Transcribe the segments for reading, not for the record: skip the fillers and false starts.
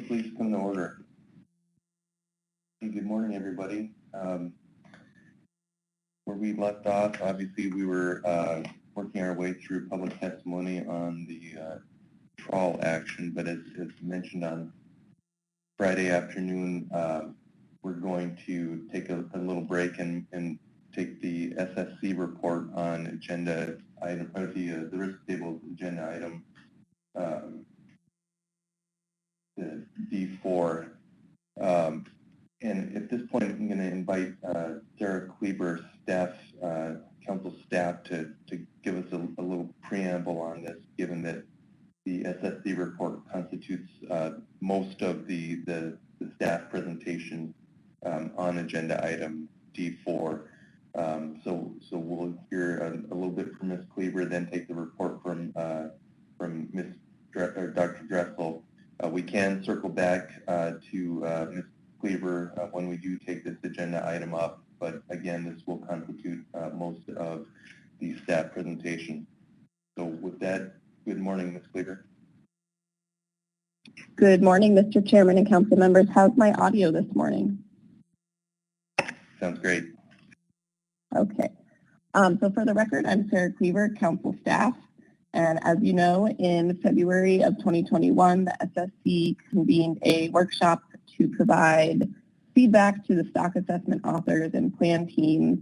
please come to order. Good morning, everybody. Where we left off, obviously, we were working our way through public testimony on the trawl action, but as mentioned on Friday afternoon, we're going to take a little break and take the SSC report on agenda item, or the risk table agenda item the D4. And at this point, I'm going to invite Sarah Kleber, staff, council staff, to give us a little preamble on this, given that the SSC report constitutes most of the staff presentation on agenda item D4. So we'll hear a little bit from Ms. Kleber, then take the report from Dr. Dressel. We can circle back to Ms. Kleber when we do take this agenda item up, but again, this will constitute most of the staff presentation. So with that, good morning, Ms. Kleber. Good morning, Mr. Chairman and council members. How's my audio this morning? Sounds great. Okay. So for the record, I'm Sarah Kleber, council staff. And as you know, in February of 2021, the SSC convened a workshop to provide feedback to the stock assessment authors and plan teams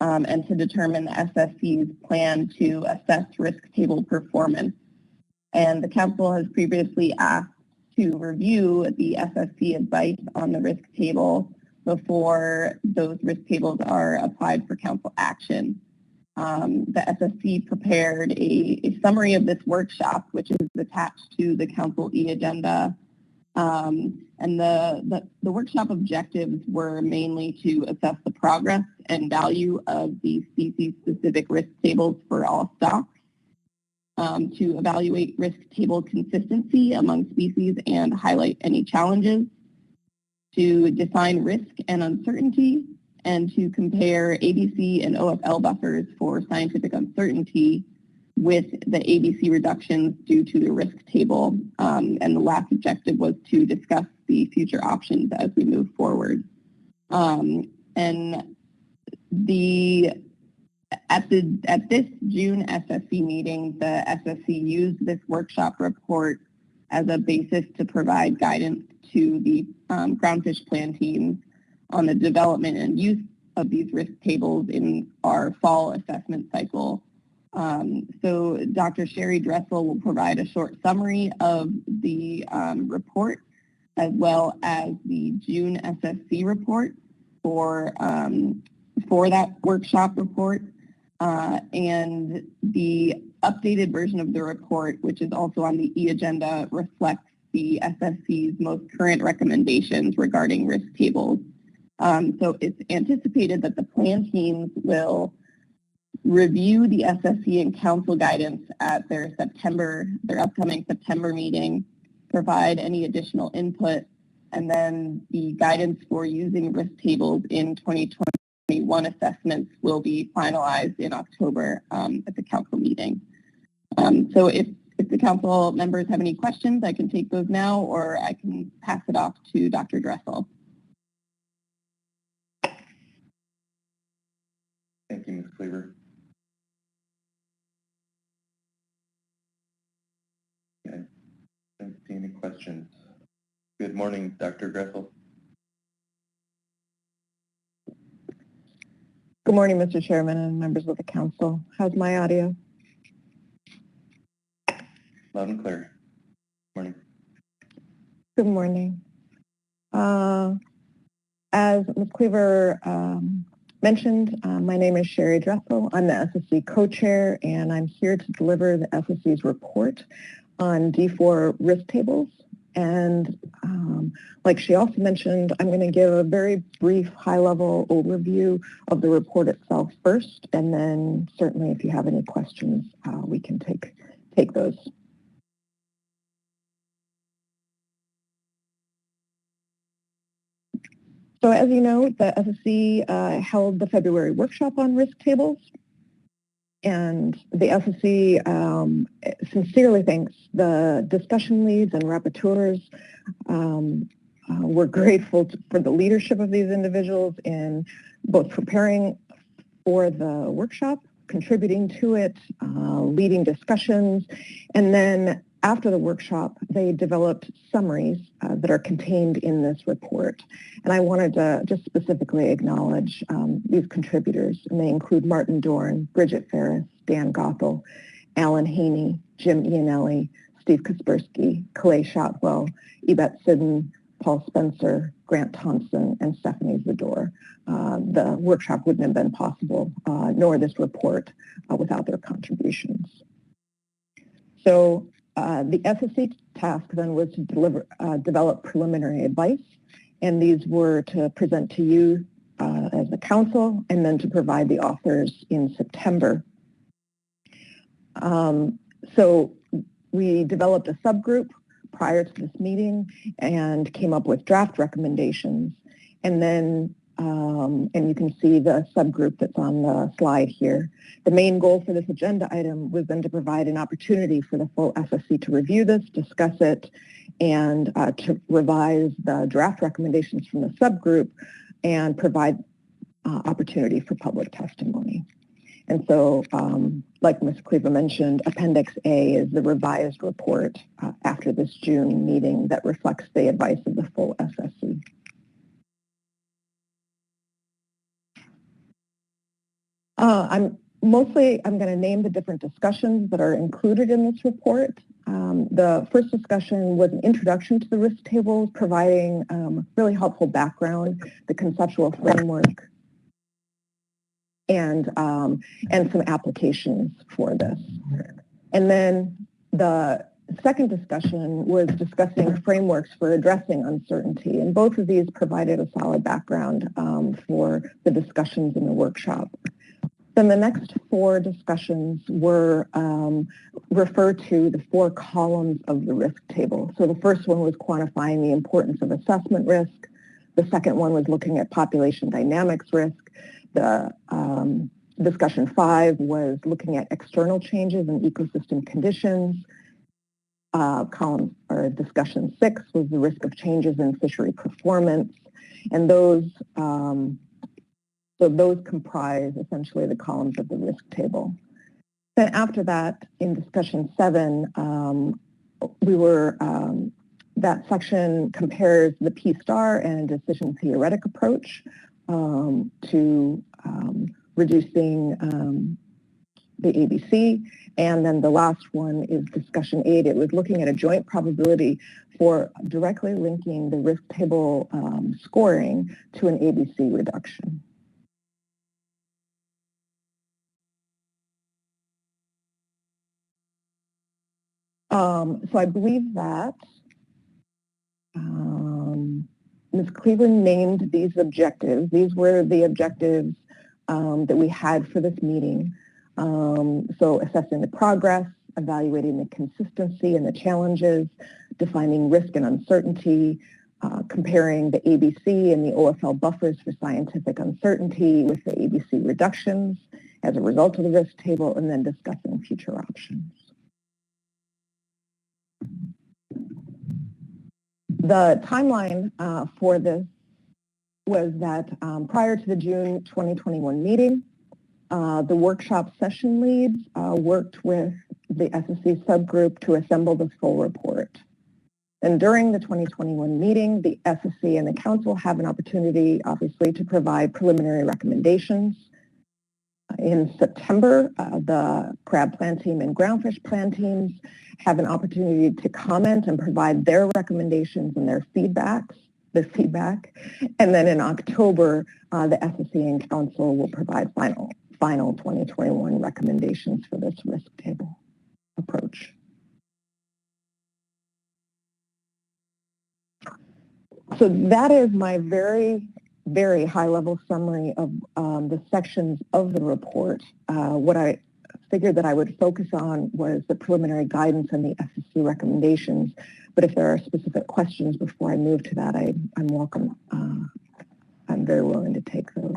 and to determine the SSC's plan to assess risk table performance. And the council has previously asked to review the SSC advice on the risk table before those risk tables are applied for council action. The SSC prepared a summary of this workshop, which is attached to the council e-agenda. And the workshop objectives were mainly to assess the progress and value of the species-specific risk tables for all stocks, to evaluate risk table consistency among species and highlight any challenges, to define risk and uncertainty, and to compare ABC and OFL buffers for scientific uncertainty with the ABC reductions due to the risk table. And the last objective was to discuss the future options as we move forward. And at this June SSC meeting, the SSC used this workshop report as a basis to provide guidance to the groundfish plan teams on the development and use of these risk tables in our fall assessment cycle. So Dr. Sherry Dressel will provide a short summary of the report, as well as the June SSC report for that workshop report. And the updated version of the report, which is also on the e-agenda, reflects the SSC's most current recommendations regarding risk tables. So it's anticipated that the plan teams will review the SSC and council guidance at their upcoming September meeting, provide any additional input, and then the guidance for using risk tables in 2021 assessments will be finalized in October at the council meeting. So if the council members have any questions, I can take those now, or I can pass it off to Dr. Dressel. Thank you, Ms. Kleber. I don't see any questions. Good morning, Dr. Dressel. Good morning, Mr. Chairman and members of the council. How's my audio? Loud and clear. Morning. Good morning. As Ms. Kleber mentioned, my name is Sherry Dressel. I'm the SSC co-chair, and I'm here to deliver the SSC's report on D4 risk tables. And like she also mentioned, I'm going to give a very brief high-level overview of the report itself first, and then certainly if you have any questions, we can take those. So as you know, the SSC held the February workshop on risk tables, and the SSC sincerely thanks the discussion leads and rapporteurs We're grateful for the leadership of these individuals in both preparing for the workshop, contributing to it, leading discussions, and then after the workshop, they developed summaries that are contained in this report. And I wanted to just specifically acknowledge these contributors, and they include Martin Dorn, Bridget Ferris, Dan Gothel, Alan Haney, Jim Iannelli, Steve Kaspersky, Kalei Shotwell, Yvette Sidden, Paul Spencer, Grant Thompson, and Stephanie Zador. The workshop wouldn't have been possible, nor this report, without their contributions. So the SSC task then was to develop preliminary advice, and these were to present to you as the council, and then to provide the authors in September. So we developed a subgroup prior to this meeting and came up with draft recommendations. And then, and you can see the subgroup that's on the slide here. The main goal for this agenda item was then to provide an opportunity for the full SSC to review this, discuss it, and to revise the draft recommendations from the subgroup and provide opportunity for public testimony. And so, like Ms. Cleaver mentioned, Appendix A is the revised report after this June meeting that reflects the advice of the full SSC. I'm going to name the different discussions that are included in this report. The first discussion was an introduction to the risk tables, providing really helpful background, the conceptual framework, and some applications for this. And then the second discussion was discussing frameworks for addressing uncertainty, and both of these provided a solid background for the discussions in the workshop. Then the next four discussions were refer to the four columns of the risk table. So the first one was quantifying the importance of assessment risk. The second one was looking at population dynamics risk. The discussion 5 was looking at external changes in ecosystem conditions. Discussion 6 was the risk of changes in fishery performance. And those comprise essentially the columns of the risk table. Then after that, in discussion 7, that section compares the P-star and decision theoretic approach to reducing the ABC. And then the last one is discussion 8. It was looking at a joint probability for directly linking the risk table scoring to an ABC reduction. So I believe that Ms. Cleveland named these objectives. These were the objectives that we had for this meeting. So assessing the progress, evaluating the consistency and the challenges, defining risk and uncertainty, comparing the ABC and the OFL buffers for scientific uncertainty with the ABC reductions as a result of the risk table, and then discussing future options. The timeline for this was that prior to the June 2021 meeting, the workshop session leads worked with the SSC subgroup to assemble the full report. And during the 2021 meeting, the SSC and the council have an opportunity, obviously, to provide preliminary recommendations. In September, the crab plan team and groundfish plan teams have an opportunity to comment and provide their recommendations and their feedback. And then in October, the SSC and council will provide final 2021 recommendations for this risk table approach. So that is my very, very high-level summary of the sections of the report. What I figured that I would focus on was the preliminary guidance and the SSC recommendations. But if there are specific questions before I move to that, I'm welcome. I'm very willing to take those.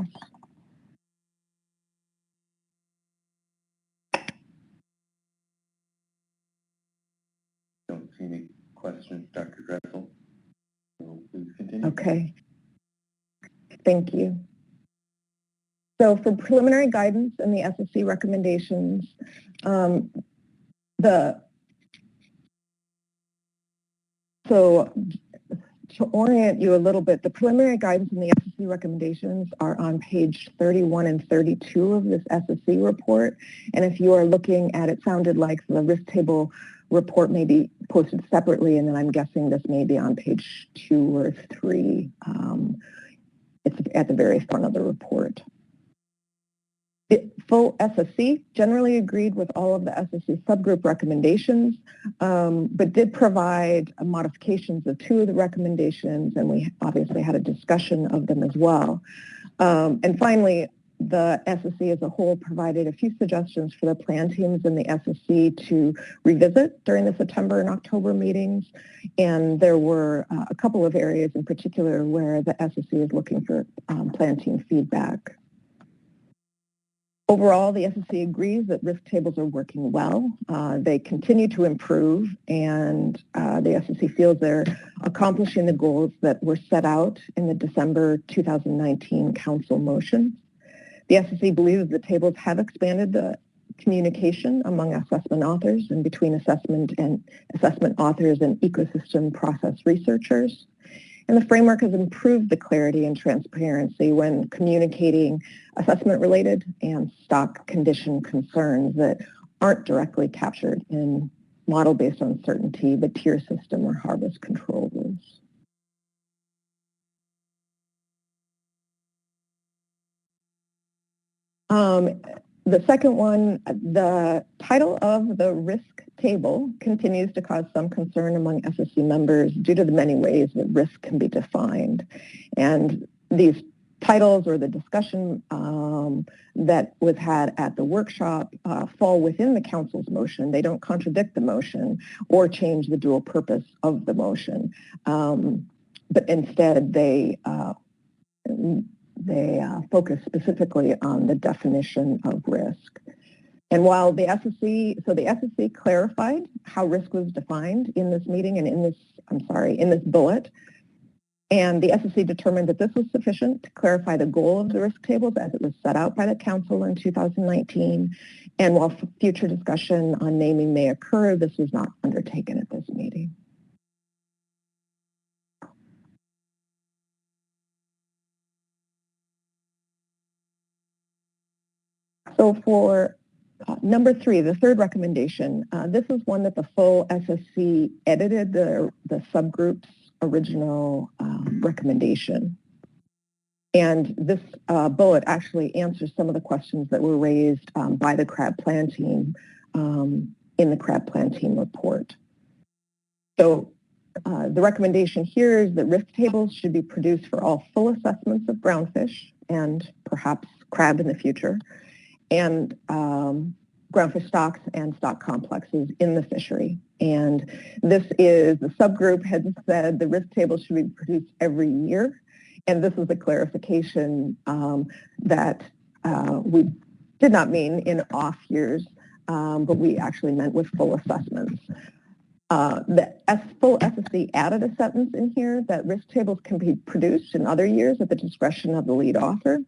Don't see any questions, Dr. Dressel. to continue. Okay. Thank you. So for preliminary guidance and the SSC recommendations, so to orient you a little bit, the preliminary guidance and the SSC recommendations are on page 31 and 32 of this SSC report. And if you are looking at it, sounded like the risk table report may be posted separately, and then I'm guessing this may be on page 2 or 3. It's at the very front of the report. The full SSC generally agreed with all of the SSC subgroup recommendations, but did provide modifications of 2 of the recommendations, and we obviously had a discussion of them as well. And finally, the SSC as a whole provided a few suggestions for the plan teams and the SSC to revisit during the September and October meetings. And there were a couple of areas in particular where the SSC is looking for plan team feedback. Overall, the SSC agrees that risk tables are working well. They continue to improve, and the SSC feels they're accomplishing the goals that were set out in the December 2019 Council motion. The SSC believes the tables have expanded the communication among assessment authors and between assessment authors and ecosystem process researchers. And the framework has improved the clarity and transparency when communicating assessment-related and stock condition concerns that aren't directly captured in model-based uncertainty, the tier system, or harvest control rules. The second one, the title of the risk table continues to cause some concern among SSC members due to the many ways that risk can be defined. And these titles or the discussion that was had at the workshop fall within the council's motion. They don't contradict the motion or change the dual purpose of the motion. But instead, they focus specifically on the definition of risk. And while the SSC clarified how risk was defined in this meeting and in this bullet, and the SSC determined that this was sufficient to clarify the goal of the risk tables as it was set out by the council in 2019. And while future discussion on naming may occur, this was not undertaken at this meeting. So for number 3, the third recommendation, this is one that the full SSC edited the subgroup's original recommendation. And this bullet actually answers some of the questions that were raised by the CRAB plan team in the CRAB plan team report. So the recommendation here is that risk tables should be produced for all full assessments of groundfish and perhaps crab in the future, and groundfish stocks and stock complexes in the fishery. And this is, the subgroup had said the risk table should be produced every year. And this is a clarification that we did not mean in off years, but we actually meant with full assessments. The full SSC added a sentence in here that risk tables can be produced in other years at the discretion of the lead author.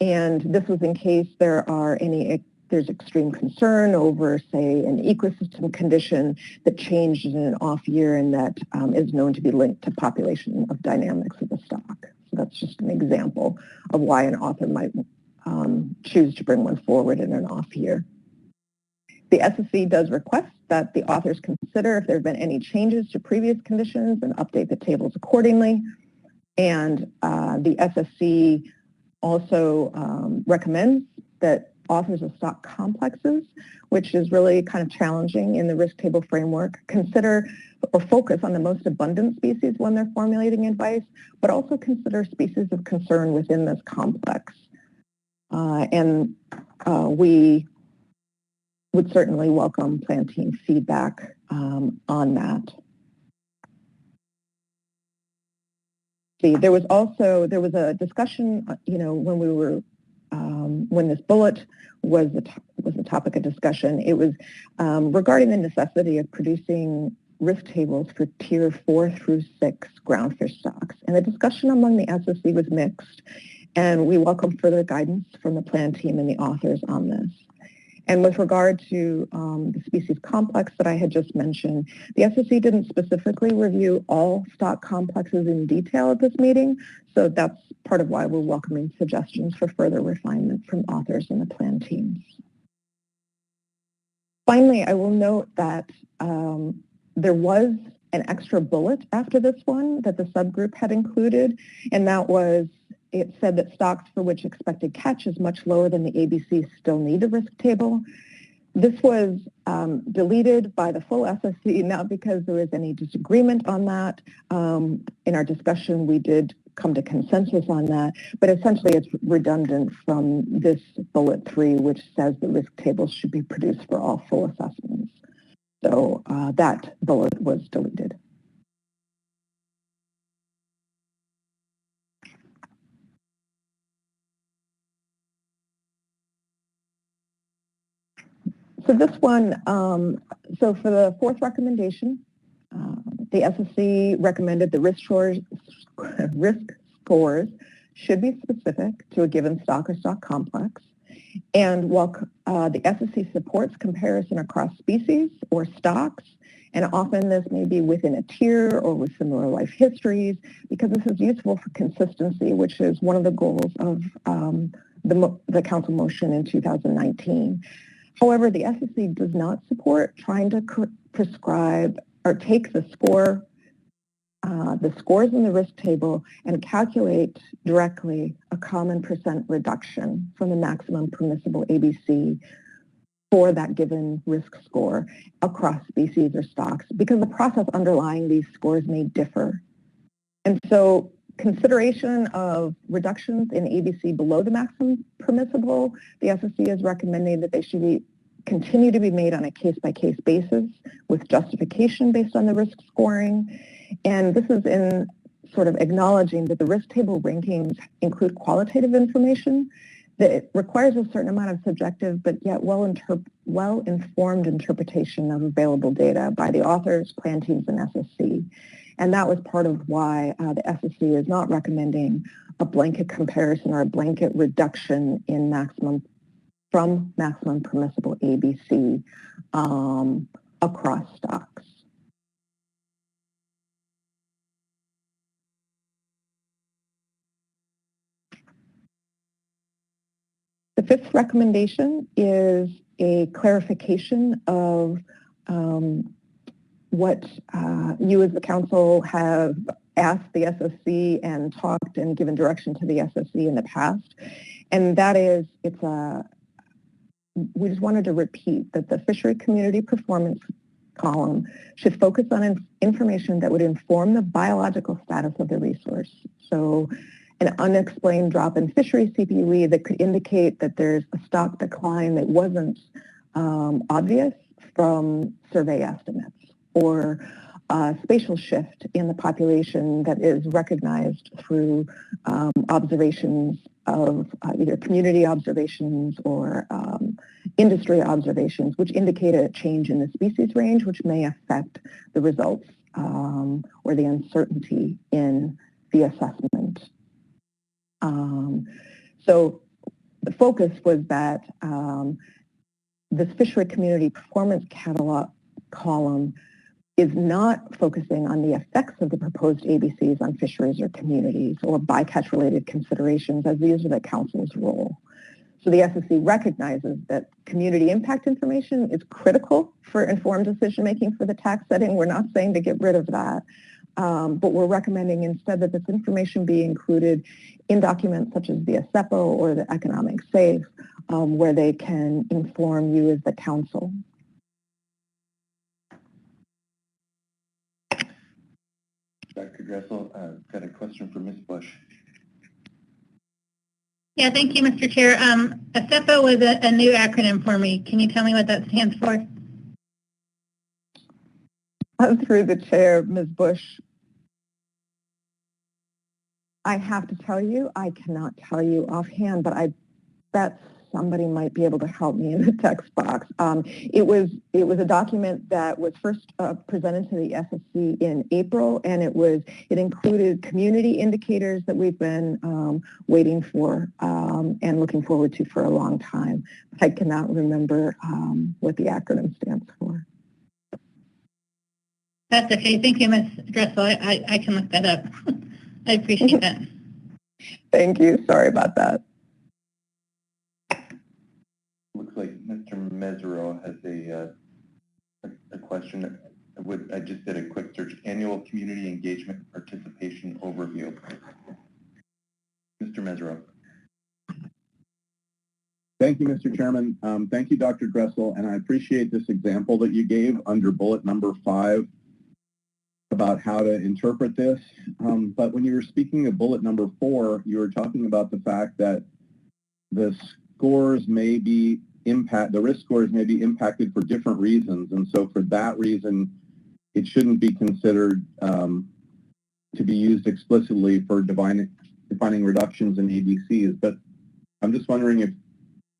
And this was in case there's extreme concern over, say, an ecosystem condition that changed in an off year and that is known to be linked to population of dynamics of the stock. So that's just an example of why an author might choose to bring one forward in an off year. The SSC does request that the authors consider if there have been any changes to previous conditions and update the tables accordingly. And the SSC also recommends that authors of stock complexes, which is really kind of challenging in the risk table framework, consider or focus on the most abundant species when they're formulating advice, but also consider species of concern within this complex. We would certainly welcome plan team feedback on that. There was a discussion, when this bullet was the topic of discussion. It was regarding the necessity of producing risk tables for tier 4 through 6 groundfish stocks. And the discussion among the SSC was mixed, and we welcome further guidance from the plan team and the authors on this. And with regard to the species complex that I had just mentioned, the SSC didn't specifically review all stock complexes in detail at this meeting, so that's part of why we're welcoming suggestions for further refinement from authors and the plan teams. Finally, I will note that there was an extra bullet after this one that the subgroup had included, and that was, it said that stocks for which expected catch is much lower than the ABC still need a risk table. This was deleted by the full SSC, not because there was any disagreement on that. In our discussion, we did come to consensus on that, but essentially it's redundant from this bullet 3, which says the risk tables should be produced for all full assessments. So that bullet was deleted. So this one, so for the 4th recommendation, the SSC recommended the risk scores should be specific to a given stock or stock complex. And while the SSC supports comparison across species or stocks, and often this may be within a tier or with similar life histories, because this is useful for consistency, which is one of the goals of the council motion in 2019. However, the SSC does not support trying to prescribe or take the scores in the risk table and calculate directly a common % reduction from the maximum permissible ABC for that given risk score across species or stocks, because the process underlying these scores may differ. And so consideration of reductions in ABC below the maximum permissible, the SSC is recommending that they should continue to be made on a case-by-case basis with justification based on the risk scoring. And this is in sort of acknowledging that the risk table rankings include qualitative information that it requires a certain amount of subjective but yet well-informed interpretation of available data by the authors, plan teams, and SSC. And that was part of why the SSC is not recommending a blanket comparison or a blanket reduction in maximum permissible ABC across stocks. The 5th recommendation is a clarification of what you as the council have asked the SSC and talked and given direction to the SSC in the past. And that is, we just wanted to repeat that the fishery community performance column should focus on information that would inform the biological status of the resource. So an unexplained drop in fishery CPUE that could indicate that there's a stock decline that wasn't obvious from survey estimates, or a spatial shift in the population that is recognized through observations of either community observations or industry observations, which indicate a change in the species range, which may affect the results or the uncertainty in the assessment. So the focus was that this fishery community performance catalog column is not focusing on the effects of the proposed ABCs on fisheries or communities or bycatch related considerations, as these are the council's role. So the SSC recognizes that community impact information is critical for informed decision making for the tax setting. We're not saying to get rid of that, but we're recommending instead that this information be included in documents such as the ASEPO or the Economic Safe, where they can inform you as the council. Dr. Dressel, got a question for Ms. Bush. Yeah, thank you, Mr. Chair. ASEPO was a new acronym for me. Can you tell me what that stands for? Through the chair, Ms. Bush, I have to tell you, I cannot tell you offhand, but that's somebody might be able to help me in the text box. It was a document that was first presented to the SSC in April, and it included community indicators that we've been waiting for and looking forward to for a long time. I cannot remember what the acronym stands for. That's okay. Thank you, Ms. Dressel. I can look that up. I appreciate that. Thank you. Sorry about that. Looks like Mr. Mesereau has a question. I just did a quick search. Annual Community Engagement Participation Overview. Mr. Mesereau. Thank you, Mr. Chairman. Thank you, Dr. Dressel, and I appreciate this example that you gave under bullet number 5 about how to interpret this. But when you were speaking of bullet number 4, you were talking about the fact that the scores may be the risk scores may be impacted for different reasons, and so for that reason, it shouldn't be considered to be used explicitly for defining reductions in ABCs. But I'm just wondering if,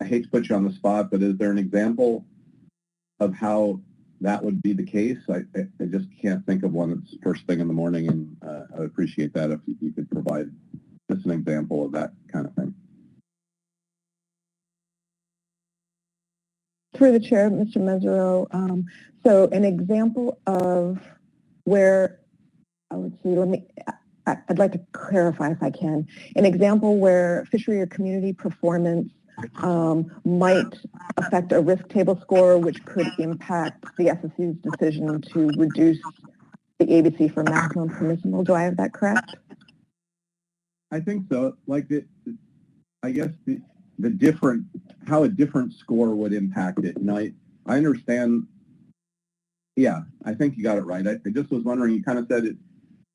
I hate to put you on the spot, but is there an example of how that would be the case? I just can't think of one that's first thing in the morning, and I'd appreciate that if you could provide just an example of that kind of thing. Through the chair, Mr. Mesereau, so an example of where, let's see, I'd like to clarify if I can. An example where fishery or community performance might affect a risk table score, which could impact the SSC's decision to reduce the ABC for maximum permissible. Do I have that correct? I think so. Like I guess how a different score would impact it. And I understand. Yeah, I think you got it right. I just was wondering. You kind of said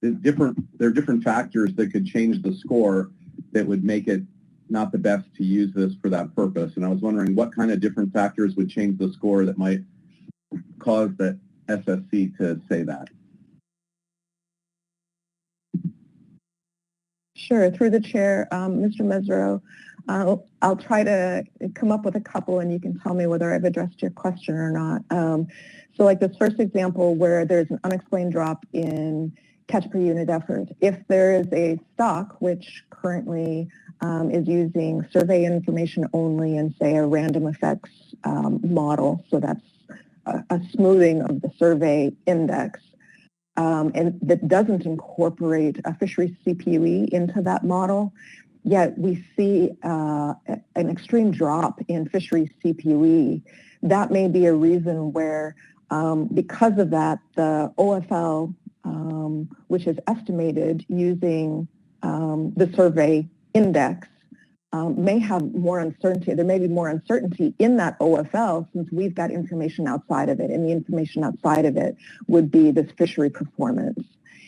there are different factors that could change the score that would make it not the best to use this for that purpose. And I was wondering what kind of different factors would change the score that might cause the SSC to say that. Sure. Through the chair, Mr. Mesereau, I'll try to come up with a couple, and you can tell me whether I've addressed your question or not. So like this first example where there's an unexplained drop in catch per unit effort. If there is a stock which currently is using survey information only and say a random effects model, so that's a smoothing of the survey index, and that doesn't incorporate a fisheries CPUE into that model, yet we see an extreme drop in fisheries CPUE. That may be a reason where, because of that, the OFL, which is estimated using the survey index, may have more uncertainty. There may be more uncertainty in that OFL since we've got information outside of it, and the information outside of it would be this fishery performance.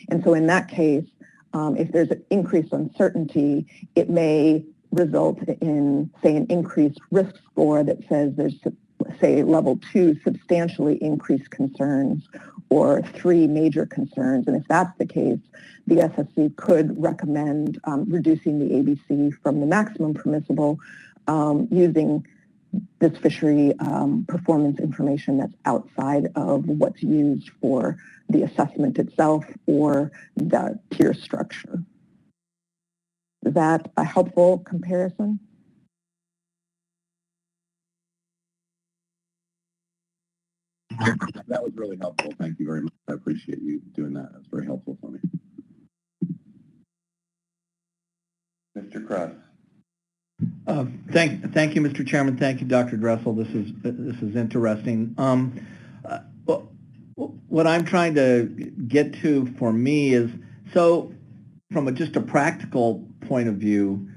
And so in that case, if there's an increased uncertainty, it may result in, say, an increased risk score that says there's, say, level 2, substantially increased concerns, or 3 major concerns. And if that's the case, the SSC could recommend reducing the ABC from the maximum permissible using this fishery performance information that's outside of what's used for the assessment itself or the tier structure. Is that a helpful comparison? That was really helpful. Thank you very much. I appreciate you doing that. That's very helpful for me. Mr. Cross. Thank you, Mr. Chairman. Thank you, Dr. Dressel. This is interesting. What I'm trying to get to for me is, so from just a practical point of view,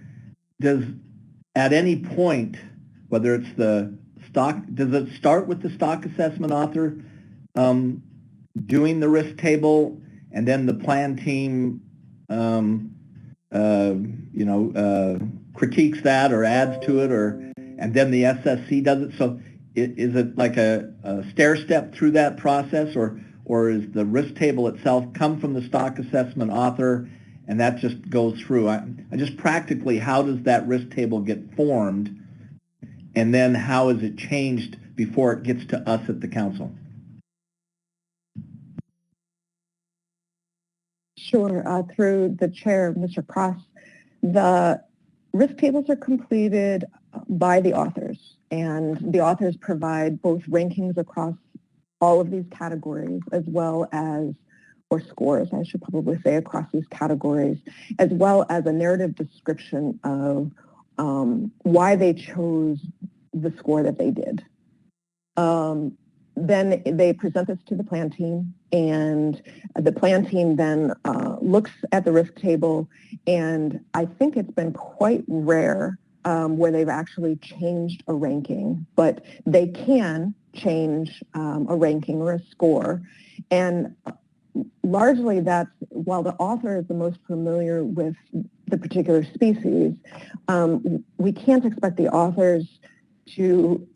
does at any point, whether it's the stock, does it start with the stock assessment author doing the risk table, and then the plan team critiques that or adds to it, and then the SSC does it? So is it like a stair step through that process, or is the risk table itself come from the stock assessment author and that just goes through? I just practically, how does that risk table get formed? and then how is it changed before it gets to us at the council? Sure. Through the chair, Mr. Cross, the risk tables are completed by the authors, and the authors provide both rankings across all of these categories as well as, or scores, I should probably say, across these categories, as well as a narrative description of why they chose the score that they did. Then they present this to the plan team, and the plan team then looks at the risk table, and I think it's been quite rare where they've actually changed a ranking, but they can change a ranking or a score, and largely that's, while the author is the most familiar with the particular species, we can't expect the authors to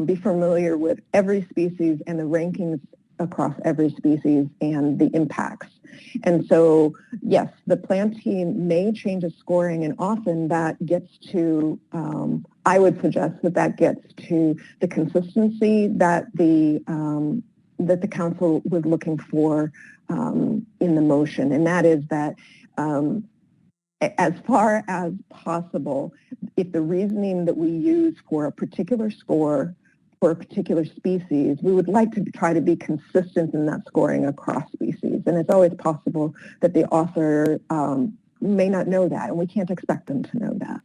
be familiar with every species and the rankings across every species and the impacts. And so, yes, the plan team may change a scoring, and often that gets to, I would suggest that gets to the consistency that the council was looking for in the motion, and that is that as far as possible, if the reasoning that we use for a particular score for a particular species, we would like to try to be consistent in that scoring across species. And it's always possible that the author may not know that, and we can't expect them to know that.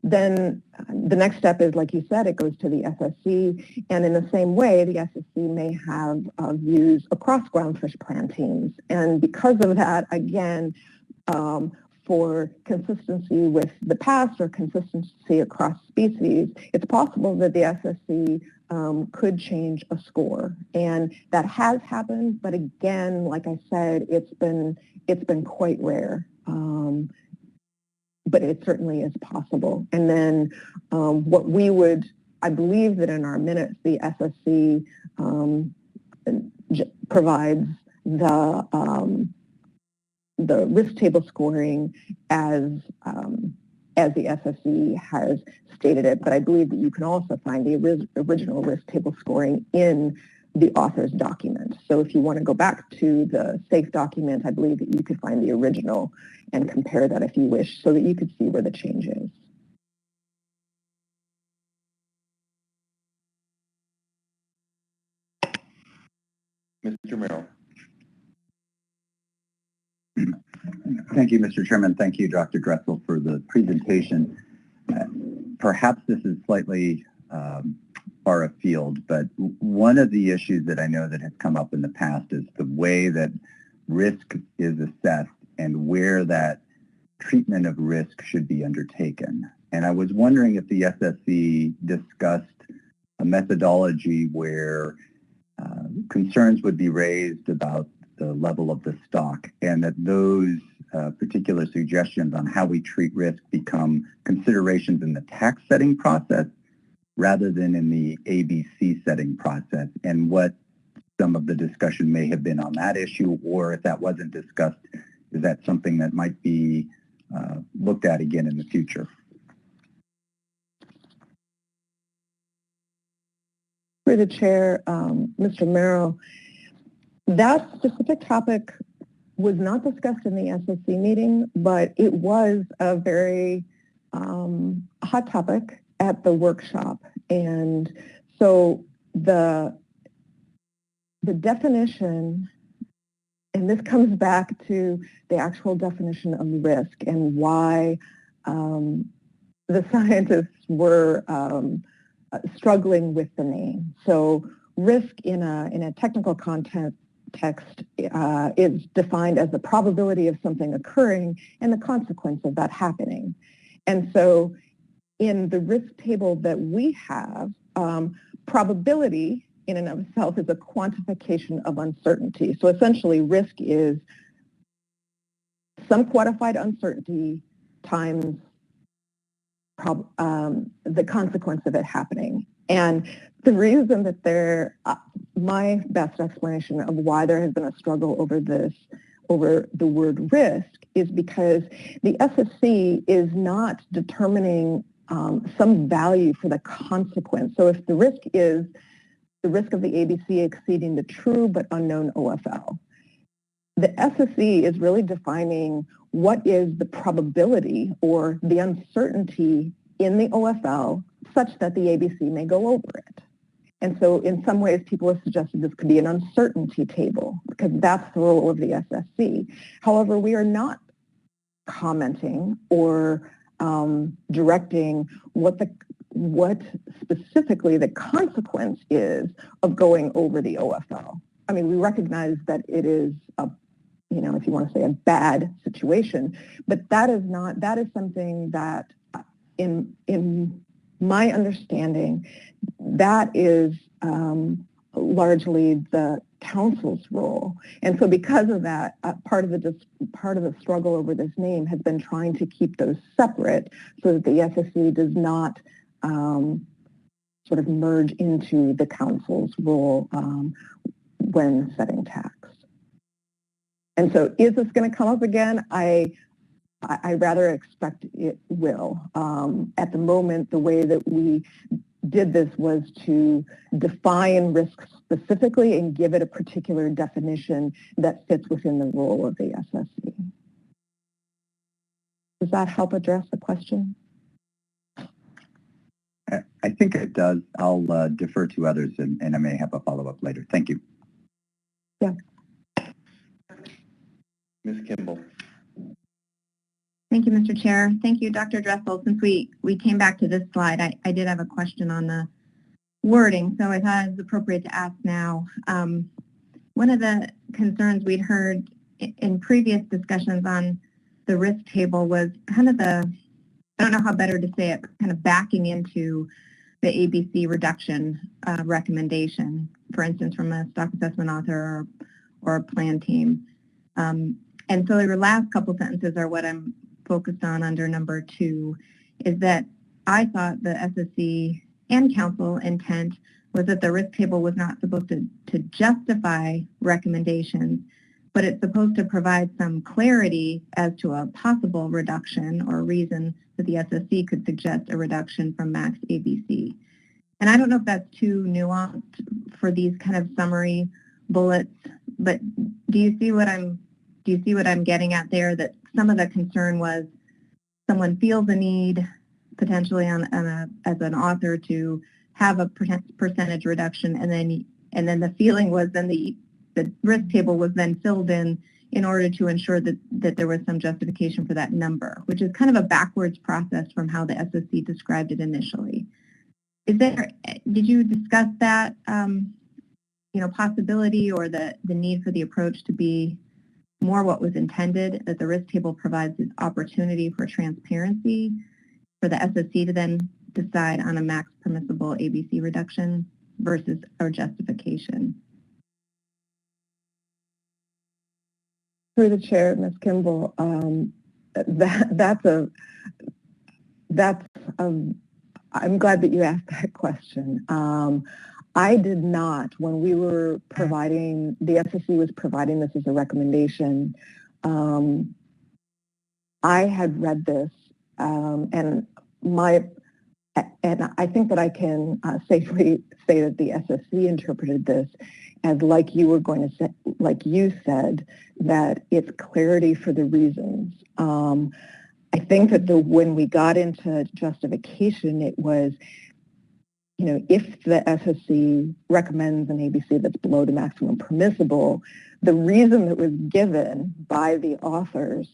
Then the next step is, like you said, it goes to the SSC, and in the same way, the SSC may have views across groundfish plan teams. And because of that, again, for consistency with the past or consistency across species, it's possible that the SSC could change a score. And that has happened, but again, like I said, it's been quite rare. But it certainly is possible. And then what we would, I believe that in our minutes, the SSC provides the risk table scoring as the SSC has stated it, but I believe that you can also find the original risk table scoring in the author's document. So if you want to go back to the SAFE document, I believe that you could find the original and compare that if you wish, so that you could see where the change is. Mr. Merrill. Thank you, Mr. Chairman. Thank you, Dr. Dressel, for the presentation. Perhaps this is slightly far afield, but one of the issues that I know that has come up in the past is the way that risk is assessed and where that treatment of risk should be undertaken. And I was wondering if the SSC discussed a methodology where concerns would be raised about the level of the stock, and that those particular suggestions on how we treat risk become considerations in the tax setting process rather than in the ABC setting process, and what some of the discussion may have been on that issue, or if that wasn't discussed, is that something that might be looked at again in the future? Through the chair, Mr. Merrill, that specific topic was not discussed in the SSC meeting, but it was a very hot topic at the workshop. And so the definition, and this comes back to the actual definition of risk and why the scientists were struggling with the name. So risk in a technical context is defined as the probability of something occurring and the consequence of that happening. And so in the risk table that we have, probability in and of itself is a quantification of uncertainty. So essentially risk is some quantified uncertainty times the consequence of it happening. And the reason that my best explanation of why there has been a struggle over the word risk is because the SSC is not determining some value for the consequence. So if the risk is the risk of the ABC exceeding the true but unknown OFL, the SSE is really defining what is the probability or the uncertainty in the OFL such that the ABC may go over it. And so in some ways, people have suggested this could be an uncertainty table because that's the role of the SSC. However, we are not commenting or directing what specifically the consequence is of going over the OFL. I mean, we recognize that it is a, if you want to say a bad situation, but that is something that in my understanding, that is largely the council's role. And so because of that, part of the struggle over this name has been trying to keep those separate so that the SSC does not sort of merge into the council's role when setting tax. And so is this going to come up again? I rather expect it will. At the moment, the way that we did this was to define risk specifically and give it a particular definition that fits within the role of the SSC. Does that help address the question? I think it does. I'll defer to others, and I may have a follow-up later. Thank you. Yeah. Ms. Kimball. Thank you, Mr. Chair. Thank you, Dr. Dressel. Since we came back to this slide, I did have a question on the wording, so I thought it was appropriate to ask now. One of the concerns we'd heard in previous discussions on the risk table was kind of I don't know how better to say it, but kind of backing into the ABC reduction recommendation, for instance, from a stock assessment author or a plan team. And so your last couple sentences are what I'm focused on under number 2, is that I thought the SSC and council intent was that the risk table was not supposed to justify recommendations, but it's supposed to provide some clarity as to a possible reduction or reason that the SSC could suggest a reduction from max ABC. And I don't know if that's too nuanced for these kind of summary bullets, but do you see what I'm getting at there? That some of the concern was someone feels the need potentially as an author to have a percentage reduction, and then the feeling was then the risk table was then filled in order to ensure that there was some justification for that number, which is kind of a backwards process from how the SSC described it initially. Did you discuss that possibility or the need for the approach to be more what was intended, that the risk table provides this opportunity for transparency for the SSC to then decide on a max permissible ABC reduction versus our justification? Through the chair, Ms. Kimball, I'm glad that you asked that question. I did not, when we were providing, the SSC was providing this as a recommendation, I had read this, and I think that I can safely say that the SSC interpreted this as like you said, that it's clarity for the reasons. I think that when we got into justification, it was, if the SSC recommends an ABC that's below the maximum permissible, the reason that was given by the authors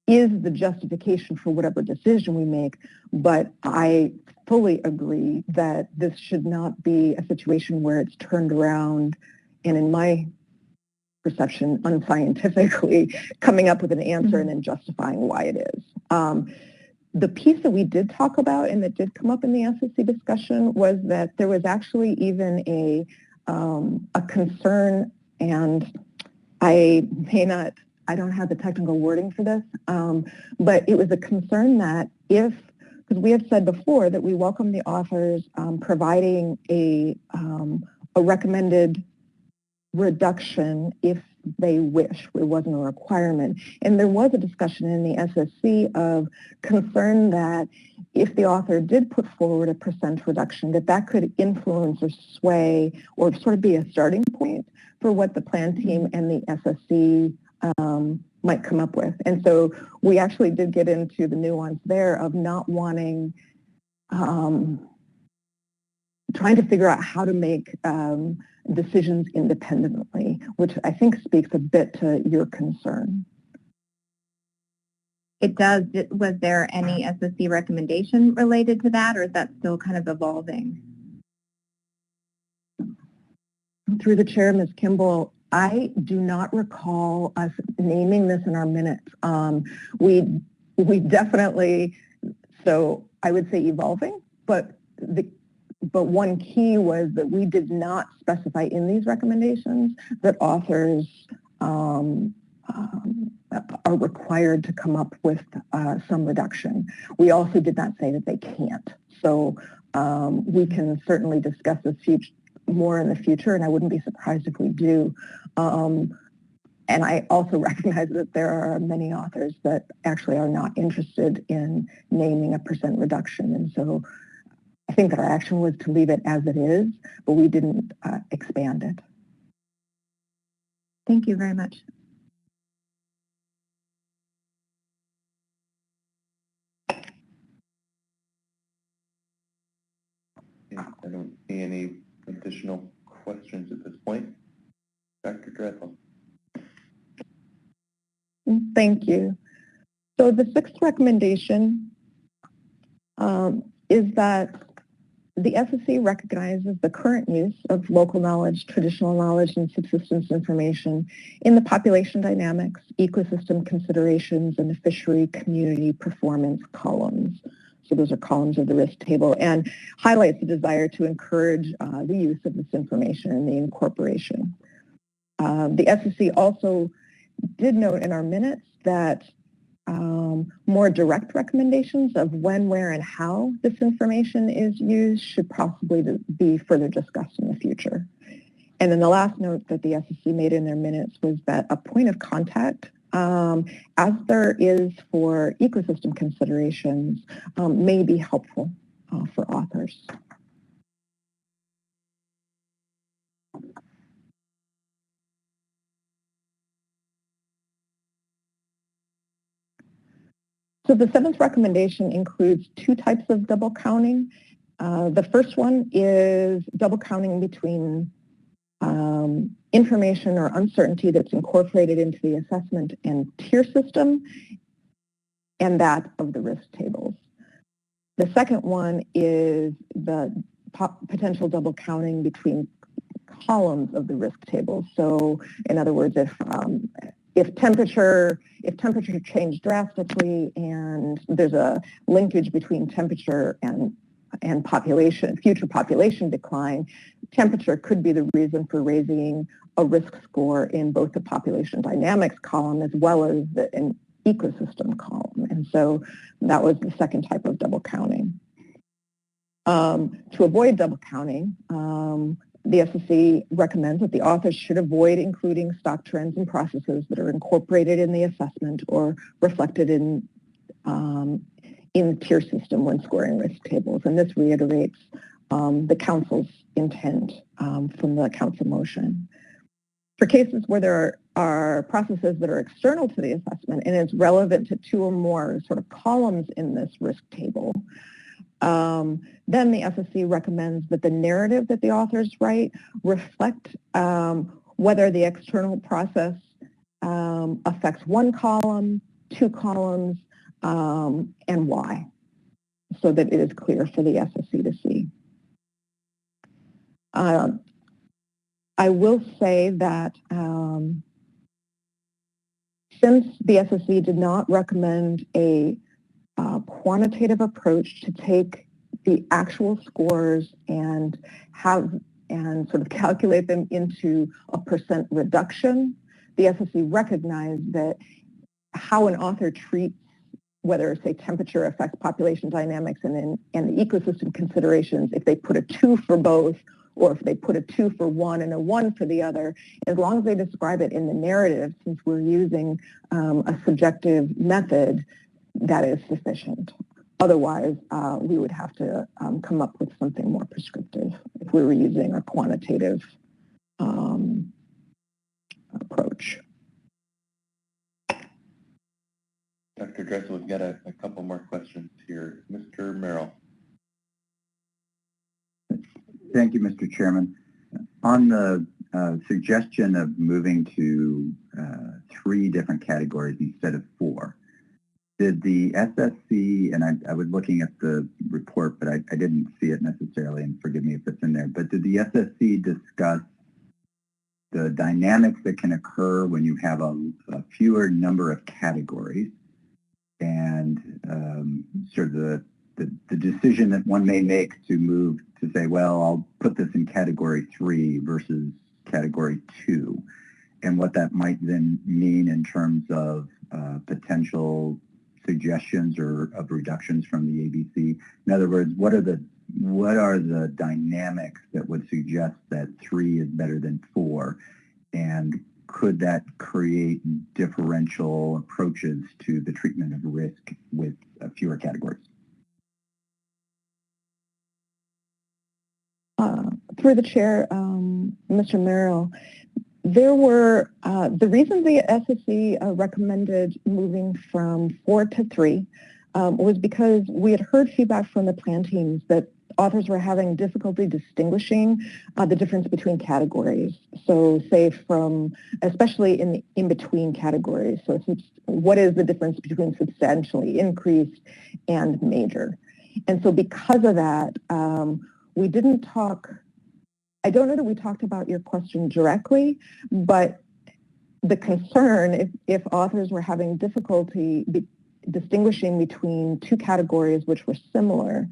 is the justification for whatever decision we make. But I fully agree that this should not be a situation where it's turned around and, in my perception, unscientifically coming up with an answer and then justifying why it is. The piece that we did talk about and that did come up in the SSC discussion was that there was actually even a concern, and I don't have the technical wording for this, but it was a concern that because we have said before that we welcome the authors providing a recommended reduction if they wish. It wasn't a requirement. And there was a discussion in the SSC of concern that if the author did put forward a percent reduction, that could influence or sway or sort of be a starting point for what the plan team and the SSC might come up with. And so we actually did get into the nuance there of not wanting, trying to figure out how to make decisions independently, which I think speaks a bit to your concern. It does. Was there any SSC recommendation related to that, or is that still kind of evolving? Through the chair, Ms. Kimball, I do not recall us naming this in our minutes. We definitely, so I would say evolving, but one key was that we did not specify in these recommendations that authors are required to come up with some reduction. We also did not say that they can't. So we can certainly discuss this more in the future, and I wouldn't be surprised if we do. And I also recognize that there are many authors that actually are not interested in naming a percent reduction. And so I think that our action was to leave it as it is, but we didn't expand it. Thank you very much. I don't see any additional questions at this point. Dr. Dressel. Thank you. So the sixth recommendation is that the SSC recognizes the current use of local knowledge, traditional knowledge, and subsistence information in the population dynamics, ecosystem considerations, and the fishery community performance columns. So those are columns of the risk table, and highlights the desire to encourage the use of this information and the incorporation. The SSC also did note in our minutes that more direct recommendations of when, where, and how this information is used should possibly be further discussed in the future. And then the last note that the SSC made in their minutes was that a point of contact, as there is for ecosystem considerations, may be helpful for authors. So the seventh recommendation includes two types of double counting. The first one is double counting between information or uncertainty that's incorporated into the assessment and tier system and that of the risk tables. The second one is the potential double counting between columns of the risk table. So in other words, if temperature changed drastically and there's a linkage between temperature and population, future population decline, temperature could be the reason for raising a risk score in both the population dynamics column as well as an ecosystem column. And so that was the second type of double counting. To avoid double counting, the SSC recommends that the authors should avoid including stock trends and processes that are incorporated in the assessment or reflected in the tier system when scoring risk tables. And this reiterates the council's intent from the council motion. For cases where there are processes that are external to the assessment and it's relevant to two or more sort of columns in this risk table, then the SSC recommends that the narrative that the authors write reflect whether the external process affects one column, two columns, and why, so that it is clear for the SSC to see. I will say that since the SSC did not recommend a quantitative approach to take the actual scores and sort of calculate them into a percent reduction, the SSC recognized that how an author treats whether, say, temperature affects population dynamics and the ecosystem considerations, if they put a 2 for both or if they put a 2 for one and a 1 for the other, as long as they describe it in the narrative, since we're using a subjective method, that is sufficient. Otherwise, we would have to come up with something more prescriptive if we were using a quantitative approach. Dr. Dressel, we've got a couple more questions here. Mr. Merrill. Thank you, Mr. Chairman. On the suggestion of moving to 3 different categories instead of 4, did the SSC, and I was looking at the report, but I didn't see it necessarily, and forgive me if it's in there, but did the SSC discuss the dynamics that can occur when you have a fewer number of categories and sort of the decision that one may make to move to say, well, I'll put this in category 3 versus category 2, and what that might then mean in terms of potential suggestions or of reductions from the ABC? In other words, what are the dynamics that would suggest that 3 is better than 4, and could that create differential approaches to the treatment of risk with fewer categories? Through the chair, Mr. Merrill, there were, the reason the SSC recommended moving from 4 to 3 was because we had heard feedback from the plan teams that authors were having difficulty distinguishing the difference between categories. So say especially in the in-between categories. So what is the difference between substantially increased and major? And so because of that, we didn't talk, I don't know that we talked about your question directly, but the concern, if authors were having difficulty distinguishing between 2 categories which were similar,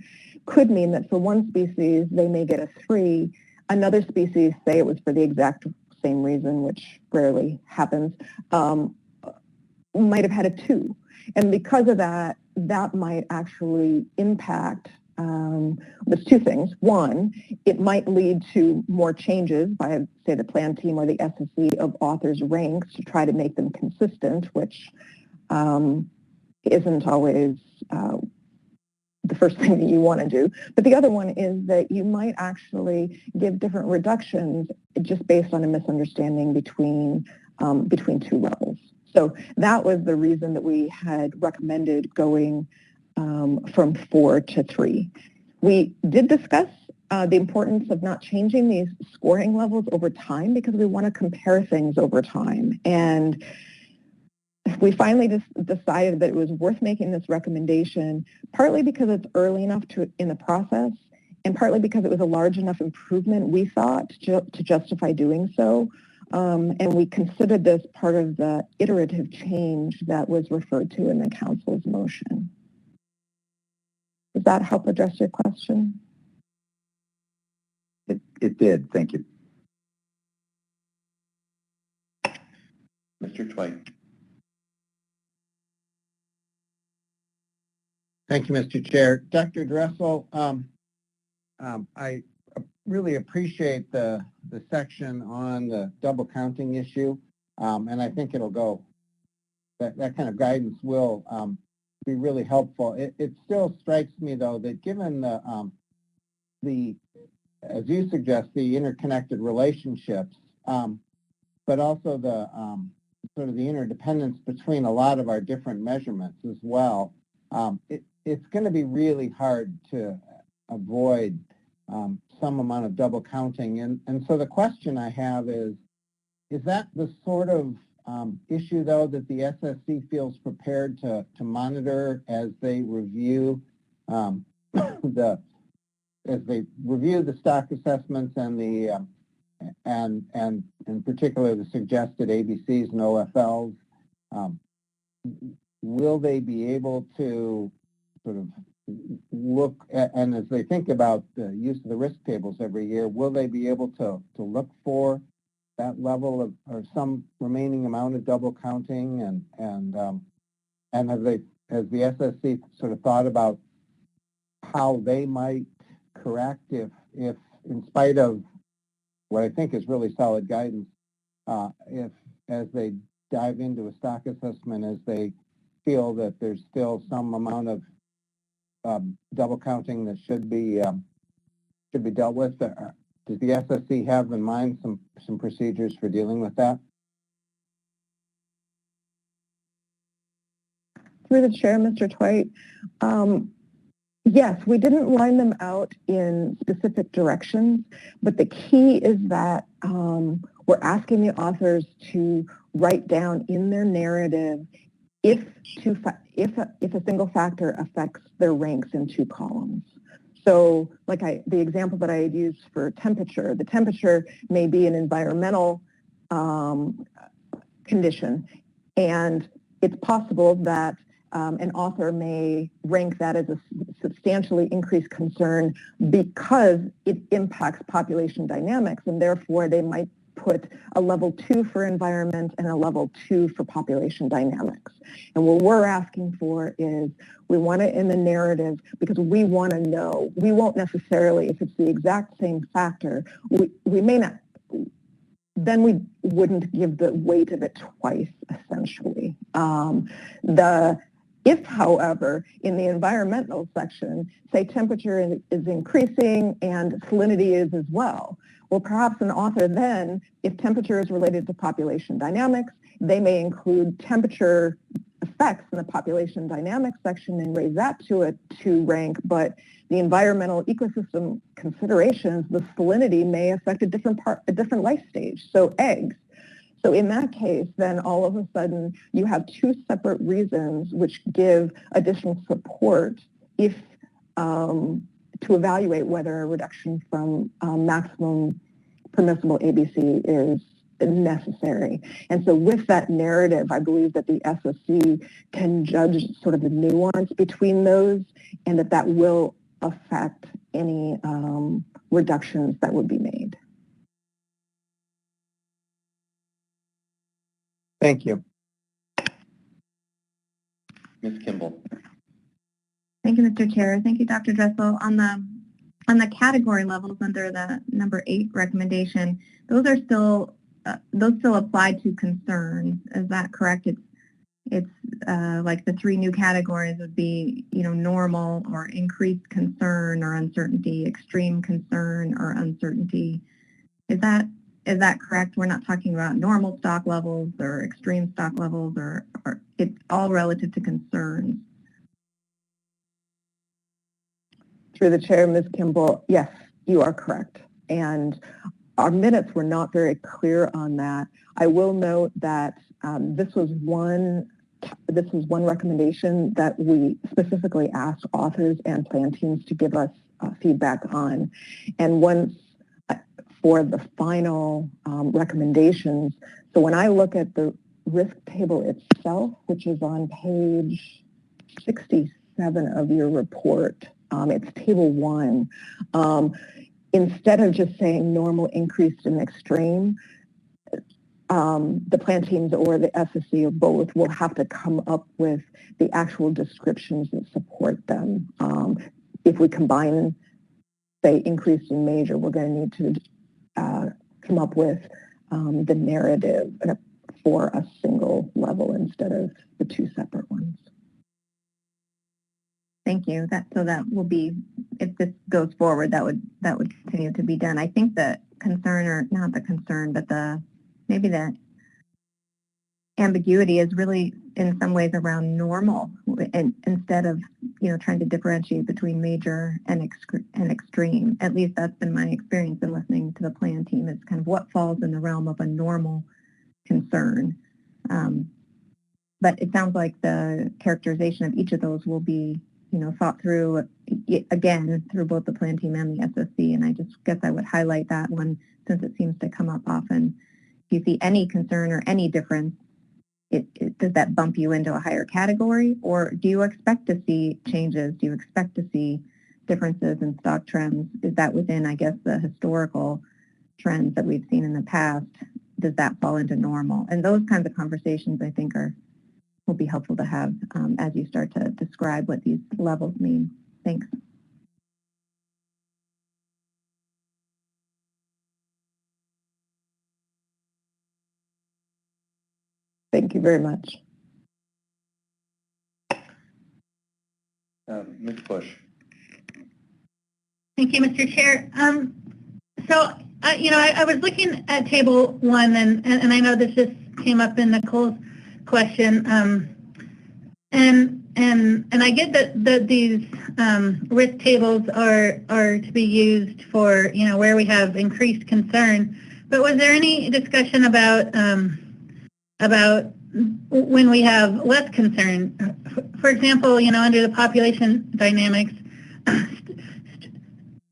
could mean that for one species they may get a 3, another species, say it was for the exact same reason, which rarely happens, might have had a 2. And because of that, that might actually impact, there's 2 things. One, it might lead to more changes by, say, the plan team or the SSC of authors' ranks to try to make them consistent, which isn't always the first thing that you want to do. But the other one is that you might actually give different reductions just based on a misunderstanding between 2 levels. So that was the reason that we had recommended going from 4 to 3. We did discuss the importance of not changing these scoring levels over time because we want to compare things over time. And we finally decided that it was worth making this recommendation, partly because it's early enough in the process, and partly because it was a large enough improvement, we thought, to justify doing so. And we considered this part of the iterative change that was referred to in the council's motion. Does that help address your question? It did. Thank you. Mr. Twite. Thank you, Mr. Chair. Dr. Dressel, I really appreciate the section on the double counting issue, and I think it'll go, that kind of guidance will be really helpful. It still strikes me, though, that given the as you suggest, the interconnected relationships, but also the sort of the interdependence between a lot of our different measurements as well, it's going to be really hard to avoid some amount of double counting. And so the question I have is that the sort of issue, though, that the SSC feels prepared to monitor as they review the stock assessments and the and in particular the suggested ABCs and OFLs? Will they be able to sort of look at, and as they think about the use of the risk tables every year, will they be able to look for that level of or some remaining amount of double counting, and has the SSC sort of thought about how they might correct if in spite of what I think is really solid guidance, if as they dive into a stock assessment, as they feel that there's still some amount of double counting that should be dealt with. Does the SSC have in mind some procedures for dealing with that? Through the chair, Mr. Twite, yes, we didn't line them out in specific directions, but the key is that we're asking the authors to write down in their narrative if a single factor affects their ranks in 2 columns. So like the example that I had used for temperature, the temperature may be an environmental condition, and it's possible that an author may rank that as a substantially increased concern because it impacts population dynamics, and therefore they might put a level 2 for environment and a level 2 for population dynamics. And what we're asking for is we want it in the narrative because we want to know. We won't necessarily, if it's the exact same factor, we may not, then we wouldn't give the weight of it twice, essentially. If, however, in the environmental section, say temperature is increasing and salinity is as well, well, perhaps an author then, if temperature is related to population dynamics, they may include temperature effects in the population dynamics section and raise that to a 2 rank, but the environmental ecosystem considerations, the salinity may affect a different life stage, so eggs. So in that case, then all of a sudden you have 2 separate reasons which give additional support if to evaluate whether a reduction from maximum permissible ABC is necessary. And so with that narrative, I believe that the SSC can judge sort of the nuance between those and that will affect any reductions that would be made. Thank you. Ms. Kimball. Thank you, Mr. Chair. Thank you, Dr. Dressel. On the category levels under the number 8 recommendation, those still apply to concerns. Is that correct? It's like the 3 new categories would be, normal or increased concern or uncertainty, extreme concern or uncertainty. Is that correct? We're not talking about normal stock levels or extreme stock levels, or it's all relative to concerns. Through the chair, Ms. Kimball, yes, you are correct. And our minutes were not very clear on that. I will note that this was one recommendation that we specifically asked authors and plan teams to give us feedback on. And once for the final recommendations, so when I look at the risk table itself, which is on page 67 of your report, it's table 1. Instead of just saying normal, increased, and extreme, the plan teams or the SSC or both will have to come up with the actual descriptions that support them. If we combine, say, increased and major, we're going to need to come up with the narrative for a single level instead of the 2 separate ones. Thank you. That will be, if this goes forward, that would continue to be done. I think the concern, or not the concern, but maybe the ambiguity is really in some ways around normal, and instead of trying to differentiate between major and extreme. At least that's been my experience in listening to the plan team. It's kind of what falls in the realm of a normal concern. But it sounds like the characterization of each of those will be thought through, again, through both the plan team and the SSC, and I just guess I would highlight that one since it seems to come up often. If you see any concern or any difference, does that bump you into a higher category, or do you expect to see changes? Do you expect to see differences in stock trends? Is that within, I guess, the historical trends that we've seen in the past? Does that fall into normal? And those kinds of conversations, I think, will be helpful to have as you start to describe what these levels mean. Thanks. Thank you very much. Ms. Bush. Thank you, Mr. Chair. I was looking at table 1, and I know this just came up in Nicole's question, and I get that these risk tables are to be used for, where we have increased concern, but was there any discussion about when we have less concern? For example, under the population dynamics,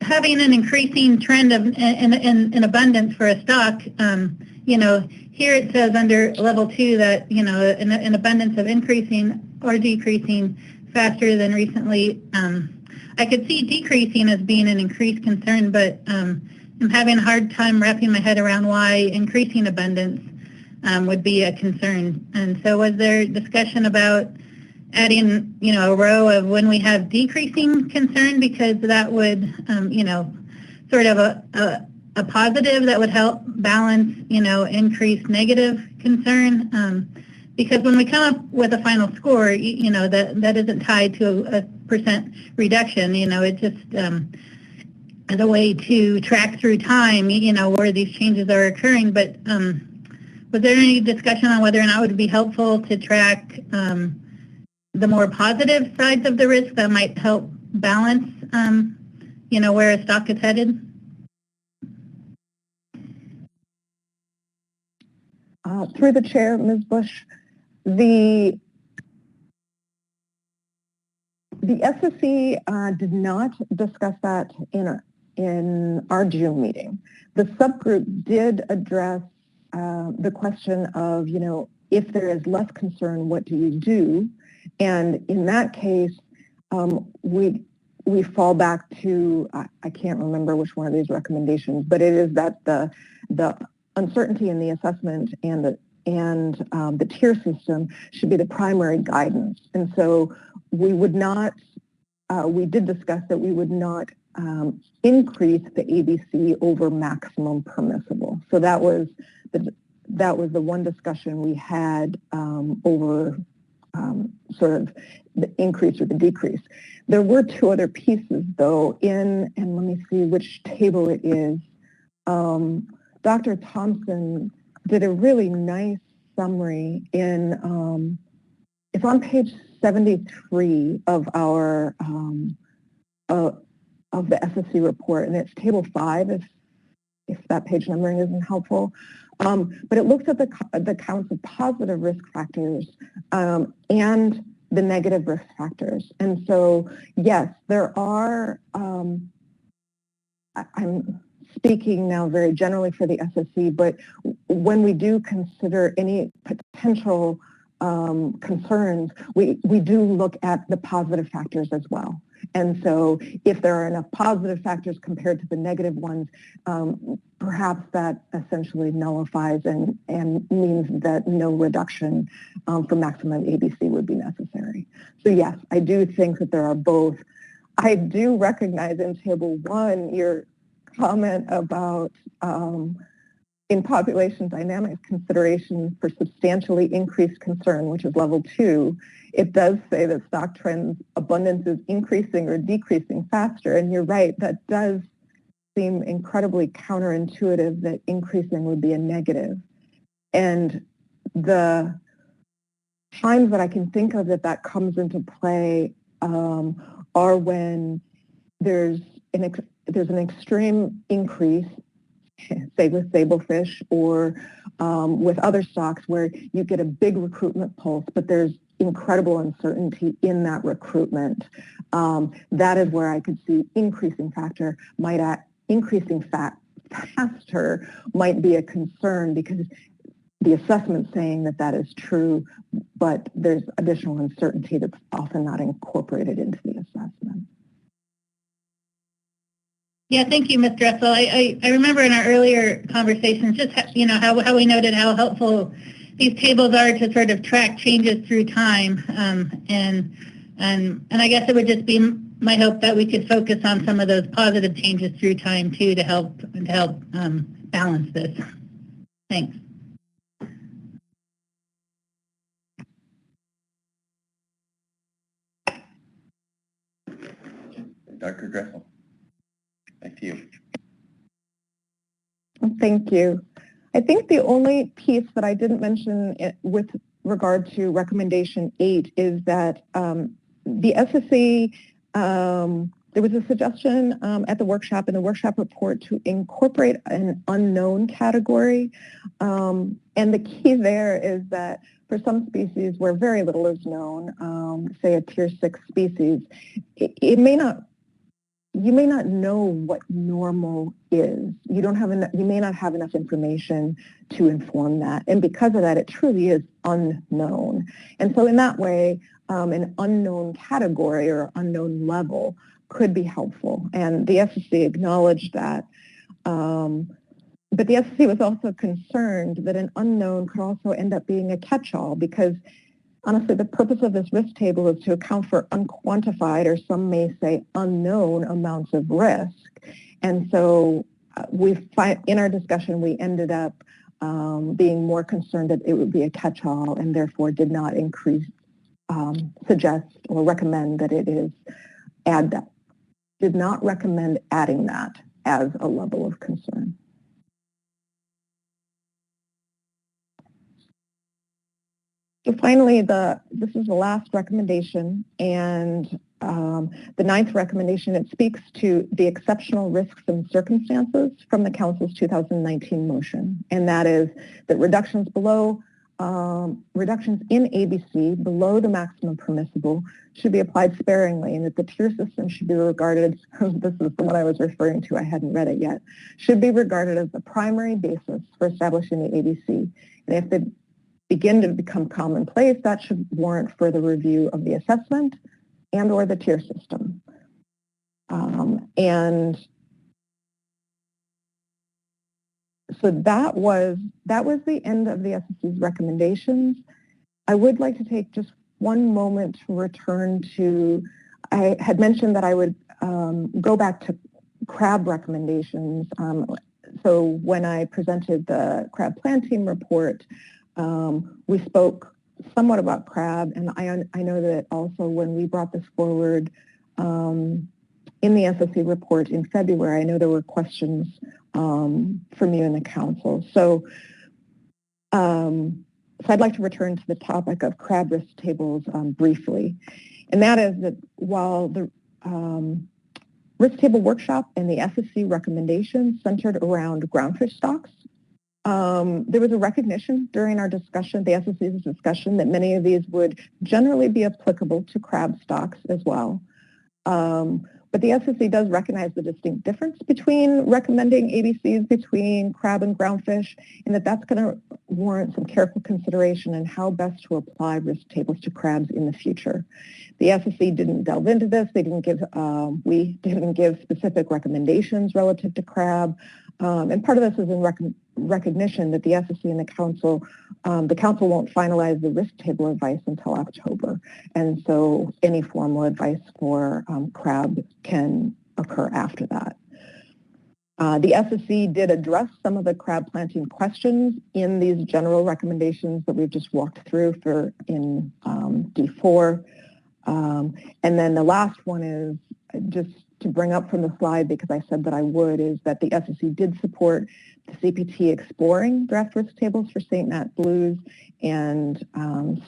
having an increasing trend of in abundance for a stock, here it says under level 2 that, an abundance of increasing or decreasing faster than recently. I could see decreasing as being an increased concern, but I'm having a hard time wrapping my head around why increasing abundance would be a concern. And so was there discussion about adding, a row of when we have decreasing concern, because that would, sort of a positive that would help balance, increased negative concern. Because when we come up with a final score, that isn't tied to a percent reduction, it just as a way to track through time, where these changes are occurring. But was there any discussion on whether or not it would be helpful to track the more positive sides of the risk that might help balance, where a stock is headed? Through the chair, Ms. Bush, the SSC did not discuss that in our June meeting. The subgroup did address the question of, if there is less concern, what do you do? And in that case, we fall back to, I can't remember which one of these recommendations, but it is that the uncertainty in the assessment and the tier system should be the primary guidance. And so we would not, we did discuss that we would not increase the ABC over maximum permissible. So that was the one discussion we had over sort of the increase or the decrease. There were 2 other pieces, though, and let me see which table it is. Dr. Thompson did a really nice summary in, it's on page 73 of our, of the SSC report, and it's table 5, if that page numbering isn't helpful. But it looks at the counts of positive risk factors and the negative risk factors. And so, yes, there are, I'm speaking now very generally for the SSC, but when we do consider any potential concerns, we do look at the positive factors as well. And so if there are enough positive factors compared to the negative ones, perhaps that essentially nullifies and means that no reduction for maximum ABC would be necessary. So yes, I do think that there are both. I do recognize in Table 1 your comment about in population dynamics considerations for substantially increased concern, which is level 2, it does say that stock trends abundance is increasing or decreasing faster. And you're right, that does seem incredibly counterintuitive that increasing would be a negative. And the times that I can think of that comes into play are when there's an extreme increase, say with Sablefish or with other stocks where you get a big recruitment pulse, but there's incredible uncertainty in that recruitment. That is where I could see increasing factor increasing faster might be a concern because the assessment's saying that is true, but there's additional uncertainty that's often not incorporated into the assessment. Yeah, thank you, Ms. Dressel. I remember in our earlier conversations just how we noted how helpful these tables are to sort of track changes through time, and I guess it would just be my hope that we could focus on some of those positive changes through time too to help balance this. Thanks. Thank you. I think the only piece that I didn't mention with regard to recommendation 8 is that the SSC, there was a suggestion at the workshop, in the workshop report, to incorporate an unknown category. And the key there is that for some species where very little is known, say a tier 6 species, you may not know what normal is. You may not have enough information to inform that. And because of that, it truly is unknown. And so in that way, an unknown category or unknown level could be helpful. And the SSC acknowledged that. But the SSC was also concerned that an unknown could also end up being a catch-all, because honestly, the purpose of this risk table is to account for unquantified, or some may say unknown, amounts of risk. And so in our discussion, we ended up being more concerned that it would be a catch-all, and therefore did not suggest or recommend that it is did not recommend adding that as a level of concern. So finally, this is the last recommendation, and the 9th recommendation, it speaks to the exceptional risks and circumstances from the Council's 2019 motion, and that is that reductions in ABC below the maximum permissible should be applied sparingly, and that the tier system should be regarded, this is the one I was referring to, I hadn't read it yet, should be regarded as the primary basis for establishing the ABC. And if they begin to become commonplace, that should warrant further review of the assessment and or the tier system. And so that was the end of the SSC's recommendations. I would like to take just one moment to return to, I had mentioned that I would go back to crab recommendations. So when I presented the crab plan team report, we spoke somewhat about crab, and I know that also when we brought this forward in the SSC report in February, I know there were questions from you and the Council. So, I'd like to return to the topic of crab risk tables briefly, and that is that while the risk table workshop and the SSC recommendations centered around groundfish stocks, there was a recognition during our discussion, the SSC's discussion, that many of these would generally be applicable to crab stocks as well. But the SSC does recognize the distinct difference between recommending ABCs between crab and groundfish, and that's going to warrant some careful consideration in how best to apply risk tables to crabs in the future. The SSC didn't delve into this. They didn't give, we didn't give specific recommendations relative to crab. And part of this is in recognition that the SSC and the Council won't finalize the risk table advice until October. And so any formal advice for crab can occur after that. The SSC did address some of the crab planting questions in these general recommendations that we've just walked through in D4. And then the last one is just to bring up from the slide, because I said that I would, is that the SSC did support the CPT exploring draft risk tables for St. Nat blues and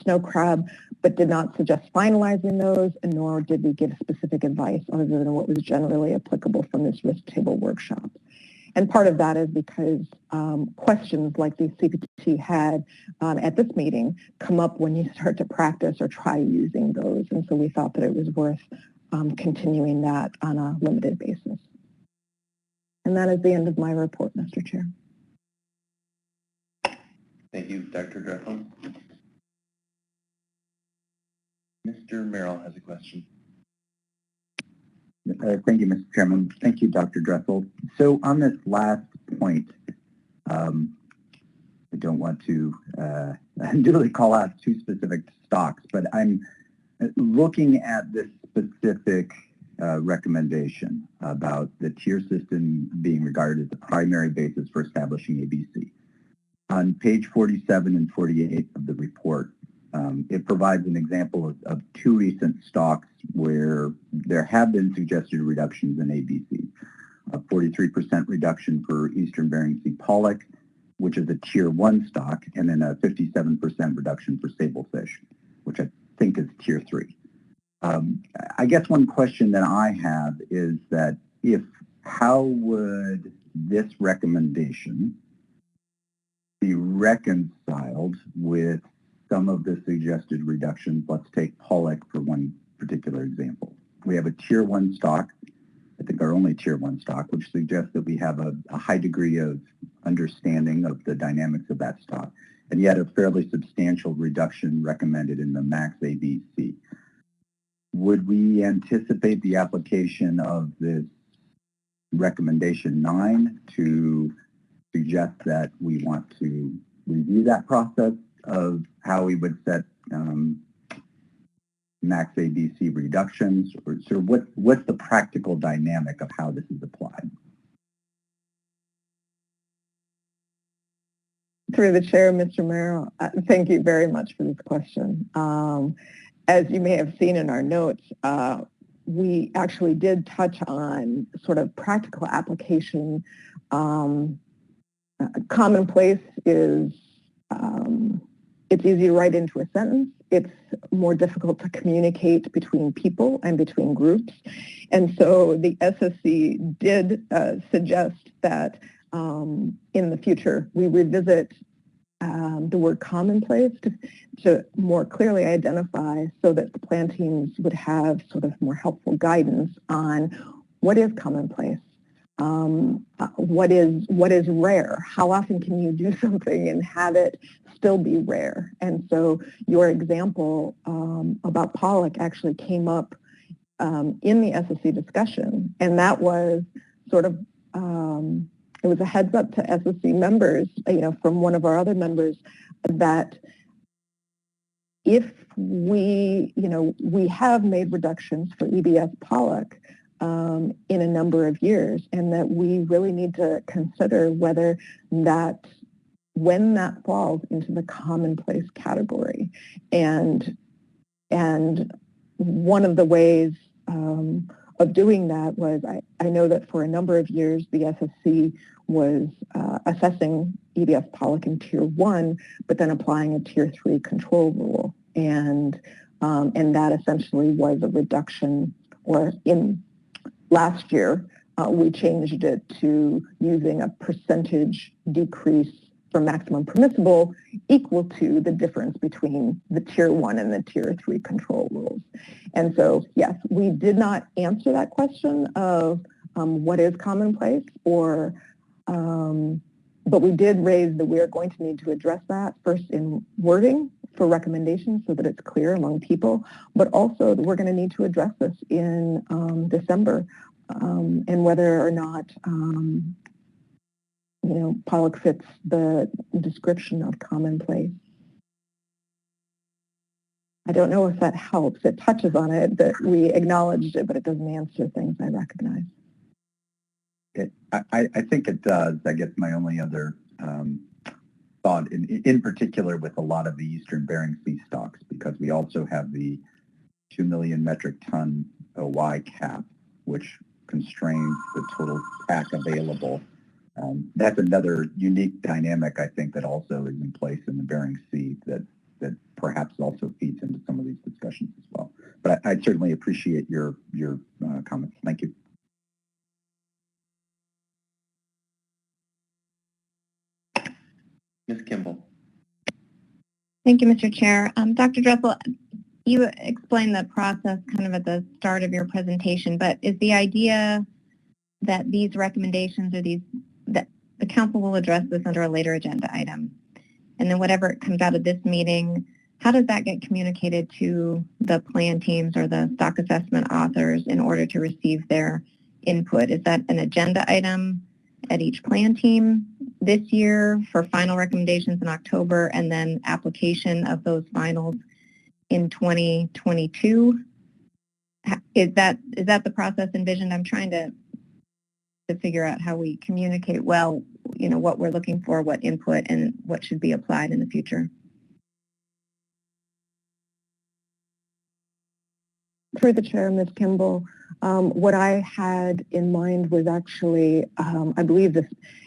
snow crab, but did not suggest finalizing those, and nor did we give specific advice other than what was generally applicable from this risk table workshop. And part of that is because questions like the CPT had at this meeting come up when you start to practice or try using those, and so we thought that it was worth continuing that on a limited basis. And that is the end of my report, Mr. Chair. Thank you, Dr. Dressel. Mr. Merrill has a question. Thank you, Mr. Chairman. Thank you, Dr. Dressel. So on this last point, I don't want to unduly call out two specific stocks, but I'm looking at this specific recommendation about the tier system being regarded as the primary basis for establishing ABC. On page 47 and 48 of the report, it provides an example of two recent stocks where there have been suggested reductions in ABC. a 43% reduction for Eastern Bering Sea pollock, which is a tier 1 stock, and then a 57% reduction for sablefish, which I think is tier 3. I guess one question that I have is that how would this recommendation be reconciled with some of the suggested reductions? Let's take pollock for one particular example. We have a tier 1 stock, I think our only tier 1 stock, which suggests that we have a high degree of understanding of the dynamics of that stock, and yet a fairly substantial reduction recommended in the max ABC. Would we anticipate the application of this recommendation 9 to suggest that we want to review that process of how we would set max ABC reductions, or sort of what's the practical dynamic of how this is applied? Through the chair, Mr. Mayor, thank you very much for this question. As you may have seen in our notes, we actually did touch on sort of practical application. Commonplace is, it's easy to write into a sentence. It's more difficult to communicate between people and between groups. And so the SSC did suggest that in the future we revisit the word commonplace to more clearly identify, so that the plan teams would have sort of more helpful guidance on what is commonplace, what is rare, how often can you do something and have it still be rare. And so your example about pollock actually came up in the SSC discussion, and that was sort of it was a heads up to SSC members, from one of our other members, that if we have made reductions for EBS pollock in a number of years, and that we really need to consider whether when that falls into the commonplace category. And one of the ways of doing that was, I know that for a number of years the SSC was assessing EBS pollock in tier 1, but then applying a tier 3 control rule. And that essentially was a reduction, or in last year, we changed it to using a percentage decrease for maximum permissible equal to the difference between the tier 1 and the tier 3 control rules. And so, yes, we did not answer that question of what is commonplace, but we did raise that we are going to need to address that first in wording for recommendations so that it's clear among people, but also that we're going to need to address this in December, and whether or not pollock fits the description of commonplace. I don't know if that helps. It touches on it, that we acknowledged it, but it doesn't answer things I recognize. I think it does. I guess my only other thought, in particular with a lot of the Eastern Bering Sea stocks, because we also have the 2 million metric ton OY cap, which constrains the total pack available. That's another unique dynamic, I think, that also is in place in the Bering Sea that perhaps also feeds into some of these discussions as well. But I certainly appreciate your comments. Thank you. Ms. Kimball. Thank you, Mr. Chair. Dr. Dressel, you explained the process kind of at the start of your presentation, but is the idea that these recommendations that the council will address this under a later agenda item, and then whatever comes out of this meeting, how does that get communicated to the plan teams or the stock assessment authors in order to receive their input? Is that an agenda item at each plan team this year for final recommendations in October, and then application of those finals in 2022? Is that the process envisioned? I'm trying to figure out how we communicate well, what we're looking for, what input, and what should be applied in the future. Through the chair, Ms. Kimball, what I had in mind was actually, I believe this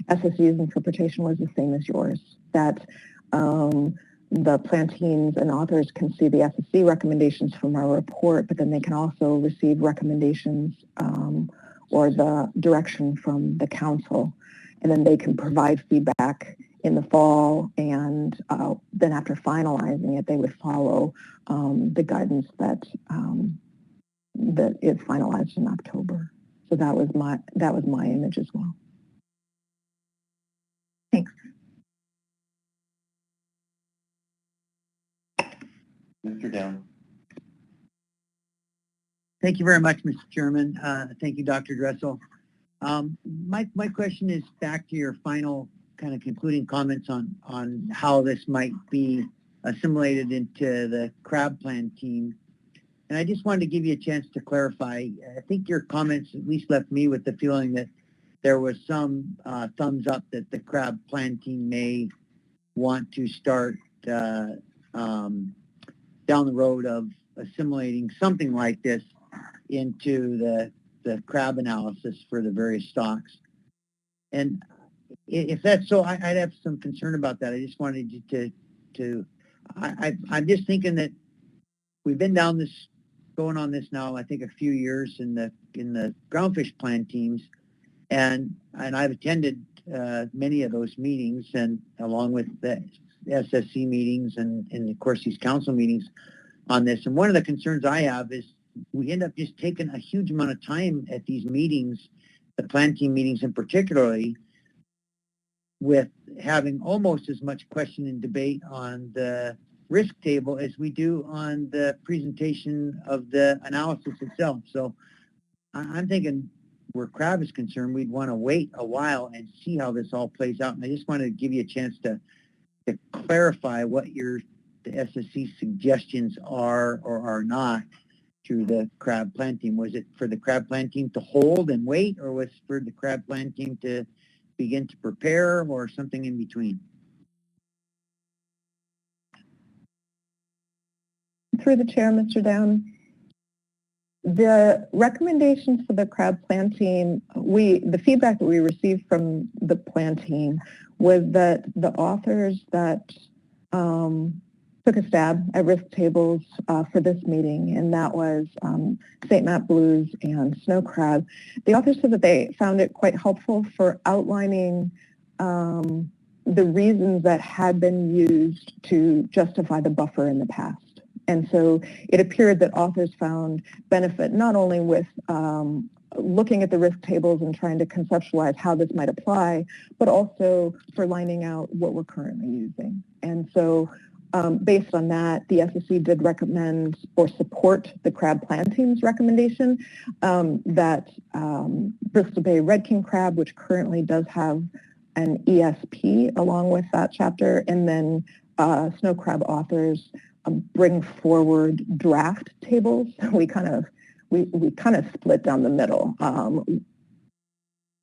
SSU's interpretation was the same as yours, that the planteens and authors can see the SSC recommendations from our report, but then they can also receive recommendations or the direction from the council, and then they can provide feedback in the fall, and then after finalizing it, they would follow the guidance that that is finalized in October. So that was my image as well. Thanks. Mr. Down. Thank you very much, Mr. Chairman. Thank you, Dr. Dressel. My question is back to your final kind of concluding comments on how this might be assimilated into the crab plan team. And I just wanted to give you a chance to clarify. I think your comments at least left me with the feeling that there was some thumbs up that the crab plan team may want to start down the road of assimilating something like this into the crab analysis for the various stocks. And if that's so, I'd have some concern about that. I just wanted you I'm just thinking that we've been going on this now, I think a few years in the groundfish plan teams, and I've attended many of those meetings, and along with the SSC meetings and of course these council meetings on this. And one of the concerns I have is we end up just taking a huge amount of time at these meetings, the plan team meetings in particularly, with having almost as much question and debate on the risk table as we do on the presentation of the analysis itself. So I'm thinking where crab is concerned, we'd want to wait a while and see how this all plays out. And I just wanted to give you a chance to clarify what the SSC suggestions are or are not to the crab plan team. Was it for the crab plan team to hold and wait, or was it for the crab plan team to begin to prepare, or something in between? Through the chair, Mr. Down, the recommendations for the crab plan team, the feedback that we received from the plan team was that the authors that took a stab at risk tables for this meeting, and that was St. Matt blues and snow crab. The authors said that they found it quite helpful for outlining the reasons that had been used to justify the buffer in the past. And so it appeared that authors found benefit not only with looking at the risk tables and trying to conceptualize how this might apply, but also for lining out what we're currently using. And so based on that, the SSC did recommend or support the crab plan team's recommendation that Bristol Bay Red King crab, which currently does have an ESP along with that chapter, and then snow crab authors bring forward draft tables. We kind of split down the middle,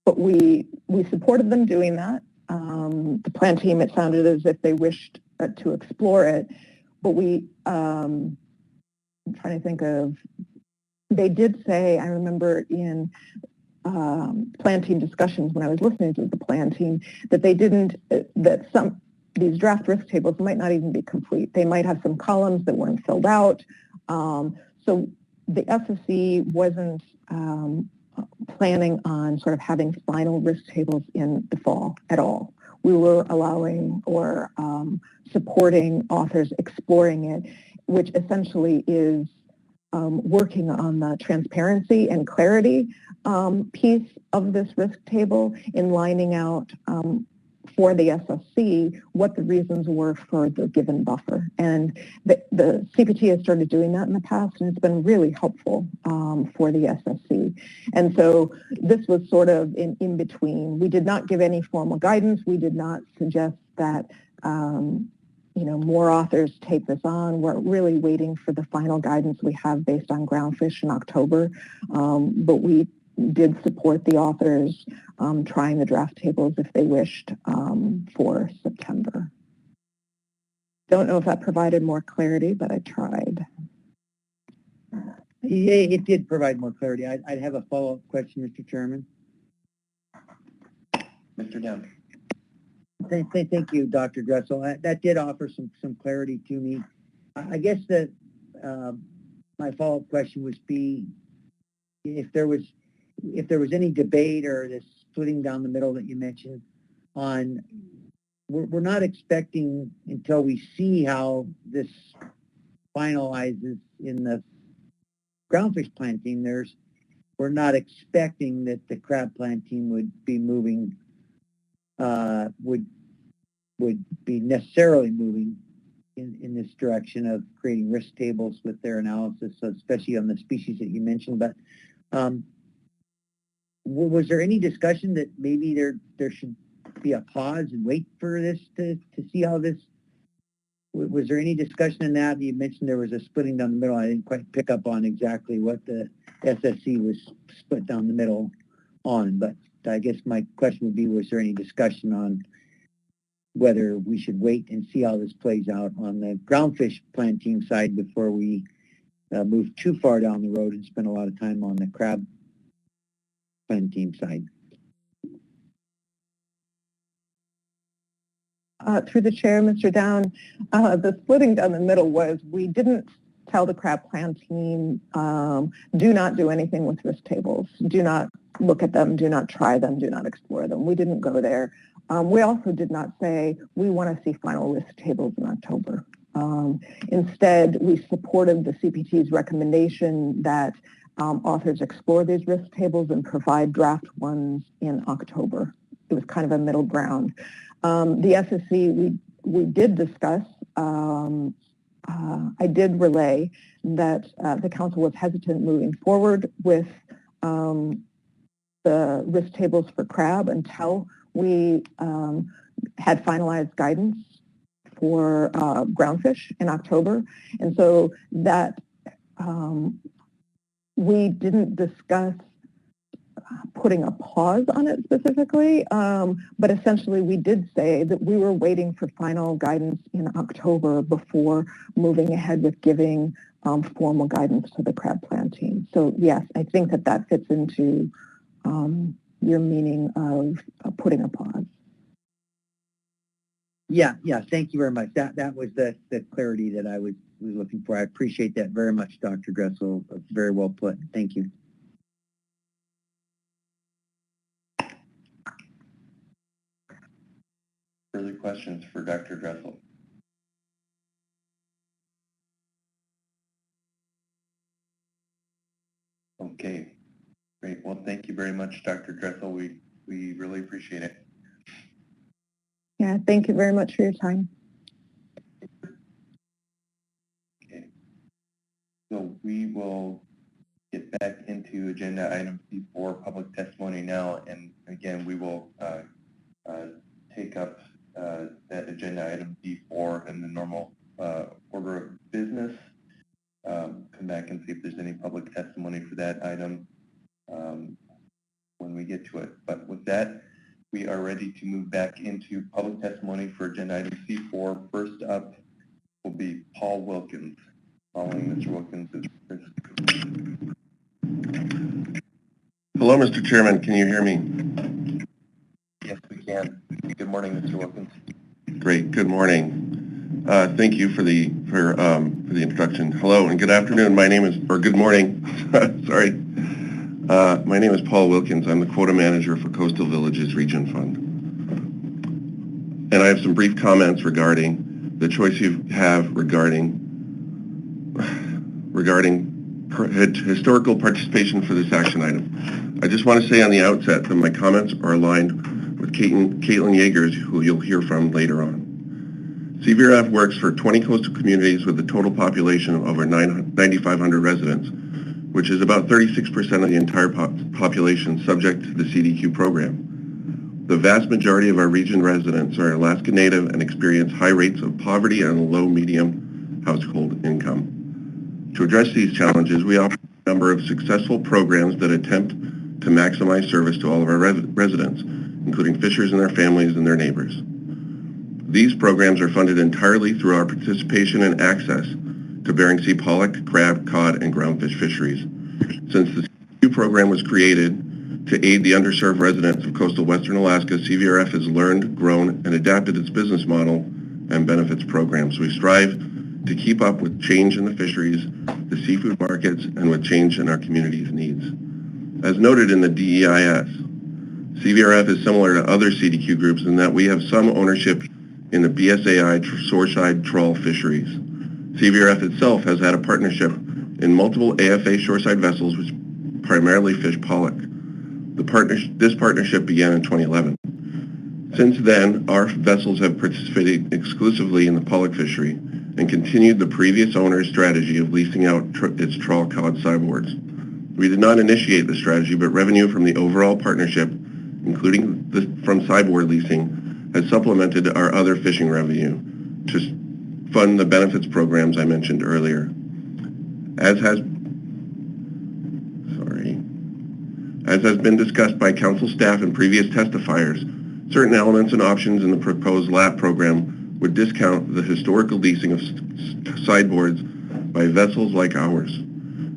but we supported them doing that. The plan team, it sounded as if they wished to explore it, but I'm trying to think of, they did say, I remember in plan team discussions when I was listening to the plan team, that they didn't, that these draft risk tables might not even be complete. They might have some columns that weren't filled out. So the SSC wasn't planning on sort of having final risk tables in the fall at all. We were allowing or supporting authors exploring it, which essentially is working on the transparency and clarity piece of this risk table in lining out for the SSC what the reasons were for the given buffer. And the CPT has started doing that in the past, and it's been really helpful for the SSC. And so this was sort of in between. We did not give any formal guidance. We did not suggest that more authors take this on. We're really waiting for the final guidance we have based on groundfish in October. But we did support the authors trying the draft tables if they wished for September. Don't know if that provided more clarity, but I tried. Yeah, it did provide more clarity. I'd have a follow-up question, Mr. Chairman. Mr. Down. Thank you, Dr. Dressel. That did offer some clarity to me. I guess that my follow-up question would be if there was any debate or this splitting down the middle that you mentioned on, we're not expecting until we see how this finalizes in the groundfish planting. We're not expecting that the crab planting would be moving, would be necessarily moving in this direction of creating risk tables with their analysis, especially on the species that you mentioned. But was there any discussion that maybe there should be a pause and wait for this to see how this? Was there any discussion in that? You mentioned there was a splitting down the middle. I didn't quite pick up on exactly what the SSC was split down the middle on, but I guess my question would be, was there any discussion on whether we should wait and see how this plays out on the groundfish planting side before we move too far down the road and spend a lot of time on the crab planting side? Through the chair, Mr. Down, the splitting down the middle was we didn't tell the crab plan team, do not do anything with risk tables. Do not look at them, do not try them, do not explore them. We didn't go there. We also did not say we want to see final risk tables in October. Instead, we supported the CPT's recommendation that authors explore these risk tables and provide draft ones in October. It was kind of a middle ground. The SSC, we did discuss, I did relay that the council was hesitant moving forward with the risk tables for crab until we had finalized guidance for groundfish in October. And so that we didn't discuss putting a pause on it specifically, but essentially we did say that we were waiting for final guidance in October before moving ahead with giving formal guidance to the crab planting. So yes, I think that fits into your meaning of putting a pause. Yeah, thank you very much. That was the clarity that I was looking for. I appreciate that very much, Dr. Dressel. Very well put. Thank you. Further questions for Dr. Dressel? Okay, great. Well, thank you very much, Dr. Dressel. We really appreciate it. Yeah, thank you very much for your time. Okay, so we will get back into agenda item C4, public testimony now, and again, we will take up that agenda item D4 in the normal order of business. Come back and see if there's any public testimony for that item when we get to it. But with that, we are ready to move back into public testimony for agenda item C4. First up will be Paul Wilkins. Following Mr. Wilkins is Hello, Mr. Chairman. Can you hear me? Yes, we can. Good morning, Mr. Wilkins. Great. Good morning. Thank you for the introduction. Hello and good afternoon. My name is, or good morning. Sorry. My name is Paul Wilkins. I'm the quota manager for Coastal Villages Region Fund. And I have some brief comments regarding the choice you have regarding historical participation for this action item. I just want to say on the outset that my comments are aligned with Caitlin Yeagers, who you'll hear from later on. CVRF works for 20 coastal communities with a total population of over 9,500 residents, which is about 36% of the entire population subject to the CDQ program. The vast majority of our region residents are Alaska Native and experience high rates of poverty and low-medium household income. To address these challenges, we offer a number of successful programs that attempt to maximize service to all of our residents, including fishers and their families and their neighbors. These programs are funded entirely through our participation and access to Bering Sea pollock, crab, cod, and groundfish fisheries. Since the CQ program was created to aid the underserved residents of coastal Western Alaska, CVRF has learned, grown, and adapted its business model and benefits programs. We strive to keep up with change in the fisheries, the seafood markets, and with change in our community's needs. As noted in the DEIS, CVRF is similar to other CDQ groups in that we have some ownership in the BSAI shoreside trawl fisheries. CVRF itself has had a partnership in multiple AFA shoreside vessels which primarily fish pollock. This partnership began in 2011. Since then, our vessels have participated exclusively in the pollock fishery and continued the previous owner's strategy of leasing out its trawl cod sideboards. We did not initiate the strategy, but revenue from the overall partnership, including from sideboard leasing, has supplemented our other fishing revenue to fund the benefits programs I mentioned earlier. As has been discussed by council staff and previous testifiers, certain elements and options in the proposed LAP program would discount the historical leasing of sideboards by vessels like ours.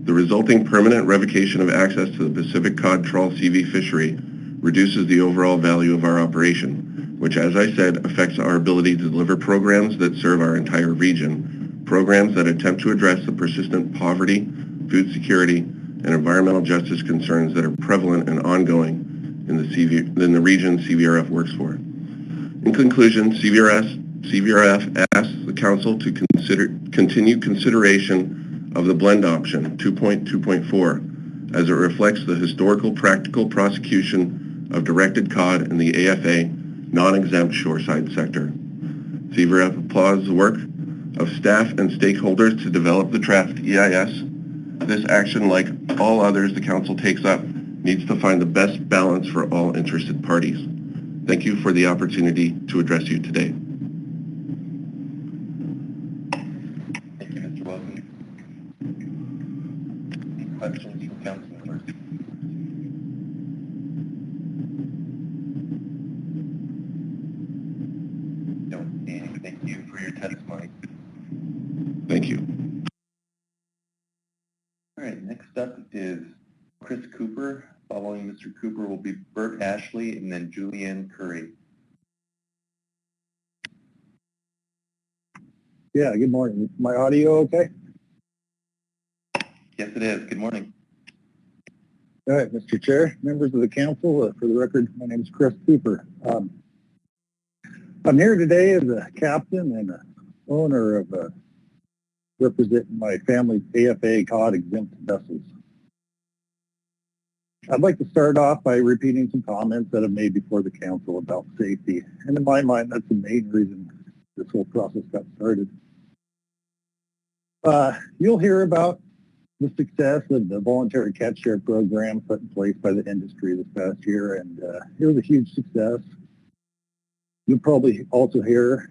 The resulting permanent revocation of access to the Pacific cod trawl CV fishery reduces the overall value of our operation, which, as I said, affects our ability to deliver programs that serve our entire region, programs that attempt to address the persistent poverty, food security, and environmental justice concerns that are prevalent and ongoing in the region CVRF works for. In conclusion, CVRF asks the Council to continue consideration of the blend option 2.2.4 as it reflects the historical practical prosecution of directed cod in the AFA non-exempt shoreside sector. CVRF applauds the work of staff and stakeholders to develop the draft EIS. This action, like all others the Council takes up, needs to find the best balance for all interested parties. Thank you for the opportunity to address you today. Thank you, Mr. Wilson. Any questions from council members? Don't see any. Thank you for your testimony. Thank you. All right, next up is Chris Cooper. Following Mr. Cooper will be Bert Ashley and then Julianne Curry. Yeah, good morning. Is my audio okay? Yes, it is. Good morning. All right, Mr. Chair, members of the council, for the record, my name is Chris Cooper. I'm here today as a captain and a owner of representing my family's AFA cod exempt vessels. I'd like to start off by repeating some comments that I've made before the council about safety. And in my mind, that's the main reason this whole process got started. You'll hear about the success of the voluntary catch share program put in place by the industry this past year, and it was a huge success. You'll probably also hear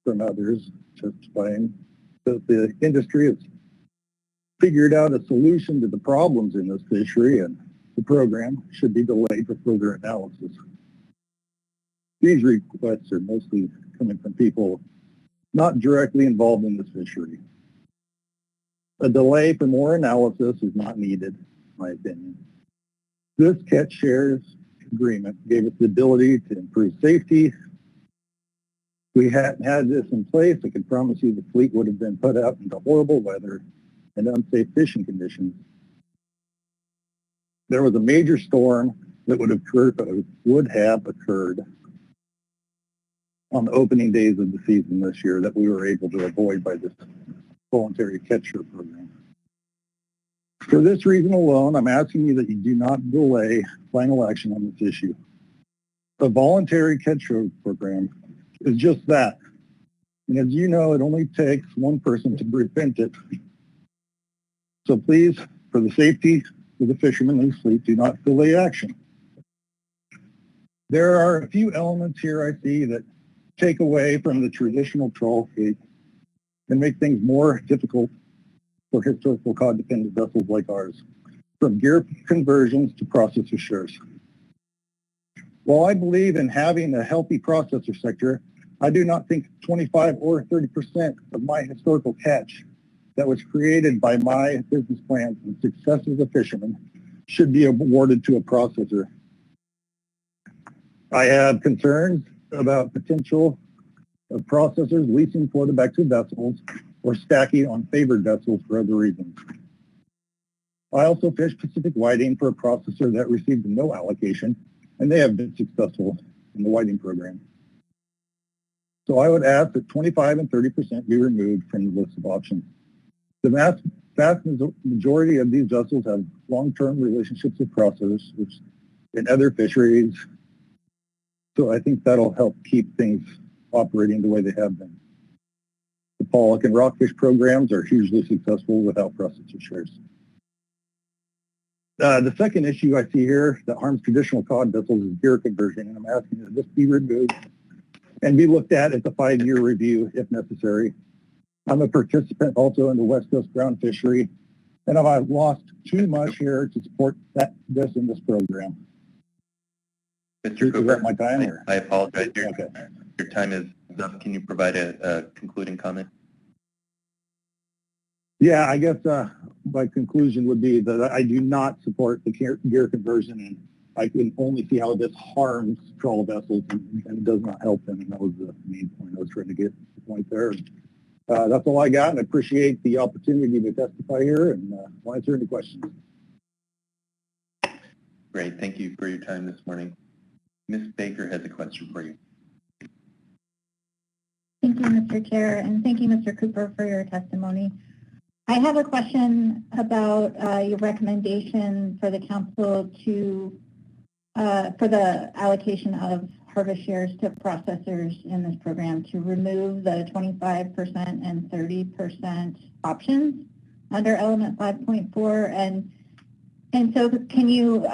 from others testifying that the industry has figured out a solution to the problems in this fishery, and the program should be delayed for further analysis. These requests are mostly coming from people not directly involved in this fishery. A delay for more analysis is not needed, in my opinion. This catch shares agreement gave us the ability to improve safety. If we hadn't had this in place, I can promise you the fleet would have been put out into horrible weather and unsafe fishing conditions. There was a major storm that would have occurred on the opening days of the season this year that we were able to avoid by this voluntary catch share program. For this reason alone, I'm asking you that you do not delay final action on this issue. The voluntary catch share program is just that. And as you know, it only takes one person to prevent it. So please, for the safety of the fishermen and the fleet, do not delay action. There are a few elements here I see that take away from the traditional trawl fleet and make things more difficult for historical cod-dependent vessels like ours, from gear conversions to processor shares. While I believe in having a healthy processor sector, I do not think 25 or 30% of my historical catch that was created by my business plans and success as a fisherman should be awarded to a processor. I have concerns about potential of processors leasing Florida-backed vessels or stacking on favored vessels for other reasons. I also fished Pacific whiting for a processor that received no allocation, and they have been successful in the whiting program. So I would ask that 25 and 30% be removed from the list of options. The vast majority of these vessels have long-term relationships with processors in other fisheries, so I think that'll help keep things operating the way they have been. The pollock and rockfish programs are hugely successful without processor shares. The second issue I see here that harms traditional cod vessels is gear conversion, and I'm asking that this be removed and be looked at as a 5-year review if necessary. I'm a participant also in the West Coast ground fishery, and I've lost too much here to support this in this program. Mr. Cooper, is that my time? Or? I apologize. Okay. Your time is up. Can you provide a concluding comment? Yeah, I guess my conclusion would be that I do not support the gear conversion, and I can only see how this harms trawl vessels and does not help them. And that was the main point I was trying to get the point there. That's all I got, and I appreciate the opportunity to testify here, and I'll answer any questions. Great. Thank you for your time this morning. Ms. Baker has a question for you. Thank you, Mr. Chair, and thank you, Mr. Cooper, for your testimony. I have a question about your recommendation for the council to, for the allocation of harvest shares to processors in this program to remove the 25% and 30% options under element 5.4. And so can you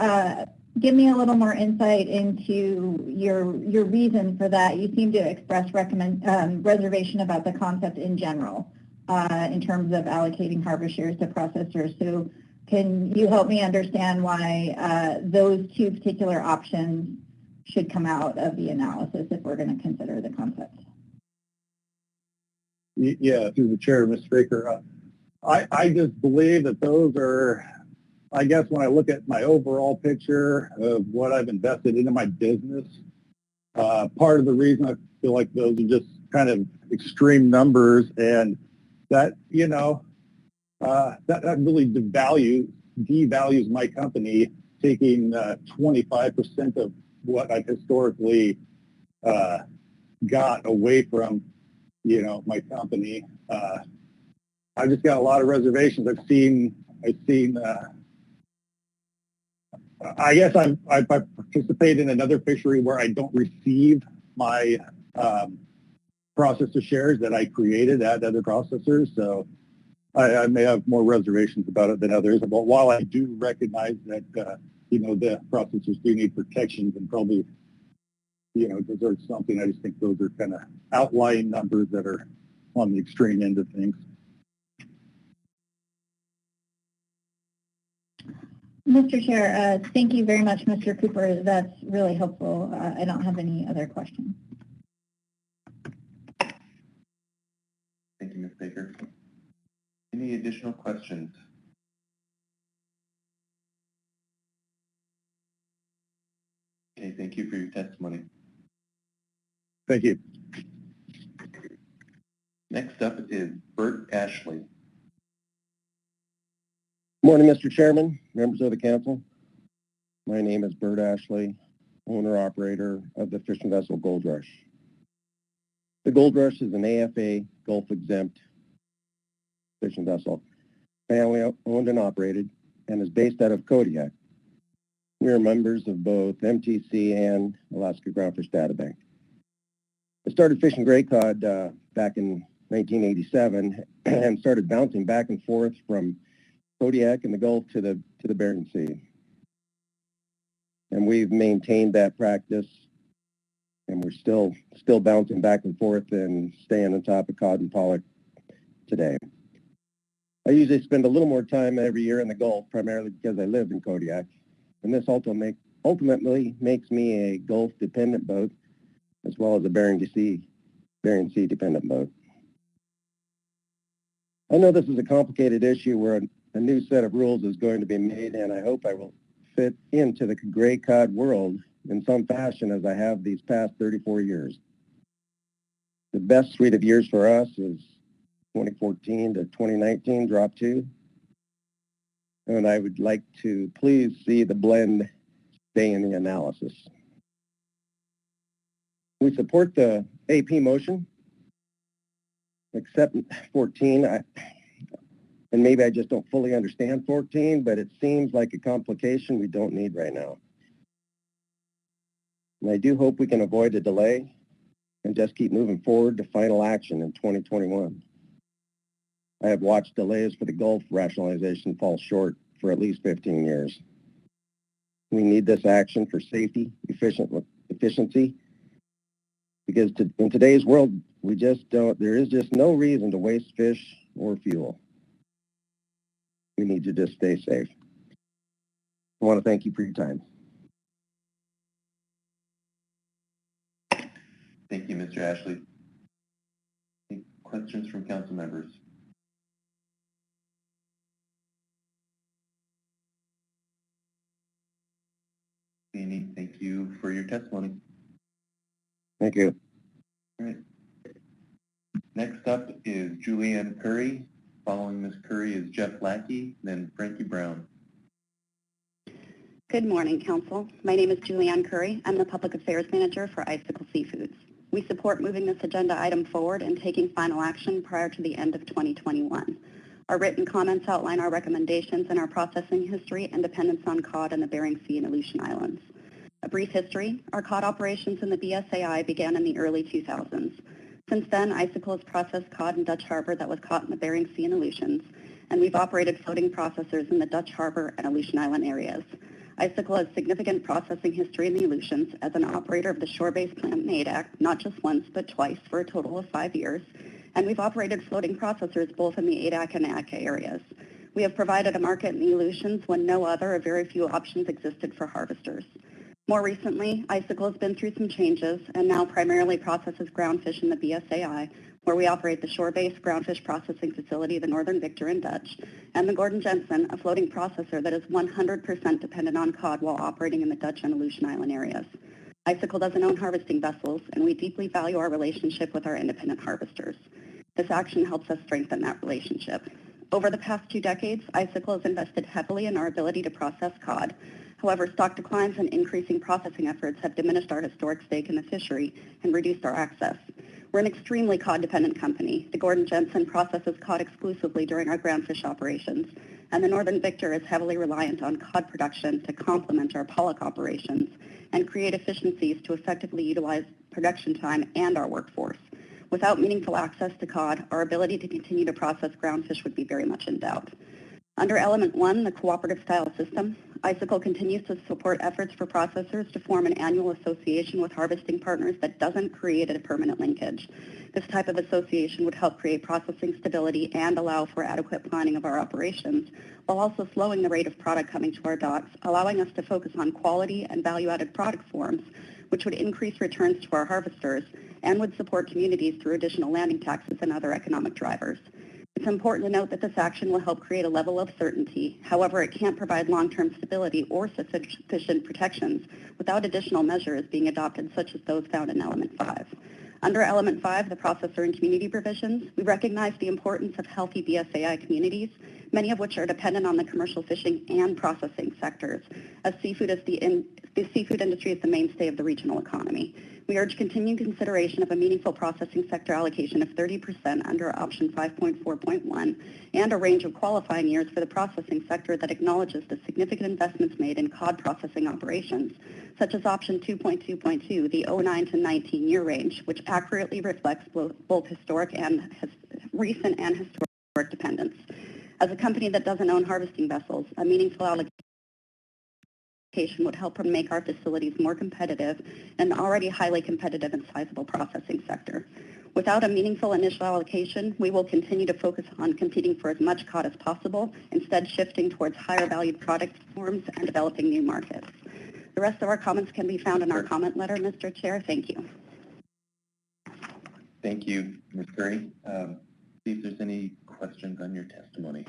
give me a little more insight into your reason for that? You seem to express reservation about the concept in general in terms of allocating harvest shares to processors. So can you help me understand why those two particular options should come out of the analysis if we're going to consider the concept? Yeah, through the chair, Ms. Baker. I just believe that those are, I guess when I look at my overall picture of what I've invested into my business, part of the reason I feel like those are just kind of extreme numbers, and that, you know, that really devalues my company, taking 25% of what I've historically got away from, you know, my company. I've just got a lot of reservations. I've seen I guess I participate in another fishery where I don't receive my processor shares that I created at other processors. So I may have more reservations about it than others. But while I do recognize that, you know, the processors do need protections and probably, you know, deserve something, I just think those are kind of outlying numbers that are on the extreme end of things. Mr. Chair, thank you very much, Mr. Cooper. That's really helpful. I don't have any other questions. Thank you, Ms. Baker. Any additional questions? Okay, thank you for your testimony. Thank you. Next up is Bert Ashley. Morning, Mr. Chairman, members of the council. My name is Bert Ashley, owner-operator of the fishing vessel Gold Rush. The Gold Rush is an AFA Gulf-exempt fishing vessel, family owned and operated, and is based out of Kodiak. We are members of both MTC and Alaska Groundfish Data Bank. I started fishing gray cod back in 1987 and started bouncing back and forth from Kodiak in the Gulf to the Bering Sea. And we've maintained that practice, and we're still bouncing back and forth and staying on top of cod and pollock today. I usually spend a little more time every year in the Gulf, primarily because I live in Kodiak, and this ultimately makes me a Gulf-dependent boat, as well as a Bering Sea dependent boat. I know this is a complicated issue where a new set of rules is going to be made, and I hope I will fit into the gray cod world in some fashion as I have these past 34 years. The best suite of years for us is 2014 to 2019, drop 2. And I would like to please see the blend stay in the analysis. We support the AP motion, except 14. And maybe I just don't fully understand 14, but it seems like a complication we don't need right now. And I do hope we can avoid a delay and just keep moving forward to final action in 2021. I have watched delays for the Gulf rationalization fall short for at least 15 years. We need this action for safety, efficiency, because in today's world, there is just no reason to waste fish or fuel. We need to just stay safe. I want to thank you for your time. Thank you, Mr. Ashley. Any questions from council members? Andy, thank you for your testimony. Thank you. All right. Next up is Julianne Curry. Following Ms. Curry is Jeff Lackey, then Frankie Brown. Good morning, Council. My name is Julianne Curry. I'm the Public Affairs Manager for Icicle Seafoods. We support moving this agenda item forward and taking final action prior to the end of 2021. Our written comments outline our recommendations and our processing history and dependence on cod in the Bering Sea and Aleutian Islands. A brief history, our cod operations in the BSAI began in the early 2000s. Since then, Icicle has processed cod in Dutch Harbor that was caught in the Bering Sea and Aleutians, and we've operated floating processors in the Dutch Harbor and Aleutian Island areas. Icicle has significant processing history in the Aleutians as an operator of the shore-based plant in Adak, not just once, but twice for a total of 5 years. And we've operated floating processors both in the Adak and Aka areas. We have provided a market in the Aleutians when no other or very few options existed for harvesters. More recently, Icicle has been through some changes and now primarily processes groundfish in the BSAI, where we operate the shore-based groundfish processing facility, the Northern Victor in Dutch, and the Gordon Jensen, a floating processor that is 100% dependent on cod while operating in the Dutch and Aleutian Island areas. Icicle doesn't own harvesting vessels, and we deeply value our relationship with our independent harvesters. This action helps us strengthen that relationship. Over the past 2 decades, Icicle has invested heavily in our ability to process cod. However, stock declines and increasing processing efforts have diminished our historic stake in the fishery and reduced our access. We're an extremely cod-dependent company. The Gordon Jensen processes cod exclusively during our groundfish operations, and the Northern Victor is heavily reliant on cod production to complement our pollock operations and create efficiencies to effectively utilize production time and our workforce. Without meaningful access to cod, our ability to continue to process groundfish would be very much in doubt. Under Element 1, the cooperative style system, Icicle continues to support efforts for processors to form an annual association with harvesting partners that doesn't create a permanent linkage. This type of association would help create processing stability and allow for adequate planning of our operations, while also slowing the rate of product coming to our docks, allowing us to focus on quality and value-added product forms, which would increase returns to our harvesters and would support communities through additional landing taxes and other economic drivers. It's important to note that this action will help create a level of certainty. However, it can't provide long-term stability or sufficient protections without additional measures being adopted, such as those found in Element 5. Under Element 5, the processor and community provisions, we recognize the importance of healthy BSAI communities, many of which are dependent on the commercial fishing and processing sectors, as the seafood industry is the mainstay of the regional economy. We urge continued consideration of a meaningful processing sector allocation of 30% under option 5.4.1 and a range of qualifying years for the processing sector that acknowledges the significant investments made in cod processing operations, such as option 2.2.2, the 09 to 19 year range, which accurately reflects both historic and recent and historic dependence. As a company that doesn't own harvesting vessels, a meaningful allocation would help make our facilities more competitive in an already highly competitive and sizable processing sector. Without a meaningful initial allocation, we will continue to focus on competing for as much cod as possible, instead shifting towards higher valued product forms and developing new markets. The rest of our comments can be found in our comment letter, Mr. Chair. Thank you. Thank you, Ms. Curry. See if there's any questions questions on your testimony?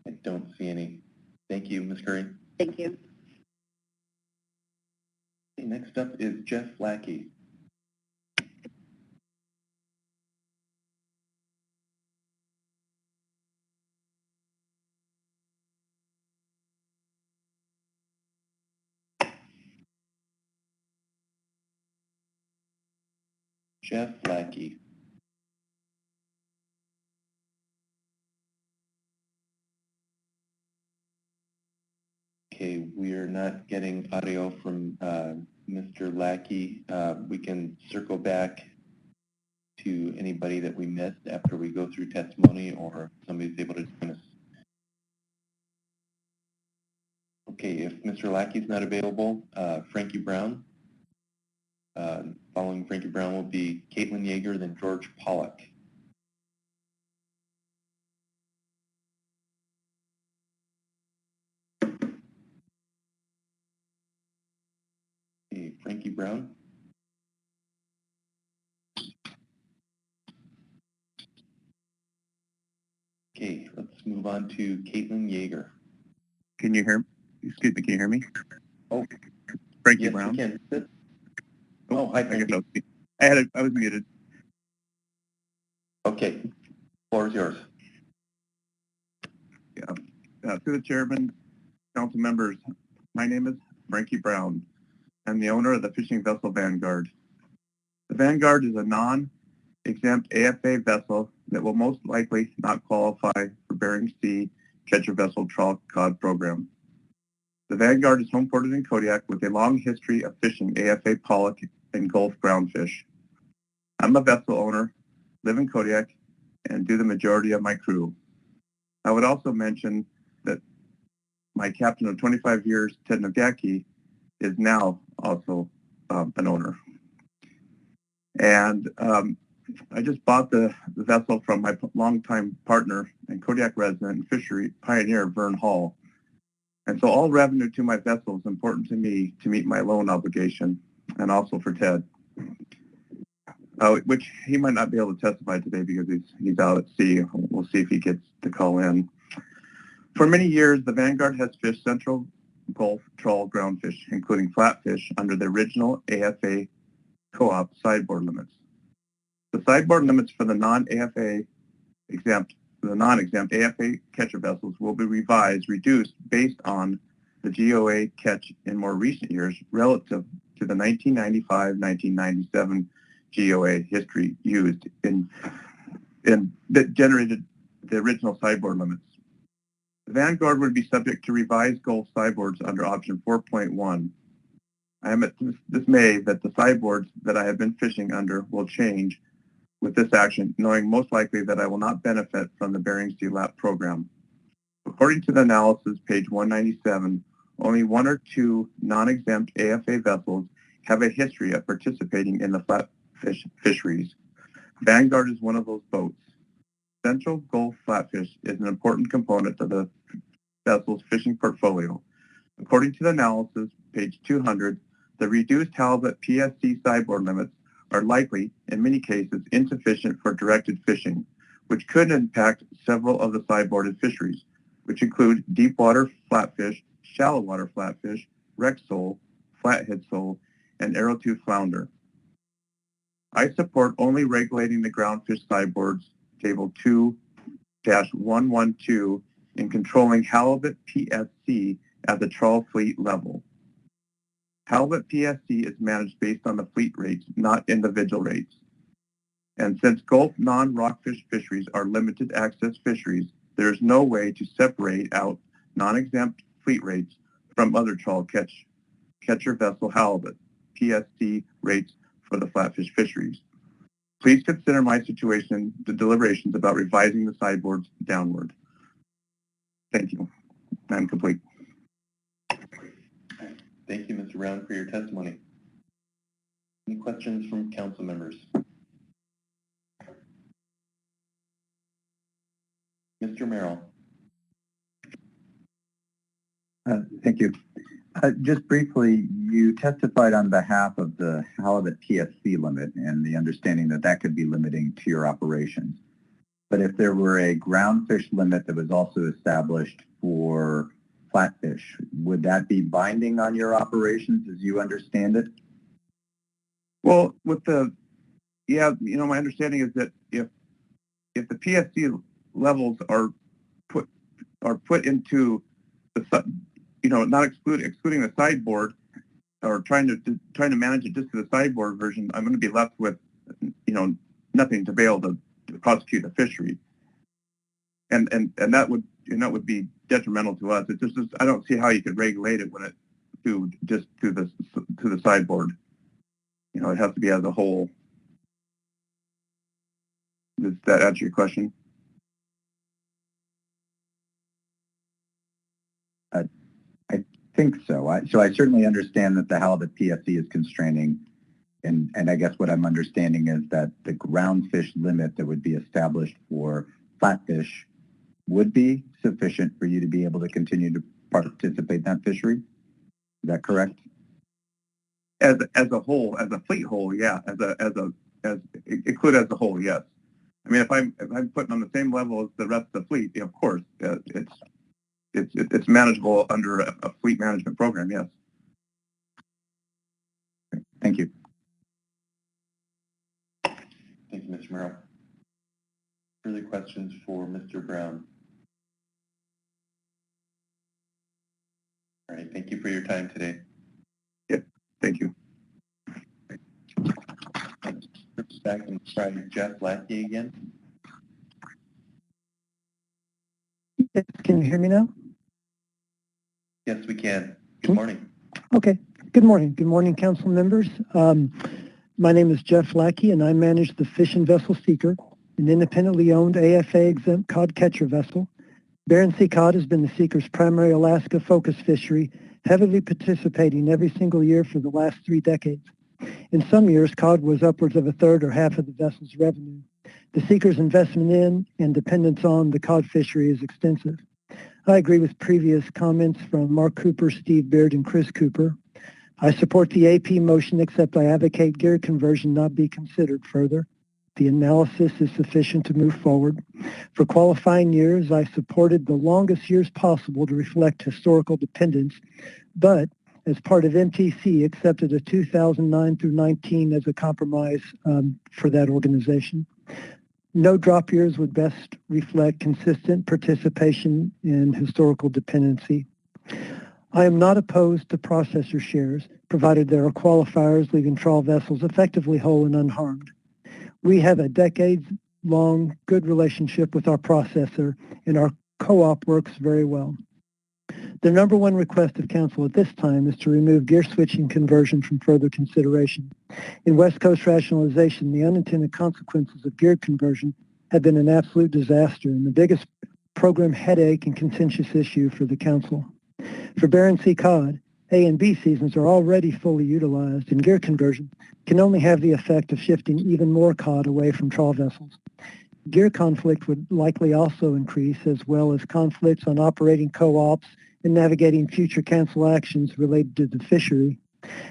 I don't see any. Thank you, Ms. Curry. Thank you. Okay, next up is Jeff Lackey. Jeff Lackey. Okay, we are not getting audio from Mr. Lackey. We can circle back to anybody that we missed after we go through testimony, or if somebody's able to join us. Okay, if Mr. Lackey's not available, Frankie Brown. Following Frankie Brown will be Caitlin Yeager, then George Pollack. Okay, Frankie Brown. Okay, let's move on to Caitlin Yeager. Can you hear me? Excuse me, can you hear me? Oh, Frankie yes, Brown. we can. Oh, hi, Frankie. I was muted. Okay, floor is yours. To the chairman, council members, my name is Frankie Brown. I'm the owner of the fishing vessel Vanguard. The Vanguard is a non-exempt AFA vessel that will most likely not qualify for Bering Sea catcher vessel trawl cod program. The Vanguard is homeported in Kodiak with a long history of fishing AFA pollock and Gulf groundfish. I'm a vessel owner, live in Kodiak, and do the majority of my crew. I would also mention that my captain of 25 years, Ted Nagaki, is now also an owner. And I just bought the vessel from my longtime partner and Kodiak resident and fishery pioneer, Vern Hall. And so all revenue to my vessel is important to me to meet my loan obligation, and also for Ted, which he might not be able to testify today because he's out at sea. We'll see if he gets to call in. For many years, the Vanguard has fished Central Gulf trawl groundfish, including flatfish, under the original AFA co-op sideboard limits. The sideboard limits for the non-exempt AFA catcher vessels will be reduced based on the GOA catch in more recent years relative to the 1995-1997 GOA history used that generated the original sideboard limits. The Vanguard would be subject to revised Gulf sideboards under option 4.1. I am dismayed that the sideboards that I have been fishing under will change with this action, knowing most likely that I will not benefit from the Bering Sea LAP program. According to the analysis, page 197, only one or two non-exempt AFA vessels have a history of participating in the flatfish fisheries. Vanguard is one of those boats. Central Gulf flatfish is an important component of the vessel's fishing portfolio. According to the analysis, page 200, the reduced halibut PSC sideboard limits are likely, in many cases, insufficient for directed fishing, which could impact several of the sideboarded fisheries, which include deep water flatfish, shallow water flatfish, wreck sole, flathead sole, and arrowtooth flounder. I support only regulating the groundfish sideboards, table 2-112, in controlling halibut PSC at the trawl fleet level. Halibut PSC is managed based on the fleet rates, not individual rates. And since Gulf non-rockfish fisheries are limited access fisheries, there is no way to separate out non-exempt fleet rates from other trawl catcher vessel halibut PSC rates for the flatfish fisheries. Please consider my situation, the deliberations about revising the sideboards downward. Thank you. I'm complete. Thank you, Mr. Brown, for your testimony. Any questions from council members? Mr. Merrill. Thank you. Just briefly, you testified on behalf of the halibut PSC limit and the understanding that that could be limiting to your operations. But if there were a groundfish limit that was also established for flatfish, would that be binding on your operations as you understand it? Well, with the, yeah, you know, my understanding is that if the PSC levels are put into the, you know, not excluding the sideboard, or trying to manage it just to the sideboard version, I'm going to be left with, you know, nothing to be able to prosecute a fishery, and that would be detrimental to us. It's just I don't see how you could regulate it when it to the sideboard. You know, it has to be as a whole. Does that answer your question? I think so. So I certainly understand that the halibut PSC is constraining, and I guess what I'm understanding is that the groundfish limit that would be established for flatfish would be sufficient for you to be able to continue to participate in that fishery. Is that correct? As a whole, as a fleet whole, yeah. As included as a whole, yes. I mean, if I'm putting on the same level as the rest of the fleet, yeah, of course, it's manageable under a fleet management program, yes. Thank you. Thank you, Mr. Merrill. Further questions for Mr. Brown? All right, thank you for your time today. Yep, thank you. Back and try Jeff Lackey again. Can you hear me now? Yes, we can. Good morning. Okay. Good morning. Good morning, council members. My name is Jeff Lackey, and I manage the Fishing Vessel Seeker, an independently owned AFA-exempt cod catcher vessel. Bering Sea cod has been the Seeker's primary Alaska focus fishery, heavily participating every single year for the last 3 decades. In some years, cod was upwards of a third or half of the vessel's revenue. The Seeker's investment in and dependence on the cod fishery is extensive. I agree with previous comments from Mark Cooper, Steve Beard, and Chris Cooper. I support the AP motion, except I advocate gear conversion not be considered further. The analysis is sufficient to move forward. For qualifying years, I supported the longest years possible to reflect historical dependence, but as part of MTC, accepted a 2009 through 19 as a compromise for that organization. No drop years would best reflect consistent participation in historical dependency. I am not opposed to processor shares, provided there are qualifiers leaving trawl vessels effectively whole and unharmed. We have a decades-long good relationship with our processor, and our co-op works very well. The number one request of council at this time is to remove gear switching conversion from further consideration. In West Coast rationalization, the unintended consequences of gear conversion have been an absolute disaster and the biggest program headache and contentious issue for the council. For Bering Sea cod, A and B seasons are already fully utilized, and gear conversion can only have the effect of shifting even more cod away from trawl vessels. Gear conflict would likely also increase, as well as conflicts on operating co-ops and navigating future council actions related to the fishery.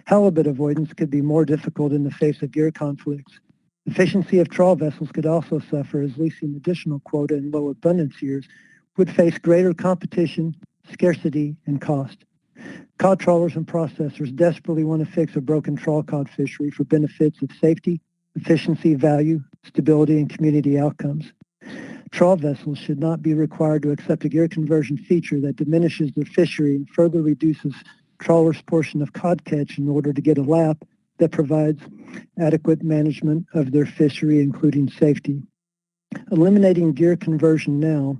Halibut avoidance could be more difficult in the face of gear conflicts. Efficiency of trawl vessels could also suffer, as leasing additional quota in low abundance years would face greater competition, scarcity, and cost. Cod trawlers and processors desperately want to fix a broken trawl cod fishery for benefits of safety, efficiency, value, stability, and community outcomes. Trawl vessels should not be required to accept a gear conversion feature that diminishes their fishery and further reduces trawlers' portion of cod catch in order to get a lap that provides adequate management of their fishery, including safety. Eliminating gear conversion now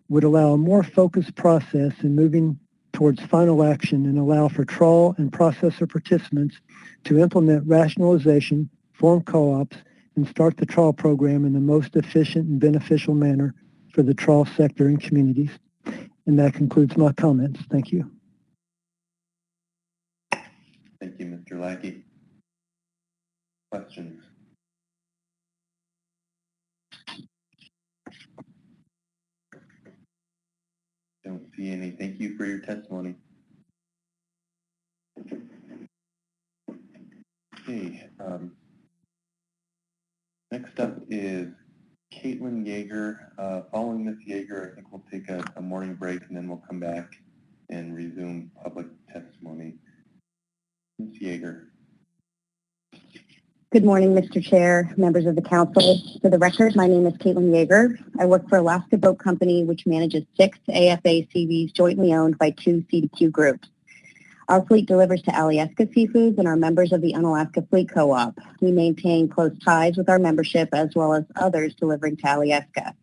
would allow a more focused process in moving towards final action and allow for trawl and processor participants to implement rationalization, form co-ops, and start the trawl program in the most efficient and beneficial manner for the trawl sector and communities. And that concludes my comments. Thank you. Thank you, Mr. Lackey. Questions? Don't see any. Thank you for your testimony. Next up is Caitlin Yeager. Following Ms. Yeager, I think we'll take a morning break and then we'll come back and resume public testimony. Ms. Yeager. Good morning, Mr. Chair, members of the council. For the record, my name is Caitlin Yeager. I work for Alaska Boat Company, which manages 6 AFA CVs jointly owned by 2 CDQ groups. Our fleet delivers to Alyeska Seafoods and are members of the Unalaska Fleet Co-op. We maintain close ties with our membership as well as others delivering to Alyeska.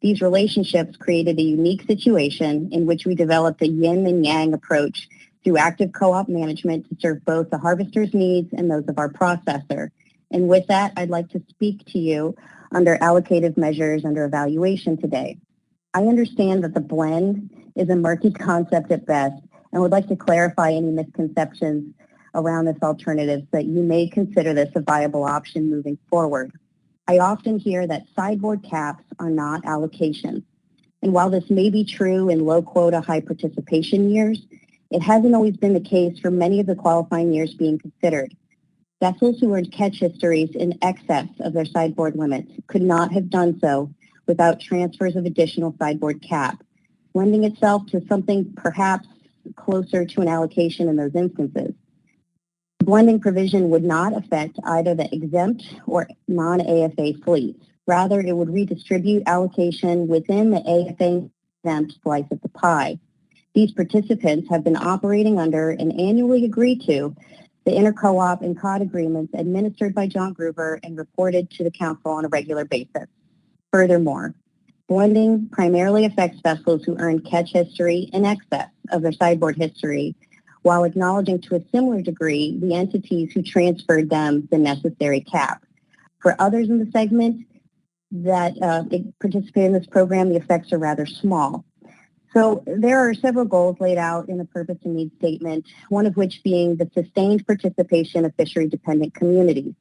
These relationships created a unique situation in which we developed a yin and yang approach through active co-op management to serve both the harvester's needs and those of our processor. And with that, I'd like to speak to you under allocative measures under evaluation today. I understand that the blend is a murky concept at best and would like to clarify any misconceptions around this alternative so that you may consider this a viable option moving forward. I often hear that sideboard caps are not allocations. And while this may be true in low quota, high participation years, it hasn't always been the case for many of the qualifying years being considered. Vessels who earned catch histories in excess of their sideboard limits could not have done so without transfers of additional sideboard cap, lending itself to something perhaps closer to an allocation in those instances. The blending provision would not affect either the exempt or non-AFA fleets. Rather, it would redistribute allocation within the AFA exempt slice of the pie. These participants have been operating under and annually agreed to the inter-co-op and COD agreements administered by John Gruber and reported to the council on a regular basis. Furthermore, blending primarily affects vessels who earned catch history in excess of their sideboard history, while acknowledging to a similar degree the entities who transferred them the necessary cap. For others in the segment that participate in this program, the effects are rather small. So there are several goals laid out in the purpose and needs statement, one of which being the sustained participation of fishery-dependent communities.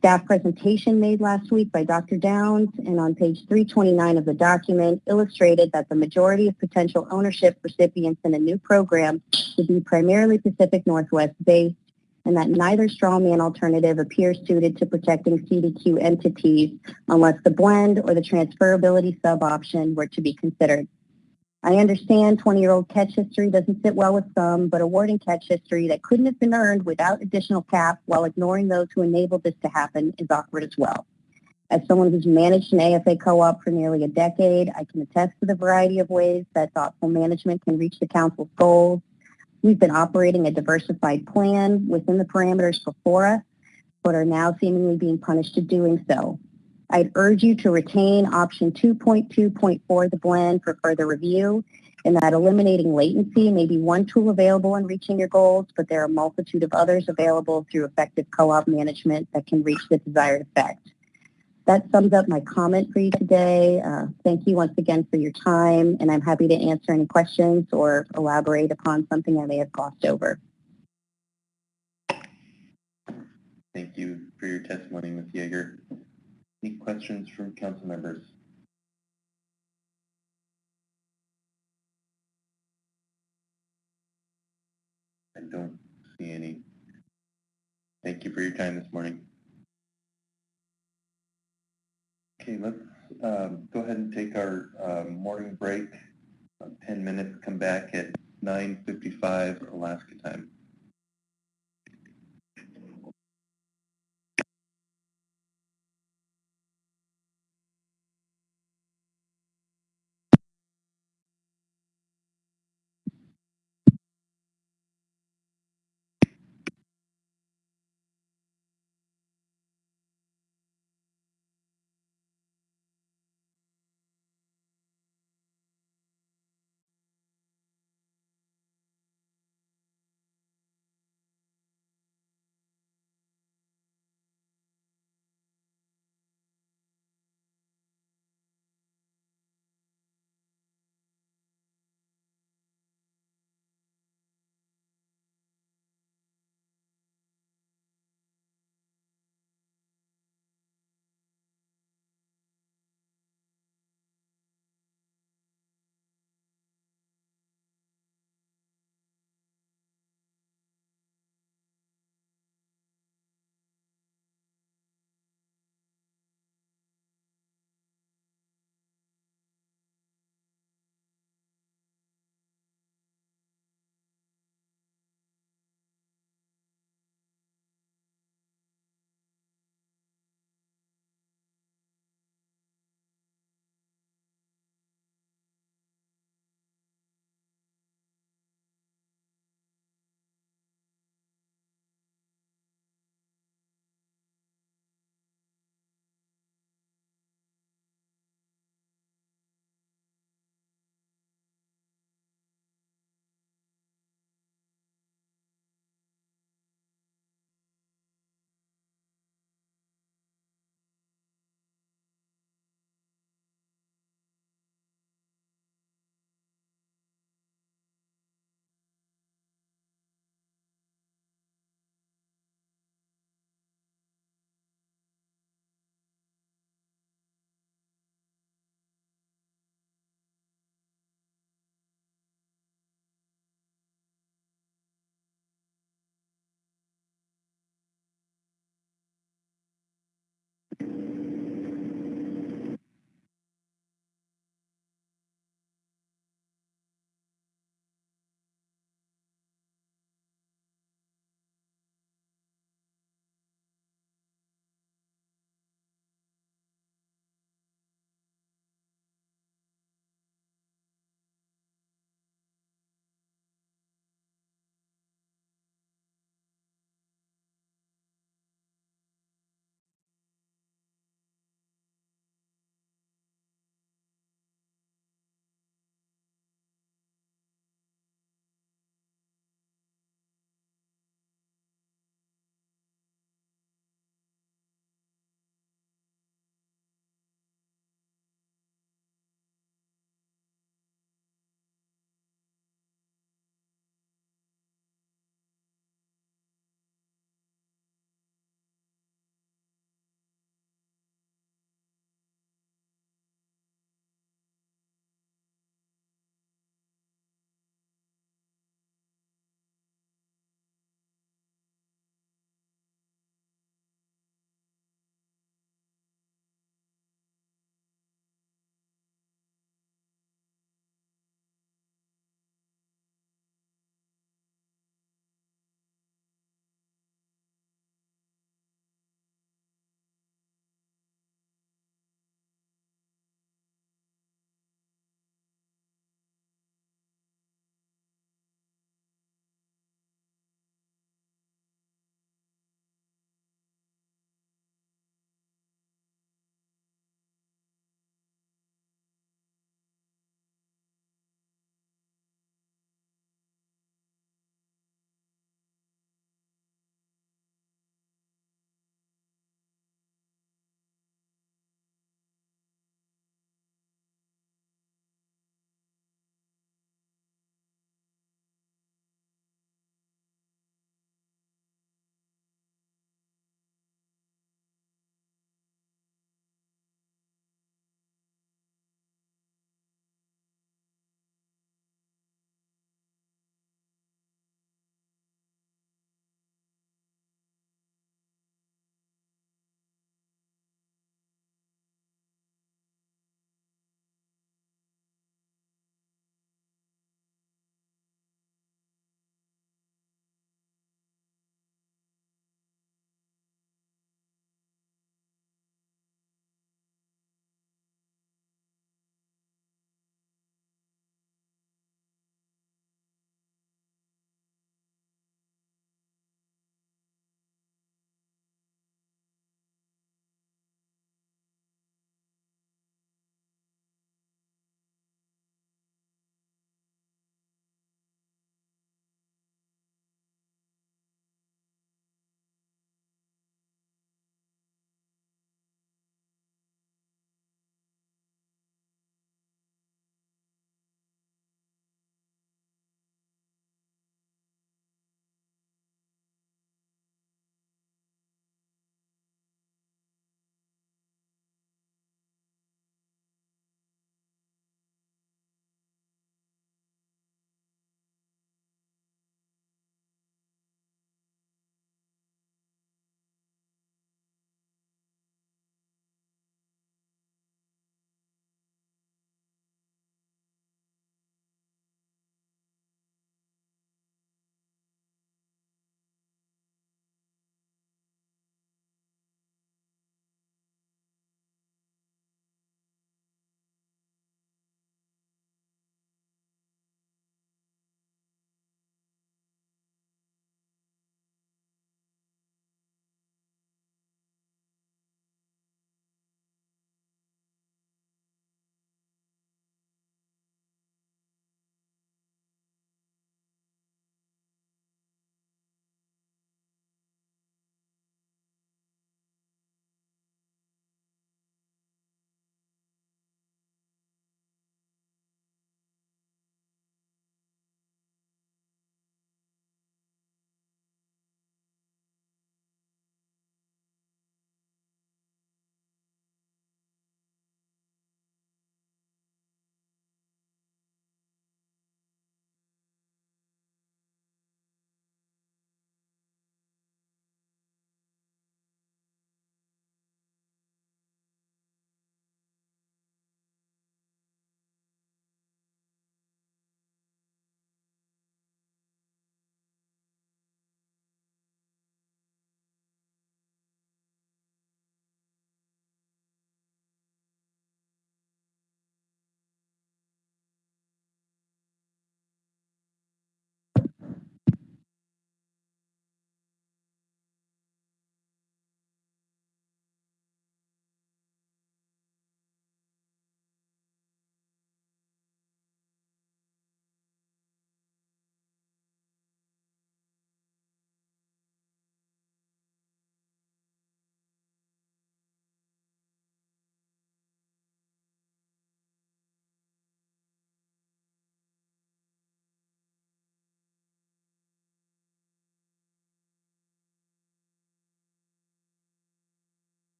Staff presentation made last week by Dr. Downs and on page 329 of the document illustrated that the majority of potential ownership recipients in a new program would be primarily Pacific Northwest based and that neither strawman alternative appears suited to protecting CDQ entities unless the blend or the transferability sub-option were to be considered. I understand 20-year-old catch history doesn't sit well with some, but awarding catch history that couldn't have been earned without additional cap while ignoring those who enabled this to happen is awkward as well. As someone who's managed an AFA co-op for nearly a decade, I can attest to the variety of ways that thoughtful management can reach the council's goals. We've been operating a diversified plan within the parameters before us, but are now seemingly being punished to doing so. I'd urge you to retain option 2.2.4 of the blend for further review, and that eliminating latency may be one tool available in reaching your goals, but there are a multitude of others available through effective co-op management that can reach the desired effect. That sums up my comment for you today. Thank you once again for your time, and I'm happy to answer any questions or elaborate upon something I may have glossed over. Thank you for your testimony, Ms. Yeager. Any questions from council members? I don't see any. Thank you for your time this morning. Okay, let's go ahead and take our morning break. 10 minutes, come back at 9:55 Alaska time.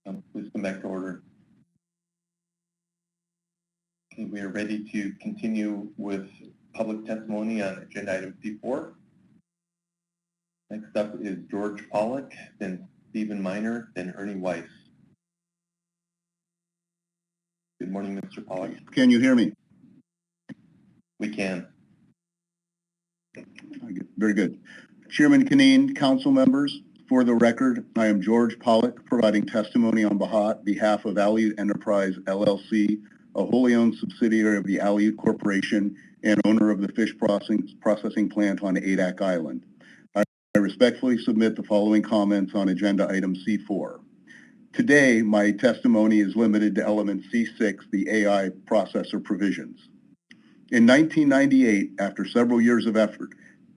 Please come back to order. Okay, we are ready to continue with public testimony on agenda item C4. Next up is George Pollack, then Stephen Miner, then Ernie Weiss. Good morning, Mr. Pollack. Can you hear me? We can. Very good. Chairman Canine, council members, for the record, I am George Pollack, providing testimony on behalf of Aleut Enterprise, LLC, a wholly owned subsidiary of the Aleut Corporation and owner of the fish processing plant on Adak Island. I respectfully submit the following comments on agenda item C4. Today, my testimony is limited to element C6, the AI processor provisions. In 1998, after several years of effort,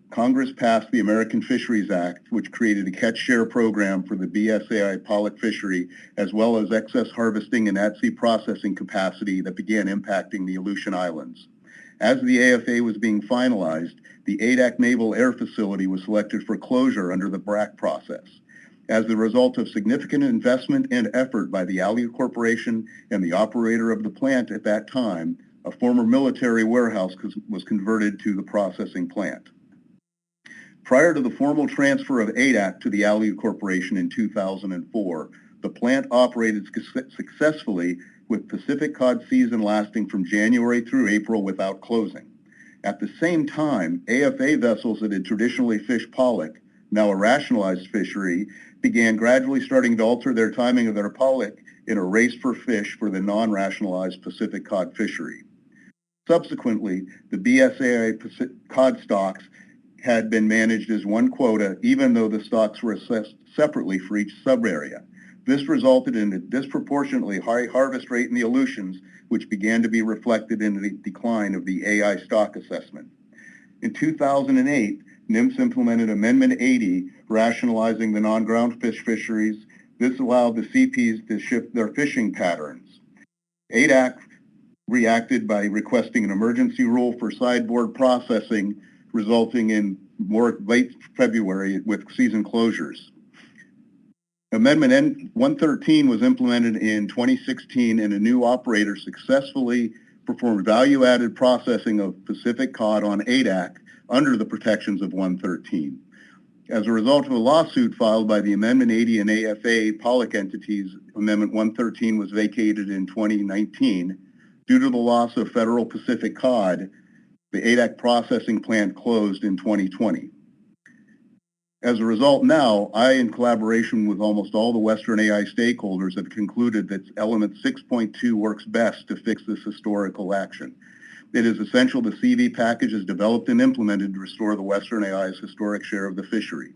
Congress passed the American Fisheries Act, which created a catch-share program for the BSAI pollock fishery, as well as excess harvesting and at-sea processing capacity that began impacting the Aleutian Islands. As the AFA was being finalized, the Adak Naval Air Facility was selected for closure under the BRAC process. As the result of significant investment and effort by the Aleut Corporation and the operator of the plant at that time, a former military warehouse was converted to the processing plant. Prior to the formal transfer of Adak to the Aleut Corporation in 2004, the plant operated successfully with Pacific cod season lasting from January through April without closing. At the same time, AFA vessels that had traditionally fished pollock, now a rationalized fishery, began gradually starting to alter their timing of their pollock in a race for fish for the non-rationalized Pacific cod fishery. Subsequently, the BSAI cod stocks had been managed as one quota, even though the stocks were assessed separately for each sub-area. This resulted in a disproportionately high harvest rate in the Aleutians, which began to be reflected in the decline of the AI stock assessment. In 2008, NMFS implemented Amendment 80, rationalizing the non-ground fish fisheries. This allowed the CPs to shift their fishing patterns. Adak reacted by requesting an emergency rule for sideboard processing, resulting in more late February with season closures. Amendment 113 was implemented in 2016, and a new operator successfully performed value-added processing of Pacific cod on Adak under the protections of 113. As a result of a lawsuit filed by the Amendment 80 and AFA pollock entities, Amendment 113 was vacated in 2019. Due to the loss of federal Pacific cod, the Adak processing plant closed in 2020. As a result now, I, in collaboration with almost all the Western AI stakeholders, have concluded that element 6.2 works best to fix this historical action. It is essential the CV package is developed and implemented to restore the Western AI's historic share of the fishery.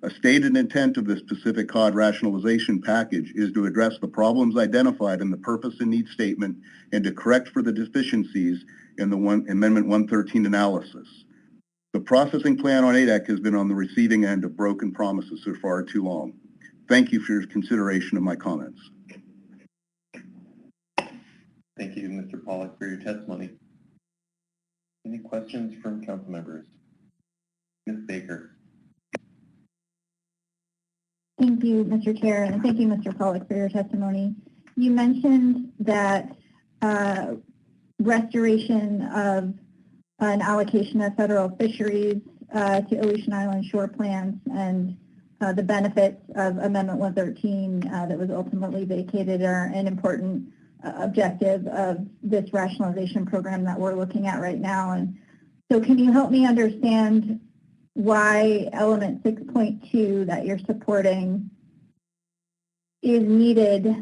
A stated intent of this Pacific cod rationalization package is to address the problems identified in the purpose and need statement and to correct for the deficiencies in the Amendment 113 analysis. The processing plan on Adak has been on the receiving end of broken promises for far too long. Thank you for your consideration of my comments. Thank you, Mr. Pollack, for your testimony. Any questions from council members? Ms. Baker. Thank you, Mr. Chair, and thank you, Mr. Pollack, for your testimony. You mentioned that restoration of an allocation of federal fisheries to Aleutian Island shore plans and the benefits of Amendment 113 that was ultimately vacated are an important objective of this rationalization program that we're looking at right now. And so can you help me understand why element 6.2 that you're supporting is needed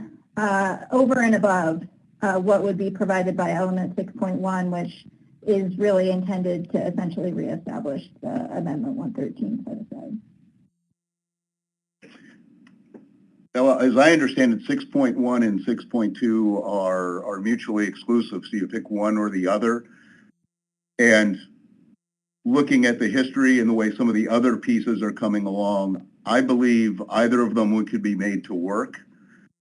over and above what would be provided by element 6.1, which is really intended to essentially reestablish the Amendment 113 set aside? Well, as I understand it, 6.1 and 6.2 are mutually exclusive, so you pick one or the other. And looking at the history and the way some of the other pieces are coming along, I believe either of them could be made to work.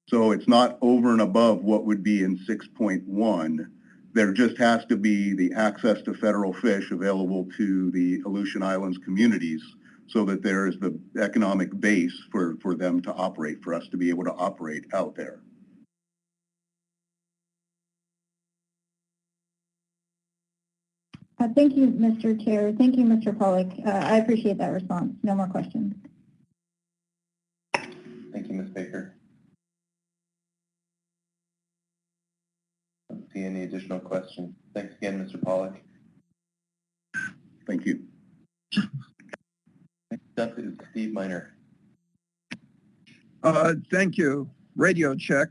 So it's not over and above what would be in 6.1. There just has to be the access to federal fish available to the Aleutian Islands communities so that there is the economic base for them to operate, for us to be able to operate out there. Thank you, Mr. Chair. Thank you, Mr. Pollack. I appreciate that response. No more questions. Thank you, Ms. Baker. I don't see any additional questions. Thanks again, Mr. Pollack. Thank you. Next up is Steve Miner. Thank you. Radio check.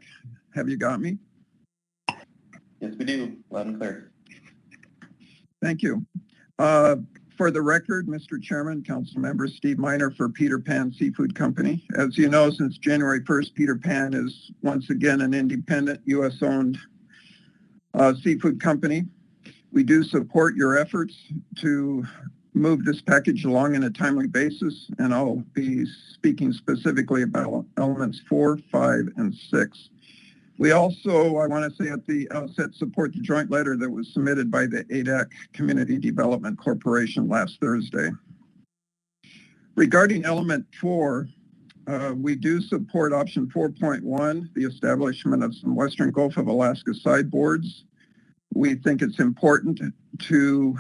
Have you got me? Yes, we do. Loud and clear. Thank you. For the record, Mr. Chairman, Council Member Steve Miner for Peter Pan Seafood Company. As you know, since January 1st, Peter Pan is once again an independent U.S.-owned seafood company. We do support your efforts to move this package along in a timely basis, and I'll be speaking specifically about elements 4, 5, and 6. We also, I want to say at the outset, support the joint letter that was submitted by the ADAC Community Development Corporation last Thursday. Regarding element 4, we do support option 4.1, the establishment of some Western Gulf of Alaska sideboards. We think it's important to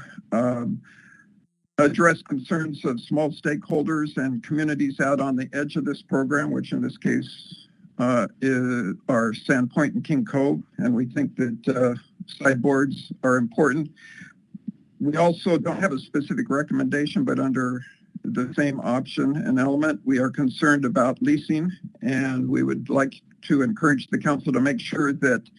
address concerns of small stakeholders and communities out on the edge of this program, which in this case are Sandpoint and King Cove, and we think that sideboards are important. We also don't have a specific recommendation, but under the same option and element, we are concerned about leasing, and we would like to encourage the council to make sure that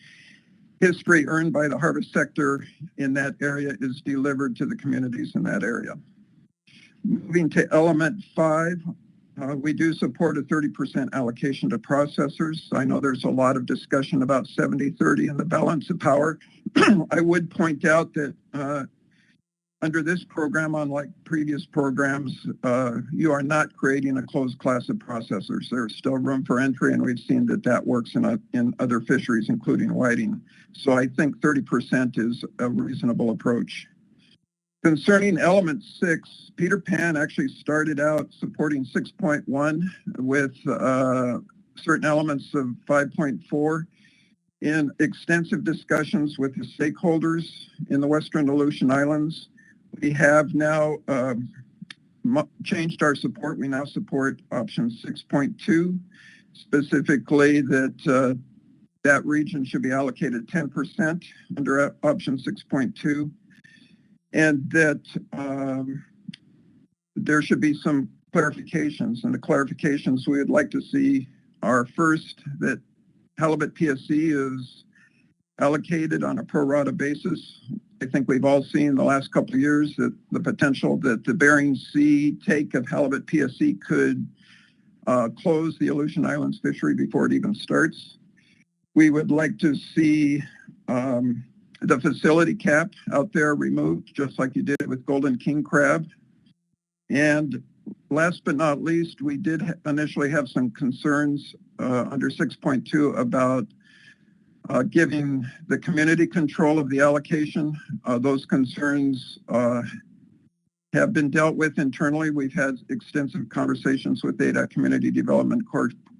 history earned by the harvest sector in that area is delivered to the communities in that area. Moving to element 5, we do support a 30% allocation to processors. I know there's a lot of discussion about 70-30 and the balance of power. I would point out that under this program, unlike previous programs, you are not creating a closed class of processors. There's still room for entry, and we've seen that that works in other fisheries, including whiting. So I think 30% is a reasonable approach. Concerning element 6, Peter Pan actually started out supporting 6.1 with certain elements of 5.4. In extensive discussions with the stakeholders in the Western Aleutian Islands, we have now changed our support. We now support option 6.2, specifically that that region should be allocated 10% under option 6.2. And that there should be some clarifications. And the clarifications we would like to see are first, that halibut PSC is allocated on a pro rata basis. I think we've all seen the last couple of years that the potential that the Bering Sea take of halibut PSC could close the Aleutian Islands fishery before it even starts. We would like to see the facility cap out there removed, just like you did with golden king crab. And last but not least, we did initially have some concerns under 6.2 about giving the community control of the allocation. Those concerns have been dealt with internally. We've had extensive conversations with ADAC Community Development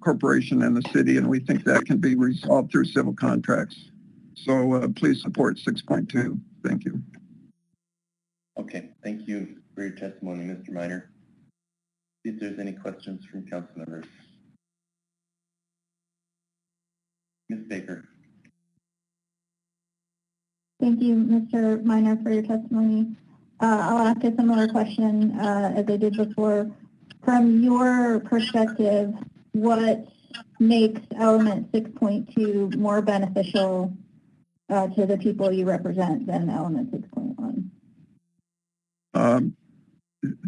Corporation and the city, and we think that can be resolved through civil contracts. So please support 6.2. Thank you. Okay, thank you for your testimony, Mr. Miner. See if there's any questions from council members. Ms. Baker. Thank you, Mr. Miner, for your testimony. I'll ask a similar question as I did before. From your perspective, what makes element 6.2 more beneficial to the people you represent than element 6.1?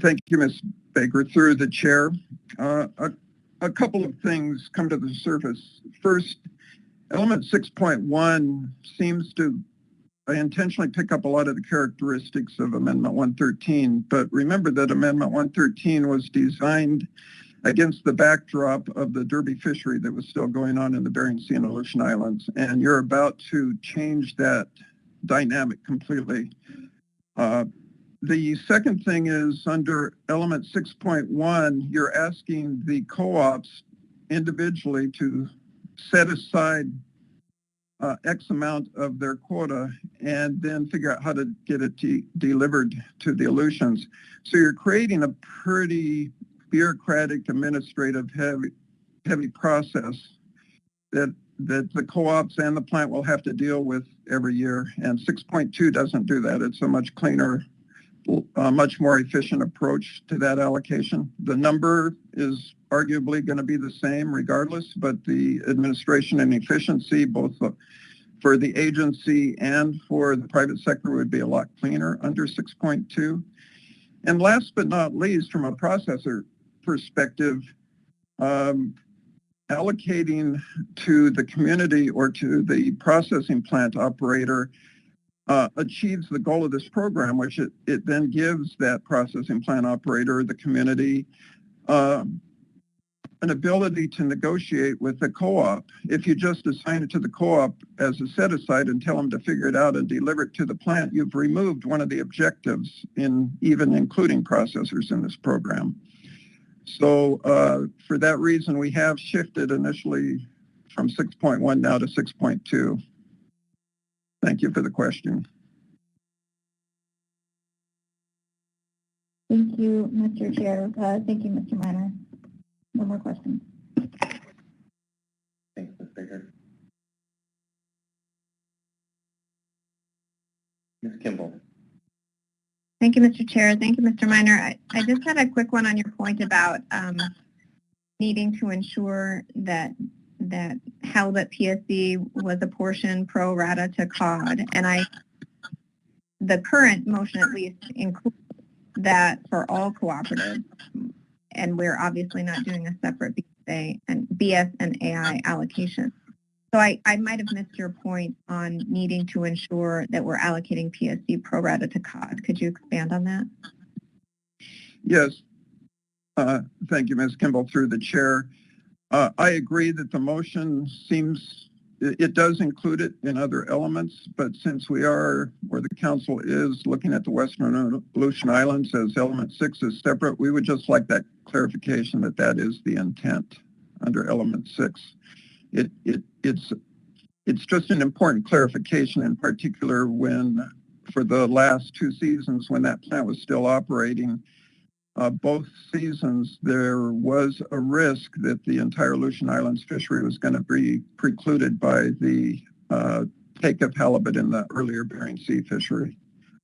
Thank you, Ms. Baker. Through the chair, a couple of things come to the surface. First, element 6.1 seems to intentionally pick up a lot of the characteristics of Amendment 113, but remember that Amendment 113 was designed against the backdrop of the derby fishery that was still going on in the Bering Sea and Aleutian Islands, and you're about to change that dynamic completely. The second thing is under element 6.1, you're asking the co-ops individually to set aside X amount of their quota and then figure out how to get it delivered to the Aleutians. So you're creating a pretty bureaucratic, administrative, heavy process that the co-ops and the plant will have to deal with every year. And 6.2 doesn't do that. It's a much cleaner, much more efficient approach to that allocation. The number is arguably going to be the same regardless, but the administration and efficiency, both for the agency and for the private sector, would be a lot cleaner under 6.2. And last but not least, from a processor perspective, allocating to the community or to the processing plant operator achieves the goal of this program, which it then gives that processing plant operator, the community, an ability to negotiate with the co-op. If you just assign it to the co-op as a set-aside and tell them to figure it out and deliver it to the plant, you've removed one of the objectives in even including processors in this program. So for that reason, we have shifted initially from 6.1 now to 6.2. Thank you for the question. Thank you, Mr. Chair. Thank you, Mr. Minor. No more questions. Thanks, Ms. Baker. Ms. Kimball. Thank you, Mr. Chair. Thank you, Mr. Minor. I just had a quick one on your point about needing to ensure that halibut PSC was apportioned pro rata to cod. And the current motion at least includes that for all cooperatives. And we're obviously not doing a separate BS and AI allocation. So I might have missed your point on needing to ensure that we're allocating PSC pro rata to cod. Could you expand on that? Yes. Thank you, Ms. Kimball, through the chair. I agree that the motion it does include it in other elements, but since we are, where the council is, looking at the Western Aleutian Islands as element 6 is separate, we would just like that clarification that that is the intent under element 6. It's just an important clarification, in particular when, for the last 2 seasons when that plant was still operating, both seasons there was a risk that the entire Aleutian Islands fishery was going to be precluded by the take of halibut in the earlier Bering Sea fishery.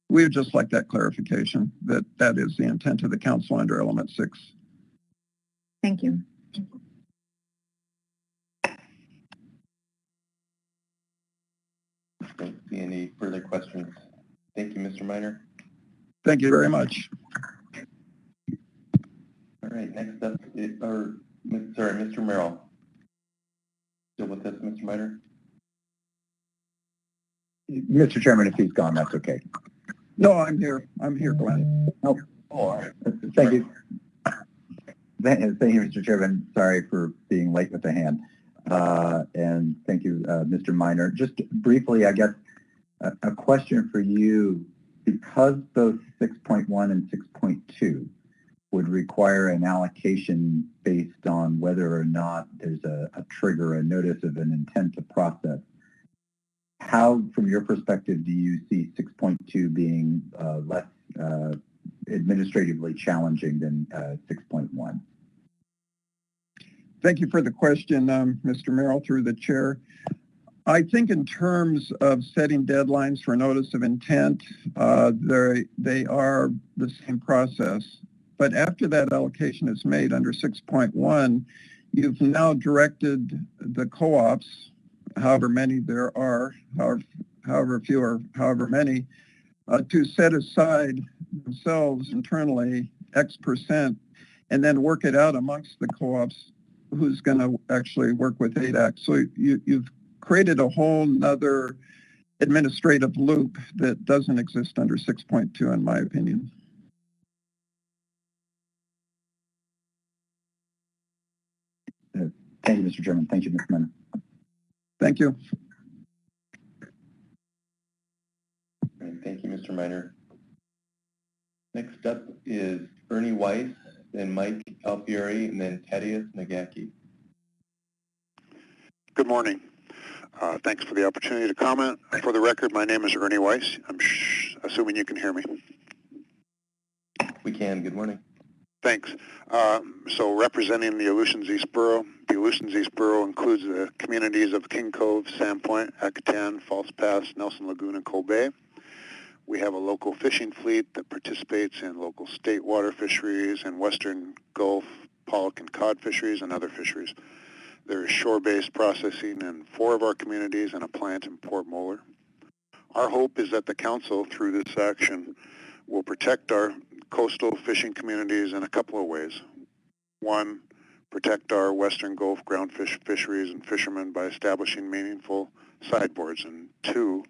We would just like that clarification that that is the intent of the council under element 6. Thank you. Don't see any further questions. Thank you, Mr. Minor. Thank you very much. All right, next up is, Mr. Merrill. Still with us, Mr. Minor? Mr. Chairman, if he's gone, that's okay. No, I'm here. I'm here, Glenn. Oh, all right. Thank you. Thank you, Mr. Chairman. Sorry for being late with the hand. And thank you, Mr. Minor. Just briefly, I guess, a question for you. Because both 6.1 and 6.2 would require an allocation based on whether or not there's a trigger, a notice of an intent to process, how, from your perspective, do you see 6.2 being less administratively challenging than 6.1? Thank you for the question, Mr. Merrill, through the chair. I think in terms of setting deadlines for notice of intent, they are the same process. But after that allocation is made under 6.1, you've now directed the co-ops, however many there are, however few or however many, to set aside themselves internally X% and then work it out amongst the co-ops who's going to actually work with ADAC. So you've created a whole nother administrative loop that doesn't exist under 6.2, in my opinion. Thank you, Mr. Chairman. Thank you, Mr. Minor. Thank you. Thank you, Mr. Minor. Next up is Ernie Weiss, then Mike Alfieri, and then Thaddeus Nagaki. Good morning. Thanks for the opportunity to comment. For the record, my name is Ernie Weiss. I'm assuming you can hear me. We can. Good morning. Thanks. So representing the Aleutians East Borough, the Aleutians East Borough includes the communities of King Cove, Sandpoint, Acatan, False Pass, Nelson Lagoon, and Coal Bay. We have a local fishing fleet that participates in local state water fisheries and western Gulf, pollock, and cod fisheries and other fisheries. There is shore-based processing in 4 of our communities and a plant in Port Moller. Our hope is that the council, through this action, will protect our coastal fishing communities in a couple of ways. 1, protect our western Gulf groundfish fisheries and fishermen by establishing meaningful sideboards. And 2,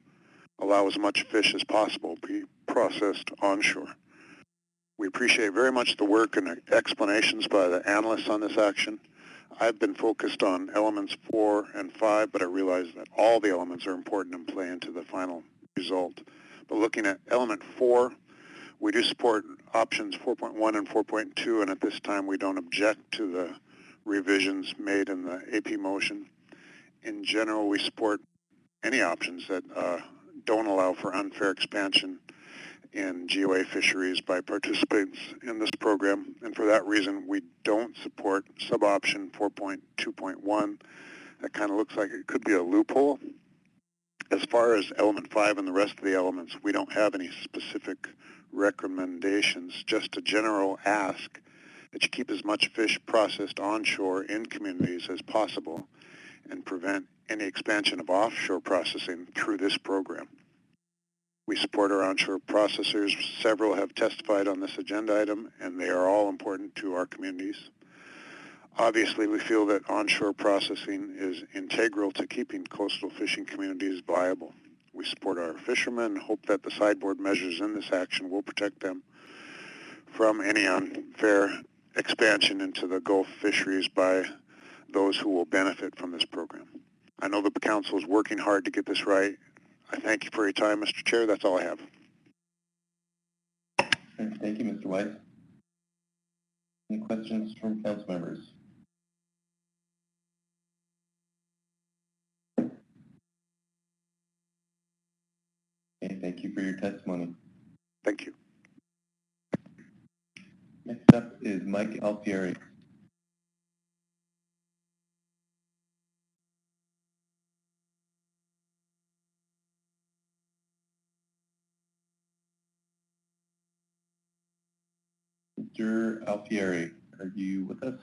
allow as much fish as possible be processed onshore. We appreciate very much the work and explanations by the analysts on this action. I've been focused on elements 4 and 5, but I realize that all the elements are important and play into the final result. But looking at element 4, we do support options 4.1 and 4.2, and at this time we don't object to the revisions made in the AP motion. In general, we support any options that don't allow for unfair expansion in GOA fisheries by participants in this program, and for that reason we don't support sub-option 4.2.1. That kind of looks like it could be a loophole. As far as element 5 and the rest of the elements, we don't have any specific recommendations, just a general ask that you keep as much fish processed onshore in communities as possible and prevent any expansion of offshore processing through this program. We support our onshore processors. Several have testified on this agenda item, and they are all important to our communities. Obviously, we feel that onshore processing is integral to keeping coastal fishing communities viable. We support our fishermen and hope that the sideboard measures in this action will protect them from any unfair expansion into the Gulf fisheries by those who will benefit from this program. I know the council is working hard to get this right. I thank you for your time, Mr. Chair. That's all I have. Thank you, Mr. Weiss. Any questions from council members? Okay, thank you for your testimony. Thank you. Next up is Mike Alfieri. Mr. Alfieri, are you with us?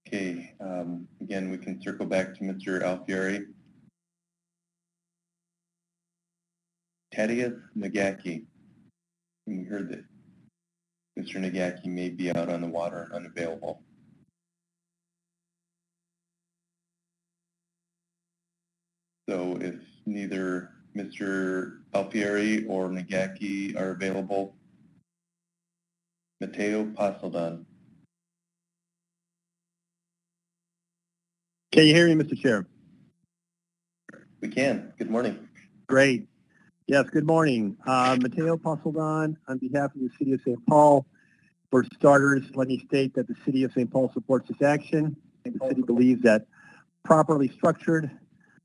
Okay, again, we can circle back to Mr. Alfieri. Thaddeus Nagaki. We heard that Mr. Nagaki may be out on the water and unavailable. So if neither Mr. Alfieri or Nagaki are available, Mateo Pasaldan. Can you hear me, Mr. Chair? We can. Good morning. Great. Yes, good morning. Mateo Pasaldan on behalf of the City of St. Paul. For starters, let me state that the City of St. Paul supports this action. The city believes that properly structured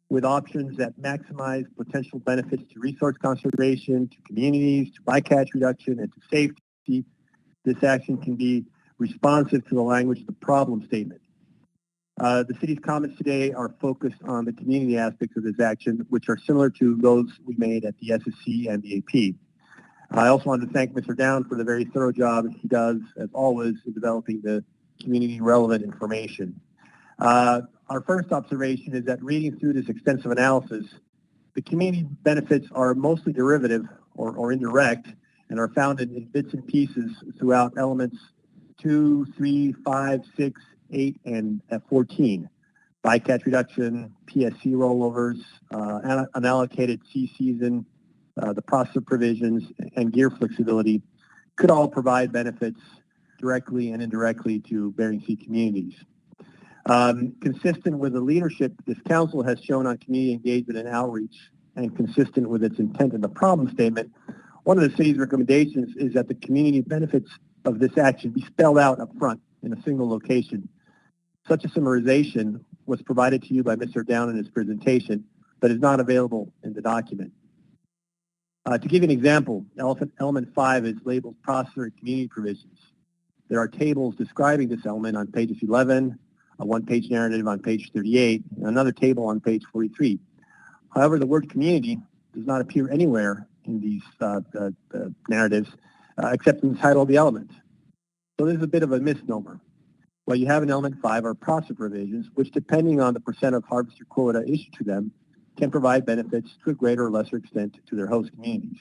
with options that maximize potential benefits to resource conservation, to communities, to bycatch reduction, and to safety, this action can be responsive to the language of the problem statement. The city's comments today are focused on the community aspects of this action, which are similar to those we made at the SSC and the AP. I also want to thank Mr. Down for the very thorough job he does, as always, in developing the community-relevant information. Our first observation is that reading through this extensive analysis, the community benefits are mostly derivative or indirect and are found in bits and pieces throughout elements 2, 3, 5, 6, 8, and 14. Bycatch reduction, PSC rollovers, unallocated sea season, the processor provisions, and gear flexibility could all provide benefits directly and indirectly to Bering Sea communities. Consistent with the leadership this council has shown on community engagement and outreach, and consistent with its intent in the problem statement, one of the city's recommendations is that the community benefits of this action be spelled out up front in a single location. Such a summarization was provided to you by Mr. Down in his presentation, but is not available in the document. To give you an example, element 5 is labeled processor and community provisions. There are tables describing this element on pages 11, a one-page narrative on page 38, and another table on page 43. However, the word community does not appear anywhere in these narratives except in the title of the element. So this is a bit of a misnomer. What you have in element 5 are processor provisions, which depending on the percent of harvester quota issued to them, can provide benefits to a greater or lesser extent to their host communities.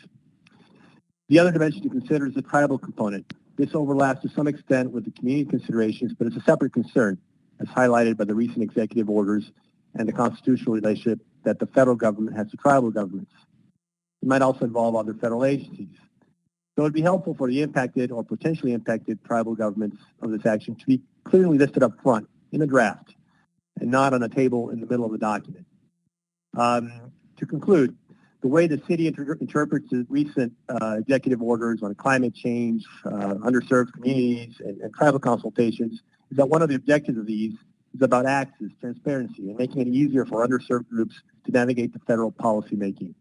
The other dimension to consider is the tribal component. This overlaps to some extent with the community considerations, but it's a separate concern, as highlighted by the recent executive orders and the constitutional relationship that the federal government has to tribal governments. It might also involve other federal agencies. So it would be helpful for the impacted or potentially impacted tribal governments of this action to be clearly listed up front in a draft and not on a table in the middle of the document. To conclude, the way the city interprets the recent executive orders on climate change, underserved communities, and tribal consultations is that one of the objectives of these is about access, transparency, and making it easier for underserved groups to navigate the federal policy making.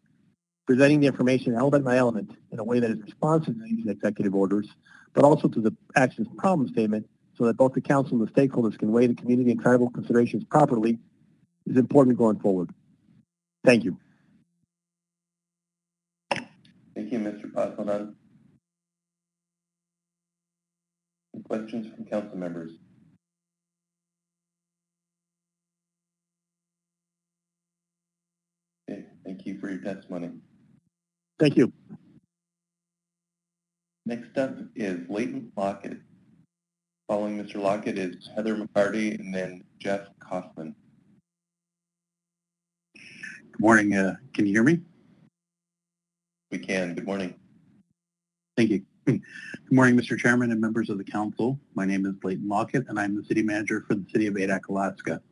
Presenting the information element by element in a way that is responsive to these executive orders, but also to the actions problem statement so that both the council and the stakeholders can weigh the community and tribal considerations properly is important going forward. Thank you. Thank you, Mr. Pasadan. Questions from council members? Okay, thank you for your testimony. Thank you. Next up is Leighton Lockett. Following Mr. Lockett is Heather McCarty and then Jeff Kaufman. Good morning. Can you hear me? We can. Good morning. Thank you. Good morning, Mr. Chairman and members of the council. My name is Leighton Lockett, and I'm the city manager for the city of Adak, Alaska.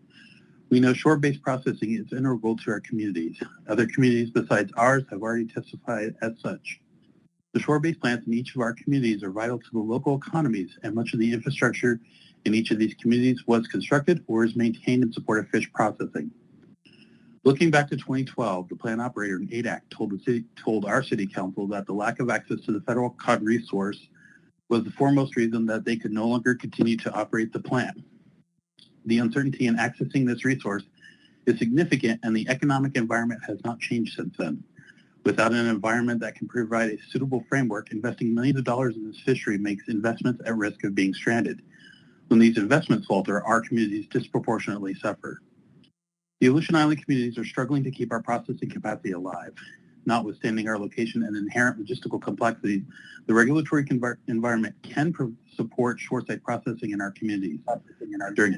We know shore-based processing is integral to our communities. Other communities besides ours have already testified as such. The shore-based plants in each of our communities are vital to the local economies, and much of the infrastructure in each of these communities was constructed or is maintained in support of fish processing. Looking back to 2012, the plant operator in Adak told our city council that the lack of access to the federal cod resource was the foremost reason that they could no longer continue to operate the plant. The uncertainty in accessing this resource is significant, and the economic environment has not changed since then. Without an environment that can provide a suitable framework, investing millions of dollars in this fishery makes investments at risk of being stranded. When these investments falter, our communities disproportionately suffer. The Aleutian Island communities are struggling to keep our processing capacity alive. Notwithstanding our location and inherent logistical complexity, the regulatory environment can support shoreside processing in our communities. During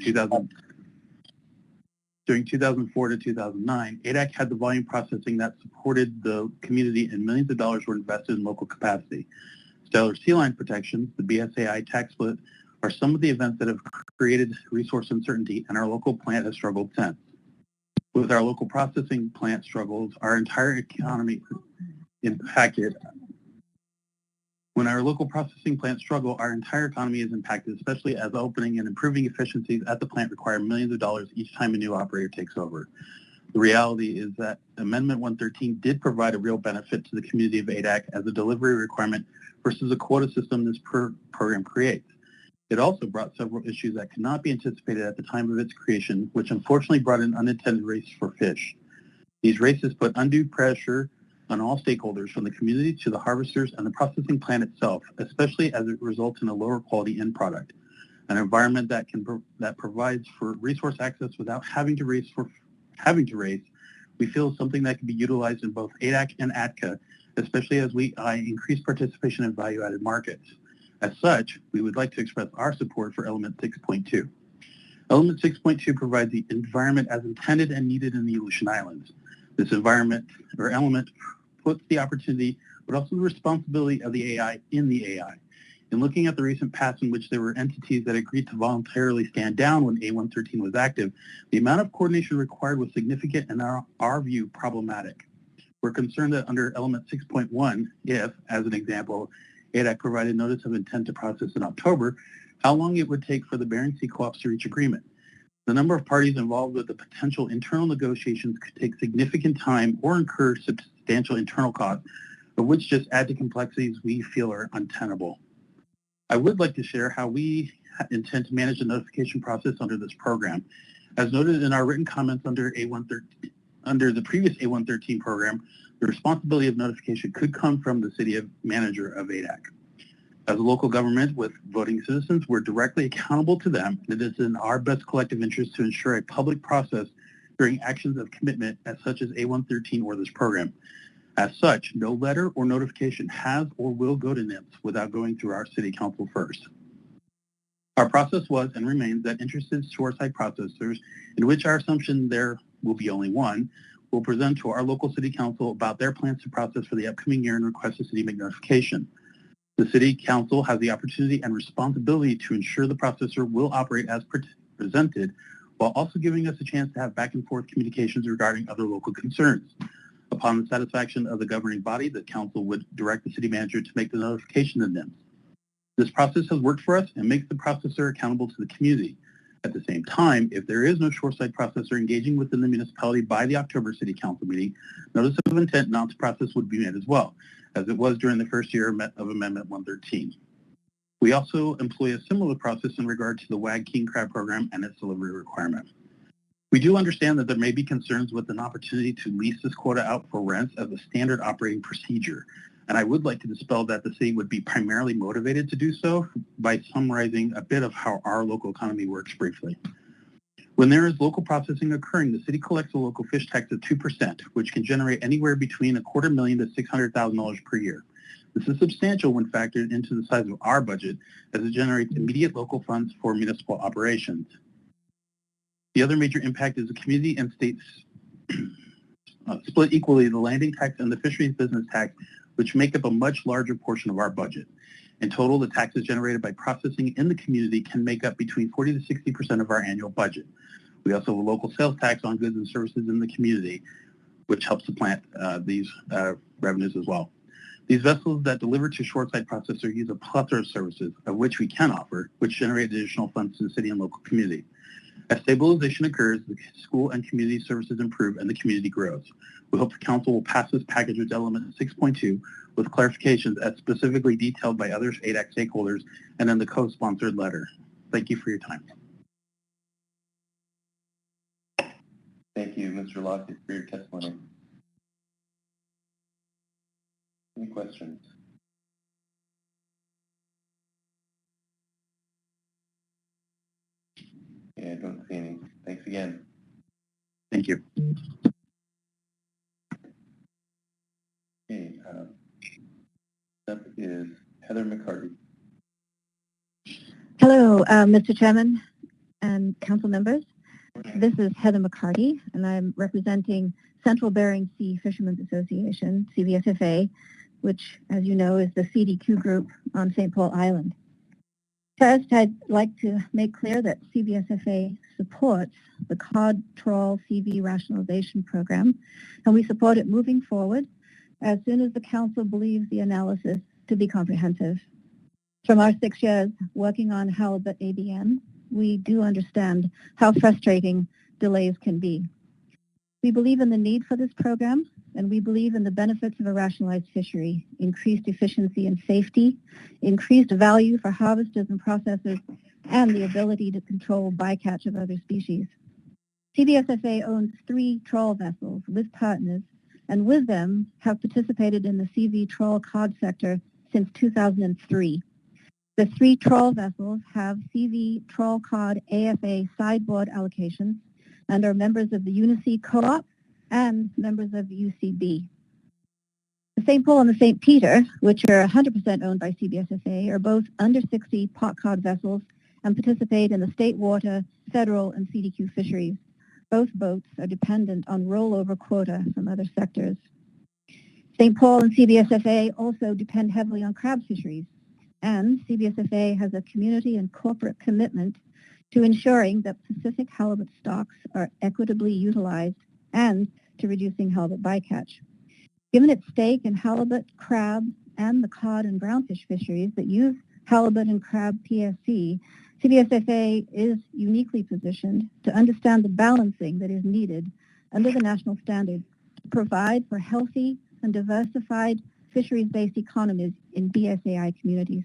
2004 to 2009, ADAC had the volume processing that supported the community, and millions of dollars were invested in local capacity. Stellar sea line protections, the BSAI tax split, are some of the events that have created resource uncertainty, and our local plant has struggled since. With our local processing plant struggles, our entire economy impacted. When our local processing plants struggle, our entire economy is impacted, especially as opening and improving efficiencies at the plant require millions of dollars each time a new operator takes over. The reality is that Amendment 113 did provide a real benefit to the community of ADAC as a delivery requirement versus a quota system this program creates. It also brought several issues that could not be anticipated at the time of its creation, which unfortunately brought an unintended race for fish. These races put undue pressure on all stakeholders, from the community to the harvesters and the processing plant itself, especially as it results in a lower quality end product. An environment that provides for resource access without having to race, we feel something that can be utilized in both ADAC and ATCA, especially as we increase participation in value-added markets. As such, we would like to express our support for Element 6.2. Element 6.2 provides the environment as intended and needed in the Aleutian Islands. This environment or element puts the opportunity, but also the responsibility of the AI in the AI. In looking at the recent past in which there were entities that agreed to voluntarily stand down when A113 was active, the amount of coordination required was significant and, in our view, problematic. We're concerned that under element 6.1, if, as an example, ADAC provided notice of intent to process in October, how long it would take for the Bering Sea co-ops to reach agreement. The number of parties involved with the potential internal negotiations could take significant time or incur substantial internal costs, of which just add to complexities we feel are untenable. I would like to share how we intend to manage the notification process under this program. As noted in our written comments under the previous A113 program, the responsibility of notification could come from the city manager of ADAC. As a local government with voting citizens, we're directly accountable to them, and it is in our best collective interest to ensure a public process during actions of commitment such as A113 or this program. As such, no letter or notification has or will go to NIMS without going through our City Council first. Our process was and remains that interested shoreside processors, in which our assumption there will be only one, will present to our local City Council about their plans to process for the upcoming year and request the City make notification. The City Council has the opportunity and responsibility to ensure the processor will operate as presented, while also giving us a chance to have back and forth communications regarding other local concerns. Upon the satisfaction of the governing body, the Council would direct the City Manager to make the notification to NIMS. This process has worked for us and makes the processor accountable to the community. At the same time, if there is no shoreside processor engaging within the municipality by the October City Council meeting, notice of intent not to process would be made as well, as it was during the first year of Amendment 113. We also employ a similar process in regard to the WAG King Crab program and its delivery requirement. We do understand that there may be concerns with an opportunity to lease this quota out for rents as a standard operating procedure, and I would like to dispel that the city would be primarily motivated to do so by summarizing a bit of how our local economy works briefly. When there is local processing occurring, the city collects a local fish tax of 2%, which can generate anywhere between $250,000 to $600,000 per year. This is substantial when factored into the size of our budget, as it generates immediate local funds for municipal operations. The other major impact is the community and states split equally the landing tax and the fisheries business tax, which make up a much larger portion of our budget. In total, the taxes generated by processing in the community can make up between 40 to 60% of our annual budget. We also have a local sales tax on goods and services in the community, which helps supplant these revenues as well. These vessels that deliver to shoreside processor use a plethora of services, of which we can offer, which generate additional funds to the city and local community. As stabilization occurs, the school and community services improve and the community grows. We hope the Council will pass this package with element 6.2 with clarifications as specifically detailed by other ADAC stakeholders and in the co-sponsored letter. Thank you for your time. Thank you, Mr. Lockett, for your testimony. Any questions? Yeah, I don't see any. Thanks again. Thank you. Okay, up is Heather McCarty. Hello, Mr. Chairman and council members. This is Heather McCarty, and I'm representing Central Bering Sea Fishermen's Association, CBSFA, which, as you know, is the CDQ group on St. Paul Island. First, I'd like to make clear that CBSFA supports the cod trawl CV rationalization program, and we support it moving forward as soon as the council believes the analysis to be comprehensive. From our 6 years working on halibut ABN, we do understand how frustrating delays can be. We believe in the need for this program, and we believe in the benefits of a rationalized fishery, increased efficiency and safety, increased value for harvesters and processors, and the ability to control bycatch of other species. CBSFA owns 3 trawl vessels with partners, and with them have participated in the CV trawl cod sector since 2003. The 3 trawl vessels have CV trawl cod AFA sideboard allocations and are members of the Unisea Co-op and members of UCB. The St. Paul and the St. Peter, which are 100% owned by CBSFA, are both under 60 pot cod vessels and participate in the state water, federal, and CDQ fisheries. Both boats are dependent on rollover quota from other sectors. St. Paul and CBSFA also depend heavily on crab fisheries. and CBSFA has a community and corporate commitment to ensuring that Pacific halibut stocks are equitably utilized and to reducing halibut bycatch. Given its stake in halibut, crab, and the cod and brownfish fisheries that use halibut and crab PSC, CBSFA is uniquely positioned to understand the balancing that is needed under the national standard to provide for healthy and diversified fisheries-based economies in BSAI communities.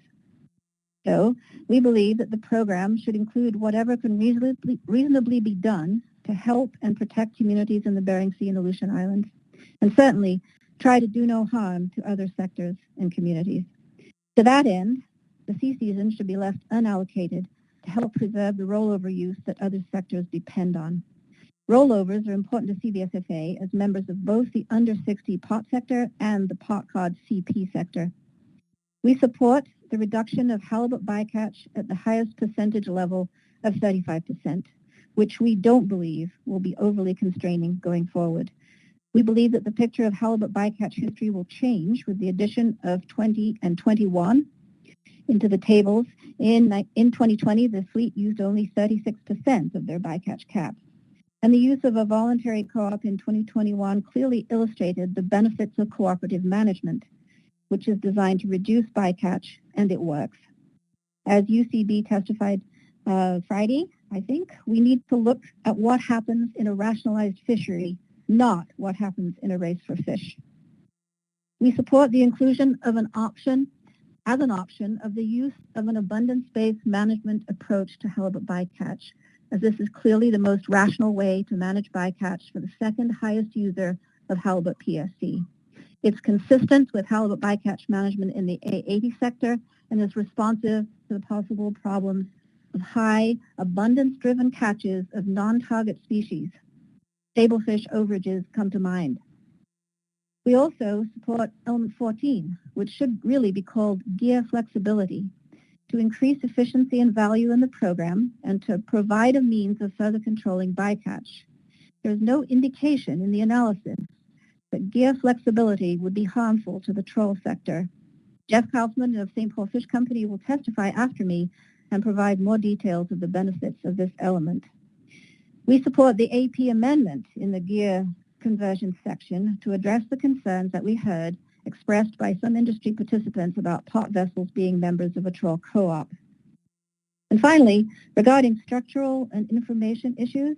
So we believe that the program should include whatever can reasonably be done to help and protect communities in the Bering Sea and Aleutian Islands, and certainly try to do no harm to other sectors and communities. To that end, the sea season should be left unallocated to help preserve the rollover use that other sectors depend on. Rollovers are important to CBSFA as members of both the under 60 pot sector and the pot cod CP sector. We support the reduction of halibut bycatch at the highest percentage level of 35%, which we don't believe will be overly constraining going forward. We believe that the picture of halibut bycatch history will change with the addition of 20 and 21 into the tables. In 2020, the fleet used only 36% of their bycatch cap. And the use of a voluntary co-op in 2021 clearly illustrated the benefits of cooperative management, which is designed to reduce bycatch, and it works. As UCB testified Friday, I think, we need to look at what happens in a rationalized fishery, not what happens in a race for fish. We support the inclusion of an option of the use of an abundance-based management approach to halibut bycatch, as this is clearly the most rational way to manage bycatch for the second highest user of halibut PSC. It's consistent with halibut bycatch management in the A80 sector and is responsive to the possible problems of high abundance-driven catches of non-target species. Stablefish overages come to mind. We also support element 14, which should really be called gear flexibility, to increase efficiency and value in the program and to provide a means of further controlling bycatch. There is no indication in the analysis that gear flexibility would be harmful to the troll sector. Jeff Kaufman of St. Paul Fish Company will testify after me and provide more details of the benefits of this element. We support the AP amendment in the gear conversion section to address the concerns that we heard expressed by some industry participants about pot vessels being members of a troll co-op. And finally, regarding structural and information issues,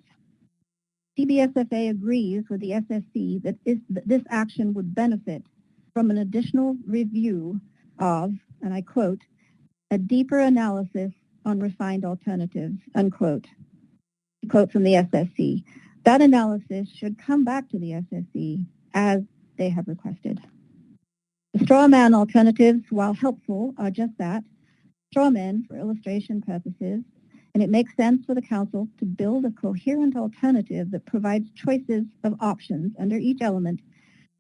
CBSFA agrees with the SSC that this action would benefit from an additional review of, and I quote, a deeper analysis on refined alternatives, unquote. A quote from the SSC. That analysis should come back to the SSC as they have requested. The straw man alternatives, while helpful, are just that, straw men for illustration purposes, and it makes sense for the Council to build a coherent alternative that provides choices of options under each element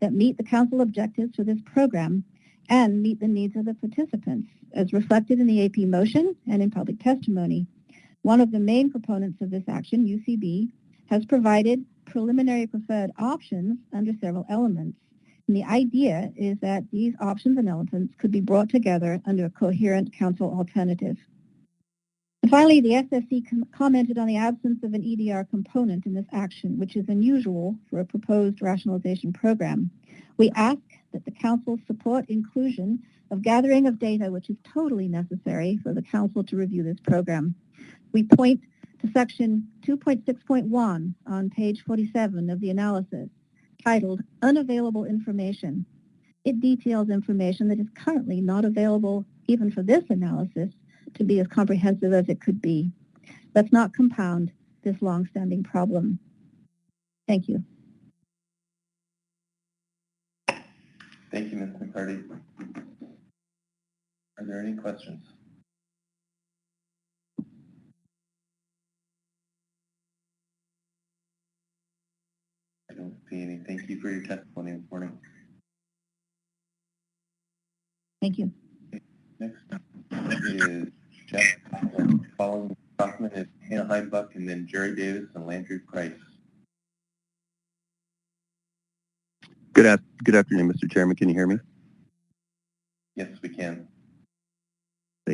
that meet the Council objectives for this program and meet the needs of the participants, as reflected in the AP motion and in public testimony. One of the main proponents of this action, UCB, has provided preliminary preferred options under several elements. And the idea is that these options and elements could be brought together under a coherent Council alternative. And finally, the SSC commented on the absence of an EDR component in this action, which is unusual for a proposed rationalization program. We ask that the Council support inclusion of gathering of data, which is totally necessary for the Council to review this program. We point to section 2.6.1 on page 47 of the analysis, titled Unavailable Information. It details information that is currently not available even for this analysis to be as comprehensive as it could be. Let's not compound this long-standing problem. Thank you. Thank you, Ms. McCarty. Are there any questions? I don't see any. Thank you for your testimony this morning. Thank you. Next is Jeff. Following Kaufman is Hannah Heimbach, and then Jerry Davis and Landry Price. Good afternoon, Mr. Chairman. Can you hear me? Yes, we can.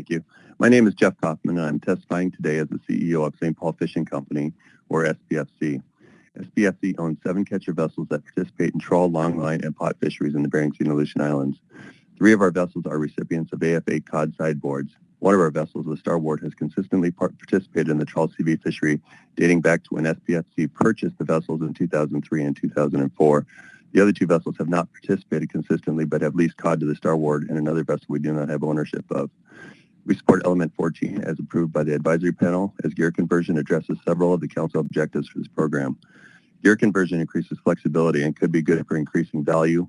Thank you. My name is Jeff Kaufman, and I'm testifying today as the CEO of St. Paul Fishing Company, or SPFC. SPFC owns 7 catcher vessels that participate in trawl, longline, and pot fisheries in the Bering Sea and Aleutian Islands. 3 of our vessels are recipients of AFA cod sideboards. One of our vessels, the Starboard, has consistently participated in the trawl CV fishery dating back to when SPFC purchased the vessels in 2003 and 2004. The other 2 vessels have not participated consistently but have leased cod to the Starboard and another vessel we do not have ownership of. We support Element 14 as approved by the advisory panel, as gear conversion addresses several of the council objectives for this program. Gear conversion increases flexibility and could be good for increasing value,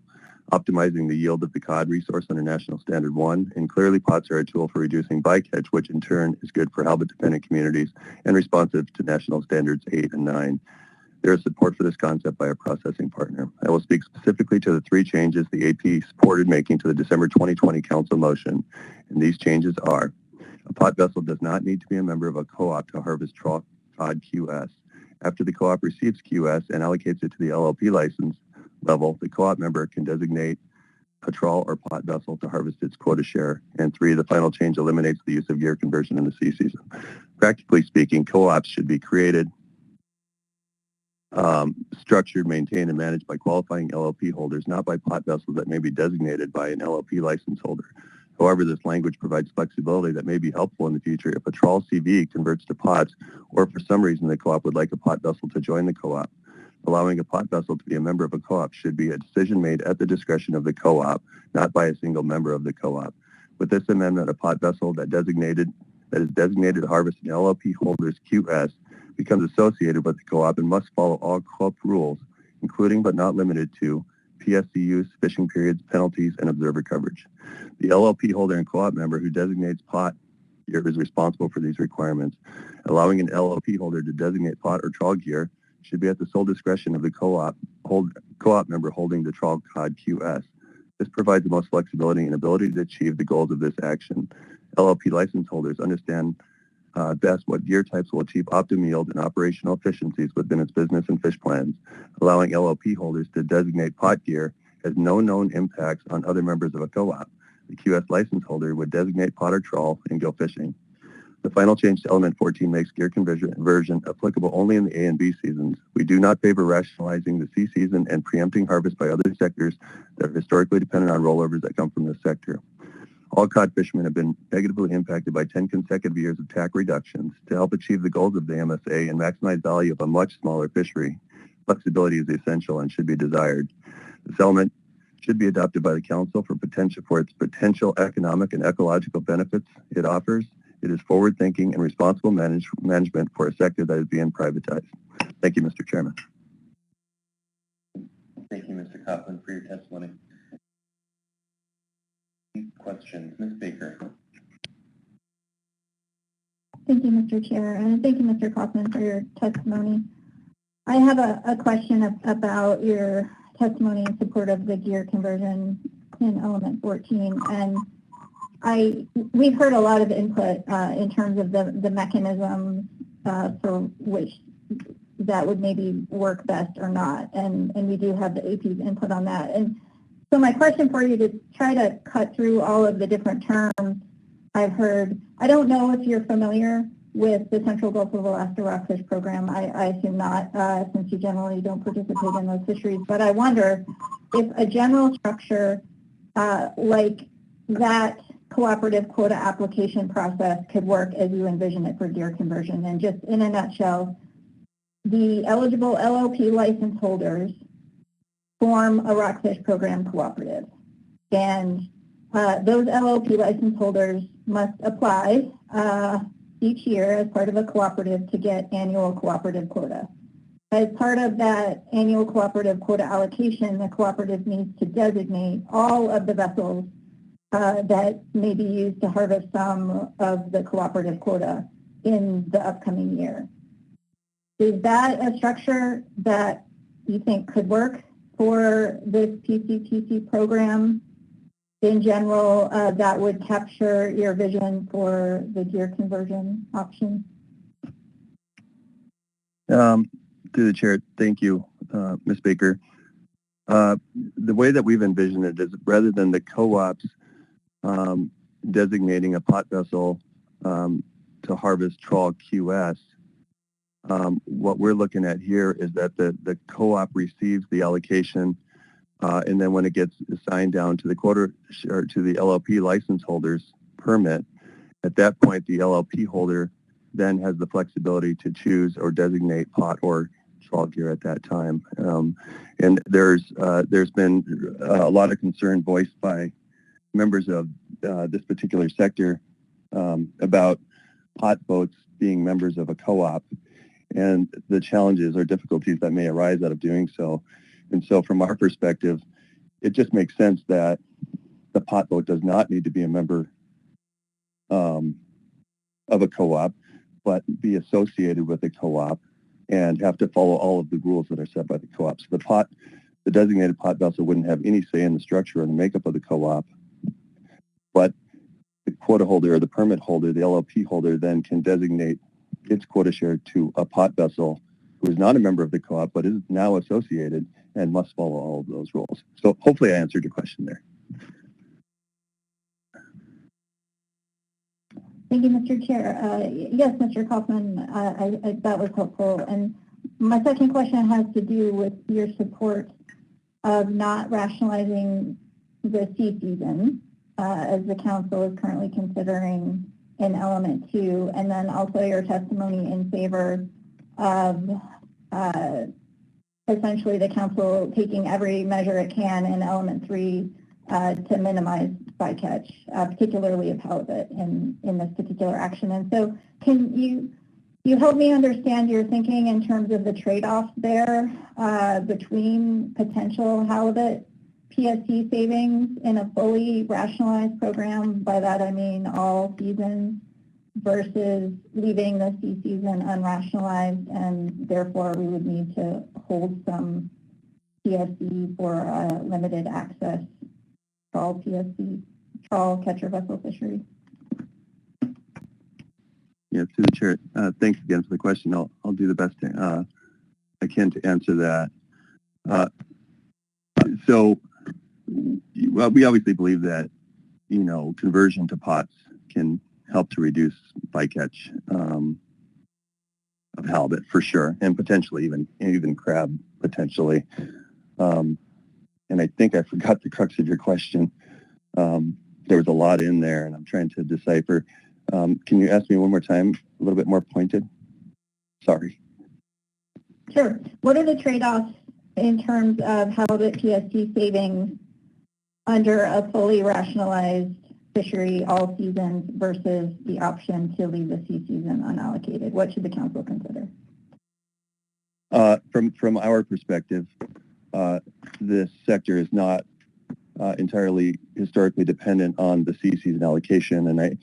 optimizing the yield of the cod resource under National Standard 1, and clearly pots are a tool for reducing bycatch, which in turn is good for halibut-dependent communities and responsive to National Standards 8 and 9. There is support for this concept by our processing partner. I will speak specifically to the 3 changes the AP supported making to the December 2020 council motion, and these changes are: a pot vessel does not need to be a member of a co-op to harvest trawl cod QS. After the co-op receives QS and allocates it to the LLP license level, the co-op member can designate a trawl or pot vessel to harvest its quota share. And 3, the final change eliminates the use of gear conversion in the sea season. Practically speaking, co-ops should be created, structured, maintained, and managed by qualifying LLP holders, not by pot vessels that may be designated by an LLP license holder. However, this language provides flexibility that may be helpful in the future if a trawl CV converts to pots, or for some reason the co-op would like a pot vessel to join the co-op. Allowing a pot vessel to be a member of a co-op should be a decision made at the discretion of the co-op, not by a single member of the co-op. With this amendment, a pot vessel that is designated to harvest an LLP holder's QS becomes associated with the co-op and must follow all co-op rules, including but not limited to PSC use, fishing periods, penalties, and observer coverage. The LLP holder and co-op member who designates pot gear is responsible for these requirements. Allowing an LLP holder to designate pot or trawl gear should be at the sole discretion of the co-op member holding the trawl cod QS. This provides the most flexibility and ability to achieve the goals of this action. LLP license holders understand best what gear types will achieve optimum yield and operational efficiencies within its business and fish plans. Allowing LLP holders to designate pot gear has no known impacts on other members of a co-op. The QS license holder would designate pot or trawl and go fishing. The final change to Element 14 makes gear conversion applicable only in the A and B seasons. We do not favor rationalizing the C season and preempting harvest by other sectors that are historically dependent on rollovers that come from this sector. All cod fishermen have been negatively impacted by 10 consecutive years of TAC reductions. To help achieve the goals of the MSA and maximize value of a much smaller fishery, flexibility is essential and should be desired. This element should be adopted by the Council for its potential economic and ecological benefits it offers. It is forward-thinking and responsible management for a sector that is being privatized. Thank you, Mr. Chairman. Thank you, Mr. Kaufman, for your testimony. Questions? Ms. Baker. Thank you, Mr. Chair, and thank you, Mr. Kaufman, for your testimony. I have a question about your testimony in support of the gear conversion in Element 14, and we've heard a lot of input in terms of the mechanisms for which that would maybe work best or not, and we do have the AP's input on that. And so my question for you, to try to cut through all of the different terms I've heard, I don't know if you're familiar with the Central Gulf of Alaska Rockfish Program. I assume not, since you generally don't participate in those fisheries, but I wonder if a general structure like that cooperative quota application process could work as you envision it for gear conversion. And just in a nutshell, the eligible LLP license holders form a rockfish program cooperative. And those LLP license holders must apply each year as part of a cooperative to get annual cooperative quota. As part of that annual cooperative quota allocation, the cooperative needs to designate all of the vessels that may be used to harvest some of the cooperative quota in the upcoming year. Is that a structure that you think could work for this PCTC program in general, that would capture your vision for the gear conversion option? Through the chair, thank you, Ms. Baker. The way that we've envisioned it is rather than the co-ops designating a pot vessel to harvest trawl QS, what we're looking at here is that the co-op receives the allocation, and then when it gets assigned down to the quota or to the LLP license holder's permit, at that point the LLP holder then has the flexibility to choose or designate pot or trawl gear at that time. And there's been a lot of concern voiced by members of this particular sector about pot boats being members of a co-op and the challenges or difficulties that may arise out of doing so. And so from our perspective, it just makes sense that the pot boat does not need to be a member of a co-op, but be associated with a co-op and have to follow all of the rules that are set by the co-op. So the designated pot vessel wouldn't have any say in the structure and the makeup of the co-op, but the quota holder or the permit holder, the LLP holder, then can designate its quota share to a pot vessel who is not a member of the co-op but is now associated and must follow all of those rules. So hopefully I answered your question there. Thank you, Mr. Chair. Yes, Mr. Kaufman, that was helpful. And my second question has to do with your support of not rationalizing the sea season, as the council is currently considering in element 2, and then also your testimony in favor of essentially the council taking every measure it can in element 3 to minimize bycatch, particularly of halibut in this particular action. And so can you help me understand your thinking in terms of the trade-offs there between potential halibut PSC savings in a fully rationalized program? By that I mean all seasons, versus leaving the sea season unrationalized, and therefore we would need to hold some PSC for limited access trawl PSC, trawl catcher vessel fishery. Yeah, through the chair. Thanks again for the question. I'll do the best I can to answer that. So, well, we obviously believe that, you know, conversion to pots can help to reduce bycatch of halibut for sure, and potentially even crab potentially. And I think I forgot the crux of your question. There was a lot in there, and I'm trying to decipher. Can you ask me one more time, a little bit more pointed? Sorry. Sure. What are the trade-offs in terms of halibut PSC savings under a fully rationalized fishery all seasons versus the option to leave the sea season unallocated? What should the council consider? From our perspective, this sector is not entirely historically dependent on the sea season allocation, and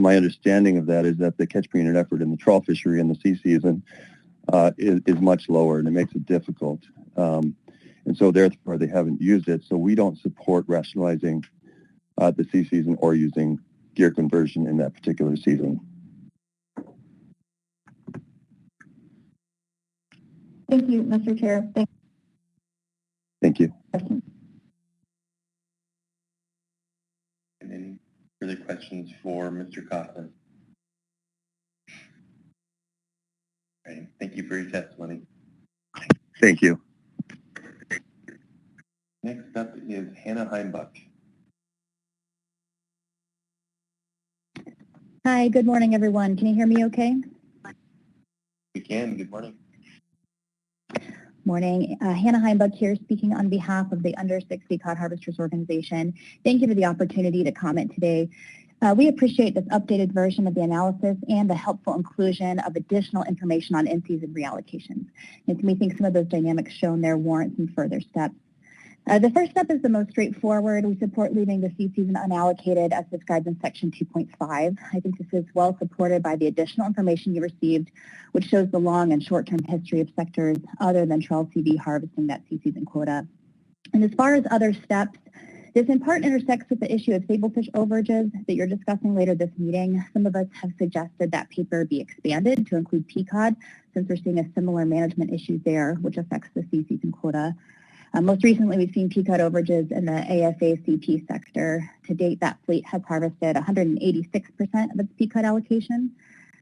my understanding of that is that the catch per unit effort in the trawl fishery in the sea season is much lower, and it makes it difficult. And so therefore they haven't used it. So we don't support rationalizing the sea season or using gear conversion in that particular season. Thank you, Mr. Chair. Thank you. And any further questions for Mr. Kaufman? All right. Thank you for your testimony. Thank you. Next up is Hannah Heimbuch. Hi, good morning, everyone. Can you hear me okay? We can. Good morning. Morning. Hannah Heimbuch here, speaking on behalf of the Under 60 Cod Harvesters Organization. Thank you for the opportunity to comment today. We appreciate this updated version of the analysis and the helpful inclusion of additional information on in-season reallocations. And we think some of those dynamics shown there warrant some further steps. The first step is the most straightforward. We support leaving the sea season unallocated as described in section 2.5. I think this is well supported by the additional information you received, which shows the long and short-term history of sectors other than trawl CV harvesting that sea season quota. And as far as other steps, this in part intersects with the issue of sablefish overages that you're discussing later this meeting. Some of us have suggested that paper be expanded to include peacod, since we're seeing a similar management issue there, which affects the sea season quota. Most recently, we've seen peak cod overages in the AFA-CP sector. To date, that fleet has harvested 186% of its peak cod allocation.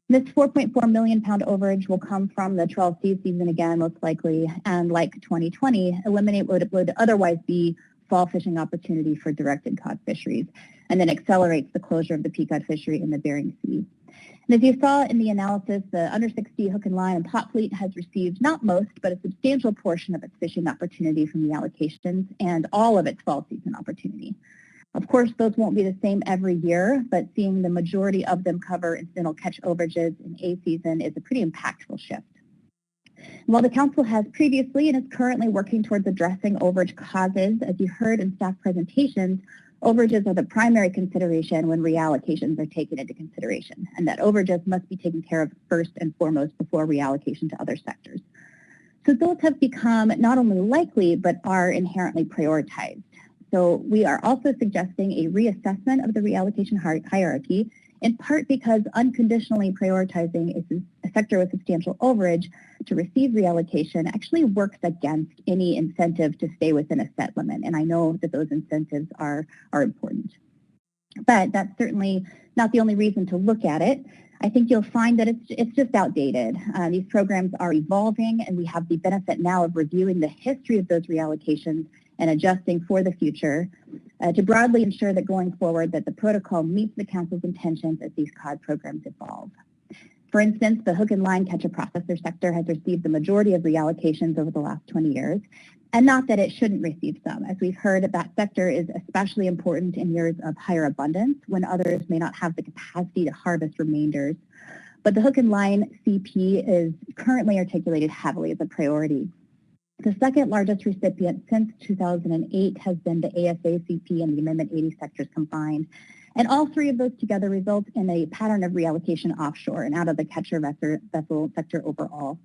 This 4.4 million pound overage will come from the 12C season again, most likely, and like 2020, eliminate what would otherwise be fall fishing opportunity for directed cod fisheries, and then accelerates the closure of the peak cod fishery in the Bering Sea. And as you saw in the analysis, the under 60 hook and line and pot fleet has received not most, but a substantial portion of its fishing opportunity from the allocations and all of its fall season opportunity. Of course, those won't be the same every year, but seeing the majority of them cover incidental catch overages in a season is a pretty impactful shift. While the Council has previously and is currently working towards addressing overage causes, as you heard in staff presentations, overages are the primary consideration when reallocations are taken into consideration, and that overages must be taken care of first and foremost before reallocation to other sectors. So those have become not only likely, but are inherently prioritized. So we are also suggesting a reassessment of the reallocation hierarchy, in part because unconditionally prioritizing a sector with substantial overage to receive reallocation actually works against any incentive to stay within a set limit. And I know that those incentives are important. But that's certainly not the only reason to look at it. I think you'll find that it's just outdated. These programs are evolving, and we have the benefit now of reviewing the history of those reallocations and adjusting for the future to broadly ensure that going forward that the protocol meets the Council's intentions as these COD programs evolve. For instance, the hook and line catcher processor sector has received the majority of reallocations over the last 20 years, and not that it shouldn't receive some. As we've heard, that sector is especially important in years of higher abundance when others may not have the capacity to harvest remainders. But the hook and line CP is currently articulated heavily as a priority. The second largest recipient since 2008 has been the ASA, CP, and the Amendment 80 sectors combined. And all three of those together result in a pattern of reallocation offshore and out of the catcher vessel sector overall.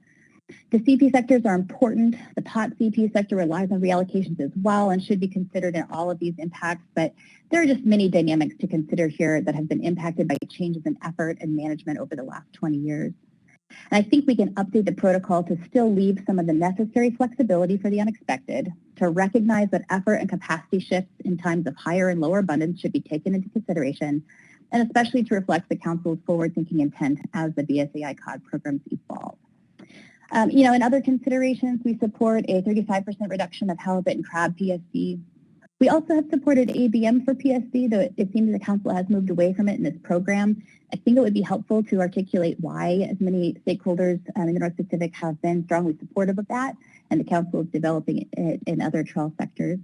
The CP sectors are important. The pot CP sector relies on reallocations as well and should be considered in all of these impacts, but there are just many dynamics to consider here that have been impacted by changes in effort and management over the last 20 years. And I think we can update the protocol to still leave some of the necessary flexibility for the unexpected, to recognize that effort and capacity shifts in times of higher and lower abundance should be taken into consideration, and especially to reflect the Council's forward-thinking intent as the BSAI COD programs evolve. In other considerations, we support a 35% reduction of halibut and crab PSD. We also have supported ABM for PSD, though it seems the Council has moved away from it in this program. I think it would be helpful to articulate why as many stakeholders in the North Pacific have been strongly supportive of that, and the Council is developing it in other trawl sectors.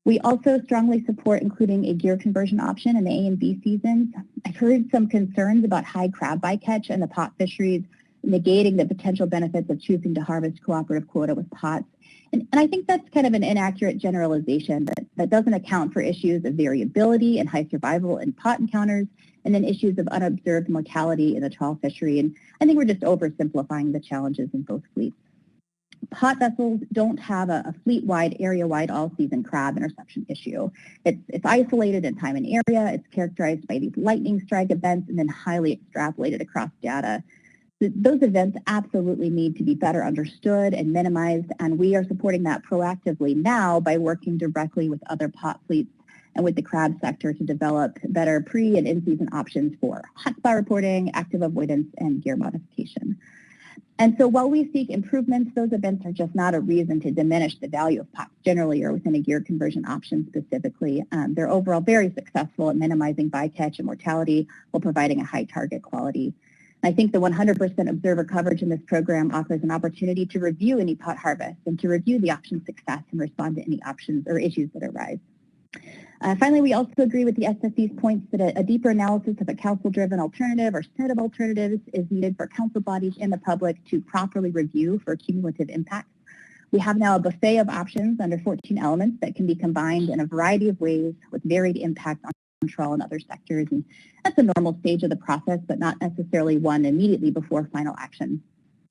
We also strongly support including a gear conversion option in the A and B seasons. I've heard some concerns about high crab bycatch and the pot fisheries, negating the potential benefits of choosing to harvest cooperative quota with pots. And I think that's kind of an inaccurate generalization that doesn't account for issues of variability and high survival in pot encounters, and then issues of unobserved mortality in the trawl fishery. And I think we're just oversimplifying the challenges in both fleets. Pot vessels don't have a fleet-wide, area-wide, all-season crab interception issue. It's isolated in time and area. It's characterized by these lightning strike events and then highly extrapolated across data. Those events absolutely need to be better understood and minimized, and we are supporting that proactively now by working directly with other pot fleets and with the crab sector to develop better pre- and in-season options for hotspot reporting, active avoidance, and gear modification. And so while we seek improvements, those events are just not a reason to diminish the value of pots generally or within a gear conversion option specifically. They're overall very successful at minimizing bycatch and mortality while providing a high target quality. I think the 100% observer coverage in this program offers an opportunity to review any pot harvest and to review the option success and respond to any options or issues that arise. Finally, we also agree with the SSC's points that a deeper analysis of a Council-driven alternative or set of alternatives is needed for Council bodies and the public to properly review for cumulative impacts. We have now a buffet of options under 14 elements that can be combined in a variety of ways with varied impact on trawl and other sectors, and that's a normal stage of the process, but not necessarily one immediately before final action.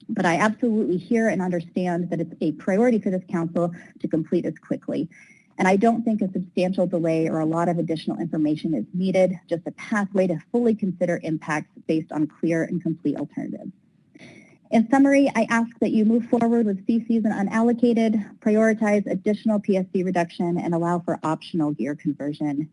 But I absolutely hear and understand that it's a priority for this Council to complete this quickly. And I don't think a substantial delay or a lot of additional information is needed, just a pathway to fully consider impacts based on clear and complete alternatives. In summary, I ask that you move forward with CCs and unallocated, prioritize additional PSC reduction, and allow for optional gear conversion.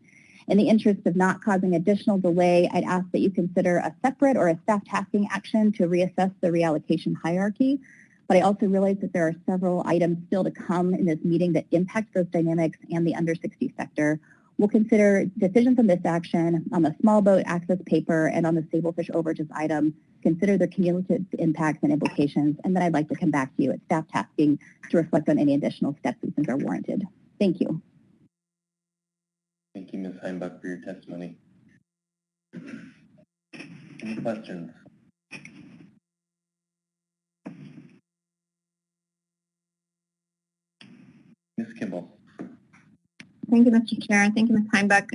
In the interest of not causing additional delay, I'd ask that you consider a separate or a staff tasking action to reassess the reallocation hierarchy. But I also realize that there are several items still to come in this meeting that impact those dynamics and the under 60 sector. We'll consider decisions on this action, on the small boat access paper, and on the sablefish overages item, consider their cumulative impacts and implications, and then I'd like to come back to you at staff tasking to reflect on any additional steps we think are warranted. Thank you. Thank you, Ms. Heimbach, for your testimony. Any questions? Ms. Kimball. Thank you, Mr. Chair. Thank you, Ms. Heimbach.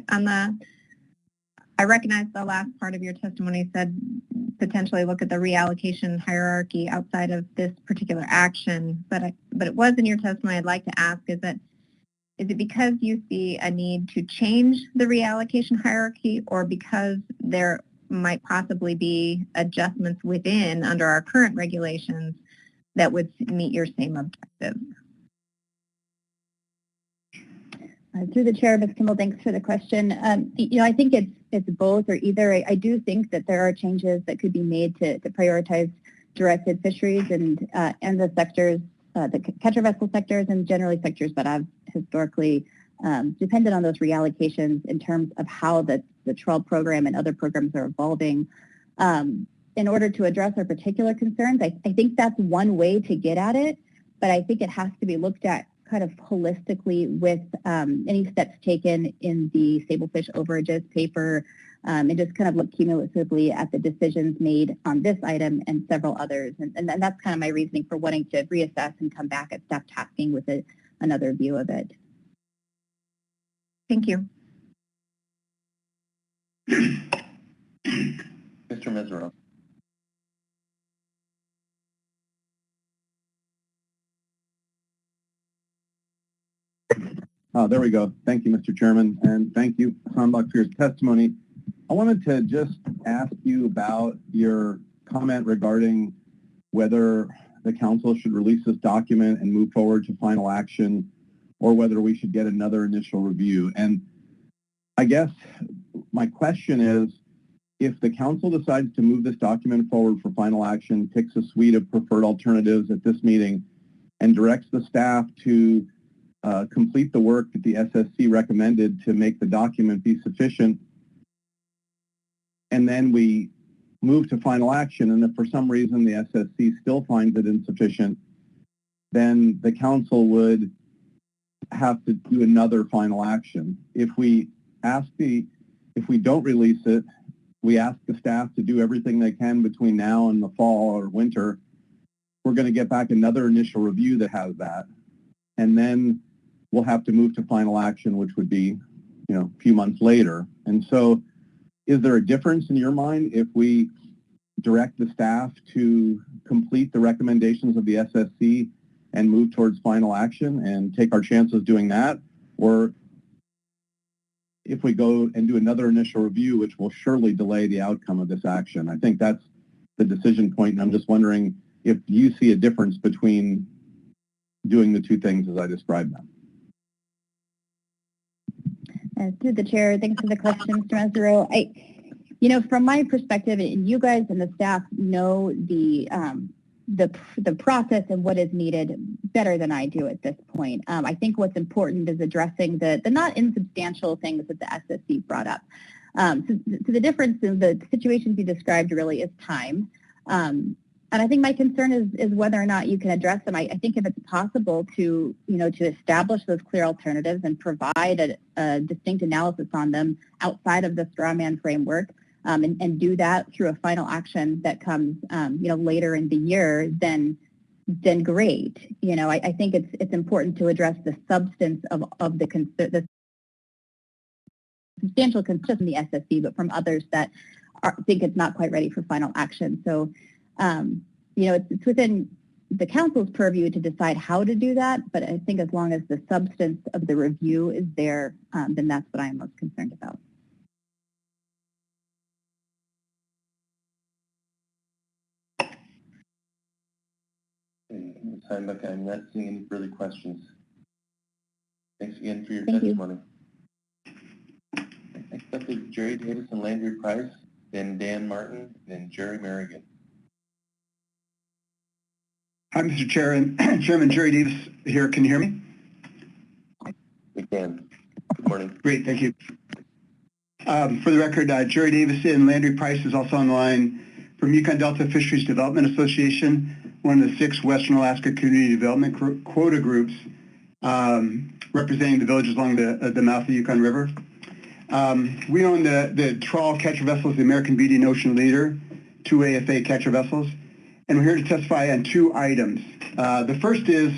I recognize the last part of your testimony said potentially look at the reallocation hierarchy outside of this particular action, but it was in your testimony. I'd like to ask, is it because you see a need to change the reallocation hierarchy, or because there might possibly be adjustments within under our current regulations that would meet your same objectives? Through the chair, Ms. Kimball, thanks for the question. I think it's both or either. I do think that there are changes that could be made to prioritize directed fisheries and the sectors, the catcher vessel sectors, and generally sectors that have historically depended on those reallocations in terms of how the trawl program and other programs are evolving. In order to address our particular concerns, I think that's one way to get at it, but I think it has to be looked at kind of holistically with any steps taken in the sablefish overages paper, and just kind of look cumulatively at the decisions made on this item and several others. And that's kind of my reasoning for wanting to reassess and come back at staff tasking with another view of it. Thank you. Mr. Mesereau. There we go. Thank you, Mr. Chairman, and thank you, Heimbach, for your testimony. I wanted to just ask you about your comment regarding whether the council should release this document and move forward to final action, or whether we should get another initial review. And I guess my question is, if the council decides to move this document forward for final action, picks a suite of preferred alternatives at this meeting, and directs the staff to complete the work that the SSC recommended to make the document be sufficient, and then we move to final action, and if for some reason the SSC still finds it insufficient, then the council would have to do another final action. If we don't release it, we ask the staff to do everything they can between now and the fall or winter, we're going to get back another initial review that has that, and then we'll have to move to final action, which would be, a few months later. And so is there a difference in your mind if we direct the staff to complete the recommendations of the SSC and move towards final action and take our chances doing that? Or if we go and do another initial review, which will surely delay the outcome of this action? I think that's the decision point, and I'm just wondering if you see a difference between doing the two things as I described them. Through the chair, thanks for the question, Mr. Mesereau. From my perspective, and you guys and the staff know the process and what is needed better than I do at this point. I think what's important is addressing the not insubstantial things that the SSC brought up. So the difference in the situations you described really is time. And I think my concern is whether or not you can address them. I think if it's possible to establish those clear alternatives and provide a distinct analysis on them outside of the straw man framework, and do that through a final action that comes, later in the year, then great. I think it's important to address the substance of the substantial concern from the SSC, but from others that think it's not quite ready for final action. So, it's within the council's purview to decide how to do that, but I think as long as the substance of the review is there, then that's what I'm most concerned about. time, Becca. I'm not seeing any further questions. Thanks again for your Thank you. testimony. Next up is Jerry Davis and Landry Price, then Dan Martin, then Jerry Merrigan. Hi, Mr. Chairman Jerry Davis here. Can you hear me? We can. Good morning. Great, thank you. For the record, Jerry Davis and Landry Price is also on the line from Yukon Delta Fisheries Development Association, one of the 6 Western Alaska Community Development quota groups representing the villages along the mouth of the Yukon River. We own the trawl catcher vessels, the American Beauty and Ocean Leader, 2 AFA catcher vessels, and we're here to testify on 2 items. The first is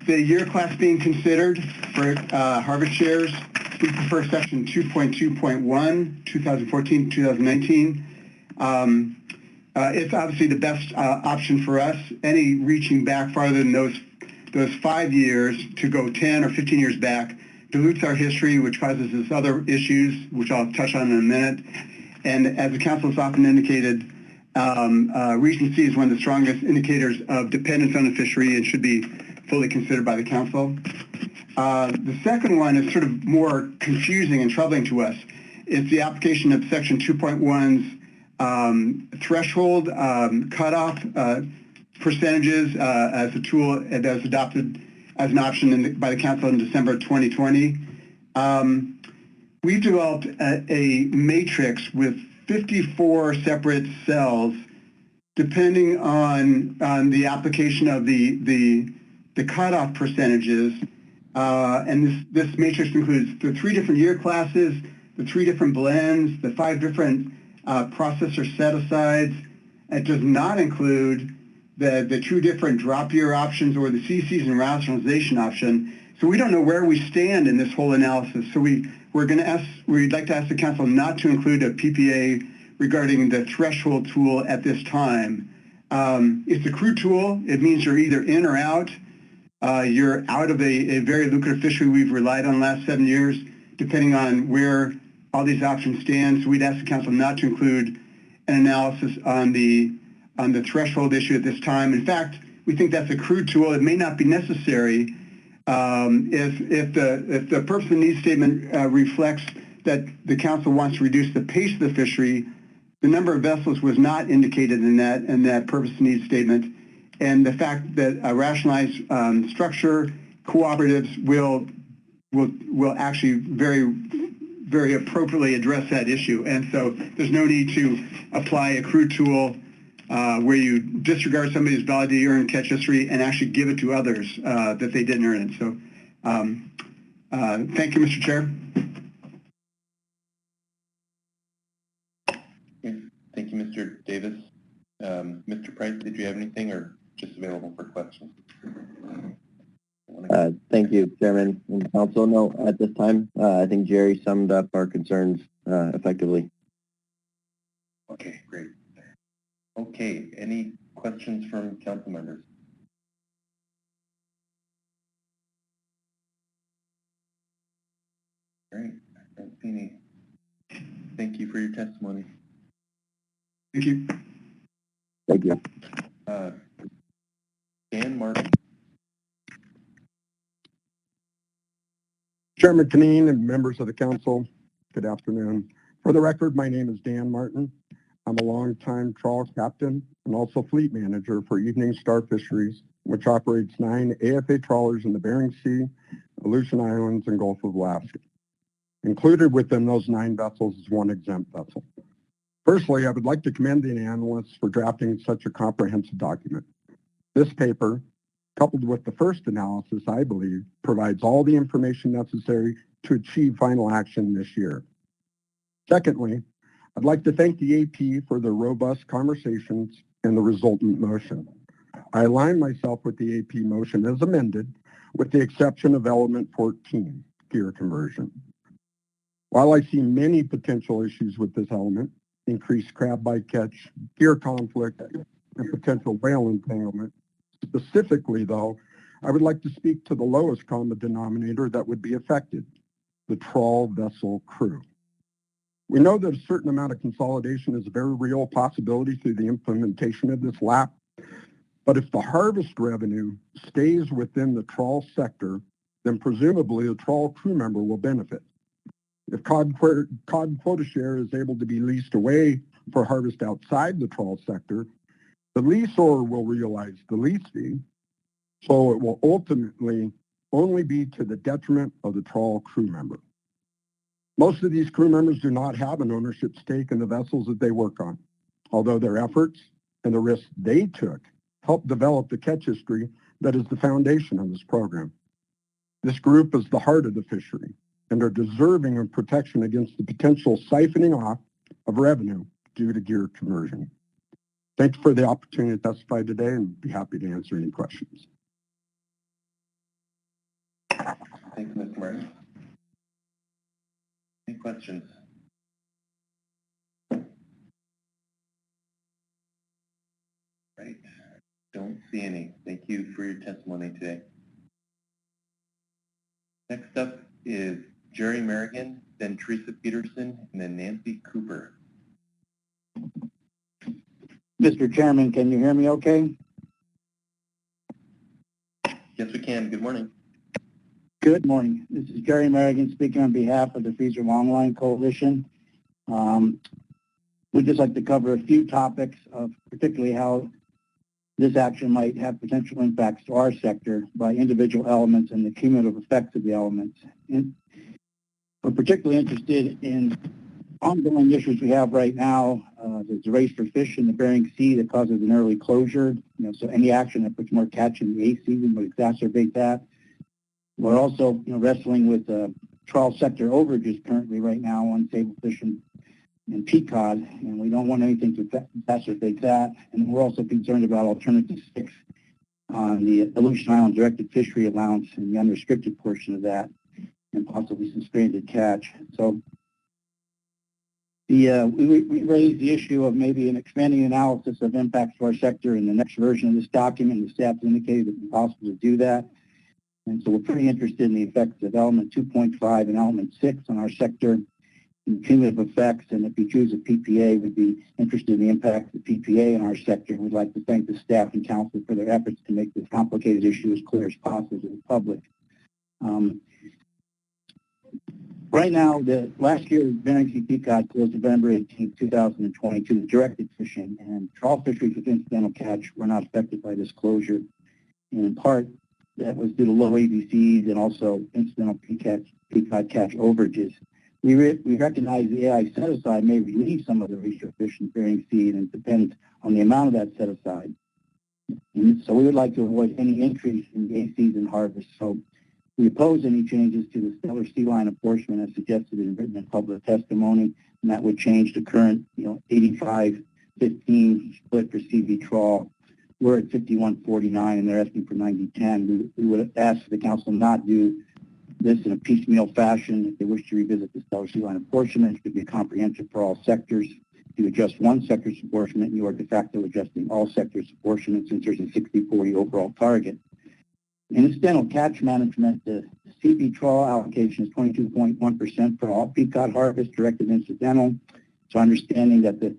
the year class being considered for harvest shares. We prefer section 2.2.1, 2014-2019. It's obviously the best option for us. Any reaching back farther than those 5 years to go 10 or 15 years back dilutes our history, which causes us other issues, which I'll touch on in a minute. And as the council has often indicated, recency is one of the strongest indicators of dependence on the fishery and should be fully considered by the council. The second one is sort of more confusing and troubling to us. It's the application of section 2.1's threshold cutoff percentages as a tool that was adopted as an option by the council in December 2020. We've developed a matrix with 54 separate cells depending on the application of the cutoff percentages. And this matrix includes the 3 different year classes, the 3 different blends, the 5 different processor set-asides. It does not include the 2 different drop year options or the season rationalization option. So we don't know where we stand in this whole analysis. So we'd like to ask the council not to include a PPA regarding the threshold tool at this time. It's a crude tool. It means you're either in or out. You're out of a very lucrative fishery we've relied on the last 7 years, depending on where all these options stand. So we'd ask the council not to include an analysis on the threshold issue at this time. In fact, we think that's a crude tool. It may not be necessary if the purpose and needs statement reflects that the council wants to reduce the pace of the fishery. The number of vessels was not indicated in that purpose and needs statement. And the fact that a rationalized structure, cooperatives will actually very appropriately address that issue. And so there's no need to apply a crude tool where you disregard somebody's ability to earn catch history and actually give it to others that they didn't earn it. So thank you, Mr. Chair. Thank you, Mr. Davis. Mr. Price, did you have anything or just available for questions? Thank you, Chairman and Council. No, at this time, I think Jerry summed up our concerns effectively. Okay, great. Okay, any questions from council members? Great, I don't see any. Thank you for your testimony. Thank you. Thank you. Dan Martin. Chairman Canine and members of the council, good afternoon. For the record, my name is Dan Martin. I'm a longtime trawl captain and also fleet manager for Evening Star Fisheries, which operates 9 AFA trawlers in the Bering Sea, Aleutian Islands, and Gulf of Alaska. Included within those 9 vessels is 1 exempt vessel. Firstly, I would like to commend the analysts for drafting such a comprehensive document. This paper, coupled with the first analysis, I believe, provides all the information necessary to achieve final action this year. Secondly, I'd like to thank the AP for their robust conversations and the resultant motion. I align myself with the AP motion as amended, with the exception of element 14, gear conversion. While I see many potential issues with this element, increased crab bycatch, gear conflict, and potential whale entanglement, specifically, though, I would like to speak to the lowest common denominator that would be affected, the trawl vessel crew. We know that a certain amount of consolidation is a very real possibility through the implementation of this LAP. But if the harvest revenue stays within the trawl sector, then presumably the trawl crew member will benefit. If cod quota share is able to be leased away for harvest outside the trawl sector, the leaseor will realize the lease fee, so it will ultimately only be to the detriment of the trawl crew member. Most of these crew members do not have an ownership stake in the vessels that they work on, although their efforts and the risks they took helped develop the catch history that is the foundation of this program. This group is the heart of the fishery and are deserving of protection against the potential siphoning off of revenue due to gear conversion. Thank you for the opportunity to testify today and be happy to answer any questions. Thanks, Mr. Martin. Any questions? Right. Don't see any. Thank you for your testimony today. Next up is Jerry Merrigan, then Teresa Peterson, and then Nancy Cooper. Mr. Chairman, can you hear me okay? Yes, we can. Good morning. Good morning. This is Jerry Merrigan speaking on behalf of the Freezer Longline Coalition. We'd just like to cover a few topics of particularly how this action might have potential impacts to our sector by individual elements and the cumulative effects of the elements. And we're particularly interested in ongoing issues we have right now. There's a race for fish in the Bering Sea that causes an early closure. So any action that puts more catch in the A season would exacerbate that. We're also wrestling with trawl sector overages currently right now on table fish and peacock, and we don't want anything to exacerbate that. And we're also concerned about alternative 6 on the Aleutian Island directed fishery allowance and the unrestricted portion of that, and possibly some stranded catch. So we raised the issue of maybe an expanding analysis of impacts to our sector in the next version of this document. The staff indicated it would be possible to do that. And so we're pretty interested in the effects of element 2.5 and element 6 on our sector and cumulative effects. And if you choose a PPA, we'd be interested in the impact of the PPA in our sector. We'd like to thank the staff and council for their efforts to make this complicated issue as clear as possible to the public. Right now, last year, Bering Sea peacock closed November 18, 2022, directed fishing, and trawl fisheries with incidental catch were not affected by this closure. And in part, that was due to low ABCs and also incidental peacock catch overages. We recognize the AI set-aside may relieve some of the ratio fish in Bering Sea, and it depends on the amount of that set-aside. So we would like to avoid any increase in the A-season harvest. So we oppose any changes to the stellar sea line apportionment as suggested in written and public testimony, and that would change the current 85-15 split for CV trawl. We're at 51-49, and they're asking for 90-10. We would ask the council not do this in a piecemeal fashion. If they wish to revisit the stellar sea line apportionment, it should be comprehensive for all sectors. If you adjust one sector's apportionment, you are de facto adjusting all sectors' apportionment since there's a 60-40 overall target. In incidental catch management, the CB trawl allocation is 22.1% for all peacock harvest directed incidental. So understanding that the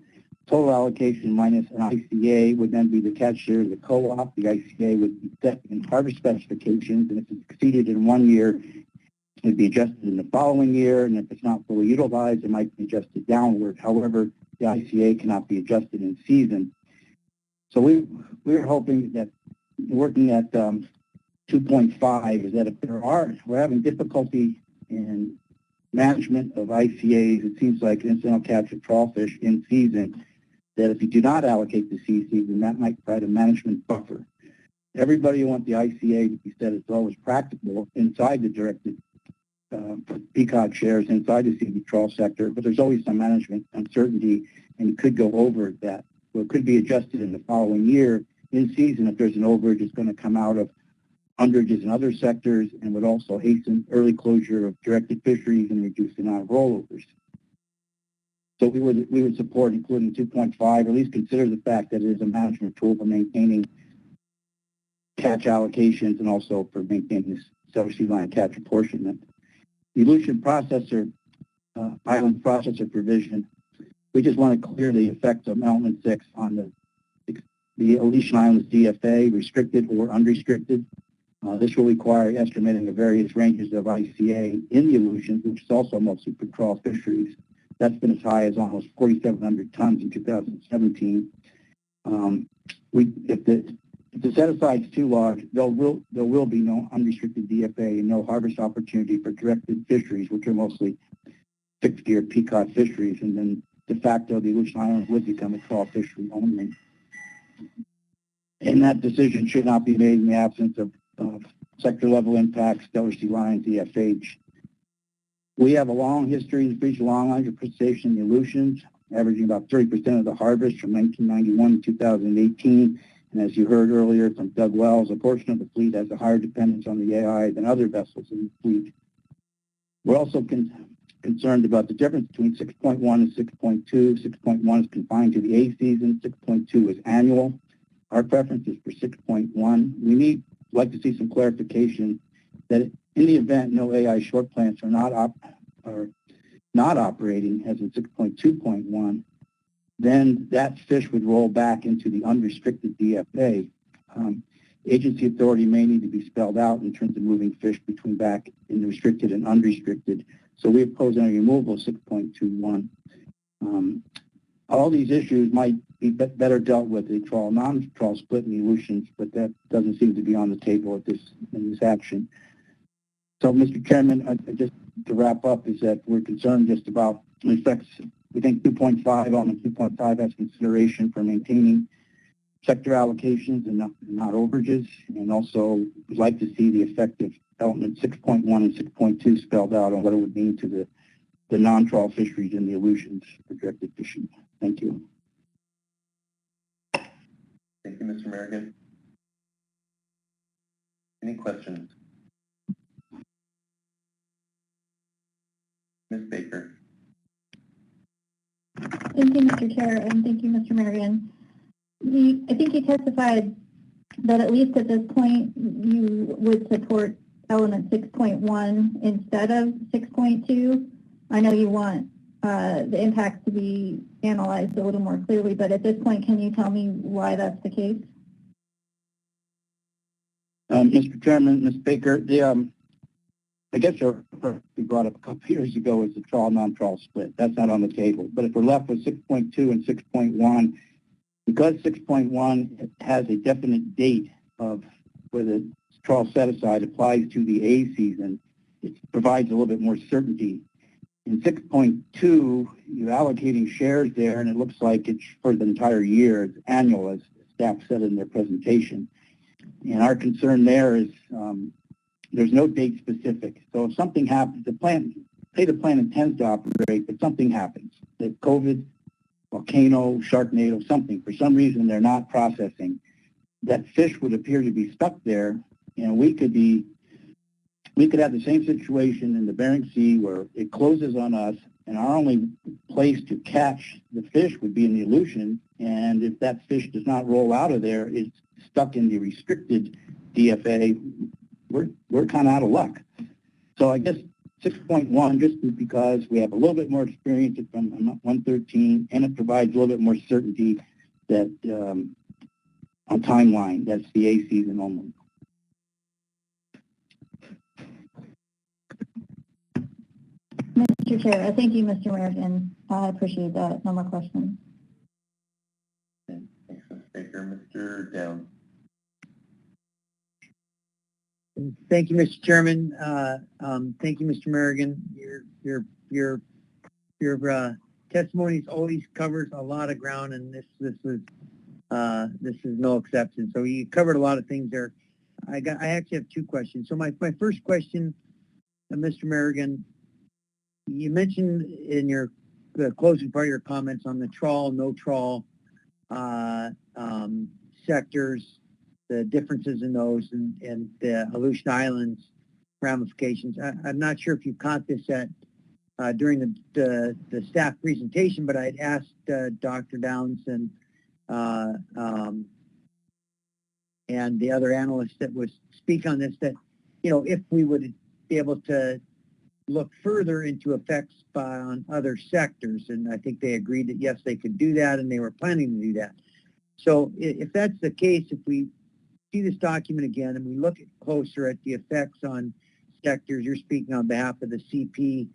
total allocation minus an ICA would then be the catch share of the co-op. The ICA would be set in harvest specifications, and if it's exceeded in 1 year, it would be adjusted in the following year, and if it's not fully utilized, it might be adjusted downward. However, the ICA cannot be adjusted in season. So we're hoping that working at 2.5 is that if we're having difficulty in management of ICAs, it seems like incidental catch of trawl fish in season, that if you do not allocate the sea season, that might provide a management buffer. Everybody wants the ICA to be set as low as practical inside the directed peacock shares inside the CB trawl sector, but there's always some management uncertainty, and it could go over that. So it could be adjusted in the following year. In season, if there's an overage, it's going to come out of underages in other sectors and would also hasten early closure of directed fisheries and reduce the amount of rollovers. So we would support including 2.5, or at least consider the fact that it is a management tool for maintaining catch allocations and also for maintaining this stellar sea line catch apportionment. The Aleutian processor, island processor provision, we just want to clear the effects of element 6 on the the Aleutian Islands DFA, restricted or unrestricted. This will require estimating of various ranges of ICA in the Aleutians, which is also mostly for trawl fisheries. That's been as high as almost 4,700 tons in 2017. If the set-aside is too large, there will be no unrestricted DFA and no harvest opportunity for directed fisheries, which are mostly fixed-gear peacock fisheries, and then de facto the Aleutian Islands would become a trawl fishery only. And that decision should not be made in the absence of sector-level impacts, Stellar Sea Lions, EFH. We have a long history of fish longline precipitation in the Aleutians, averaging about 30% of the harvest from 1991 to 2018. And as you heard earlier from Doug Wells, a portion of the fleet has a higher dependence on the AI than other vessels in the fleet. We're also concerned about the difference between 6.1 and 6.2. 6.1 is confined to the A season. 6.2 is annual. Our preference is for 6.1. We like to see some clarification that in the event no AI short plants are not operating, as in 6.2.1, then that fish would roll back into the unrestricted DFA. Agency authority may need to be spelled out in terms of moving fish between back in the restricted and unrestricted. So we oppose any removal of 6.21. All these issues might be better dealt with a trawl, non-trawl split in the Aleutians, but that doesn't seem to be on the table in this action. So, Mr. Chairman, just to wrap up, is that we're concerned just about the effects. We think 2.5, element 2.5 has consideration for maintaining sector allocations and not overages, and also we'd like to see the effect of element 6.1 and 6.2 spelled out on what it would mean to the non-trawl fisheries in the Aleutians for directed fishing. Thank you. Thank you, Mr. Merrigan. Any questions? Ms. Baker. Thank you, Mr. Chair, and thank you, Mr. Merrigan. I think you testified that at least at this point you would support element 6.1 instead of 6.2. I know you want the impacts to be analyzed a little more clearly, but at this point, can you tell me why that's the case? Mr. Chairman, Ms. Baker, I guess we brought up a couple years ago is the trawl non-trawl split. That's not on the table. But if we're left with 6.2 and 6.1, because 6.1 has a definite date of where the trawl set aside applies to the A season, it provides a little bit more certainty. In 6.2, you're allocating shares there, and it looks like it's for the entire year. It's annual, as staff said in their presentation. And our concern there is there's no date specific. So if something happens, the plant intends to operate, but something happens. The COVID, volcano, sharknado, something, for some reason they're not processing. That fish would appear to be stuck there, and we could have the same situation in the Bering Sea where it closes on us, and our only place to catch the fish would be in the Aleutian, and if that fish does not roll out of there, it's stuck in the restricted DFA, we're kind of out of luck. So I guess 6.1, just because we have a little bit more experience from 113, and it provides a little bit more certainty that on timeline, that's the A season only. Mr. Chair, thank you, Mr. Merrigan. I appreciate that. No more questions. Thanks, Ms. Baker. Mr. Downs. Thank you, Mr. Chairman. Thank you, Mr. Merrigan. Your testimony always covers a lot of ground, and this is no exception. So you covered a lot of things there. I actually have two questions. So my first question, Mr. Merrigan, you mentioned in the closing part of your comments on the trawl, no trawl sectors, the differences in those and the Aleutian Islands ramifications. I'm not sure if you caught this during the staff presentation, but I'd asked Dr. Downs and the other analysts that would speak on this, that, if we would be able to look further into effects on other sectors, and I think they agreed that yes, they could do that, and they were planning to do that. So if that's the case, if we see this document again and we look closer at the effects on sectors, you're speaking on behalf of the CP,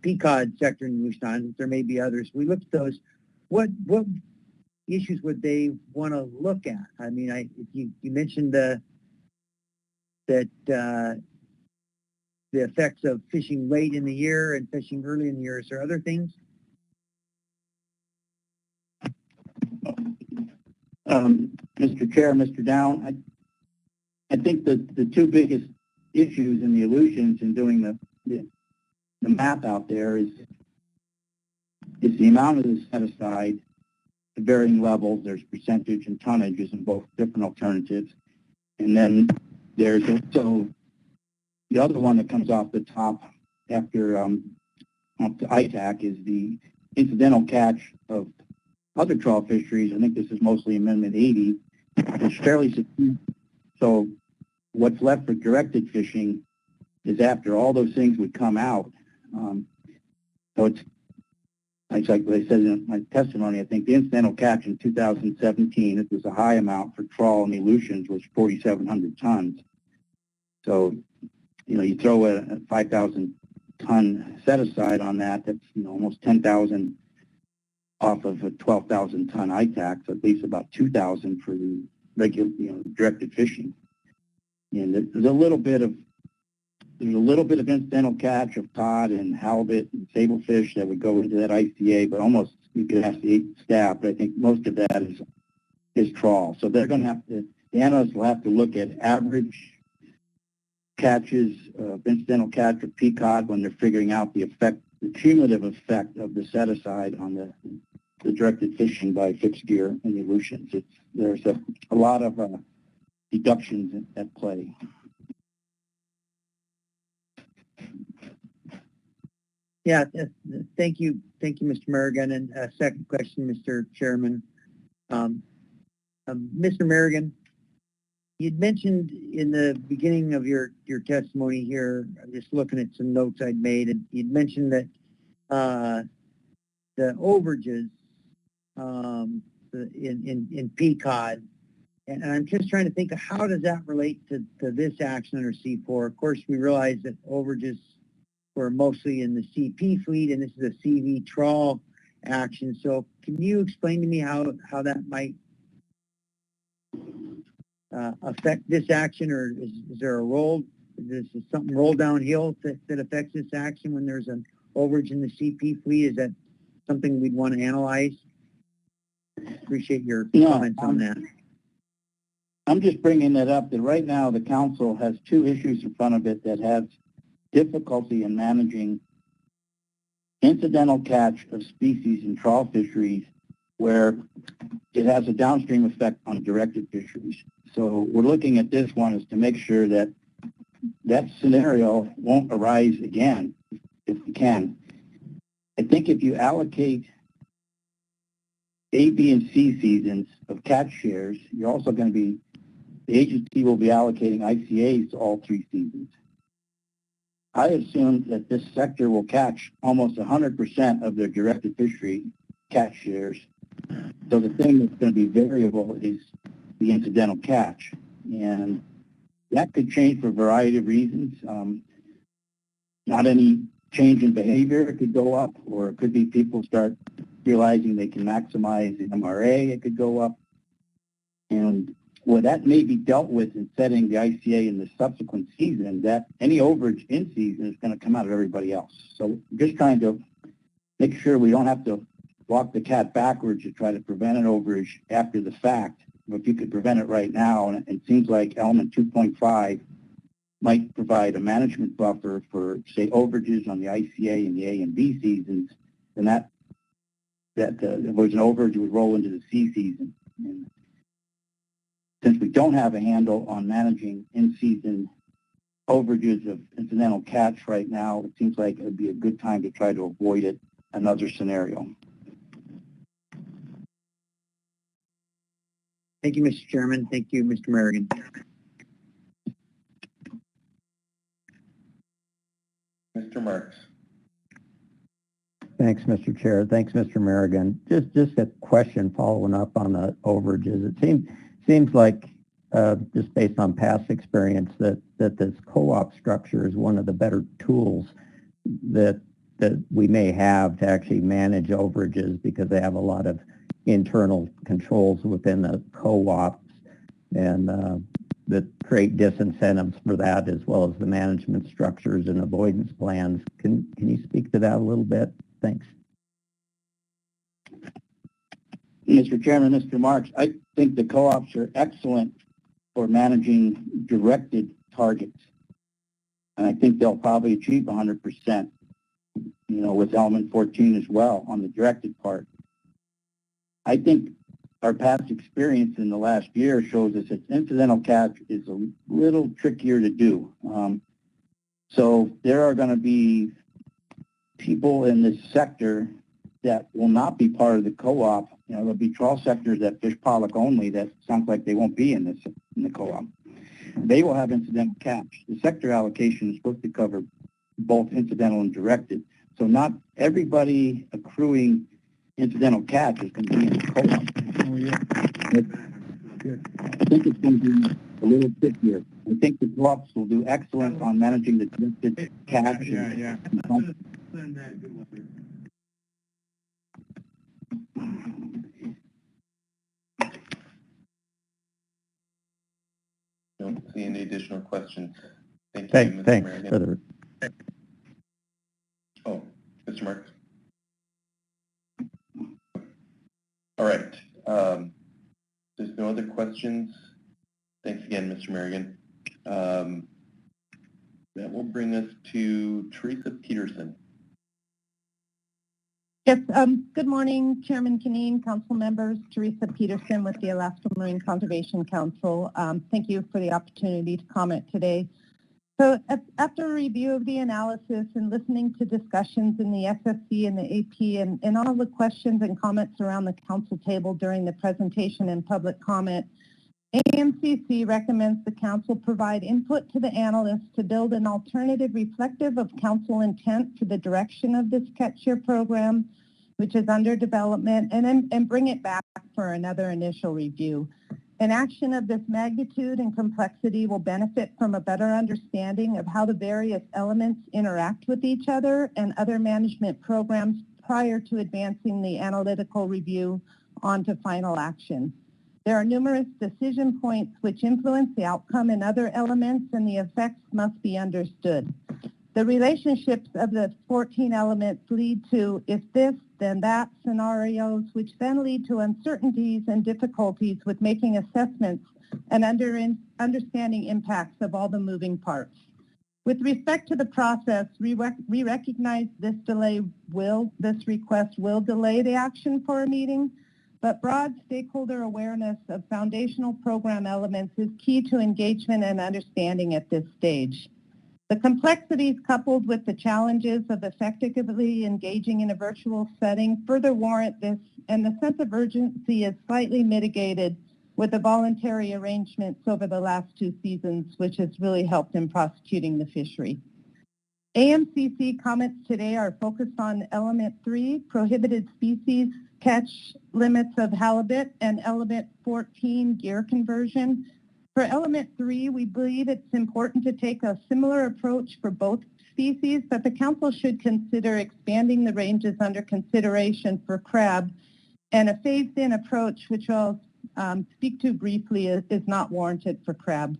PCOD sector in Wisconsin, there may be others. We look at those, what issues would they want to look at? I mean, you mentioned that the effects of fishing late in the year and fishing early in the year. Is there other things? Mr. Chair, Mr. Down, I think that the two biggest issues in the Aleutians in doing the map out there is the amount of the set aside, the varying levels. There's percentage and tonnages in both different alternatives. And then there's also the other one that comes off the top after off the ITAC is the incidental catch of other trawl fisheries. I think this is mostly Amendment 80. It's fairly secure. So what's left for directed fishing is after all those things would come out. So it's like I said in my testimony, I think the incidental catch in 2017, it was a high amount for trawl and Aleutians, was 4,700 tons. So, you know, you throw a 5,000 ton set aside on that, that's, you know, almost 10,000 off of a 12,000 ton ITAC, so at least about 2,000 for the regular, you know, directed fishing. And there's a little bit of incidental catch of cod and halibut and sablefish that would go into that ICA, but almost you could ask the staff, but I think most of that is trawl. So they're going to have to, the analysts will have to look at average catches, incidental catch of peacock when they're figuring out the effect, the cumulative effect of the set aside on the directed fishing by fixed gear and the Aleutians. There's a lot of deductions at play. Yeah, thank you, Mr. Merrigan. And second question, Mr. Chairman. Mr. Merrigan, you'd mentioned in the beginning of your testimony here, just looking at some notes I'd made, and you'd mentioned that the overages in PCOD, and I'm just trying to think of how does that relate to this action under C4. Of course, we realize that overages were mostly in the CP fleet, and this is a CV trawl action. So can you explain to me how that might affect this action, or is there a roll? Is something roll downhill that affects this action when there's an overage in the CP fleet? Is that something we'd want to analyze? Appreciate your comments on that. I'm just bringing that up that right now the council has two issues in front of it that has difficulty in managing incidental catch of species in trawl fisheries where it has a downstream effect on directed fisheries. So we're looking at this one is to make sure that that scenario won't arise again if we can. I think if you allocate A, B, and C seasons of catch shares, you're also going to be, the agency will be allocating ICAs to all three seasons. I assume that this sector will catch almost 100% of their directed fishery catch shares. So the thing that's going to be variable is the incidental catch. And that could change for a variety of reasons. Not any change in behavior, it could go up, or it could be people start realizing they can maximize the MRA, it could go up. And well, that may be dealt with in setting the ICA in the subsequent season, that any overage in season is going to come out of everybody else. So just trying to make sure we don't have to walk the cat backwards to try to prevent an overage after the fact. If you could prevent it right now, and it seems like element 2.5 might provide a management buffer for, say, overages on the ICA and the A and B seasons, then that if there was an overage, it would roll into the C season. And since we don't have a handle on managing in-season overages of incidental catch right now, it seems like it would be a good time to try to avoid it, another scenario. Thank you, Mr. Chairman. Thank you, Mr. Merrigan. Mr. Marks. Thanks, Mr. Chair. Thanks, Mr. Merrigan. Just a question following up on the overages. It seems like, just based on past experience, that this co-op structure is one of the better tools that we may have to actually manage overages, because they have a lot of internal controls within the co-ops and that create disincentives for that, as well as the management structures and avoidance plans. Can you speak to that a little bit? Thanks. Mr. Chairman, Mr. Marks, I think the co-ops are excellent for managing directed targets. And I think they'll probably achieve 100%, with element 14 as well on the directed part. I think our past experience in the last year shows us that incidental catch is a little trickier to do. So there are going to be people in this sector that will not be part of the co-op. There'll be trawl sectors that fish pollock only that sounds like they won't be in the co-op. They will have incidental catch. The sector allocation is supposed to cover both incidental and directed. So not everybody accruing incidental catch is going to be in the co-op. Oh, yeah. I think it's going to be a little trickier. I think the co-ops will do excellent on managing the directed catch. Yeah. Don't see any additional questions. Thank you, Thanks, Mr. thanks Merrigan. for the... Oh, Mr. Marks. All right. There's no other questions. Thanks again, Mr. Merrigan. That will bring us to Teresa Peterson. Yes, good morning, Chairman Canine, council members. Teresa Peterson with the Alaska Marine Conservation Council. Thank you for the opportunity to comment today. So after a review of the analysis and listening to discussions in the SFC and the AP and all the questions and comments around the council table during the presentation and public comment, AMCC recommends the council provide input to the analysts to build an alternative reflective of council intent for the direction of this catch year program, which is under development, and bring it back for another initial review. An action of this magnitude and complexity will benefit from a better understanding of how the various elements interact with each other and other management programs prior to advancing the analytical review onto final action. There are numerous decision points which influence the outcome in other elements, and the effects must be understood. The relationships of the 14 elements lead to if this, then that scenarios, which then lead to uncertainties and difficulties with making assessments and understanding impacts of all the moving parts. With respect to the process, we recognize this request will delay the action for a meeting, but broad stakeholder awareness of foundational program elements is key to engagement and understanding at this stage. The complexities coupled with the challenges of effectively engaging in a virtual setting further warrant this, and the sense of urgency is slightly mitigated with the voluntary arrangements over the last 2 seasons, which has really helped in prosecuting the fishery. AMCC comments today are focused on element 3, prohibited species catch limits of halibut, and element 14, gear conversion. For element 3, we believe it's important to take a similar approach for both species, but the council should consider expanding the ranges under consideration for crab, and a phased-in approach, which I'll speak to briefly, is not warranted for crab.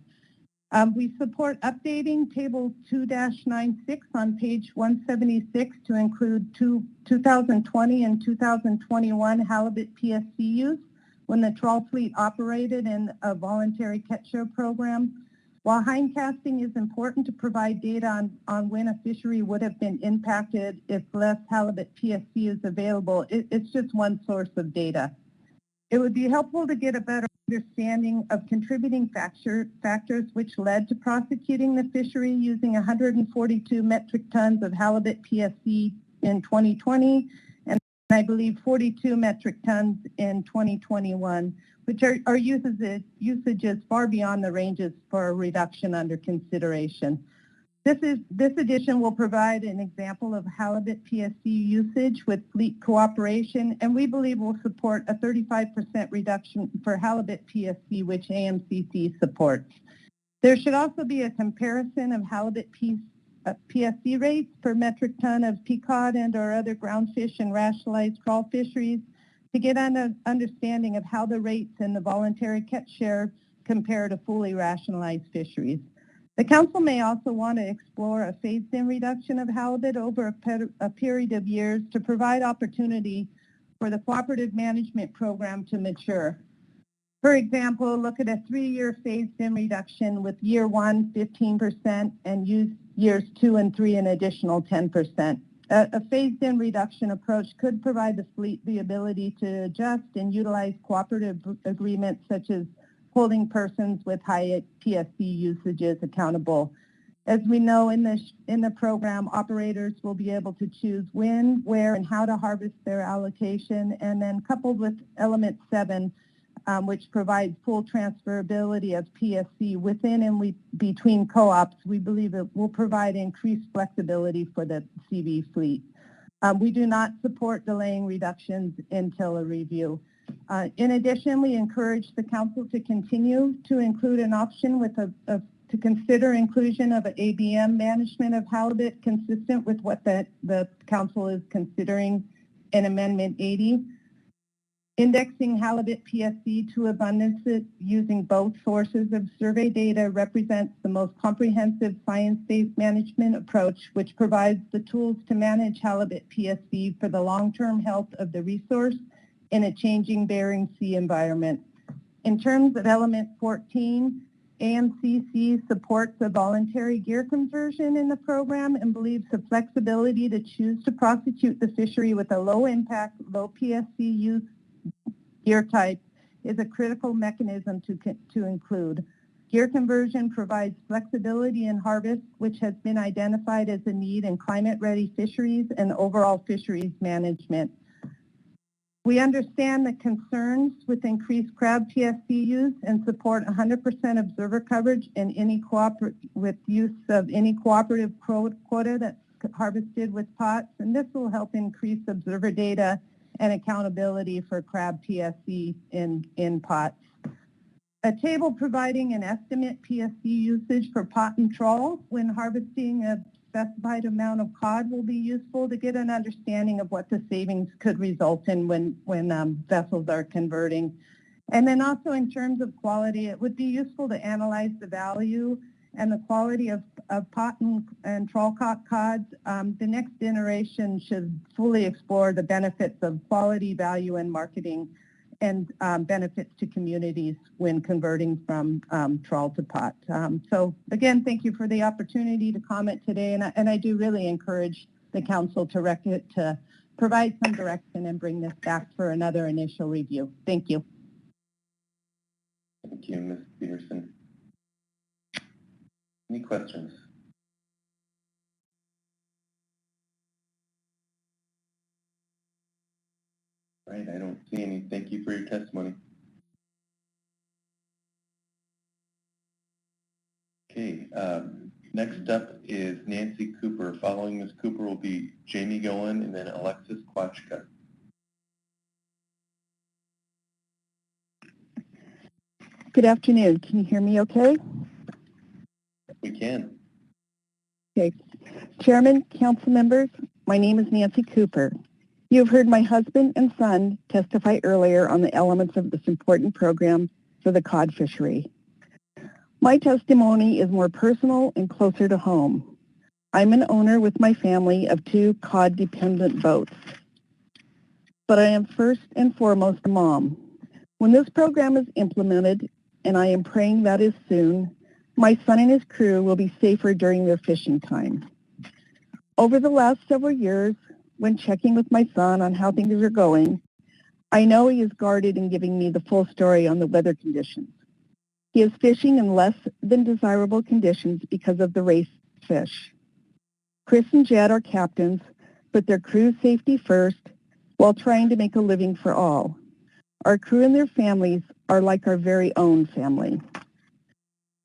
We support updating Table 2-96 on page 176 to include 2020 and 2021 halibut PSCUs when the trawl fleet operated in a voluntary catch-share program. While hindcasting is important to provide data on when a fishery would have been impacted if less halibut PSC is available, it's just one source of data. It would be helpful to get a better understanding of contributing factors which led to prosecuting the fishery using 142 metric tons of halibut PSC in 2020, and I believe 42 metric tons in 2021, which are usages far beyond the ranges for a reduction under consideration. This edition will provide an example of halibut PSC usage with fleet cooperation, and we believe will support a 35% reduction for halibut PSC, which AMCC supports. There should also be a comparison of halibut PSC rates per metric ton of peacock and or other groundfish and rationalized trawl fisheries to get an understanding of how the rates in the voluntary catch share compare to fully rationalized fisheries. The Council may also want to explore a phased-in reduction of halibut over a period of years to provide opportunity for the cooperative management program to mature. For example, look at a 3-year phased-in reduction with year 1, 15%, and years 2 and 3 an additional 10%. A phased-in reduction approach could provide the fleet the ability to adjust and utilize cooperative agreements such as holding persons with high PSC usages accountable. As we know, in the program, operators will be able to choose when, where, and how to harvest their allocation, and then coupled with element 7, which provides full transferability of PSC within and between co-ops, we believe it will provide increased flexibility for the CV fleet. We do not support delaying reductions until a review. In addition, we encourage the Council to continue to include an option to consider inclusion of an ABM management of halibut consistent with what the Council is considering in Amendment 80. Indexing halibut PSC to abundance using both sources of survey data represents the most comprehensive science-based management approach, which provides the tools to manage halibut PSC for the long-term health of the resource in a changing Bering Sea environment. In terms of element 14, AMCC supports a voluntary gear conversion in the program and believes the flexibility to choose to prosecute the fishery with a low impact, low PSC use gear type is a critical mechanism to include. Gear conversion provides flexibility in harvest, which has been identified as a need in climate-ready fisheries and overall fisheries management. We understand the concerns with increased crab PSC use and support 100% observer coverage and with use of any cooperative quota that's harvested with pots, and this will help increase observer data and accountability for crab PSC in pots. A table providing an estimate PSC usage for pot and trawl when harvesting a specified amount of cod will be useful to get an understanding of what the savings could result in when vessels are converting. And then also in terms of quality, it would be useful to analyze the value and the quality of pot and trawl cod. The next generation should fully explore the benefits of quality, value, and marketing and benefits to communities when converting from trawl to pot. So again, thank you for the opportunity to comment today, and I do really encourage the Council to provide some direction and bring this back for another initial review. Thank you. Thank you, Ms. Peterson. Any questions? Right, I don't see any. Thank you for your testimony. Okay, next up is Nancy Cooper. Following Ms. Cooper will be Jamie Goen and then Alexis Kwachka. Good afternoon. Can you hear me okay? We can. Okay. Chairman, council members, my name is Nancy Cooper. You have heard my husband and son testify earlier on the elements of this important program for the cod fishery. My testimony is more personal and closer to home. I'm an owner with my family of 2 cod-dependent boats. But I am first and foremost a mom. When this program is implemented, and I am praying that is soon, my son and his crew will be safer during their fishing time. Over the last several years, when checking with my son on how things are going, I know he is guarded in giving me the full story on the weather conditions. He is fishing in less than desirable conditions because of the race fish. Chris and Jed are captains, put their crew's safety first while trying to make a living for all. Our crew and their families are like our very own family.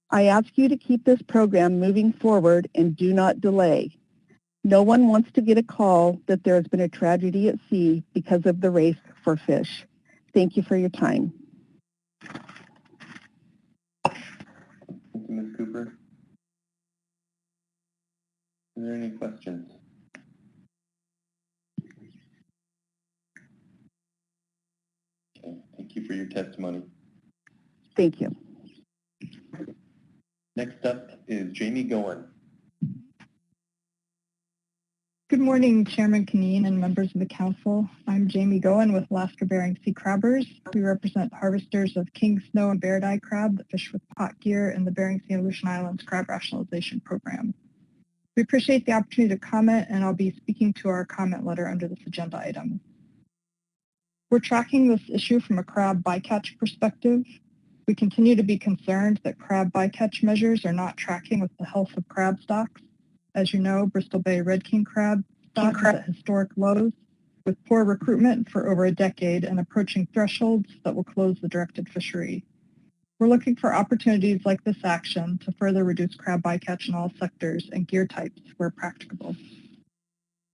I ask you to keep this program moving forward and do not delay. No one wants to get a call that there has been a tragedy at sea because of the race for fish. Thank you for your time. Thank you, Ms. Cooper. Are there any questions? Okay, thank you for your testimony. Thank you. Next up is Jamie Goen. Good morning, Chairman Canine and members of the council. I'm Jamie Goen with Alaska Bering Sea Crabbers. We represent harvesters of king snow and beardeye crab that fish with pot gear in the Bering Sea and Aleutian Islands Crab Rationalization Program. We appreciate the opportunity to comment, and I'll be speaking to our comment letter under this agenda item. We're tracking this issue from a crab bycatch perspective. We continue to be concerned that crab bycatch measures are not tracking with the health of crab stocks. As you know, Bristol Bay Red King crab stock is at historic lows, with poor recruitment for over a decade and approaching thresholds that will close the directed fishery. We're looking for opportunities like this action to further reduce crab bycatch in all sectors and gear types where practicable.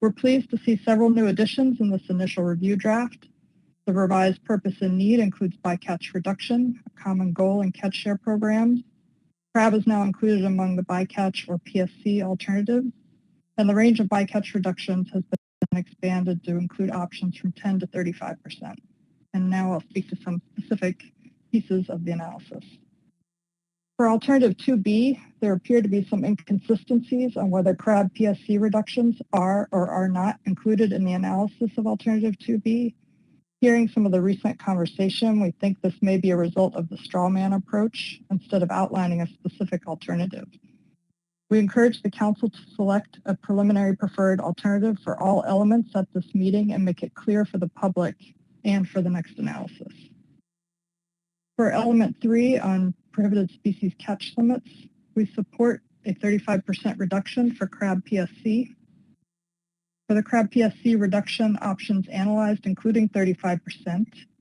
We're pleased to see several new additions in this initial review draft. The revised purpose and need includes bycatch reduction, a common goal in catch share programs. Crab is now included among the bycatch or PSC alternatives, and the range of bycatch reductions has been expanded to include options from 10 to 35%. And now I'll speak to some specific pieces of the analysis. For alternative 2B, there appear to be some inconsistencies on whether crab PSC reductions are or are not included in the analysis of alternative 2B. Hearing some of the recent conversation, we think this may be a result of the straw man approach instead of outlining a specific alternative. We encourage the council to select a preliminary preferred alternative for all elements at this meeting and make it clear for the public and for the next analysis. For element 3 on prohibited species catch limits, we support a 35% reduction for crab PSC. For the crab PSC reduction options analyzed, including 35%,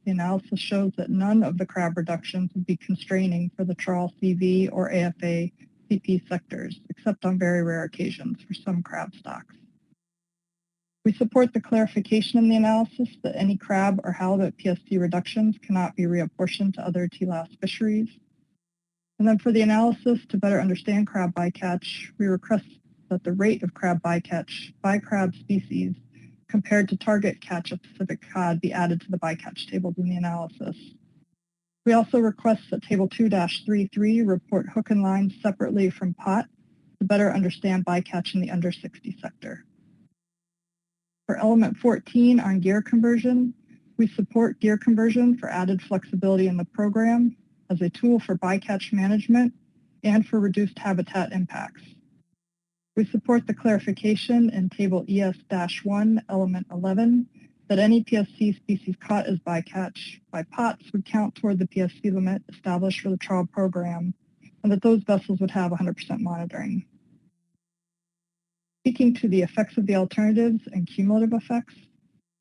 the analysis shows that none of the crab reductions would be constraining for the trawl CV or AFA CP sectors, except on very rare occasions for some crab stocks. We support the clarification in the analysis that any crab or halibut PSC reductions cannot be reapportioned to other TLAS fisheries. And then for the analysis to better understand crab bycatch, we request that the rate of crab bycatch by crab species compared to target catch of Pacific cod be added to the bycatch tables in the analysis. We also request that Table 2-33 report hook and line separately from pot to better understand bycatch in the under 60 sector. For element 14 on gear conversion, we support gear conversion for added flexibility in the program as a tool for bycatch management and for reduced habitat impacts. We support the clarification in Table ES-1, Element 11, that any PSC species caught as bycatch by pots would count toward the PSC limit established for the trawl program, and that those vessels would have 100% monitoring. Speaking to the effects of the alternatives and cumulative effects,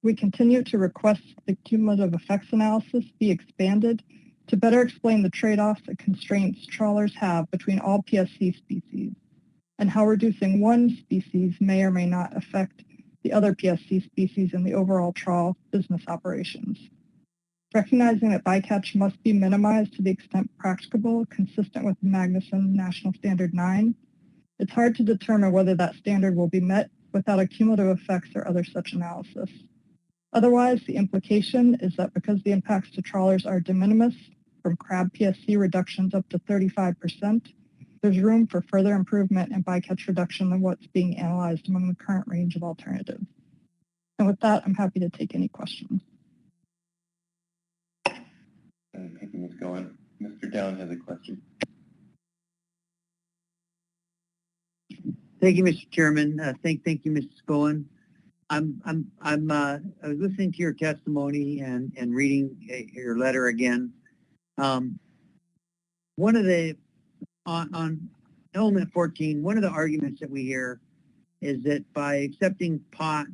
we continue to request the cumulative effects analysis be expanded to better explain the trade-offs and constraints trawlers have between all PSC species, and how reducing one species may or may not affect the other PSC species in the overall trawl business operations. Recognizing that bycatch must be minimized to the extent practicable, consistent with Magnuson National Standard 9, it's hard to determine whether that standard will be met without a cumulative effects or other such analysis. Otherwise, the implication is that because the impacts to trawlers are de minimis, from crab PSC reductions up to 35%, there's room for further improvement in bycatch reduction than what's being analyzed among the current range of alternatives. And with that, I'm happy to take any questions. Thank you, Ms. Goen. Mr. Down has a question. Thank you, Mr. Chairman. Thank you, Mrs. Goen. I was listening to your testimony and reading your letter again. One of the on element 14, one of the arguments that we hear is that by accepting pot,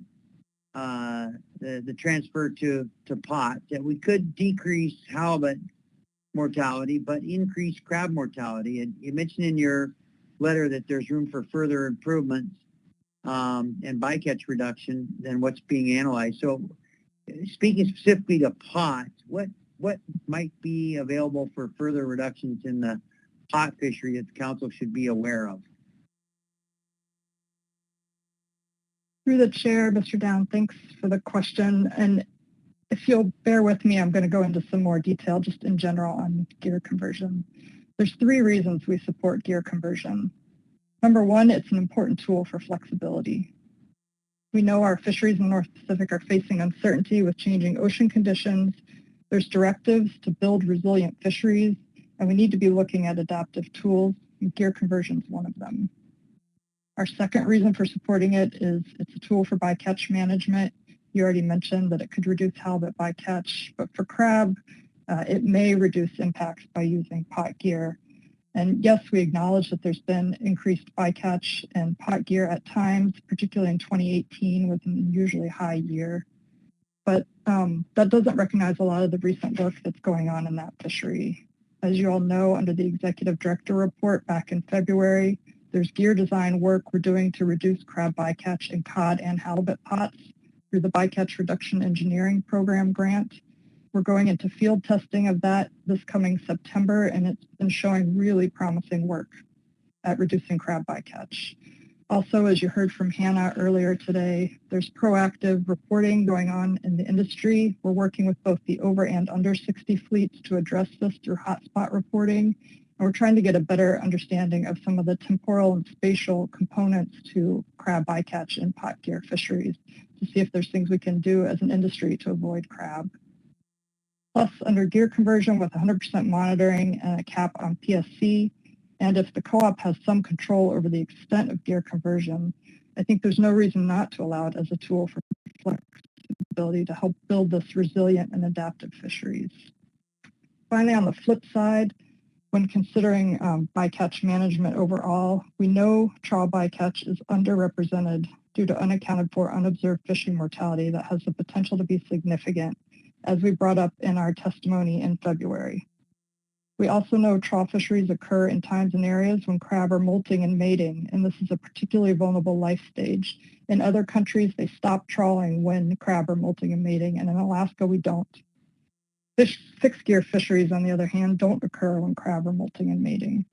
the transfer to pot, that we could decrease halibut mortality, but increased crab mortality. And you mentioned in your letter that there's room for further improvements and bycatch reduction than what's being analyzed. So speaking specifically to pot, what might be available for further reductions in the pot fishery that the council should be aware of? Through the chair, Mr. Down, thanks for the question. And if you'll bear with me, I'm going to go into some more detail just in general on gear conversion. There's 3 reasons we support gear conversion. Number 1, it's an important tool for flexibility. We know our fisheries in the North Pacific are facing uncertainty with changing ocean conditions. There's directives to build resilient fisheries, and we need to be looking at adaptive tools, and gear conversion is one of them. Our second reason for supporting it is it's a tool for bycatch management. You already mentioned that it could reduce halibut bycatch, but for crab, it may reduce impacts by using pot gear. And yes, we acknowledge that there's been increased bycatch and pot gear at times, particularly in 2018 with an unusually high year. But that doesn't recognize a lot of the recent work that's going on in that fishery. As you all know, under the Executive Director report back in February, there's gear design work we're doing to reduce crab bycatch in cod and halibut pots through the Bycatch Reduction Engineering Program grant. We're going into field testing of that this coming September, and it's been showing really promising work at reducing crab bycatch. Also, as you heard from Hannah earlier today, there's proactive reporting going on in the industry. We're working with both the over and under 60 fleets to address this through hotspot reporting. And we're trying to get a better understanding of some of the temporal and spatial components to crab bycatch in pot gear fisheries to see if there's things we can do as an industry to avoid crab. Plus, under gear conversion with 100% monitoring and a cap on PSC, and if the co-op has some control over the extent of gear conversion, I think there's no reason not to allow it as a tool for flexibility to help build this resilient and adaptive fisheries. Finally, on the flip side, when considering bycatch management overall, we know trawl bycatch is underrepresented due to unaccounted for unobserved fishing mortality that has the potential to be significant, as we brought up in our testimony in February. We also know trawl fisheries occur in times and areas when crab are molting and mating, and this is a particularly vulnerable life stage. In other countries, they stop trawling when crab are molting and mating, and in Alaska, we don't. Fixed gear fisheries, on the other hand, don't occur when crab are molting and mating.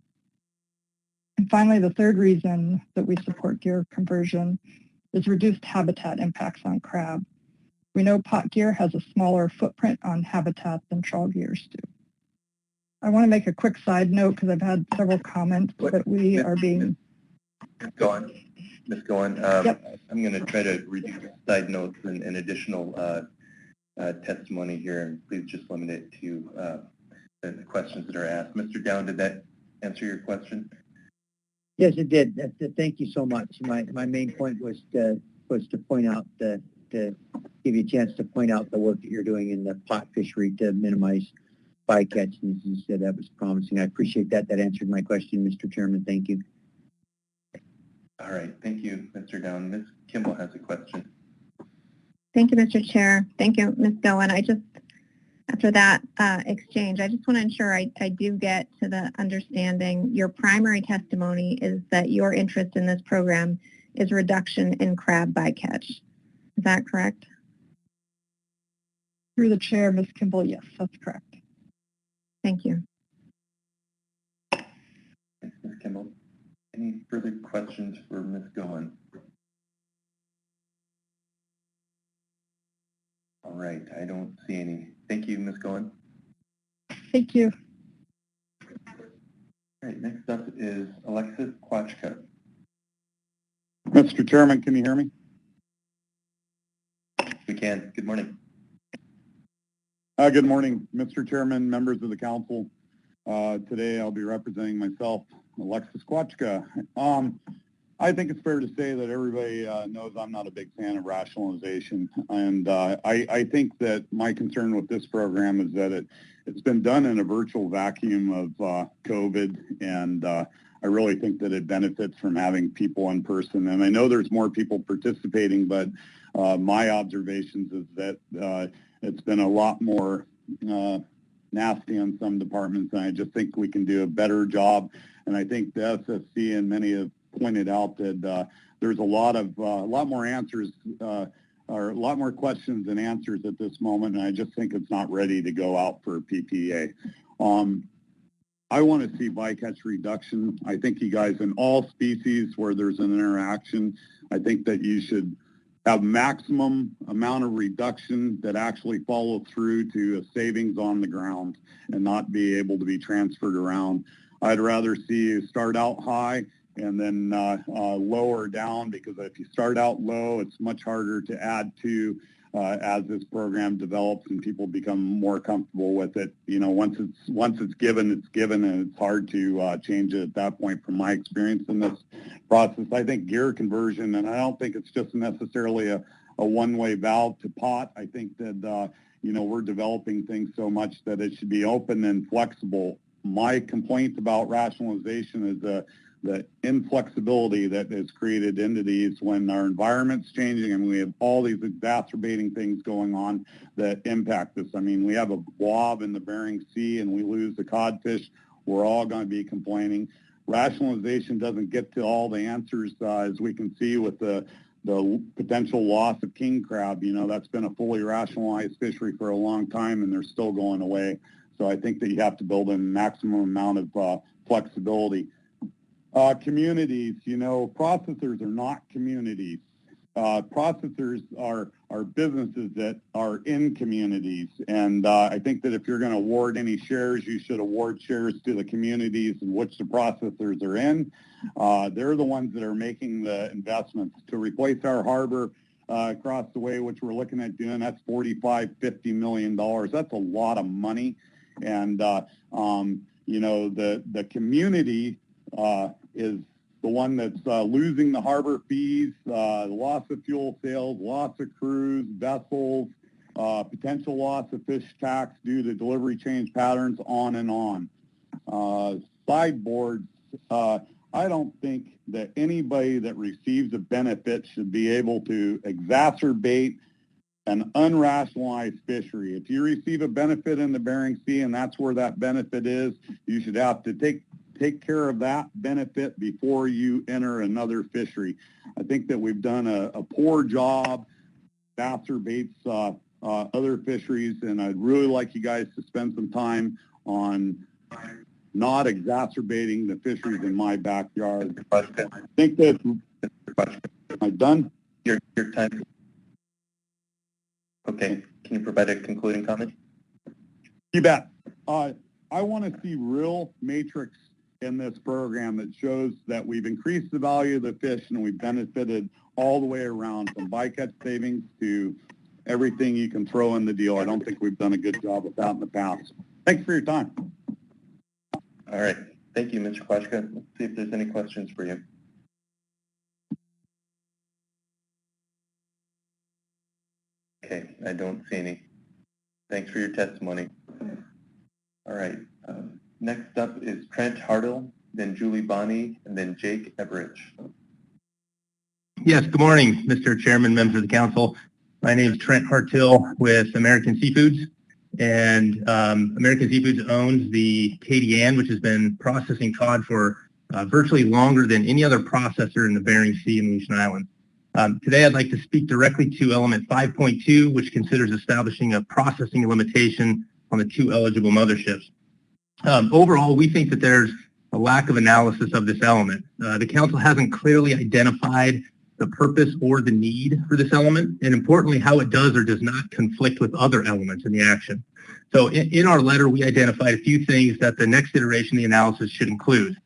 And finally, the third reason that we support gear conversion is reduced habitat impacts on crab. We know pot gear has a smaller footprint on habitat than trawl gears do. I want to make a quick side note because I've had several comments that we are being... Ms. Goen, Yep. I'm going to try to reduce side notes and additional testimony here, and please just limit it to the questions that are asked. Mr. Down, did that answer your question? Yes, it did. Thank you so much. My main point was to point out to give you a chance to point out the work that you're doing in the pot fishery to minimize bycatch, and as you said, that was promising. I appreciate that. That answered my question, Mr. Chairman. Thank you. All right. Thank you, Mr. Down. Ms. Kimball has a question. Thank you, Mr. Chair. Thank you, Ms. Goen. After that exchange, I just want to ensure I do get to the understanding. Your primary testimony is that your interest in this program is reduction in crab bycatch. Is that correct? Through the chair, Ms. Kimball, yes, that's correct. Thank you. Thanks, Ms. Kimball. Any further questions for Ms. Goen? All right, I don't see any. Thank you, Ms. Goen. Thank you. All right, next up is Alexis Kwachka. Mr. Chairman, can you hear me? We can. Good morning. Good morning, Mr. Chairman, members of the council. Today I'll be representing myself, Alexis Kwachka. I think it's fair to say that everybody knows I'm not a big fan of rationalization, and I think that my concern with this program is that it's been done in a virtual vacuum of COVID, and I really think that it benefits from having people in person. And I know there's more people participating, but my observations is that it's been a lot more nasty on some departments, and I just think we can do a better job. And I think the SSC and many have pointed out that there's a lot more answers or a lot more questions than answers at this moment, and I just think it's not ready to go out for PPA. I want to see bycatch reduction. I think you guys, in all species where there's an interaction, I think that you should have maximum amount of reduction that actually follow through to a savings on the ground and not be able to be transferred around. I'd rather see you start out high and then lower down, because if you start out low, it's much harder to add to as this program develops and people become more comfortable with it. You know, once it's given, and it's hard to change it at that point from my experience in this process. I think gear conversion, and I don't think it's just necessarily a one-way valve to pot. I think that, you know, we're developing things so much that it should be open and flexible. My complaint about rationalization is the inflexibility that is created into these when our environment's changing and we have all these exacerbating things going on that impact us. I mean, we have a blob in the Bering Sea and we lose the codfish. We're all going to be complaining. Rationalization doesn't get to all the answers, as we can see with the potential loss of king crab. You know, that's been a fully rationalized fishery for a long time and they're still going away. So I think that you have to build in maximum amount of flexibility. Communities, you know, processors are not communities. Processors are businesses that are in communities. And I think that if you're going to award any shares, you should award shares to the communities in which the processors are in. They're the ones that are making the investments. To replace our harbor across the way, which we're looking at doing, that's $45–50 million. That's a lot of money. And, you know, the community is the one that's losing the harbor fees, loss of fuel sales, loss of crews, vessels, potential loss of fish tax due to delivery change patterns, on and on. Sideboards, I don't think that anybody that receives a benefit should be able to exacerbate an unrationalized fishery. If you receive a benefit in the Bering Sea and that's where that benefit is, you should have to take care of that benefit before you enter another fishery. I think that we've done a poor job, exacerbates other fisheries, and I'd really like you guys to spend some time on not exacerbating the fisheries in my backyard. I think that, am I done? Your time. Okay, can you provide a concluding comment? You bet. I want to see real matrix in this program that shows that we've increased the value of the fish and we've benefited all the way around, from bycatch savings to everything you can throw in the deal. I don't think we've done a good job with that in the past. Thanks for your time. All right. Thank you, Mr. Kwaszka. Let's see if there's any questions for you. Okay, I don't see any. Thanks for your testimony. All right. Next up is Trent Hartle, then Julie Bonney, and then Jake Everidge. Yes, good morning, Mr. Chairman, members of the council. My name is Trent Hartle with American Seafoods, and American Seafoods owns the Katie Ann, which has been processing cod for virtually longer than any other processor in the Bering Sea and Aleutian Islands. Today, I'd like to speak directly to element 5.2, which considers establishing a processing limitation on the 2 eligible motherships. Overall, we think that there's a lack of analysis of this element. The council hasn't clearly identified the purpose or the need for this element, and importantly, how it does or does not conflict with other elements in the action. So in our letter, we identified a few things that the next iteration of the analysis should include.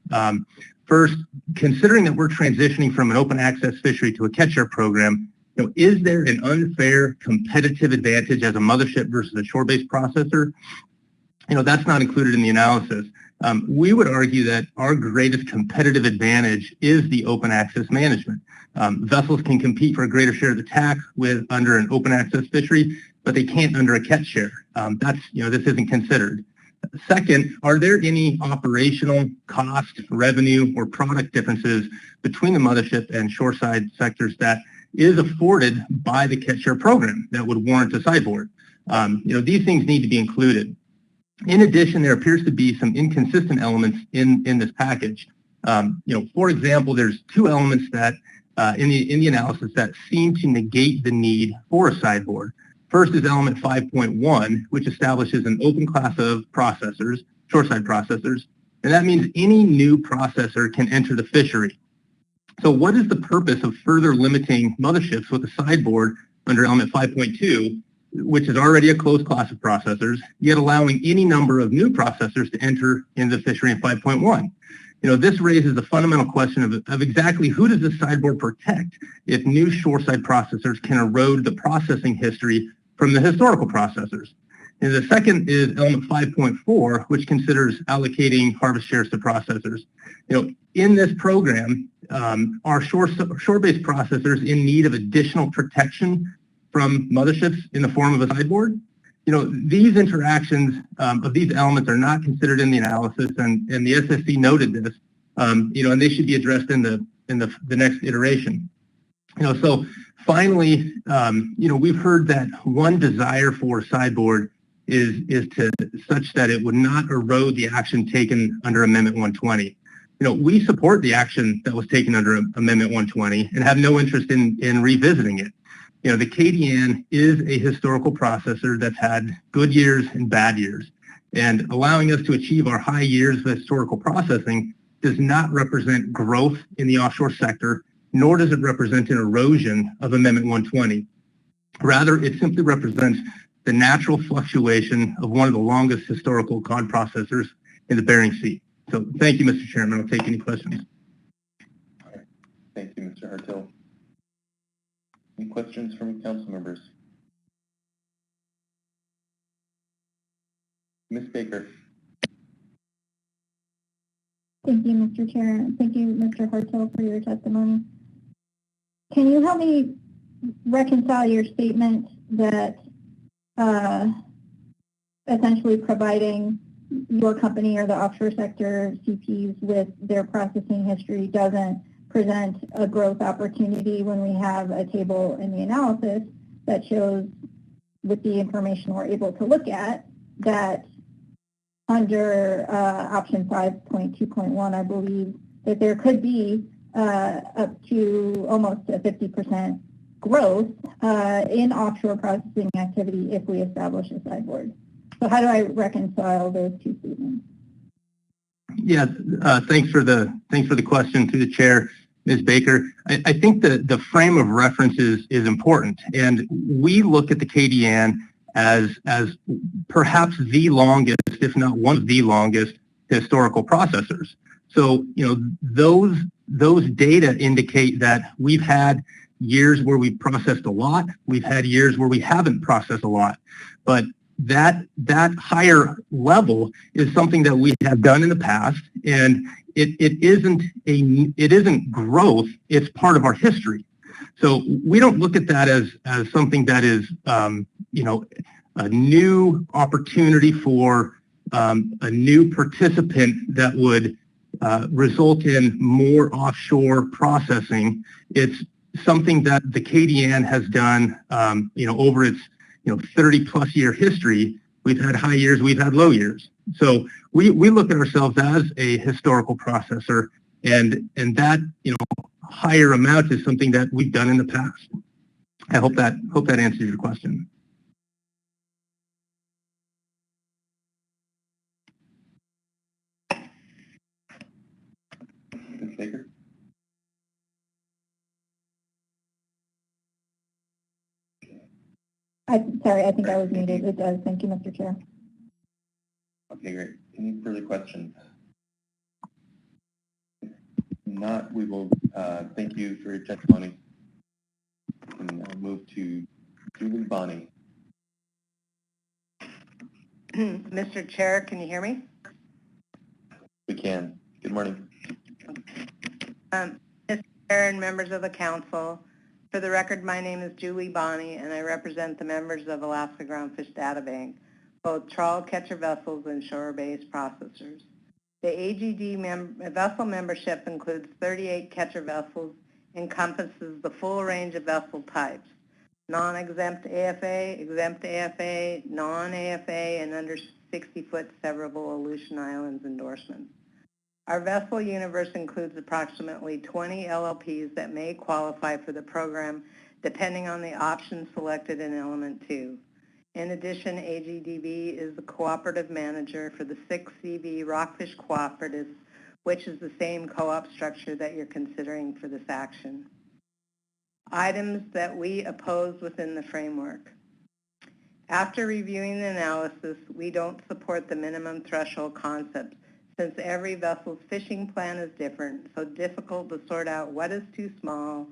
First, considering that we're transitioning from an open access fishery to a catch-share program, is there an unfair competitive advantage as a mothership versus a shore-based processor? That's not included in the analysis. We would argue that our greatest competitive advantage is the open access management. Vessels can compete for a greater share of the tax under an open access fishery, but they can't under a catch share. This isn't considered. Second, are there any operational, cost, revenue, or product differences between the mothership and shoreside sectors that is afforded by the catch share program that would warrant a sideboard? These things need to be included. In addition, there appears to be some inconsistent elements in this package. For example, there's two elements that in the analysis that seem to negate the need for a sideboard. First is element 5.1, which establishes an open class of processors, shoreside processors, and that means any new processor can enter the fishery. So what is the purpose of further limiting motherships with a sideboard under element 5.2, which is already a closed class of processors, yet allowing any number of new processors to enter into the fishery in 5.1? This raises the fundamental question of exactly who does this sideboard protect if new shoreside processors can erode the processing history from the historical processors. And the second is element 5.4, which considers allocating harvest shares to processors. In this program, are shore-based processors in need of additional protection from motherships in the form of a sideboard? These interactions of these elements are not considered in the analysis, and the SSC noted this, and they should be addressed in the next iteration. So finally, we've heard that one desire for a sideboard is to such that it would not erode the action taken under Amendment 120. We support the action that was taken under Amendment 120 and have no interest in revisiting it. The KDN is a historical processor that's had good years and bad years, and allowing us to achieve our high years of historical processing does not represent growth in the offshore sector, nor does it represent an erosion of Amendment 120. Rather, it simply represents the natural fluctuation of one of the longest historical cod processors in the Bering Sea. So thank you, Mr. Chairman. I'll take any questions. All right. Thank you, Mr. Hartill. Any questions from council members? Ms. Baker. Thank you, Mr. Chair. Thank you, Mr. Hartill, for your testimony. Can you help me reconcile your statement that essentially providing your company or the offshore sector CPs with their processing history doesn't present a growth opportunity when we have a table in the analysis that shows, with the information we're able to look at, that under option 5.2.1, I believe that there could be up to almost a 50% growth in offshore processing activity if we establish a sideboard. So how do I reconcile those two statements? Yeah, thanks for the question through the chair, Ms. Baker. I think the frame of reference is important, and we look at the KDN as perhaps the longest, if not one of the longest, historical processors. So those data indicate that we've had years where we've processed a lot, we've had years where we haven't processed a lot, but that higher level is something that we have done in the past, and it isn't growth, it's part of our history. So we don't look at that as something that is a new opportunity for a new participant that would result in more offshore processing. It's something that the KDN has done over its 30 plus year history. We've had high years, we've had low years. So we look at ourselves as a historical processor, and that higher amount is something that we've done in the past. I hope that answers your question. Ms. Baker? Sorry, I think I was muted. It does. Thank you, Mr. Chair. Okay, great. Any further questions? If not, we will thank you for your testimony and move to Julie Bonney. Mr. Chair, can you hear me? We can. Good morning. Mr. Chair and members of the council, for the record, my name is Julie Bonney, and I represent the members of Alaska Groundfish Data Bank, both trawl catcher vessels and shore-based processors. The AGD vessel membership includes 38 catcher vessels, encompasses the full range of vessel types. non-exempt AFA, exempt AFA, non-AFA, and under 60-foot severable Aleutian Islands endorsements. Our vessel universe includes approximately 20 LLPs that may qualify for the program depending on the options selected in Element 2. In addition, AGDB is the cooperative manager for the 6 CV Rockfish Cooperatives, which is the same co-op structure that you're considering for this action. Items that we oppose within the framework. After reviewing the analysis, we don't support the minimum threshold concept since every vessel's fishing plan is different, so difficult to sort out what is too small,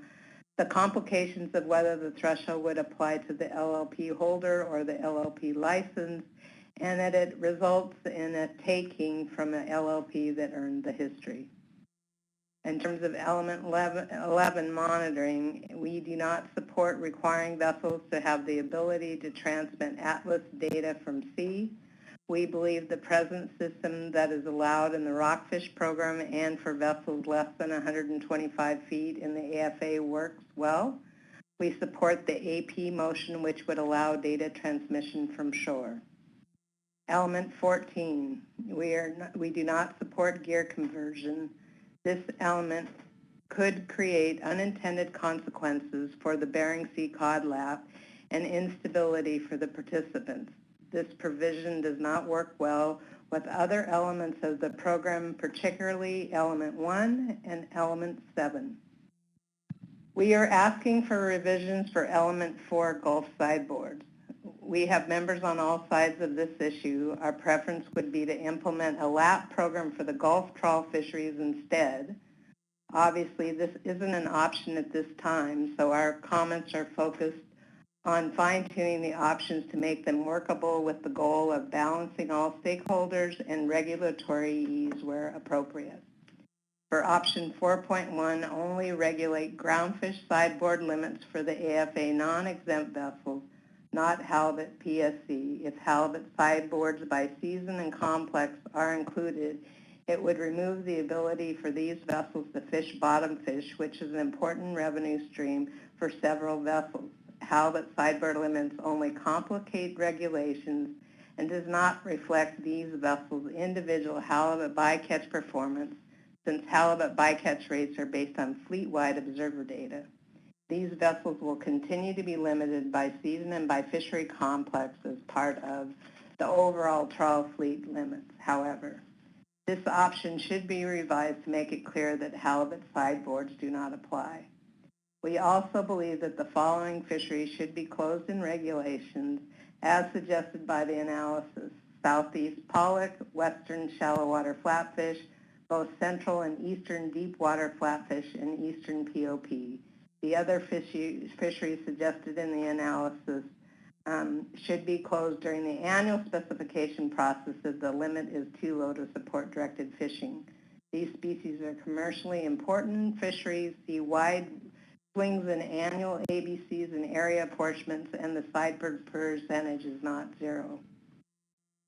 the complications of whether the threshold would apply to the LLP holder or the LLP license, and that it results in a taking from an LLP that earned the history. In terms of element 11 monitoring, we do not support requiring vessels to have the ability to transmit Atlas data from sea. We believe the present system that is allowed in the Rockfish program and for vessels less than 125 feet in the AFA works well. We support the AP motion, which would allow data transmission from shore. Element 14, we do not support gear conversion. This element could create unintended consequences for the Bering Sea cod lap and instability for the participants. This provision does not work well with other elements of the program, particularly Element 1 and Element 7. We are asking for revisions for Element 4 Gulf sideboards. We have members on all sides of this issue. Our preference would be to implement a LAP program for the Gulf trawl fisheries instead. Obviously, this isn't an option at this time, so our comments are focused on fine-tuning the options to make them workable with the goal of balancing all stakeholders and regulatory ease where appropriate. For option 4.1, only regulate groundfish sideboard limits for the AFA non-exempt vessels, not halibut PSC. If halibut sideboards by season and complex are included, it would remove the ability for these vessels to fish bottom fish, which is an important revenue stream for several vessels. Halibut sideboard limits only complicate regulations and does not reflect these vessels' individual halibut bycatch performance, since halibut bycatch rates are based on fleet-wide observer data. These vessels will continue to be limited by season and by fishery complex as part of the overall trawl fleet limits. However, this option should be revised to make it clear that halibut sideboards do not apply. We also believe that the following fisheries should be closed in regulations as suggested by the analysis: southeast pollock, western shallow water flatfish, both central and eastern deep water flatfish, and eastern POP. The other fisheries suggested in the analysis should be closed during the annual specification process if the limit is too low to support directed fishing. These species are commercially important fisheries, see wide swings in annual ABCs and area apportionments, and the sideboard percentage is not zero.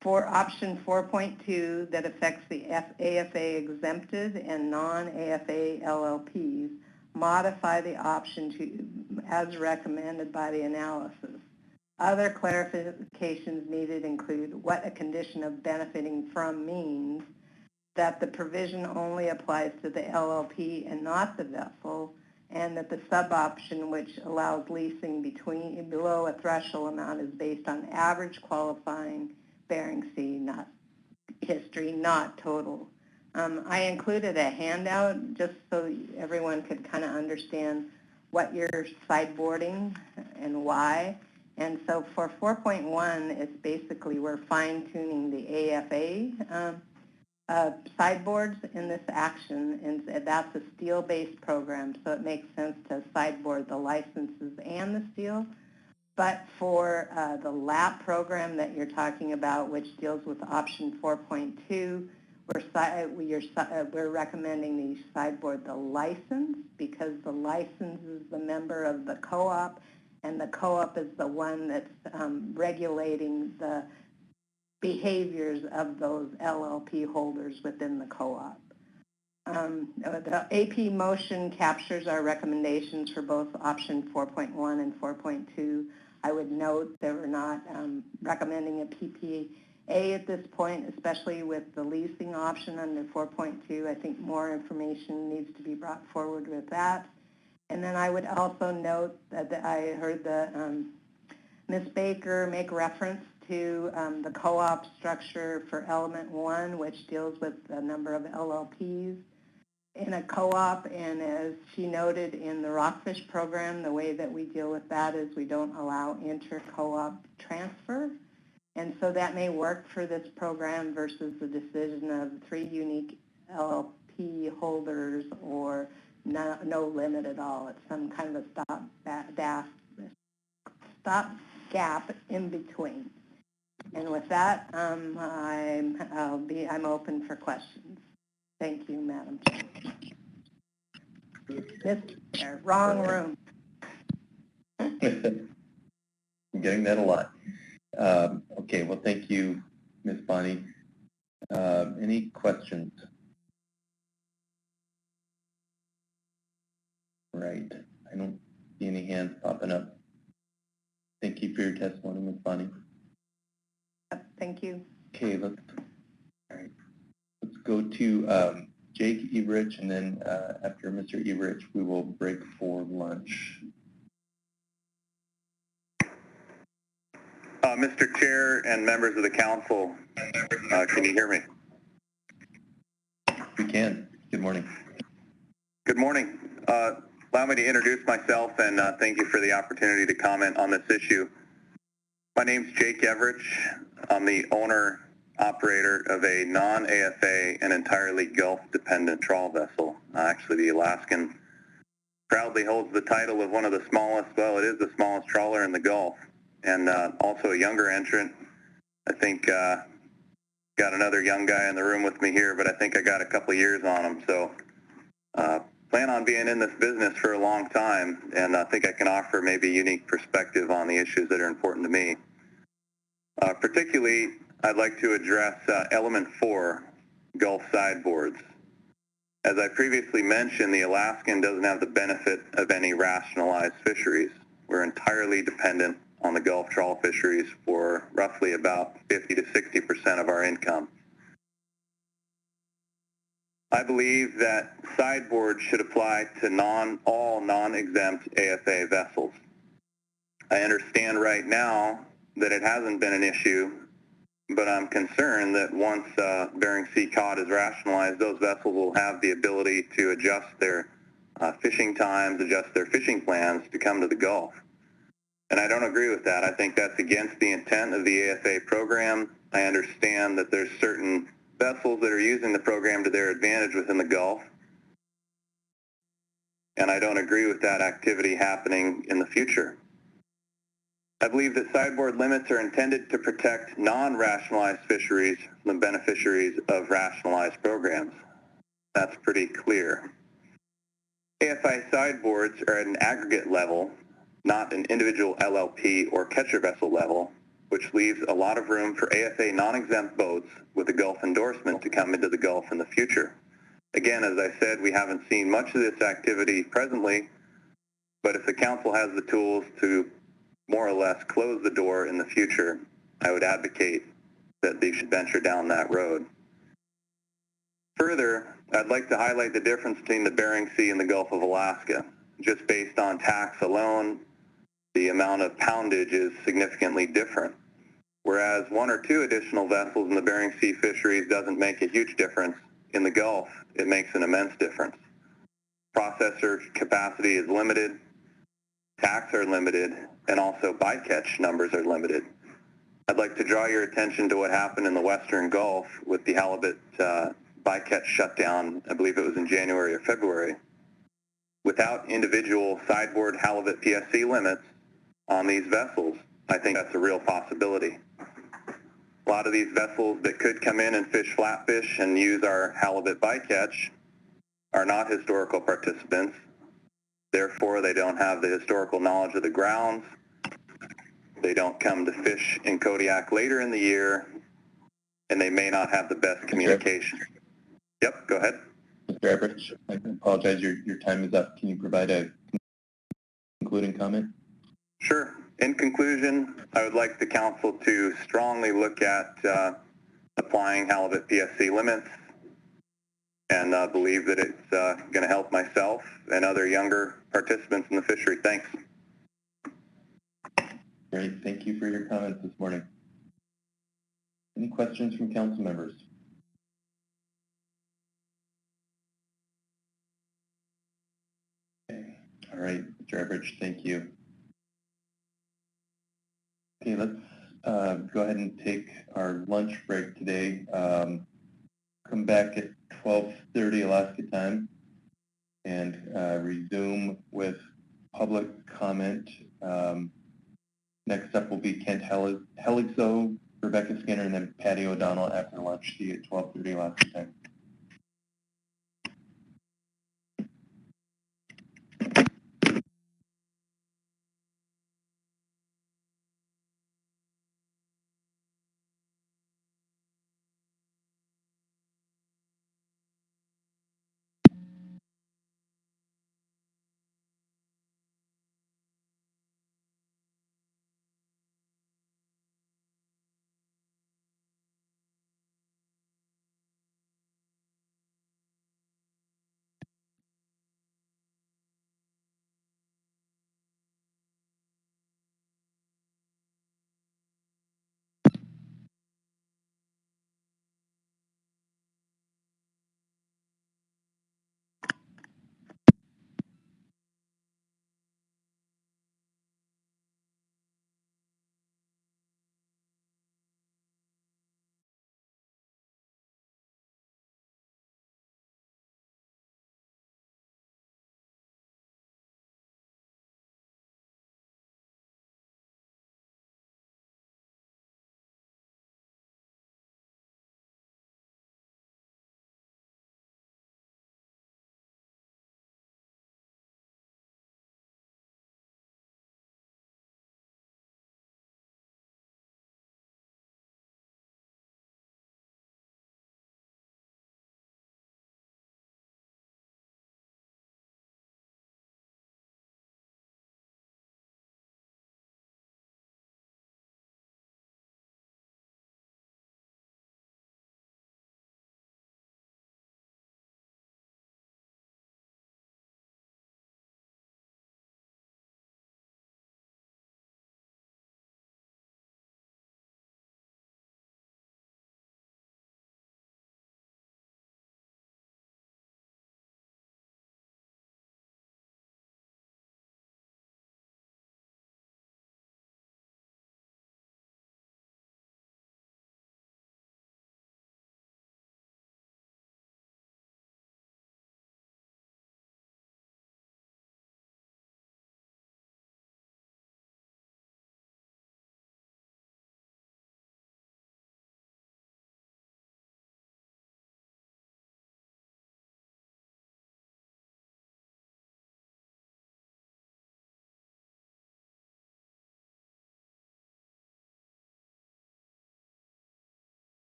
For option 4.2 that affects the AFA exempted and non-AFA LLPs, modify the option to as recommended by the analysis. Other clarifications needed include what a condition of benefiting from means, that the provision only applies to the LLP and not the vessel, and that the sub-option, which allows leasing below a threshold amount, is based on average qualifying Bering Sea history, not total. I included a handout just so everyone could kind of understand what you're sideboarding and why. And so for 4.1, it's basically we're fine-tuning the AFA sideboards in this action, and that's a steel-based program, so it makes sense to sideboard the licenses and the steel. But for the LAP program that you're talking about, which deals with option 4.2, we're recommending that you sideboard the license, because the license is the member of the co-op, and the co-op is the one that's regulating the behaviors of those LLP holders within the co-op. The AP motion captures our recommendations for both option 4.1 and 4.2. I would note that we're not recommending a PPA at this point, especially with the leasing option under 4.2. I think more information needs to be brought forward with that. And then I would also note that I heard the Ms. Baker make reference to the co-op structure for element 1, which deals with the number of LLPs in a co-op, and as she noted in the Rockfish program, the way that we deal with that is we don't allow inter-co-op transfer, and so that may work for this program versus the decision of 3 unique LLP holders or no limit at all. It's some kind of a stop gap in between. And with that, I'm open for questions. Thank you, Madam Chair. Wrong room. I'm getting that a lot. Okay, well, thank you, Ms. Bonnie. Any questions? Right. I don't see any hands popping up. Thank you for your testimony, Ms. Bonnie. Thank you. Okay, let's go to Jake Everich, and then after Mr. Everich, we will break for lunch. Mr. Chair and members of the council, can you hear me? We can. Good morning. Good morning. Allow me to introduce myself and thank you for the opportunity to comment on this issue. My name's Jake Everich. I'm the owner-operator of a non-AFA and entirely Gulf-dependent trawl vessel. Actually, the Alaskan proudly holds the title of one of the smallest, well, it is the smallest trawler in the Gulf, and also a younger entrant. I think got another young guy in the room with me here, but I think I got a couple of years on him. So plan on being in this business for a long time, and I think I can offer maybe a unique perspective on the issues that are important to me. Particularly, I'd like to address element 4, Gulf sideboards. As I previously mentioned, the Alaskan doesn't have the benefit of any rationalized fisheries. We're entirely dependent on the Gulf trawl fisheries for roughly about 50 to 60% of our income. I believe that sideboard should apply to all non-exempt AFA vessels. I understand right now that it hasn't been an issue, but I'm concerned that once Bering Sea cod is rationalized, those vessels will have the ability to adjust their fishing times, adjust their fishing plans to come to the Gulf. And I don't agree with that. I think that's against the intent of the AFA program. I understand that there's certain vessels that are using the program to their advantage within the Gulf, and I don't agree with that activity happening in the future. I believe that sideboard limits are intended to protect non-rationalized fisheries from the beneficiaries of rationalized programs. That's pretty clear. AFI sideboards are at an aggregate level, not an individual LLP or catcher vessel level, which leaves a lot of room for AFA non-exempt boats with a Gulf endorsement to come into the Gulf in the future. Again, as I said, we haven't seen much of this activity presently, but if the council has the tools to more or less close the door in the future, I would advocate that they should venture down that road. Further, I'd like to highlight the difference between the Bering Sea and the Gulf of Alaska. Just based on tax alone, the amount of poundage is significantly different. Whereas 1 or 2 additional vessels in the Bering Sea fisheries doesn't make a huge difference, in the Gulf, it makes an immense difference. Processor capacity is limited, tax are limited, and also bycatch numbers are limited. I'd like to draw your attention to what happened in the Western Gulf with the halibut bycatch shutdown. I believe it was in January or February. Without individual sideboard halibut PSC limits on these vessels, I think that's a real possibility. A lot of these vessels that could come in and fish flatfish and use our halibut bycatch are not historical participants. Therefore, they don't have the historical knowledge of the grounds. They don't come to fish in Kodiak later in the year, and they may not have the best communication. Yep, go ahead. Mr. Everett, I apologize, your time is up. Can you provide a concluding comment? Sure. In conclusion, I would like the council to strongly look at applying halibut PSC limits and believe that it's going to help myself and other younger participants in the fishery. Thanks. Great. Thank you for your comments this morning. Any questions from council members? Okay. All right, Mr. Everett, thank you. Okay, let's go ahead and take our lunch break today. Come back at 12:30 Alaska time and resume with public comment. Next up will be Kent Heligso, Rebecca Skinner, and then Patty O'Donnell after lunch. See you at 12:30 Alaska time.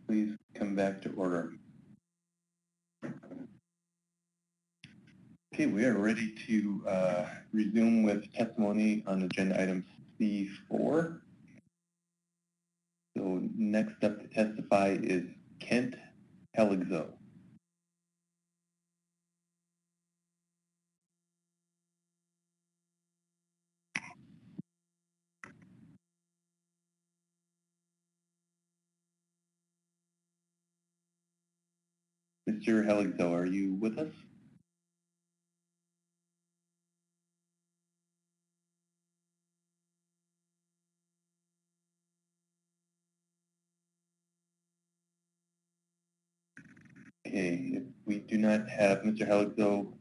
please come back to order. Okay, we are ready to resume with testimony on agenda item C4. So next up to testify is Kent Heligzo. Mr. Heligzo, are you with us? Okay, if we do not have Mr. Heligzo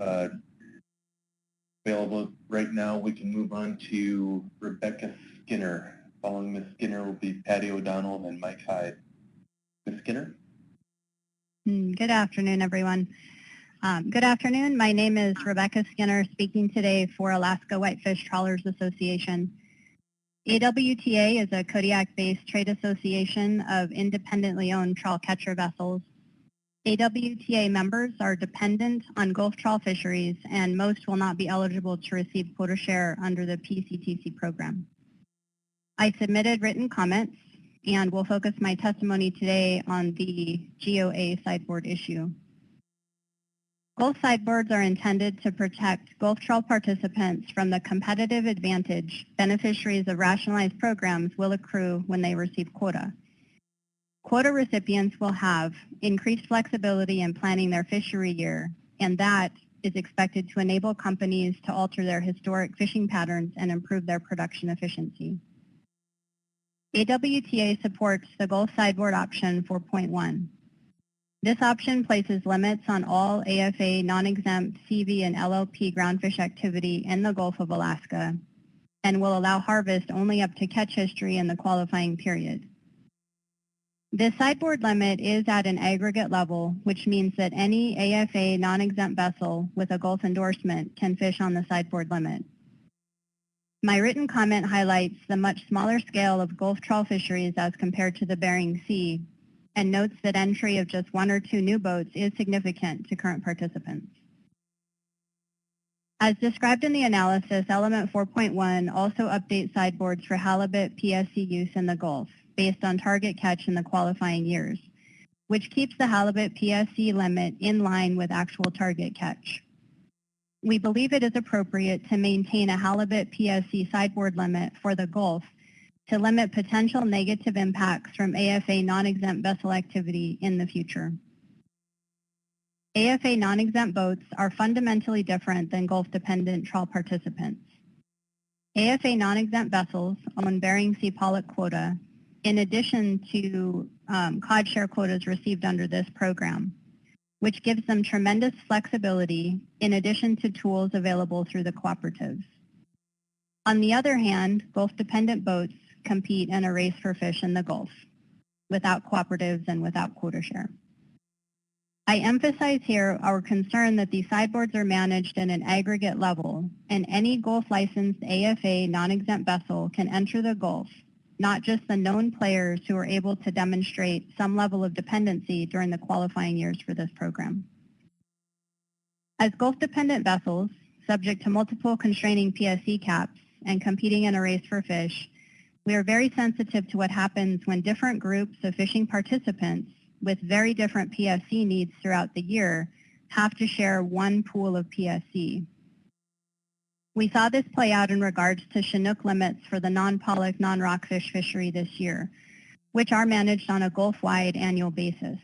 available right now, we can move on to Rebecca Skinner. Following Ms. Skinner will be Patty O'Donnell and Mike Hyde. Ms. Skinner? Good afternoon, everyone. Good afternoon. My name is Rebecca Skinner, speaking today for Alaska Whitefish Trawlers Association. AWTA is a Kodiak-based trade association of independently owned trawl catcher vessels. AWTA members are dependent on Gulf trawl fisheries, and most will not be eligible to receive quota share under the PCTC program. I submitted written comments and will focus my testimony today on the GOA sideboard issue. Gulf sideboards are intended to protect Gulf trawl participants from the competitive advantage beneficiaries of rationalized programs will accrue when they receive quota. Quota recipients will have increased flexibility in planning their fishery year, and that is expected to enable companies to alter their historic fishing patterns and improve their production efficiency. AWTA supports the Gulf sideboard option 4.1. This option places limits on all AFA non-exempt CV and LLP groundfish activity in the Gulf of Alaska and will allow harvest only up to catch history in the qualifying period. This sideboard limit is at an aggregate level, which means that any AFA non-exempt vessel with a Gulf endorsement can fish on the sideboard limit. My written comment highlights the much smaller scale of Gulf trawl fisheries as compared to the Bering Sea and notes that entry of just 1 or 2 new boats is significant to current participants. As described in the analysis, element 4.1 also updates sideboards for halibut PSC use in the Gulf based on target catch in the qualifying years, which keeps the halibut PSC limit in line with actual target catch. We believe it is appropriate to maintain a halibut PSC sideboard limit for the Gulf to limit potential negative impacts from AFA non-exempt vessel activity in the future. AFA non-exempt boats are fundamentally different than Gulf-dependent trawl participants. AFA non-exempt vessels own Bering Sea pollock quota in addition to cod share quotas received under this program, which gives them tremendous flexibility in addition to tools available through the cooperatives. On the other hand, Gulf-dependent boats compete in a race for fish in the Gulf without cooperatives and without quota share. I emphasize here our concern that these sideboards are managed at an aggregate level, and any Gulf licensed AFA non-exempt vessel can enter the Gulf, not just the known players who are able to demonstrate some level of dependency during the qualifying years for this program. As Gulf-dependent vessels, subject to multiple constraining PSC caps and competing in a race for fish, we are very sensitive to what happens when different groups of fishing participants with very different PSC needs throughout the year have to share one pool of PSC. We saw this play out in regards to Chinook limits for the non-pollock, non-rockfish fishery this year, which are managed on a Gulf-wide annual basis.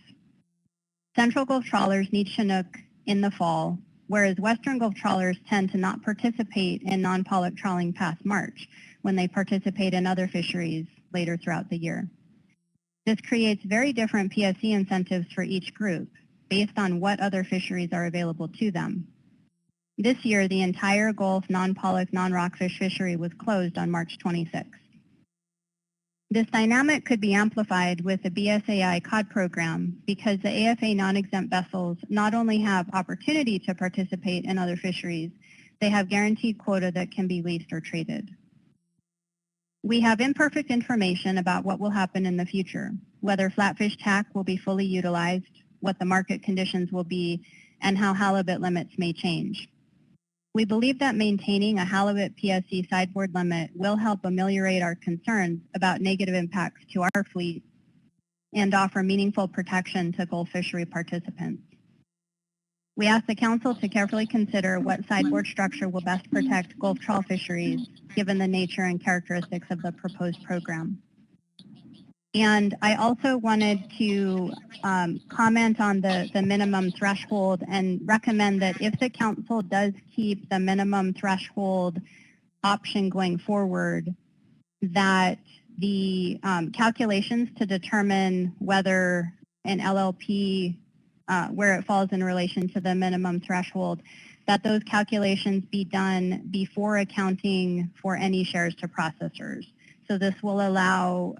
Central Gulf trawlers need Chinook in the fall, whereas Western Gulf trawlers tend to not participate in non-pollock trawling past March when they participate in other fisheries later throughout the year. This creates very different PSC incentives for each group based on what other fisheries are available to them. This year, the entire Gulf non-pollock, non-rockfish fishery was closed on March 26th. This dynamic could be amplified with the BSAI cod program because the AFA non-exempt vessels not only have opportunity to participate in other fisheries, they have guaranteed quota that can be leased or traded. We have imperfect information about what will happen in the future, whether flatfish TAC will be fully utilized, what the market conditions will be, and how halibut limits may change. We believe that maintaining a halibut PSC sideboard limit will help ameliorate our concerns about negative impacts to our fleet and offer meaningful protection to Gulf fishery participants. We ask the Council to carefully consider what sideboard structure will best protect Gulf trawl fisheries, given the nature and characteristics of the proposed program. And I also wanted to comment on the minimum threshold and recommend that if the Council does keep the minimum threshold option going forward, that the calculations to determine whether an LLP, where it falls in relation to the minimum threshold, that those calculations be done before accounting for any shares to processors. So this will allow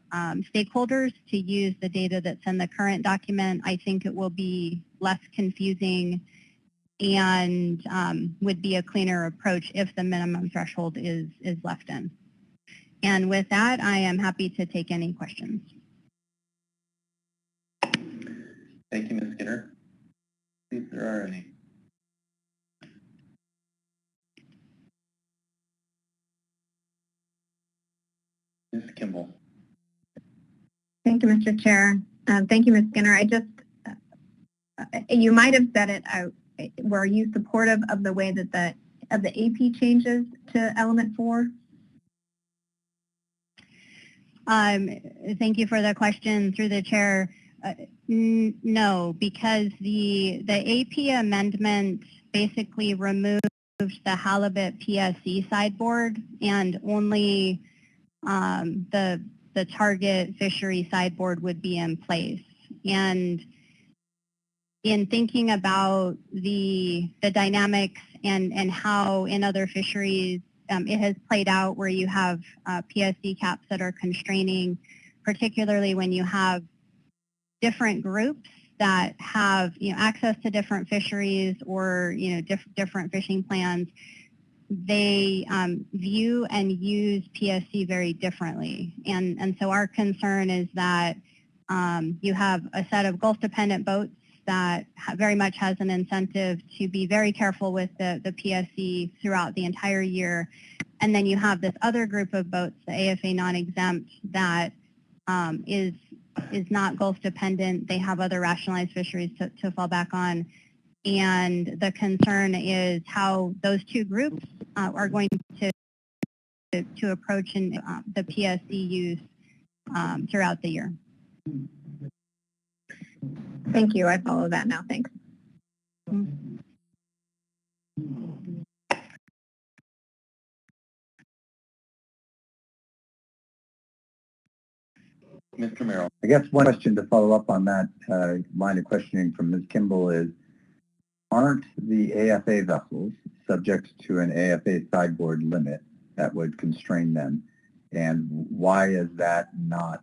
stakeholders to use the data that's in the current document. I think it will be less confusing and would be a cleaner approach if the minimum threshold is left in. And with that, I am happy to take any questions. Thank you, Ms. Skinner. See if there are any. Ms. Kimball. Thank you, Mr. Chair. Thank you, Ms. Skinner. You might have said it, were you supportive of the way that of the AP changes to element 4? Thank you for the question through the chair. No, because the AP amendment basically removes the halibut PSC sideboard and only the target fishery sideboard would be in place. And in thinking about the dynamics and how in other fisheries it has played out where you have PSC caps that are constraining, particularly when you have different groups that have access to different fisheries or different fishing plans, they view and use PSC very differently. And so our concern is that you have a set of Gulf-dependent boats that very much has an incentive to be very careful with the PSC throughout the entire year. And then you have this other group of boats, the AFA non-exempt, that is not Gulf-dependent. They have other rationalized fisheries to fall back on. And the concern is how those two groups are going to approach in, the PSC use throughout the year. Thank you. I follow that now. Thanks. Mr. Merrill. I guess one question to follow up on that line of questioning from Ms. Kimball is, aren't the AFA vessels subject to an AFA sideboard limit that would constrain them? And why is that not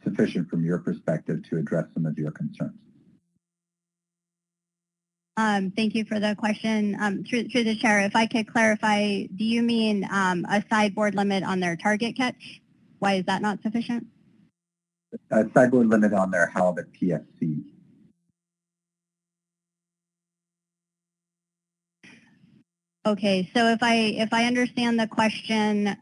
sufficient from your perspective to address some of your concerns? Thank you for the question. Through the chair, if I could clarify, do you mean a sideboard limit on their target catch? Why is that not sufficient? A sideboard limit on their halibut PSC. Okay, so if I understand the question,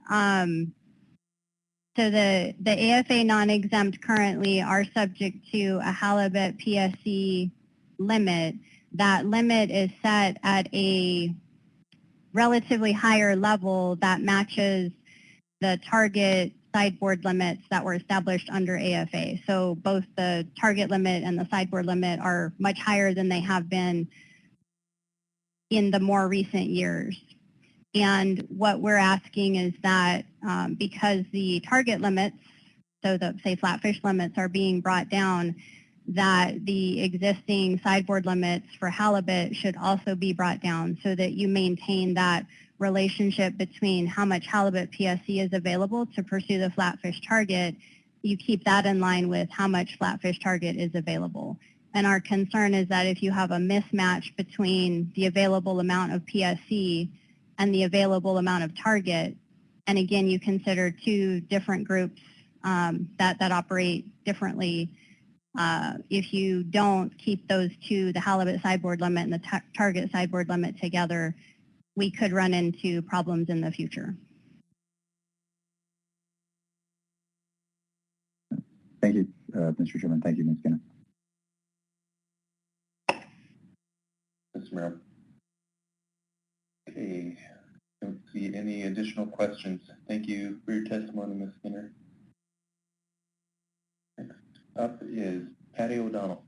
so the AFA non-exempt currently are subject to a halibut PSC limit. That limit is set at a relatively higher level that matches the target sideboard limits that were established under AFA. So both the target limit and the sideboard limit are much higher than they have been in the more recent years. And what we're asking is that because the target limits, so the, say, flatfish limits are being brought down, that the existing sideboard limits for halibut should also be brought down so that you maintain that relationship between how much halibut PSC is available to pursue the flatfish target. You keep that in line with how much flatfish target is available. And our concern is that if you have a mismatch between the available amount of PSC and the available amount of target, and again, you consider two different groups that operate differently. If you don't keep those two, the halibut sideboard limit and the target sideboard limit together, we could run into problems in the future. Thank you, Mr. Chairman. Thank you, Ms. Skinner. Mr. Merrill. Okay, don't see any additional questions. Thank you for your testimony, Ms. Skinner. Next up is Patty O'Donnell.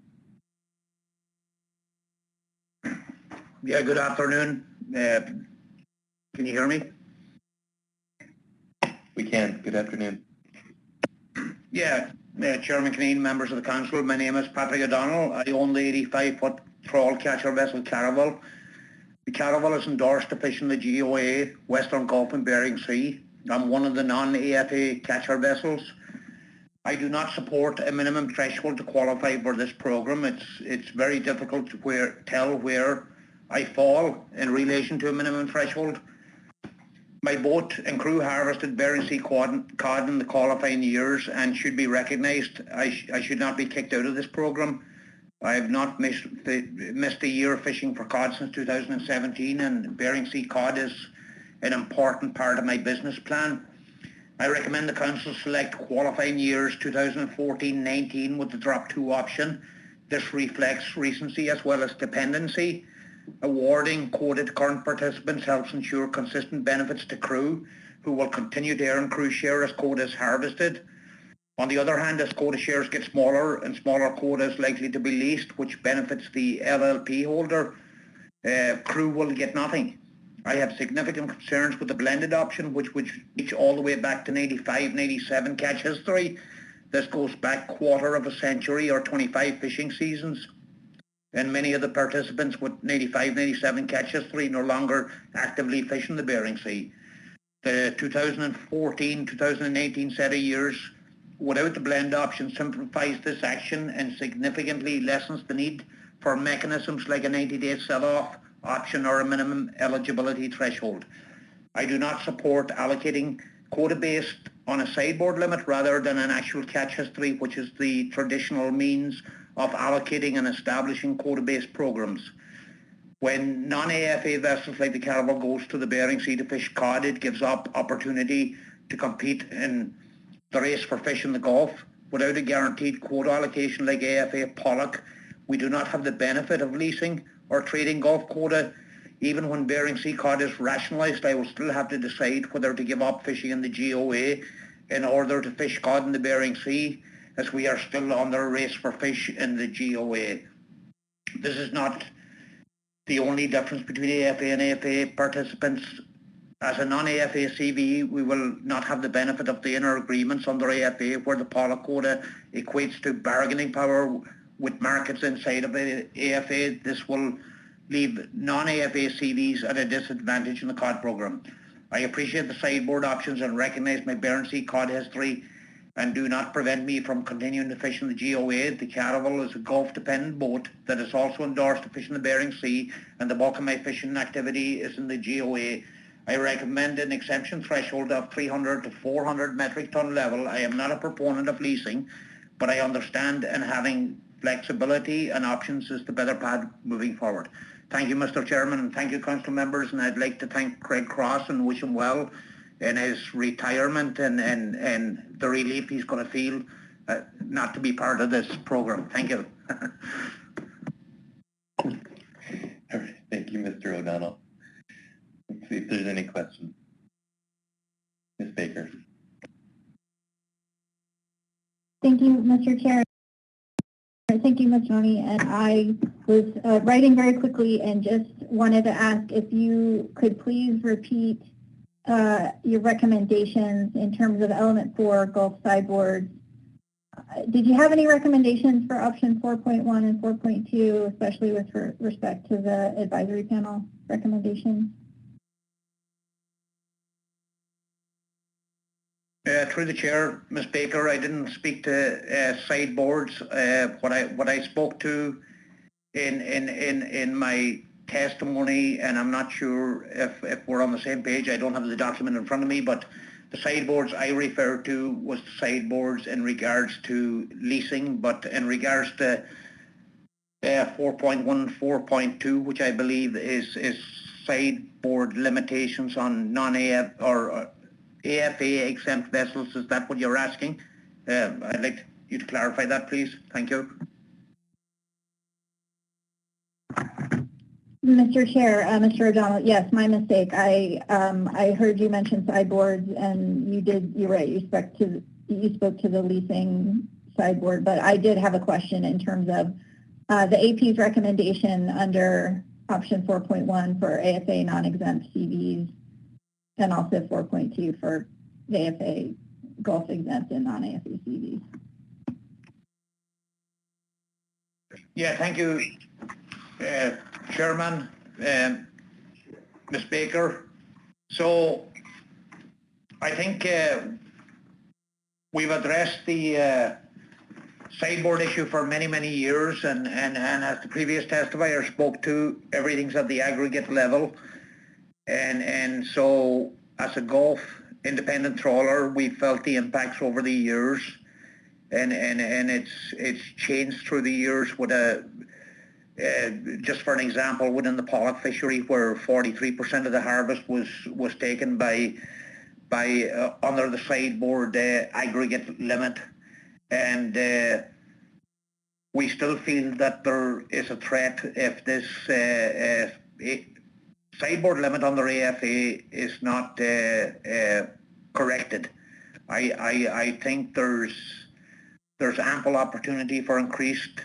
Yeah, good afternoon. Can you hear me? We can. Good afternoon. Yeah, Chairman Caneen, members of the council, my name is Patrick O'Donnell. I own the 85-foot trawl catcher vessel Caravel. The Caravel is endorsed to fish in the GOA, Western Gulf and Bering Sea. I'm one of the non-AFA catcher vessels. I do not support a minimum threshold to qualify for this program. It's very difficult to tell where I fall in relation to a minimum threshold. My boat and crew harvested Bering Sea cod in the qualifying years and should be recognised. I should not be kicked out of this program. I have not missed a year of fishing for cod since 2017, and Bering Sea cod is an important part of my business plan. I recommend the council select qualifying years 2014-19 with the drop 2 option. This reflects recency as well as dependency. Awarding quoted current participants helps ensure consistent benefits to crew, who will continue to earn crew share as quota is harvested. On the other hand, as quota shares get smaller and smaller quota is likely to be leased, which benefits the LLP holder, crew will get nothing. I have significant concerns with the blended option, which would reach all the way back to 95, 97 catch history. This goes back quarter of a century or 25 fishing seasons. And many of the participants with 95, 97 catch history no longer actively fish in the Bering Sea. The 2014-2018 set of years without the blend option simplifies this action and significantly lessens the need for mechanisms like a 90-day sell-off option or a minimum eligibility threshold. I do not support allocating quota based on a sideboard limit rather than an actual catch history, which is the traditional means of allocating and establishing quota-based programs. When non-AFA vessels like the Caravel goes to the Bering Sea to fish cod, it gives up opportunity to compete in the race for fish in the Gulf. Without a guaranteed quota allocation like AFA pollock, we do not have the benefit of leasing or trading Gulf quota. Even when Bering Sea cod is rationalised, I will still have to decide whether to give up fishing in the GOA in order to fish cod in the Bering Sea, as we are still on the race for fish in the GOA. This is not the only difference between AFA and AFA participants. As a non-AFA CV, we will not have the benefit of the inner agreements under AFA, where the pollock quota equates to bargaining power with markets inside of AFA. This will leave non-AFA CVs at a disadvantage in the cod program. I appreciate the sideboard options and recognise my Bering Sea cod history and do not prevent me from continuing to fish in the GOA. The Caravel is a Gulf-dependent boat that is also endorsed to fish in the Bering Sea, and the bulk of my fishing activity is in the GOA. I recommend an exemption threshold of 300 to 400 metric ton level. I am not a proponent of leasing, but I understand and having flexibility and options is the better path moving forward. Thank you, Mr. Chairman, and thank you, council members, and I'd like to thank Craig Cross and wish him well in his retirement and the relief he's going to feel not to be part of this program. Thank you. All right. Thank you, Mr. O'Donnell. Let's see if there's any questions. Ms. Baker. Thank you, Mr. Chair. Thank you, Ms. Tony. And I was writing very quickly and just wanted to ask if you could please repeat your recommendations in terms of element 4 Gulf sideboards. Did you have any recommendations for option 4.1 and 4.2, especially with respect to the advisory panel recommendations? Through the chair, Ms. Baker, I didn't speak to sideboards. What I spoke to in my testimony, and I'm not sure if we're on the same page. I don't have the document in front of me, but The sideboards I referred to was the sideboards in regards to leasing, but in regards to 4.1, 4.2, which I believe is sideboard limitations on non-AF or AFA exempt vessels. Is that what you're asking? I'd like you to clarify that, please. Thank you. Mr. Chair, Mr. O'Donnell, yes, my mistake. I heard you mention sideboards, and you're right. You spoke to the leasing sideboard, but I did have a question in terms of the AP's recommendation under option 4.1 for AFA non-exempt CVs, and also 4.2 for the AFA Gulf exempt and non-AFA CVs. Yeah, thank you, Chairman, Ms. Baker. So I think we've addressed the sideboard issue for many, many years, and as the previous testifier spoke to, everything's at the aggregate level. And so as a Gulf independent trawler, we felt the impacts over the years, and it's changed through the years with a just for an example, within the pollock fishery, where 43% of the harvest was taken by under the sideboard aggregate limit, and we still feel that there is a threat if this sideboard limit under AFA is not corrected. I think there's ample opportunity for increased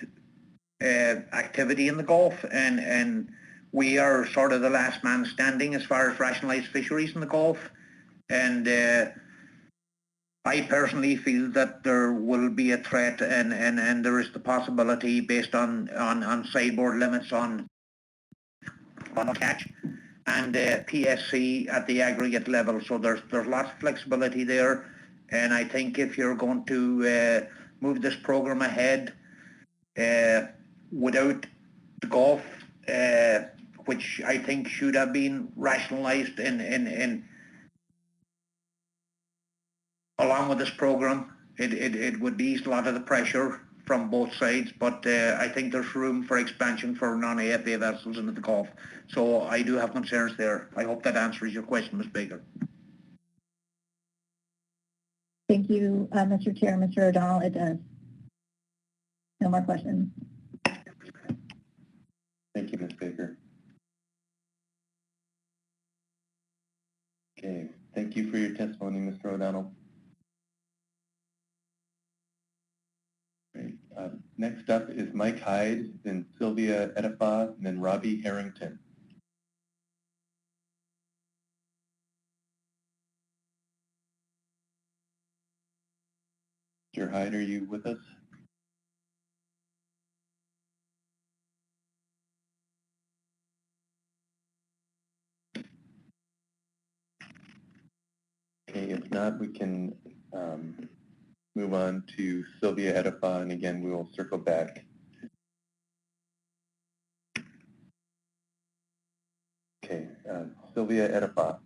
activity in the Gulf, and we are sort of the last man standing as far as rationalised fisheries in the Gulf, and I personally feel that there will be a threat, and there is the possibility, based on sideboard limits on catch and PSC at the aggregate level. So there's lots of flexibility there, and I think if you're going to move this program ahead without the Gulf, which I think should have been rationalised in along with this program, it would ease a lot of the pressure from both sides, but I think there's room for expansion for non-AFA vessels into the Gulf. So I do have concerns there. I hope that answers your question, Ms. Baker. Thank you, Mr. Chair. Mr. O'Donnell, it does. No more questions. Thank you, Ms. Baker. Okay, thank you for your testimony, Mr. O'Donnell. Great. Next up is Mike Hyde, then Sylvia Edifa, and then Robbie Harrington. Mr. Hyde, are you with us? Okay, if not, we can move on to Sylvia Edifa, and again, we will circle back. Okay, Sylvia Edifa.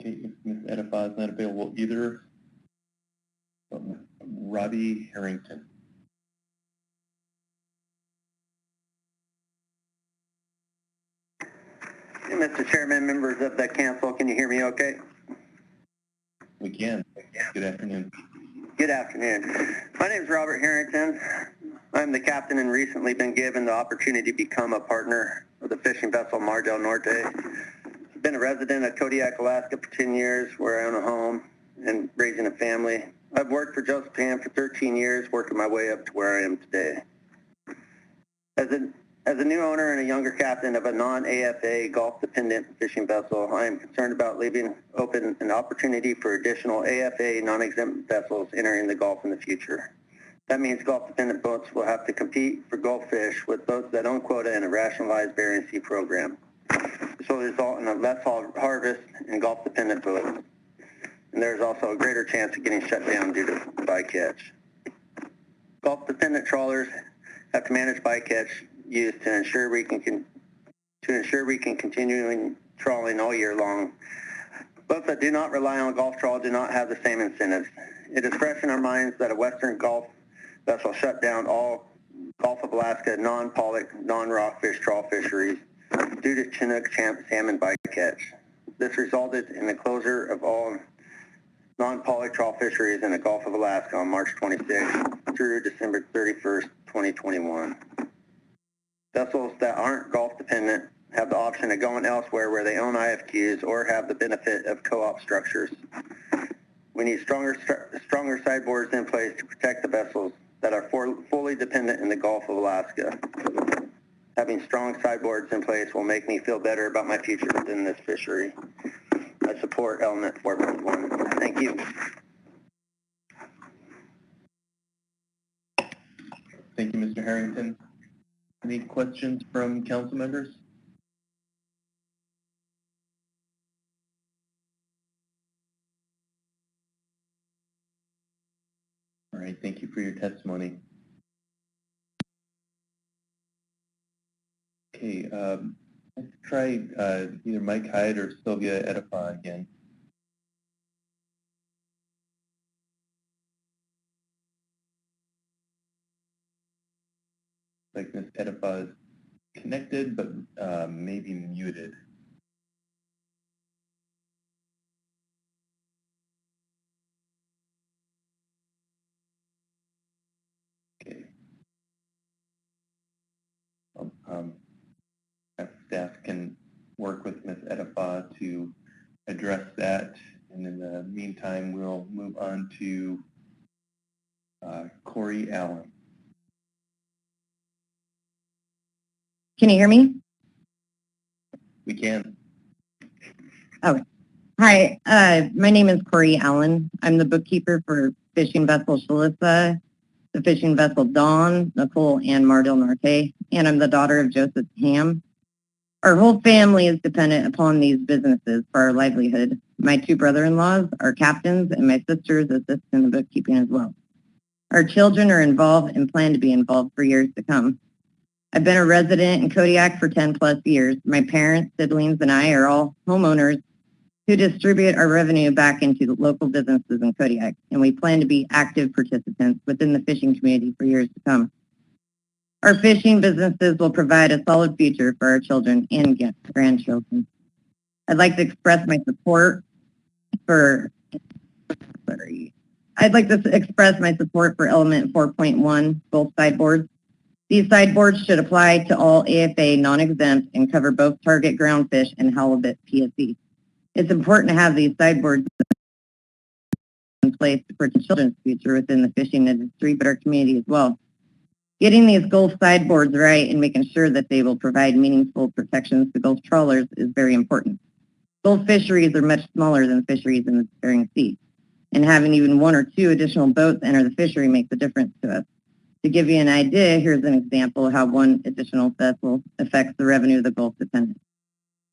Okay, if Ms. Edifa is not available either, Robbie Harrington. Mr. Chairman, members of the council, can you hear me okay? We can. Good afternoon. Good afternoon. My name is Robert Harrington. I'm the captain and recently been given the opportunity to become a partner of the fishing vessel Mar del Norte. I've been a resident of Kodiak, Alaska for 10 years, where I own a home and raising a family. I've worked for Josephine for 13 years, working my way up to where I am today. As a new owner and a younger captain of a non-AFA Gulf-dependent fishing vessel, I am concerned about leaving open an opportunity for additional AFA non-exempt vessels entering the Gulf in the future. That means Gulf-dependent boats will have to compete for Gulf fish with boats that own quota in a rationalized Bering Sea program. This will result in a less harvest and Gulf-dependent boats. And there's also a greater chance of getting shut down due to bycatch. Gulf-dependent trawlers have to manage bycatch use to ensure we can continue trawling all year long. Boats that do not rely on Gulf trawl do not have the same incentives. It is fresh in our minds that a Western Gulf vessel shut down all Gulf of Alaska non-pollock, non-rockfish trawl fisheries due to Chinook salmon bycatch. This resulted in the closure of all non-pollock trawl fisheries in the Gulf of Alaska on March 26 through December 31st, 2021. Vessels that aren't Gulf dependent have the option of going elsewhere where they own IFQs or have the benefit of co-op structures. We need stronger sideboards in place to protect the vessels that are fully dependent in the Gulf of Alaska. Having strong sideboards in place will make me feel better about my future within this fishery. I support element 4.1. Thank you. Thank you, Mr. Harrington. Any questions from council members? All right, thank you for your testimony. Okay, let's try either Mike Hyde or Sylvia Edifa again. Like Ms. Edifa is connected, but maybe muted. Okay. Staff can work with Ms. Edifa to address that, and in the meantime, we'll move on to Corey Allen. Can you hear me? We can. Oh, hi. My name is Corey Allen. I'm the bookkeeper for fishing vessel Shalissa, the fishing vessel Dawn, Nicole, and Mar del Norte, and I'm the daughter of Joseph Ham. Our whole family is dependent upon these businesses for our livelihood. My two brother-in-laws are captains, and my sisters assist in the bookkeeping as well. Our children are involved and plan to be involved for years to come. I've been a resident in Kodiak for 10 plus years. My parents, siblings, and I are all homeowners who distribute our revenue back into the local businesses in Kodiak, and we plan to be active participants within the fishing community for years to come. Our fishing businesses will provide a solid future for our children and grandchildren. I'd like to express my support for, element 4.1, both sideboards. These sideboards should apply to all AFA non-exempt and cover both target groundfish and halibut PSE. It's important to have these sideboards in place for children's future within the fishing industry, but our community as well. Getting these Gulf sideboards right and making sure that they will provide meaningful protections to Gulf trawlers is very important. Gulf fisheries are much smaller than fisheries in the Bering Sea, and having even one or two additional boats enter the fishery makes a difference to us. To give you an idea, here's an example of how one additional vessel affects the revenue of the Gulf dependent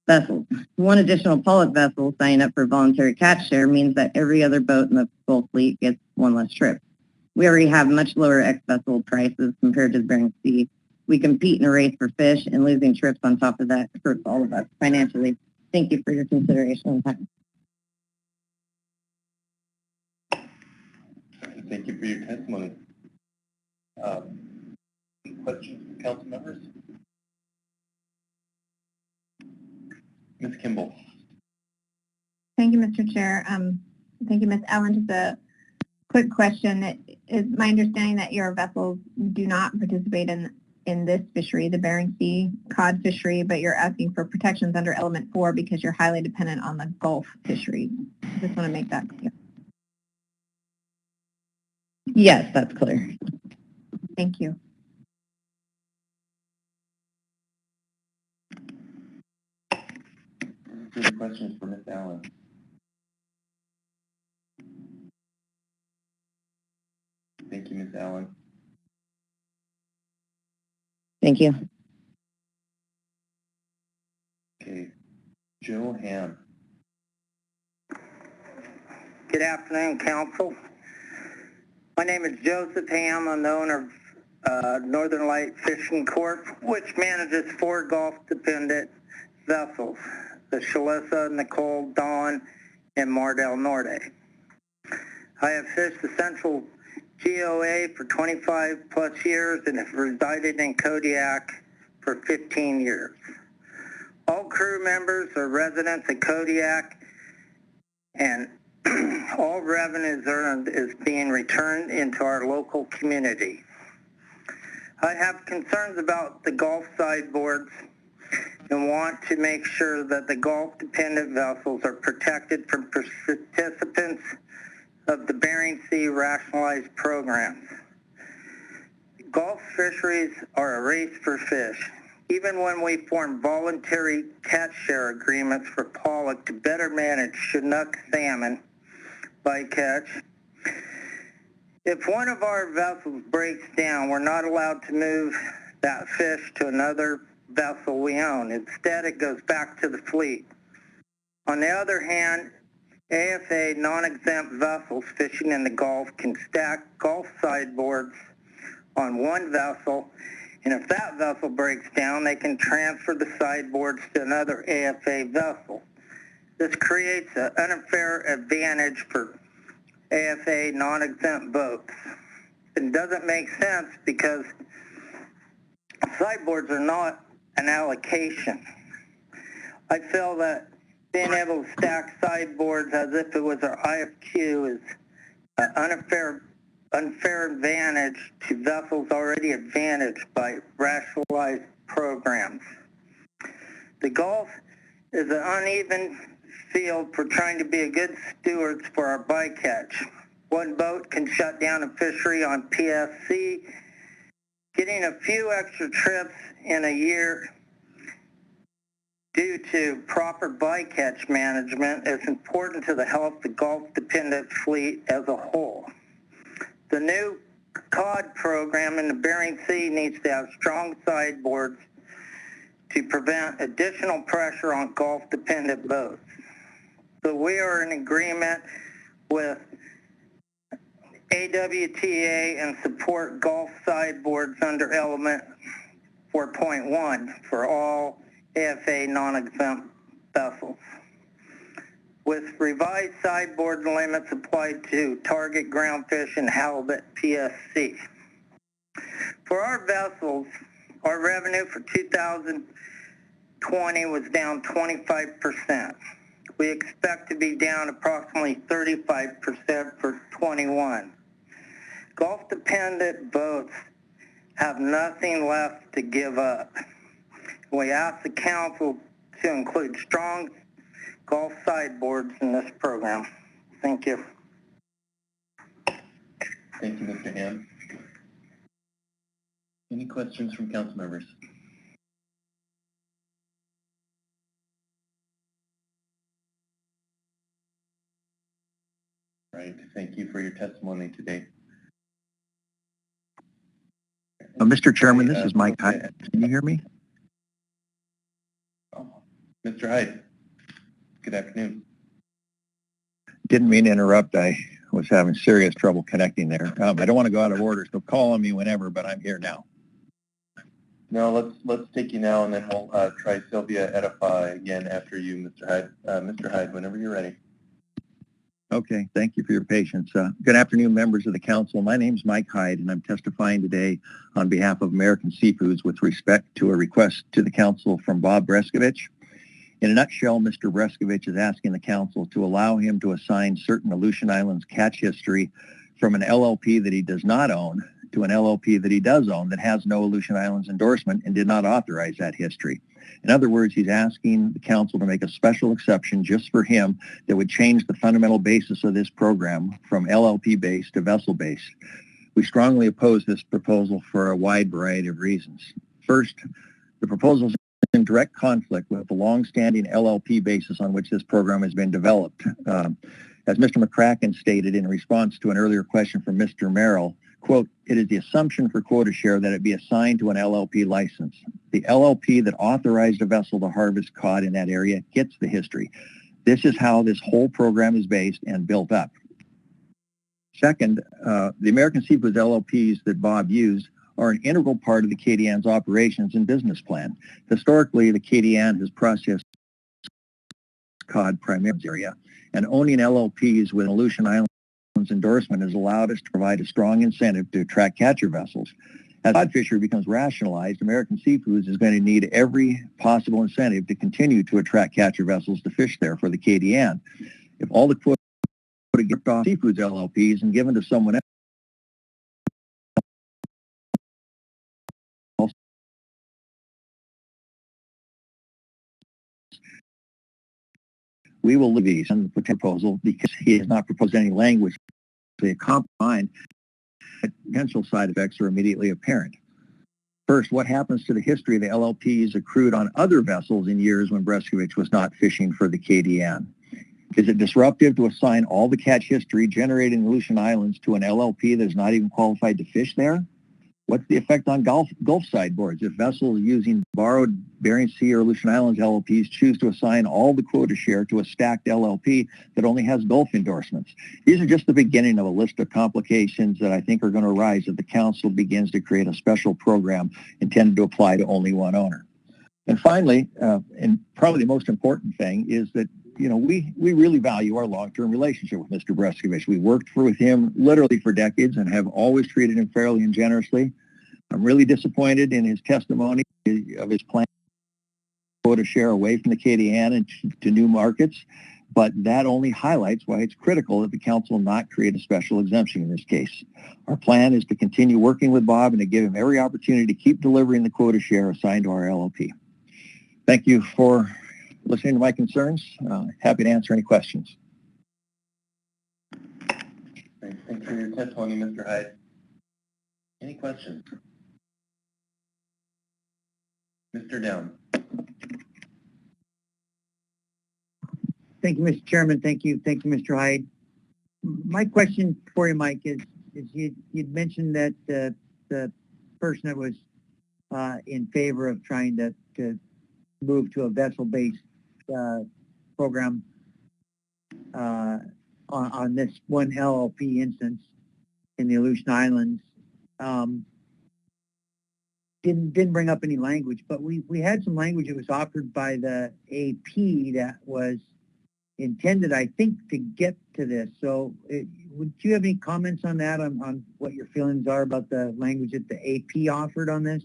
vessels. One additional pollock vessel signing up for voluntary catch share means that every other boat in the Gulf fleet gets one less trip. We already have much lower ex-vessel prices compared to the Bering Sea. We compete in a race for fish, and losing trips on top of that hurts all of us financially. Thank you for your consideration and time. Thank you for your testimony. Any questions from council members? Ms. Kimball. Thank you, Mr. Chair. Thank you, Ms. Allen. Just a quick question. Is my understanding that your vessels do not participate in this fishery, the Bering Sea cod fishery, but you're asking for protections under element 4 because you're highly dependent on the Gulf fishery. I just want to make that clear. Yes, that's clear. Thank you. Any questions for Ms. Allen? Thank you, Ms. Allen. Thank you. Okay. Joe Ham. Good afternoon, Council. My name is Joseph Ham. I'm the owner of Northern Light Fishing Corp., which manages 4 Gulf-dependent vessels, the Shalissa, Nicole, Dawn, and Mardel Norte. I have fished the Central GOA for 25 plus years and have resided in Kodiak for 15 years. All crew members are residents of Kodiak, and all revenues earned is being returned into our local community. I have concerns about the Gulf sideboards and want to make sure that the Gulf-dependent vessels are protected from participants of the Bering Sea rationalized programs. Gulf fisheries are a race for fish. Even when we form voluntary catch share agreements for pollock to better manage Chinook salmon bycatch, if one of our vessels breaks down, we're not allowed to move that fish to another vessel we own. Instead, it goes back to the fleet. On the other hand, AFA non-exempt vessels fishing in the Gulf can stack Gulf sideboards on one vessel, and if that vessel breaks down, they can transfer the sideboards to another AFA vessel. This creates an unfair advantage for AFA non-exempt boats. It doesn't make sense because sideboards are not an allocation. I feel that being able to stack sideboards as if it was our IFQ is an unfair advantage to vessels already advantaged by rationalized programs. The Gulf is an uneven field for trying to be a good stewards for our bycatch. One boat can shut down a fishery on PSC. Getting a few extra trips in a year due to proper bycatch management is important to the health of the Gulf-dependent fleet as a whole. The new COD program in the Bering Sea needs to have strong sideboards to prevent additional pressure on Gulf-dependent boats. So we are in agreement with AWTA and support Gulf sideboards under element 4.1 for all AFA non-exempt vessels, with revised sideboard limits applied to target groundfish and halibut PSC. For our vessels, our revenue for 2020 was down 25%. We expect to be down approximately 35% for 21. Gulf-dependent boats have nothing left to give up. We ask the Council to include strong Gulf sideboards in this program. Thank you. Thank you, Mr. Ham. Any questions from council members? Right. Thank you for your testimony today. Mr. Chairman, this is Mike Hyde. Can you hear me? Mr. Hyde, good afternoon. Didn't mean to interrupt. I was having serious trouble connecting there. I don't want to go out of order, so call on me whenever, but I'm here now. No, let's take you now, and then we'll try Sylvia Edify again after you, Mr. Hyde. Mr. Hyde, whenever you're ready. Okay, thank you for your patience. Good afternoon, members of the council. My name is Mike Hyde, and I'm testifying today on behalf of American Seafoods with respect to a request to the council from Bob Breskovich. In a nutshell, Mr. Breskovich is asking the council to allow him to assign certain Aleutian Islands catch history from an LLP that he does not own to an LLP that he does own that has no Aleutian Islands endorsement and did not authorize that history. In other words, he's asking the council to make a special exception just for him that would change the fundamental basis of this program from LLP-based to vessel-based. We strongly oppose this proposal for a wide variety of reasons. First, the proposal is in direct conflict with the long-standing LLP basis on which this program has been developed. As Mr. McCracken stated in response to an earlier question from Mr. Merrill, quote, it is the assumption for quota share that it be assigned to an LLP license. The LLP that authorized a vessel to harvest cod in that area gets the history. This is how this whole program is based and built up. Second, the American Seafoods LLPs that Bob used are an integral part of the KDN's operations and business plan. Historically, the KDN has processed cod primarily in this area, and owning LLPs with Aleutian Islands endorsement has allowed us to provide a strong incentive to attract catcher vessels. As cod fishery becomes rationalized, American Seafoods is going to need every possible incentive to continue to attract catcher vessels to fish there for the KDN. If all the quota get off Seafoods LLPs and given to someone else, we will leave these on the proposal because he has not proposed any language. The combined potential side effects are immediately apparent. First, what happens to the history of the LLPs accrued on other vessels in years when Breskovich was not fishing for the KDN? Is it disruptive to assign all the catch history generated in the Aleutian Islands to an LLP that is not even qualified to fish there? What's the effect on Gulf sideboards if vessels using borrowed Bering Sea or Aleutian Islands LLPs choose to assign all the quota share to a stacked LLP that only has Gulf endorsements? These are just the beginning of a list of complications that I think are going to arise if the Council begins to create a special program intended to apply to only one owner. And finally, and probably the most important thing, is that we really value our long-term relationship with Mr. Breskovich. We worked with him literally for decades and have always treated him fairly and generously. I'm really disappointed in his testimony of his plan to quota share away from the KDN and to new markets, but that only highlights why it's critical that the Council not create a special exemption in this case. Our plan is to continue working with Bob and to give him every opportunity to keep delivering the quota share assigned to our LLP. Thank you for listening to my concerns. Happy to answer any questions. Great. Thanks for your testimony, Mr. Hyde. Any questions? Mr. Down. Thank you, Mr. Chairman. Thank you, Mr. Hyde. My question for you, Mike, is you'd mentioned that the person that was in favor of trying to move to a vessel-based program on this one LLP instance in the Aleutian Islands didn't bring up any language, but we had some language that was offered by the AP that was intended, I think, to get to this. So would you have any comments on that, on what your feelings are about the language that the AP offered on this?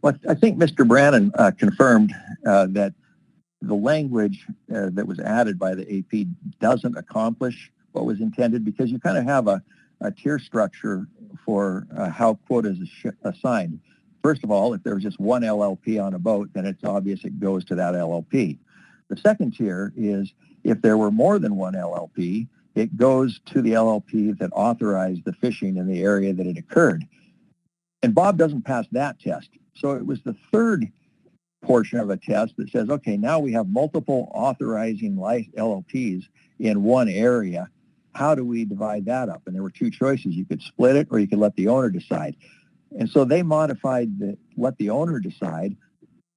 Well, I think Mr. Brannon confirmed that the language that was added by the AP doesn't accomplish what was intended, because you kind of have a tier structure for how quotas are assigned. First of all, if there's just one LLP on a boat, then it's obvious it goes to that LLP. The second tier is if there were more than one LLP, it goes to the LLP that authorized the fishing in the area that it occurred. And Bob doesn't pass that test. So it was the third portion of a test that says, okay, now we have multiple authorizing LLPs in one area. How do we divide that up? And there were two choices. You could split it or you could let the owner decide. And so they modified the let the owner decide,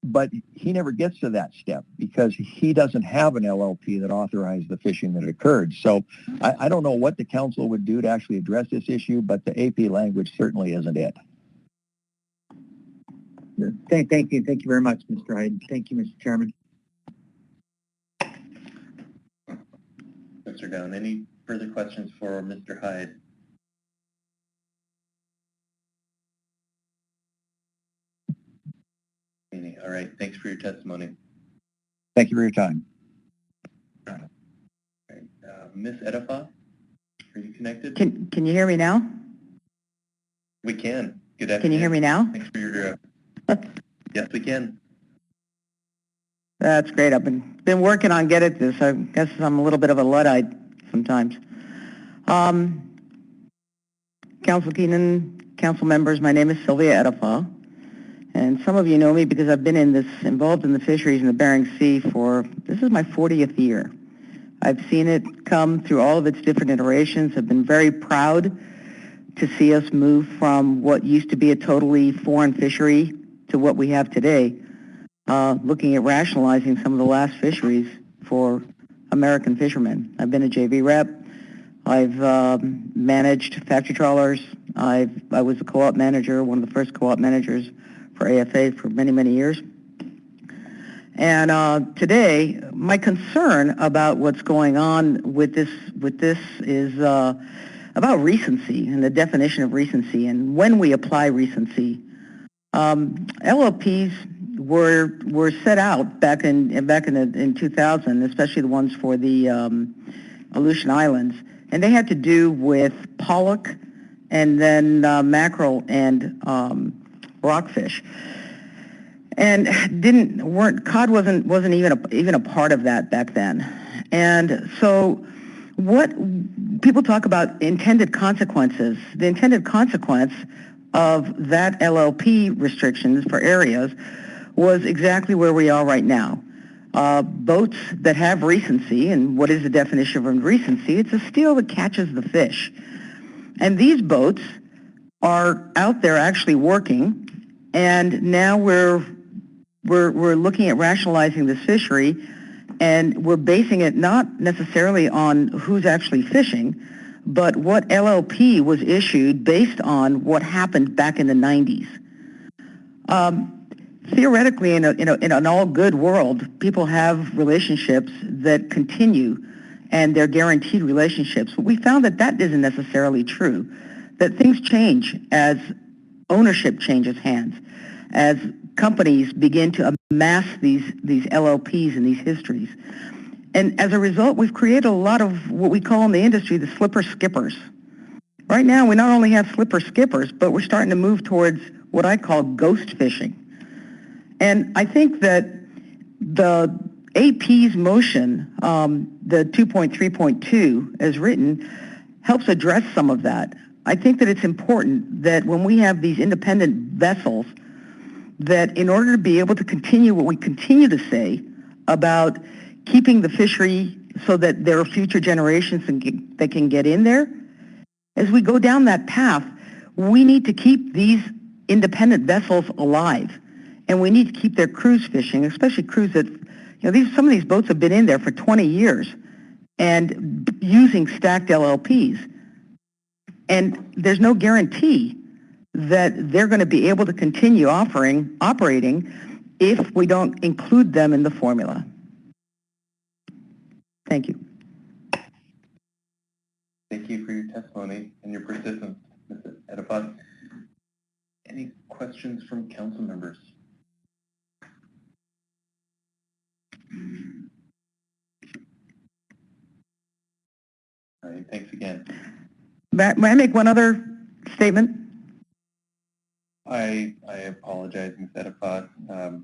but he never gets to that step because he doesn't have an LLP that authorized the fishing that occurred. So I don't know what the Council would do to actually address this issue, but the AP language certainly isn't it. Thank you very much, Mr. Hyde. Thank you, Mr. Chairman. Mr. Down, any further questions for Mr. Hyde? All right, thanks for your testimony. Thank you for your time. All right, Ms. Edifa, are you connected? Can you hear me now? We can. Good afternoon. Can you hear me now? Thanks for your yes, we can. That's great. I've been working on getting this. I guess I'm a little bit of a Luddite sometimes. Council Keenan, council members, my name is Sylvia Edifa, and some of you know me because I've been involved in the fisheries in the Bering Sea this is my 40th year. I've seen it come through all of its different iterations. I've been very proud to see us move from what used to be a totally foreign fishery to what we have today, looking at rationalizing some of the last fisheries for American fishermen. I've been a JV rep. I've managed factory trawlers. I was a co-op manager, one of the first co-op managers for AFA for many, many years. And today, my concern about what's going on with this is about recency and the definition of recency and when we apply recency. LLPs were set out back in 2000, especially the ones for the Aleutian Islands, and they had to do with pollock and then mackerel and rockfish. And cod wasn't even a part of that back then. And so what people talk about intended consequences, the intended consequence of that LLP restrictions for areas was exactly where we are right now. Boats that have recency, and what is the definition of recency? It's a steel that catches the fish. And these boats are out there actually working, and now we're looking at rationalizing this fishery, and we're basing it not necessarily on who's actually fishing, but what LLP was issued based on what happened back in the 90s. Theoretically, in an all-good world, people have relationships that continue, and they're guaranteed relationships. But we found that that isn't necessarily true, that things change as ownership changes hands, as companies begin to amass these LLPs and these histories. And as a result, we've created a lot of what we call in the industry the slipper skippers. Right now, we not only have slipper skippers, but we're starting to move towards what I call ghost fishing. And I think that the AP's motion, the 2.3.2 as written, helps address some of that. I think that it's important that when we have these independent vessels, that in order to be able to continue what we continue to say about keeping the fishery so that there are future generations that can get in there, as we go down that path, we need to keep these independent vessels alive. And we need to keep their cruise fishing, especially cruise that, some of these boats have been in there for 20 years and using stacked LLPs. And there's no guarantee that they're going to be able to continue operating if we don't include them in the formula. Thank you. Thank you for your testimony and your persistence, Ms. Edifon. Any questions from council members? All right, thanks again. May I make one other statement? I apologize, Ms. Edifon.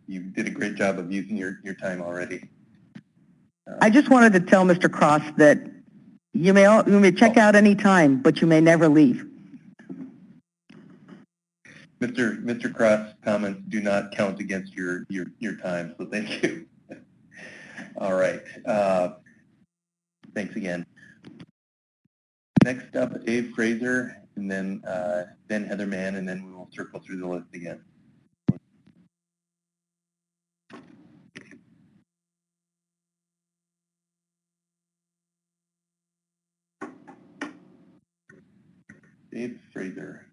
You did a great job of using your time already. I just wanted to tell Mr. Cross that you may check out any time, but you may never leave. Mr. Cross' comments do not count against your time, so thank you. All right. Thanks again. Next up, Dave Fraser, and then Heather Mann, and then we will circle through the list again. Dave Fraser.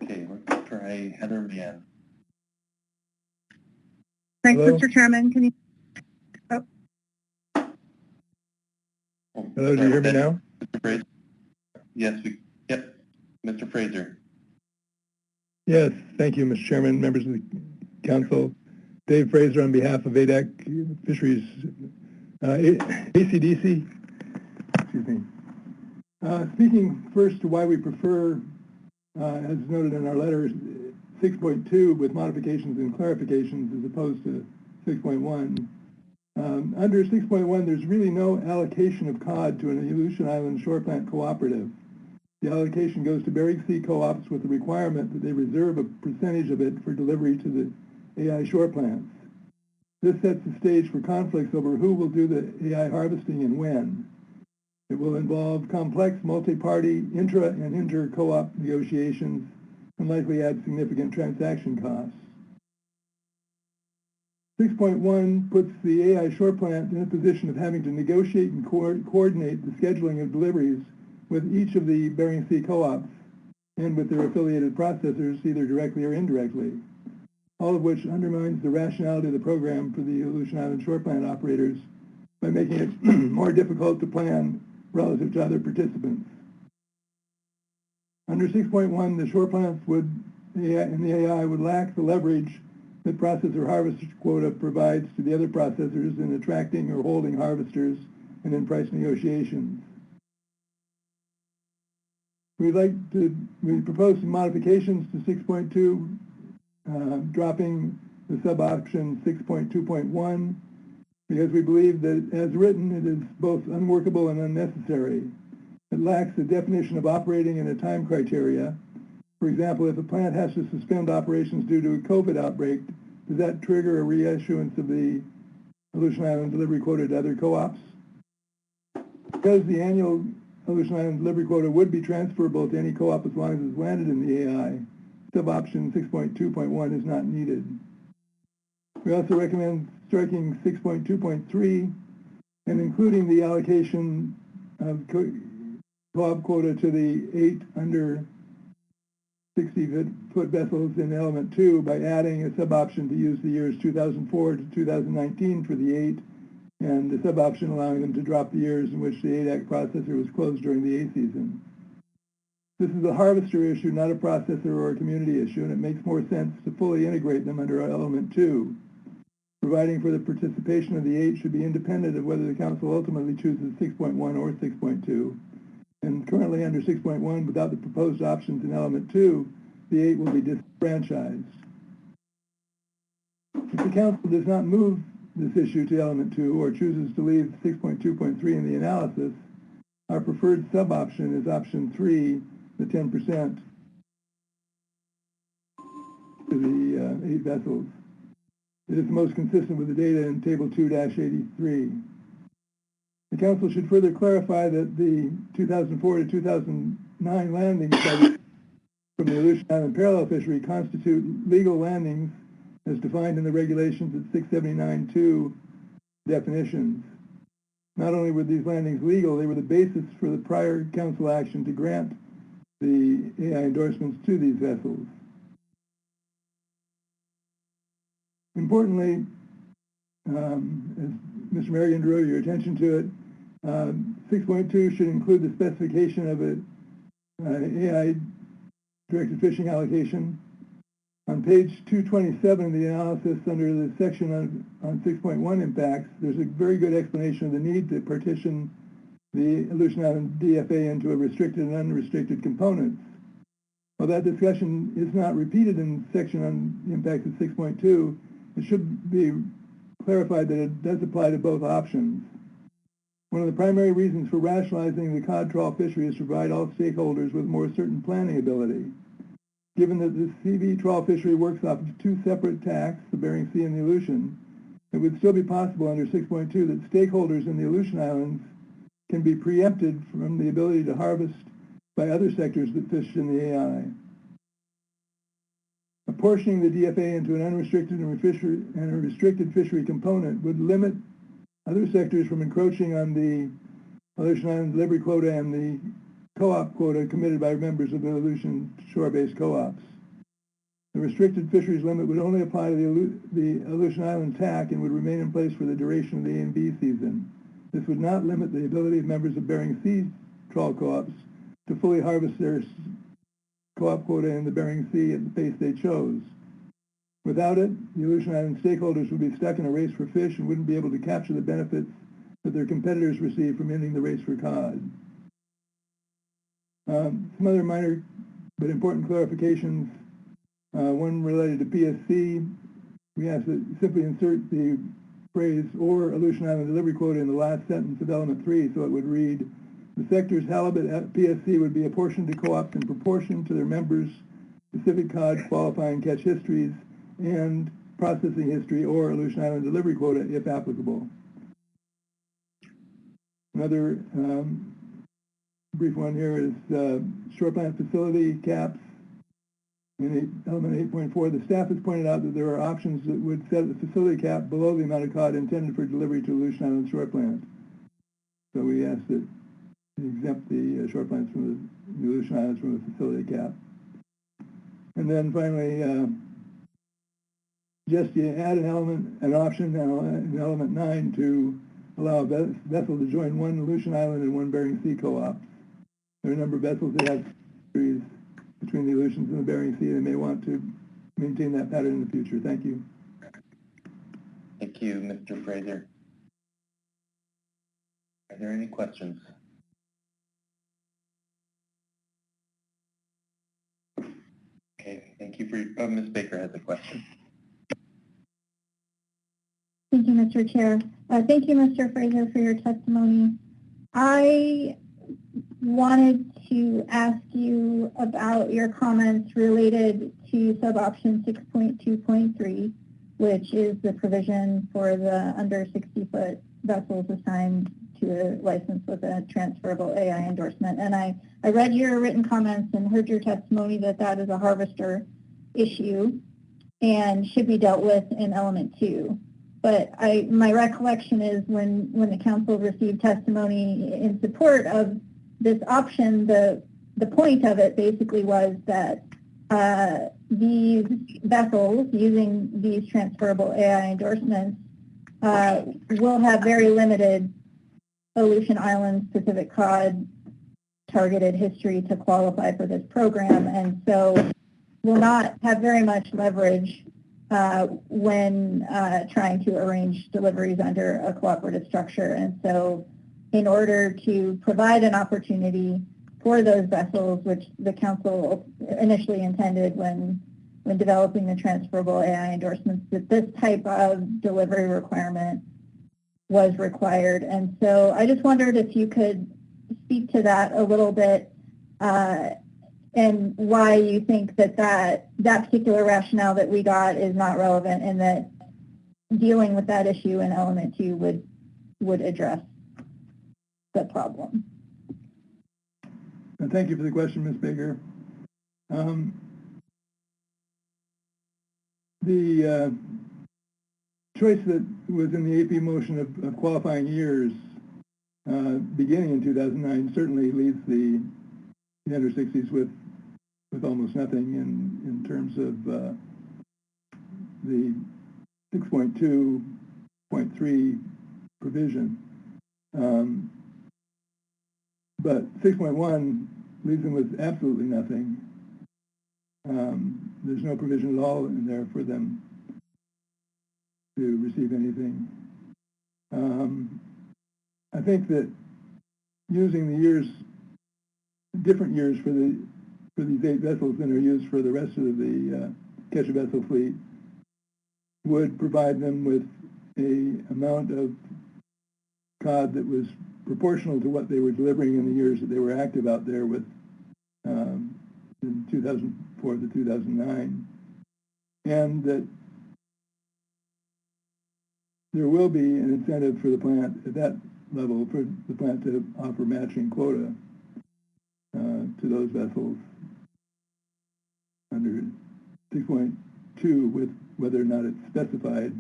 Okay, let's try Heather Mann. Thanks, Hello? Mr. Chairman. Can you? Oh. Hello, do you hear me now? Mr. Fraser? Yes, yep. Mr. Fraser. Yes, thank you, Mr. Chairman, members of the council. Dave Fraser on behalf of ADAC Fisheries, ACDC. Excuse me. Speaking first to why we prefer, as noted in our letter, 6.2 with modifications and clarifications as opposed to 6.1. Under 6.1, there's really no allocation of cod to an Aleutian Island shore plant cooperative. The allocation goes to Bering Sea co-ops with the requirement that they reserve a percentage of it for delivery to the AI shore plants. This sets the stage for conflicts over who will do the AI harvesting and when. It will involve complex multi-party intra- and inter-co-op negotiations and likely add significant transaction costs. 6.1 puts the AI shore plant in a position of having to negotiate and coordinate the scheduling of deliveries with each of the Bering Sea co-ops and with their affiliated processors, either directly or indirectly, all of which undermines the rationality of the program for the Aleutian Island shore plant operators by making it more difficult to plan relative to other participants. Under 6.1, the shore plants and the AI would lack the leverage that processor harvest quota provides to the other processors in attracting or holding harvesters and in price negotiations. We propose some modifications to 6.2, dropping the sub-option 6.2.1, because we believe that, as written, it is both unworkable and unnecessary. It lacks a definition of operating and a time criteria. For example, if a plant has to suspend operations due to a COVID outbreak, does that trigger a reissuance of the Aleutian Island delivery quota to other co-ops? Because the annual Aleutian Island delivery quota would be transferable to any co-op as long as it's landed in the AI, sub-option 6.2.1 is not needed. We also recommend striking 6.2.3 and including the allocation of co-op quota to the 8 under 60-foot vessels in element 2 by adding a sub-option to use the years 2004 to 2019 for the 8 and the sub-option allowing them to drop the years in which the 8-act processor was closed during the A season. This is a harvester issue, not a processor or a community issue, and it makes more sense to fully integrate them under element 2. Providing for the participation of the 8 should be independent of whether the Council ultimately chooses 6.1 or 6.2. And currently under 6.1, without the proposed options in element 2, the 8 will be disenfranchised. If the Council does not move this issue to element 2 or chooses to leave 6.2.3 in the analysis, our preferred sub-option is option 3, the 10% to the 8 vessels. It is the most consistent with the data in Table 2-83. The Council should further clarify that the 2004 to 2009 landings from the Aleutian Island parallel fishery constitute legal landings as defined in the regulations at 679.2 definitions. Not only were these landings legal, they were the basis for the prior Council action to grant the AI endorsements to these vessels. Importantly, as Mr. Merrigan drew your attention to it, 6.2 should include the specification of an AI directed fishing allocation. On page 227 of the analysis under the section on 6.1 impacts, there's a very good explanation of the need to partition the Aleutian Island DFA into a restricted and unrestricted components. While that discussion is not repeated in section on impacts of 6.2, it should be clarified that it does apply to both options. One of the primary reasons for rationalizing the cod trawl fishery is to provide all stakeholders with more certain planning ability. Given that the CV trawl fishery works off of 2 separate tacks, the Bering Sea and the Aleutian, it would still be possible under 6.2 that stakeholders in the Aleutian Islands can be preempted from the ability to harvest by other sectors that fish in the AI. Apportioning the DFA into an unrestricted and a restricted fishery component would limit other sectors from encroaching on the Aleutian Island delivery quota and the co-op quota committed by members of the Aleutian shore-based co-ops. The restricted fisheries limit would only apply to the Aleutian Island TAC and would remain in place for the duration of the A and B season. This would not limit the ability of members of Bering Sea trawl co-ops to fully harvest their co-op quota in the Bering Sea at the pace they chose. Without it, the Aleutian Island stakeholders would be stuck in a race for fish and wouldn't be able to capture the benefits that their competitors receive from ending the race for cod. Some other minor but important clarifications. One related to PSC. We ask that simply insert the phrase or Aleutian Island delivery quota in the last sentence of element 3, so it would read, the sector's halibut at PSC would be apportioned to co-ops in proportion to their members' specific cod qualifying catch histories and processing history or Aleutian Island delivery quota if applicable. Another brief one here is shore plant facility caps. In element 8.4, the staff has pointed out that there are options that would set the facility cap below the amount of cod intended for delivery to Aleutian Island shore plants. So we asked that you exempt the shore plants from the Aleutian Islands from the facility cap. And then finally, just you add an option now in element 9 to allow a vessel to join one Aleutian Island and one Bering Sea co-op. There are a number of vessels that have trees between the Aleutians and the Bering Sea, and they may want to maintain that pattern in the future. Thank you. Thank you, Mr. Fraser. Are there any questions? Okay, thank you for Ms. Baker has a question. Thank you, Mr. Chair. Thank you, Mr. Fraser, for your testimony. I wanted to ask you about your comments related to sub-option 6.2.3, which is the provision for the under 60-foot vessels assigned to a license with a transferable AI endorsement. And I read your written comments and heard your testimony that that is a harvester issue and should be dealt with in element 2. But my recollection is when the council received testimony in support of this option, the point of it basically was that these vessels using these transferable AI endorsements will have very limited Aleutian Island specific cod targeted history to qualify for this program, and so will not have very much leverage when trying to arrange deliveries under a cooperative structure. And so in order to provide an opportunity for those vessels, which the council initially intended when developing the transferable AI endorsements, that this type of delivery requirement was required. And so I just wondered if you could speak to that a little bit and why you think that particular rationale that we got is not relevant and that dealing with that issue in element 2 would address the problem. Thank you for the question, Ms. Baker. The choice that was in the AP motion of qualifying years beginning in 2009 certainly leaves the under 60s with almost nothing in terms of the 6.2.3 provision. But 6.1 leaves them with absolutely nothing. There's no provision at all in there for them to receive anything. I think that using the years, different years for these 8 vessels than are used for the rest of the catch a vessel fleet would provide them with a amount of cod that was proportional to what they were delivering in the years that they were active out there with in 2004 to 2009, and that there will be an incentive for the plant at that level for the plant to offer matching quota to those vessels under 6.2 with whether or not it's specified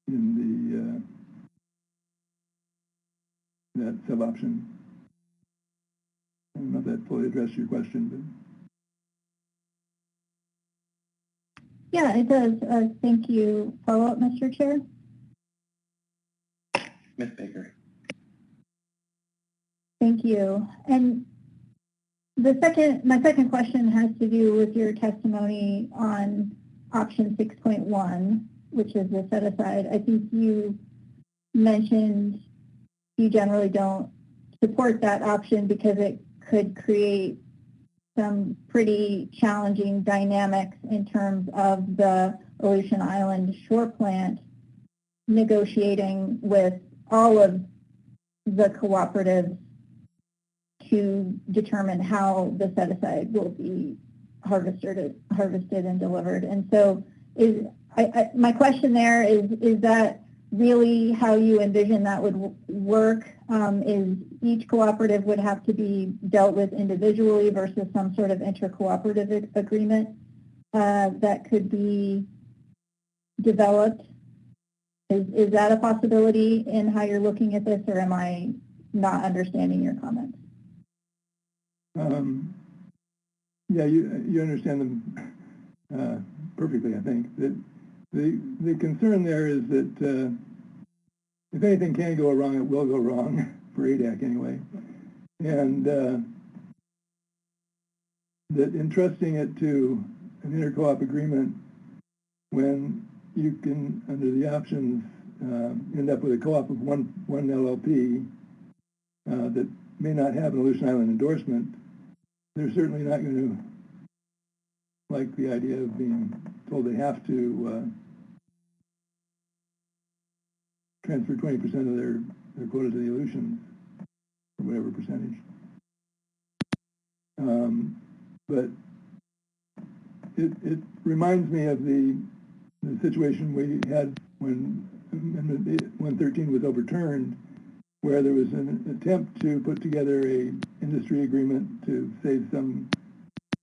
in the that sub-option. I don't know if that fully addressed your question, but Yeah, it does. Thank you. Follow-up, Mr. Chair? Ms. Baker. Thank you. And my second question has to do with your testimony on option 6.1, which is the set-aside. I think you mentioned you generally don't support that option because it could create some pretty challenging dynamics in terms of the Aleutian Island shore plant negotiating with all of the cooperatives to determine how the set-aside will be harvested and delivered. And so my question there is that really how you envision that would work? Is each cooperative would have to be dealt with individually versus some sort of inter-cooperative agreement that could be developed? Is that a possibility in how you're looking at this, or am I not understanding your comments? Yeah, you understand them perfectly, I think. That the concern there is that if anything can go wrong, it will go wrong, for ADAC anyway. And that entrusting it to an inter-co-op agreement when you can, under the options, end up with a co-op of one LLP that may not have an Aleutian Island endorsement, they're certainly not going to like the idea of being told they have to transfer 20% of their quota to the Aleutians, or whatever percentage. But it reminds me of the situation we had when Amendment 113 was overturned, where there was an attempt to put together a industry agreement to save some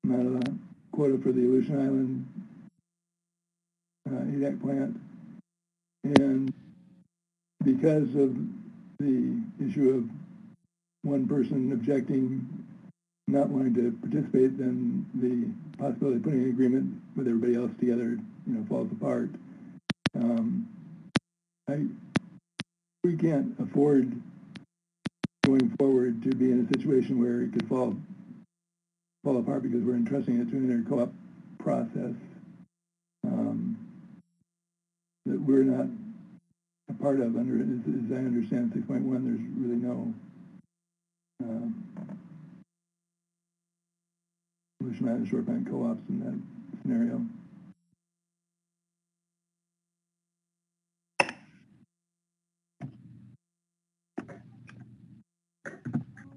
amount of quota for the Aleutian Island ADAC plant. And because of the issue of one person objecting, not wanting to participate, then the possibility of putting an agreement with everybody else together, falls apart. We can't afford going forward to be in a situation where it could fall apart because we're entrusting it to an inter-co-op process that we're not a part of. Under, as I understand 6.1, there's really no Aleutian Island short bank co-ops in that scenario.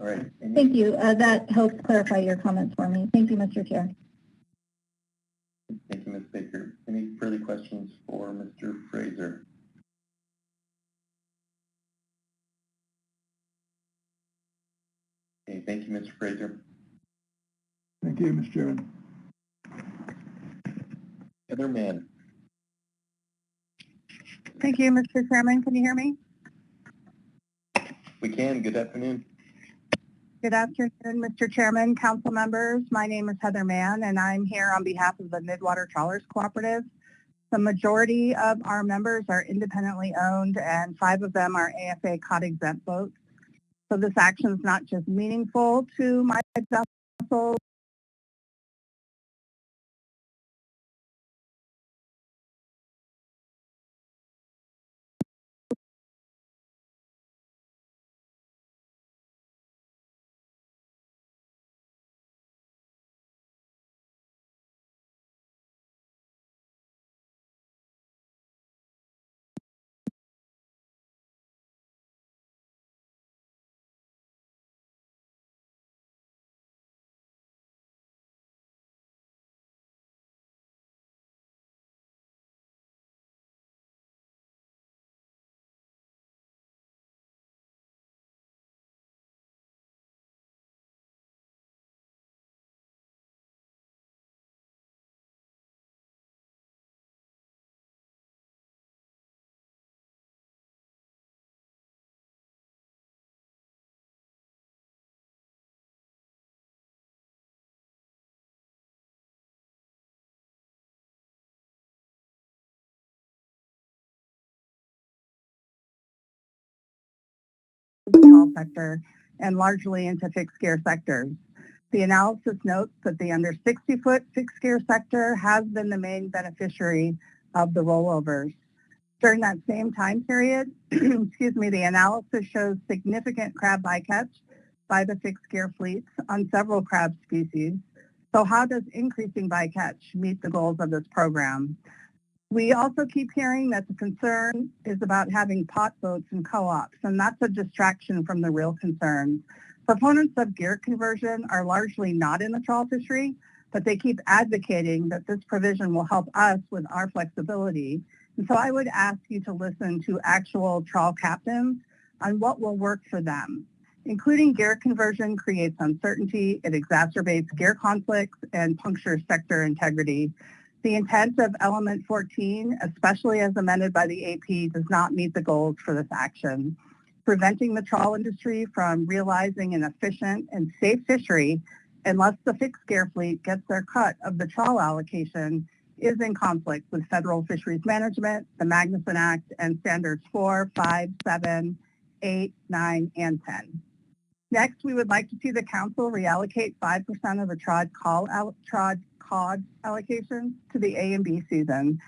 All right. Thank you. That helps clarify your comments for me. Thank you, Mr. Chair. Thank you, Ms. Baker. Any further questions for Mr. Fraser? Okay, thank you, Mr. Fraser. Thank you, Mr. Chairman. Heather Mann. Thank you, Mr. Chairman. Can you hear me? We can. Good afternoon. Good afternoon, Mr. Chairman, council members. My name is Heather Mann, and I'm here on behalf of the Midwater Trawlers Cooperative. The majority of our members are independently owned, and 5 of them are AFA cod exempt boats. So this action is not just meaningful to my vessels, the trawl sector and largely into fixed gear sectors. The analysis notes that the under 60-foot fixed gear sector has been the main beneficiary of the rollovers. During that same time period, excuse me, the analysis shows significant crab bycatch by the fixed gear fleets on several crab species. So how does increasing bycatch meet the goals of this program? We also keep hearing that the concern is about having pot boats and co-ops, and that's a distraction from the real concerns. Proponents of gear conversion are largely not in the trawl fishery, but they keep advocating that this provision will help us with our flexibility. And so I would ask you to listen to actual trawl captains on what will work for them. Including gear conversion creates uncertainty, it exacerbates gear conflicts, and punctures sector integrity. The intent of element 14, especially as amended by the AP, does not meet the goals for this action. Preventing the trawl industry from realizing an efficient and safe fishery unless the fixed gear fleet gets their cut of the trawl allocation is in conflict with federal fisheries management, the Magnuson Act, and standards 4, 5, 7, 8, 9, and 10. Next, we would like to see the council reallocate 5% of the trod cod allocations to the A and B season.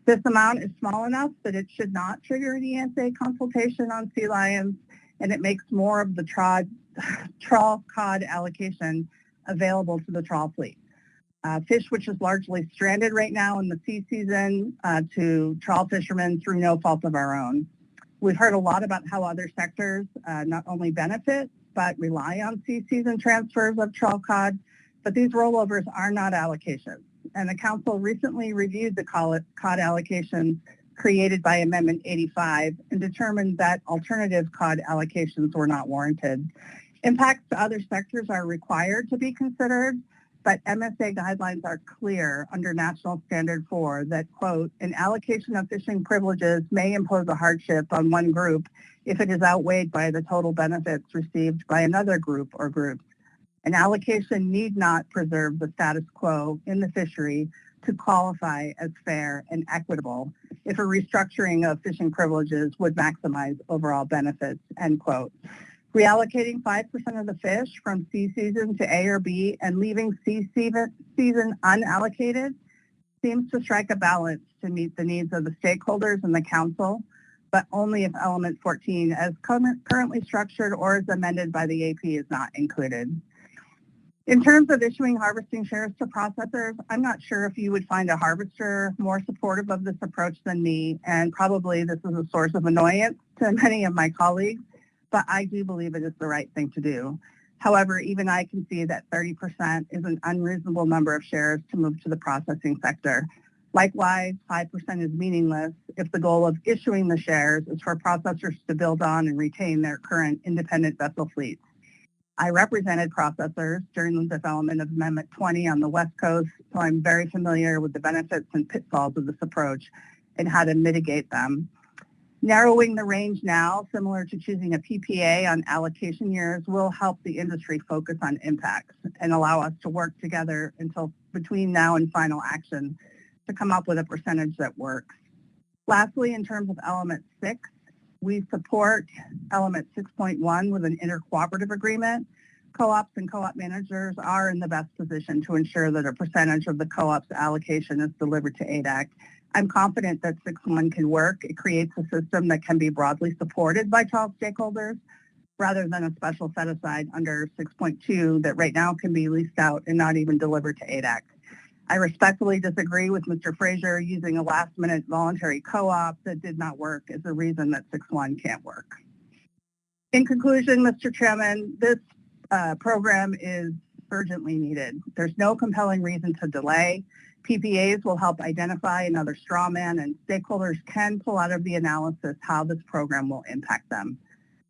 This amount is small enough that it should not trigger an ESA consultation on sea lions, and it makes more of the trawl cod allocation available to the trawl fleet. Fish which is largely stranded right now in the sea season to trawl fishermen through no fault of our own. We've heard a lot about how other sectors not only benefit, but rely on sea season transfers of trawl cod, but these rollovers are not allocations. And the council recently reviewed the cod allocations created by Amendment 85 and determined that alternative cod allocations were not warranted. Impacts to other sectors are required to be considered, but MSA guidelines are clear under National Standard 4 that, quote, an allocation of fishing privileges may impose a hardship on one group if it is outweighed by the total benefits received by another group or groups. An allocation need not preserve the status quo in the fishery to qualify as fair and equitable if a restructuring of fishing privileges would maximize overall benefits, end quote. Reallocating 5% of the fish from sea season to A or B and leaving sea season unallocated seems to strike a balance to meet the needs of the stakeholders and the council, but only if element 14 as currently structured or as amended by the AP is not included. In terms of issuing harvesting shares to processors, I'm not sure if you would find a harvester more supportive of this approach than me, and probably this is a source of annoyance to many of my colleagues, but I do believe it is the right thing to do. However, even I can see that 30% is an unreasonable number of shares to move to the processing sector. Likewise, 5% is meaningless if the goal of issuing the shares is for processors to build on and retain their current independent vessel fleets. I represented processors during the development of Amendment 20 on the West Coast, so I'm very familiar with the benefits and pitfalls of this approach and how to mitigate them. Narrowing the range now, similar to choosing a PPA on allocation years, will help the industry focus on impacts and allow us to work together until between now and final action to come up with a percentage that works. Lastly, in terms of element 6, we support element 6.1 with an intercooperative agreement. Co-ops and co-op managers are in the best position to ensure that a percentage of the co-op's allocation is delivered to ADAC. I'm confident that 6.1 can work. It creates a system that can be broadly supported by trawl stakeholders rather than a special set aside under 6.2 that right now can be leased out and not even delivered to ADAC. I respectfully disagree with Mr. Frazier using a last-minute voluntary co-op that did not work as a reason that 6.1 can't work. In conclusion, Mr. Chairman, this program is urgently needed. There's no compelling reason to delay. PPAs will help identify another straw man, and stakeholders can pull out of the analysis how this program will impact them.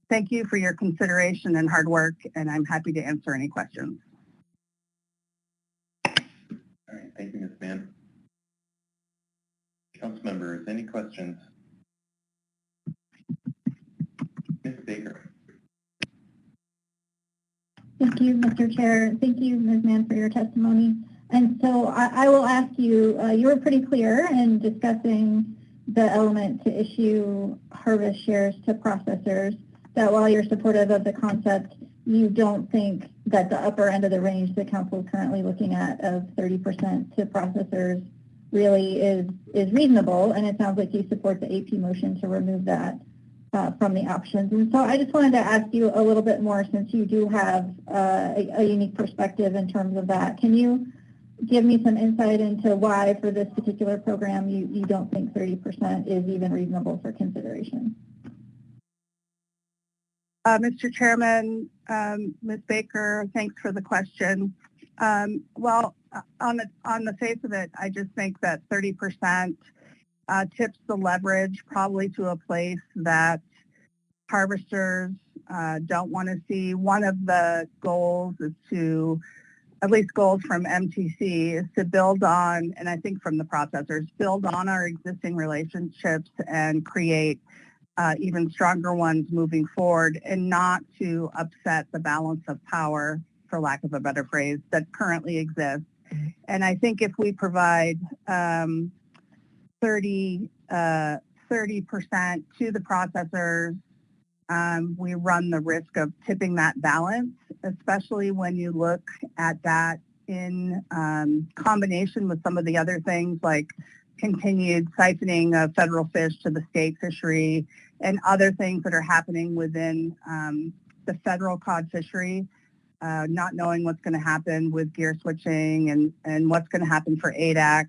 Thank you for your consideration and hard work, and I'm happy to answer any questions. All right, thank you, Ms. Mann. Council members, any questions? Ms. Baker. Thank you, Mr. Chair. Thank you, Ms. Mann, for your testimony. And so I will ask you, you were pretty clear in discussing the element to issue harvest shares to processors, that while you're supportive of the concept, you don't think that the upper end of the range the council is currently looking at of 30% to processors really is reasonable, and it sounds like you support the AP motion to remove that from the options. And so I just wanted to ask you a little bit more, since you do have a unique perspective in terms of that. Can you give me some insight into why for this particular program you don't think 30% is even reasonable for consideration? Mr. Chairman, Ms. Baker, thanks for the question. Well, on the face of it, I just think that 30% tips the leverage probably to a place that harvesters don't want to see. One of the goals is to, at least goals from MTC, is to build on, and I think from the processors, build on our existing relationships and create even stronger ones moving forward, and not to upset the balance of power, for lack of a better phrase, that currently exists. And I think if we provide 30% to the processors, we run the risk of tipping that balance, especially when you look at that in combination with some of the other things like continued siphoning of federal fish to the state fishery and other things that are happening within the federal cod fishery, not knowing what's going to happen with gear switching and what's going to happen for ADAC.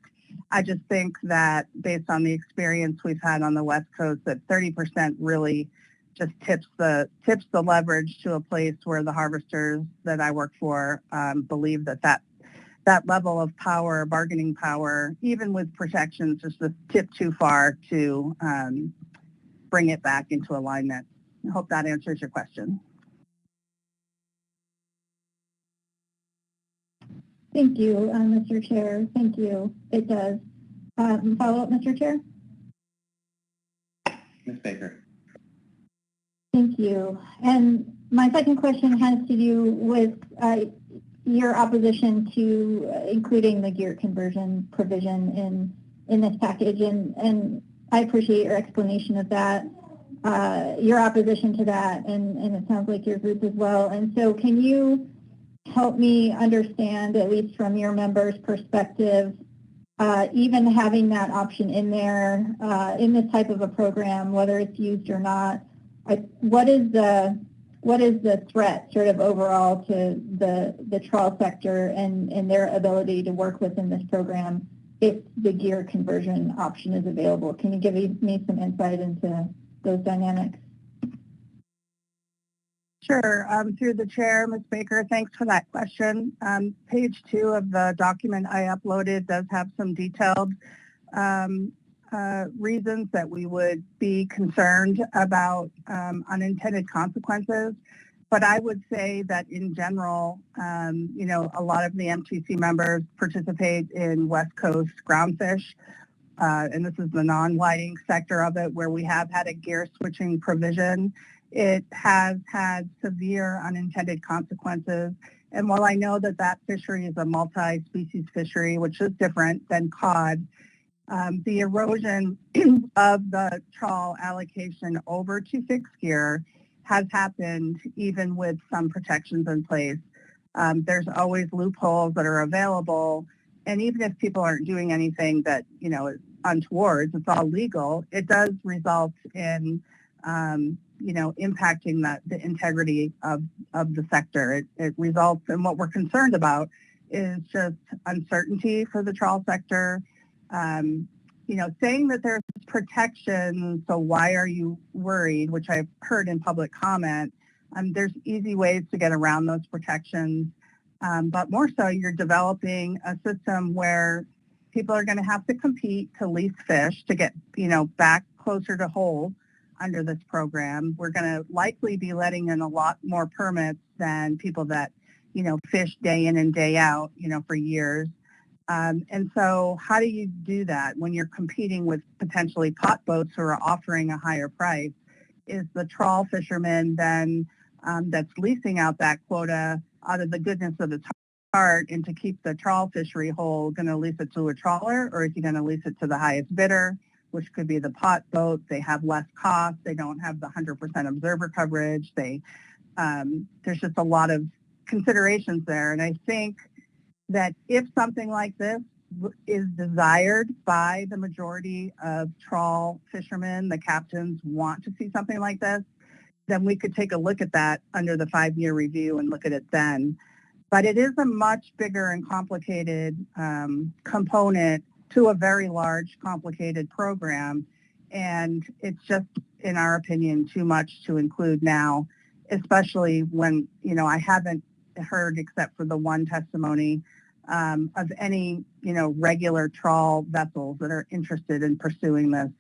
I just think that based on the experience we've had on the West Coast, that 30% really just tips the leverage to a place where the harvesters that I work for believe that level of power, bargaining power, even with protections, just a tip too far to bring it back into alignment. I hope that answers your question. Thank you, Mr. Chair. Thank you. It does. Follow up, Mr. Chair? Ms. Baker. Thank you. And my second question has to do with your opposition to including the gear conversion provision in this package, and I appreciate your explanation of that, your opposition to that, and it sounds like your group as well. And so can you help me understand, at least from your members' perspective, even having that option in there in this type of a program, whether it's used or not, what is the threat sort of overall to the trawl sector and their ability to work within this program if the gear conversion option is available? Can you give me some insight into those dynamics? Sure. Through the chair, Ms. Baker, thanks for that question. Page 2 of the document I uploaded does have some detailed reasons that we would be concerned about unintended consequences. But I would say that in general, a lot of the MTC members participate in West Coast groundfish, and this is the non-whiting sector of it, where we have had a gear switching provision. It has had severe unintended consequences. And while I know that fishery is a multi-species fishery, which is different than cod, the erosion of the trawl allocation over to fixed gear has happened even with some protections in place. There's always loopholes that are available. And even if people aren't doing anything that, is untoward, it's all legal, it does result in impacting the integrity of the sector. It results in what we're concerned about is just uncertainty for the trawl sector. Saying that there's protection, so why are you worried, which I've heard in public comment, there's easy ways to get around those protections. But more so, you're developing a system where people are going to have to compete to lease fish to get, back closer to whole under this program. We're going to likely be letting in a lot more permits than people that, fish day in and day out, for years. And so how do you do that when you're competing with potentially pot boats who are offering a higher price? Is the trawl fisherman then that's leasing out that quota out of the goodness of the heart and to keep the trawl fishery whole going to lease it to a trawler, or is he going to lease it to the highest bidder, which could be the pot boat? They have less cost. They don't have the 100% observer coverage. There's just a lot of considerations there. And I think that if something like this is desired by the majority of trawl fishermen, the captains want to see something like this, then we could take a look at that under the 5-year review and look at it then. But it is a much bigger and complicated component to a very large, complicated program. And it's just, in our opinion, too much to include now, especially when, I haven't heard, except for the one testimony, of any, regular trawl vessels that are interested in pursuing this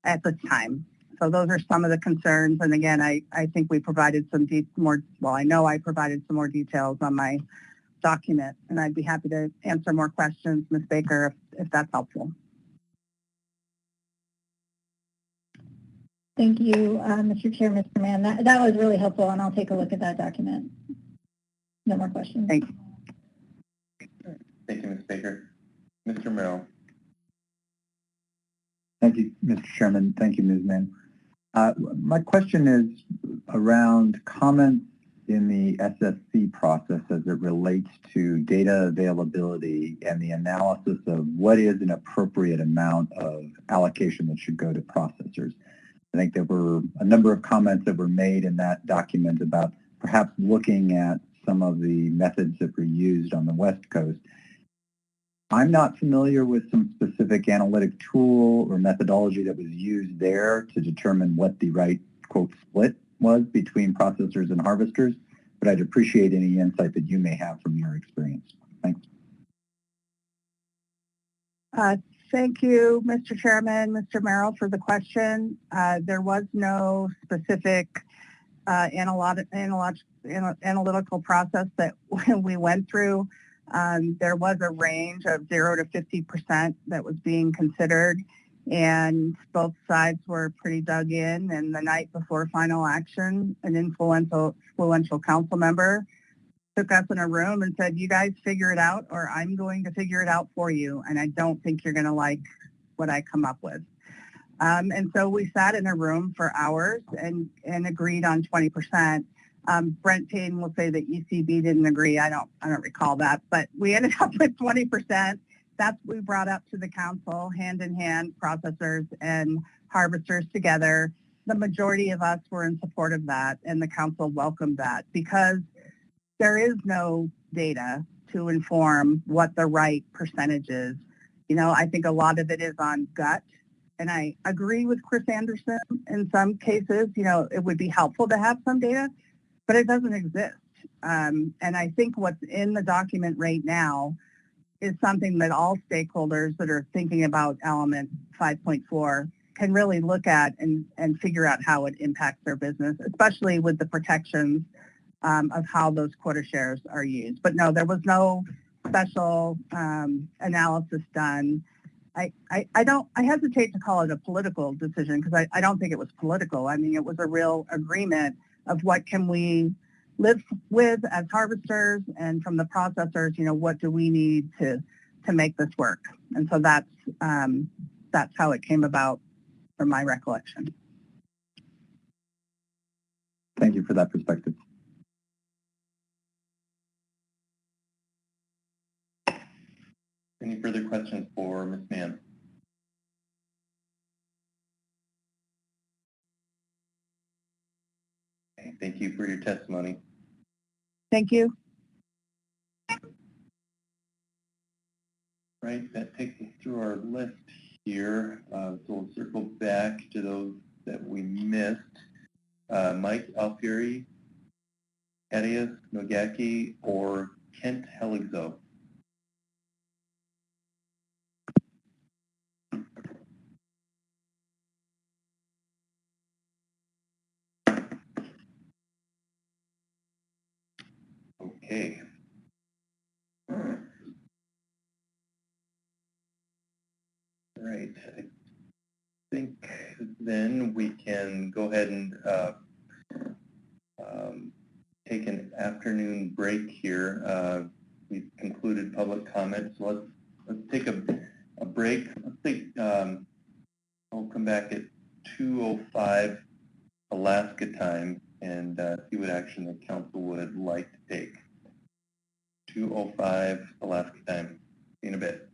at this time. So those are some of the concerns. And again, I think we provided I know I provided some more details on my document, and I'd be happy to answer more questions, Ms. Baker, if that's helpful. Thank you, Mr. Chair, Mr. Mann. That was really helpful, and I'll take a look at that document. No more questions. Thank you. Thank you, Ms. Baker. Mr. Merrill. Thank you, Mr. Chairman. Thank you, Ms. Mann. My question is around comments in the SSC process as it relates to data availability and the analysis of what is an appropriate amount of allocation that should go to processors. I think there were a number of comments that were made in that document about perhaps looking at some of the methods that were used on the West Coast. I'm not familiar with some specific analytic tool or methodology that was used there to determine what the right, quote, split was between processors and harvesters, but I'd appreciate any insight that you may have from your experience. Thanks. Thank you, Mr. Chairman, Mr. Merrill, for the question. There was no specific analytical process that we went through. There was a range of 0 to 50% that was being considered, and both sides were pretty dug in. And the night before final action, an influential council member took us in a room and said, "You guys figure it out, or I'm going to figure it out for you, and I don't think you're going to like what I come up with." And so we sat in a room for hours and agreed on 20%. Brent Payne will say that ECB didn't agree. I don't recall that, but we ended up with 20%. That's what we brought up to the council, hand in hand, processors and harvesters together. The majority of us were in support of that, and the council welcomed that because there is no data to inform what the right percentage is. I think a lot of it is on gut. And I agree with Chris Anderson in some cases, it would be helpful to have some data, but it doesn't exist. And I think what's in the document right now is something that all stakeholders that are thinking about element 5.4 can really look at and figure out how it impacts their business, especially with the protections of how those quota shares are used. But no, there was no special analysis done. I hesitate to call it a political decision because I don't think it was political. I mean, it was a real agreement of what can we live with as harvesters, and from the processors, what do we need to make this work? And so that's how it came about from my recollection. Thank you for that perspective. Any further questions for Ms. Mann? Okay, thank you for your testimony. Thank you. Right, that takes us through our list here. So we'll circle back to those that we missed. Mike Alfieri, Arias Nogaki, or Kent Heligzo. Okay. All right. I think then we can go ahead and take an afternoon break here. We've concluded public comments. So let's take a break. Let's take, I'll come back at 2:05 Alaska time and see what action the council would like to take. 2:05 Alaska time. See you in a bit.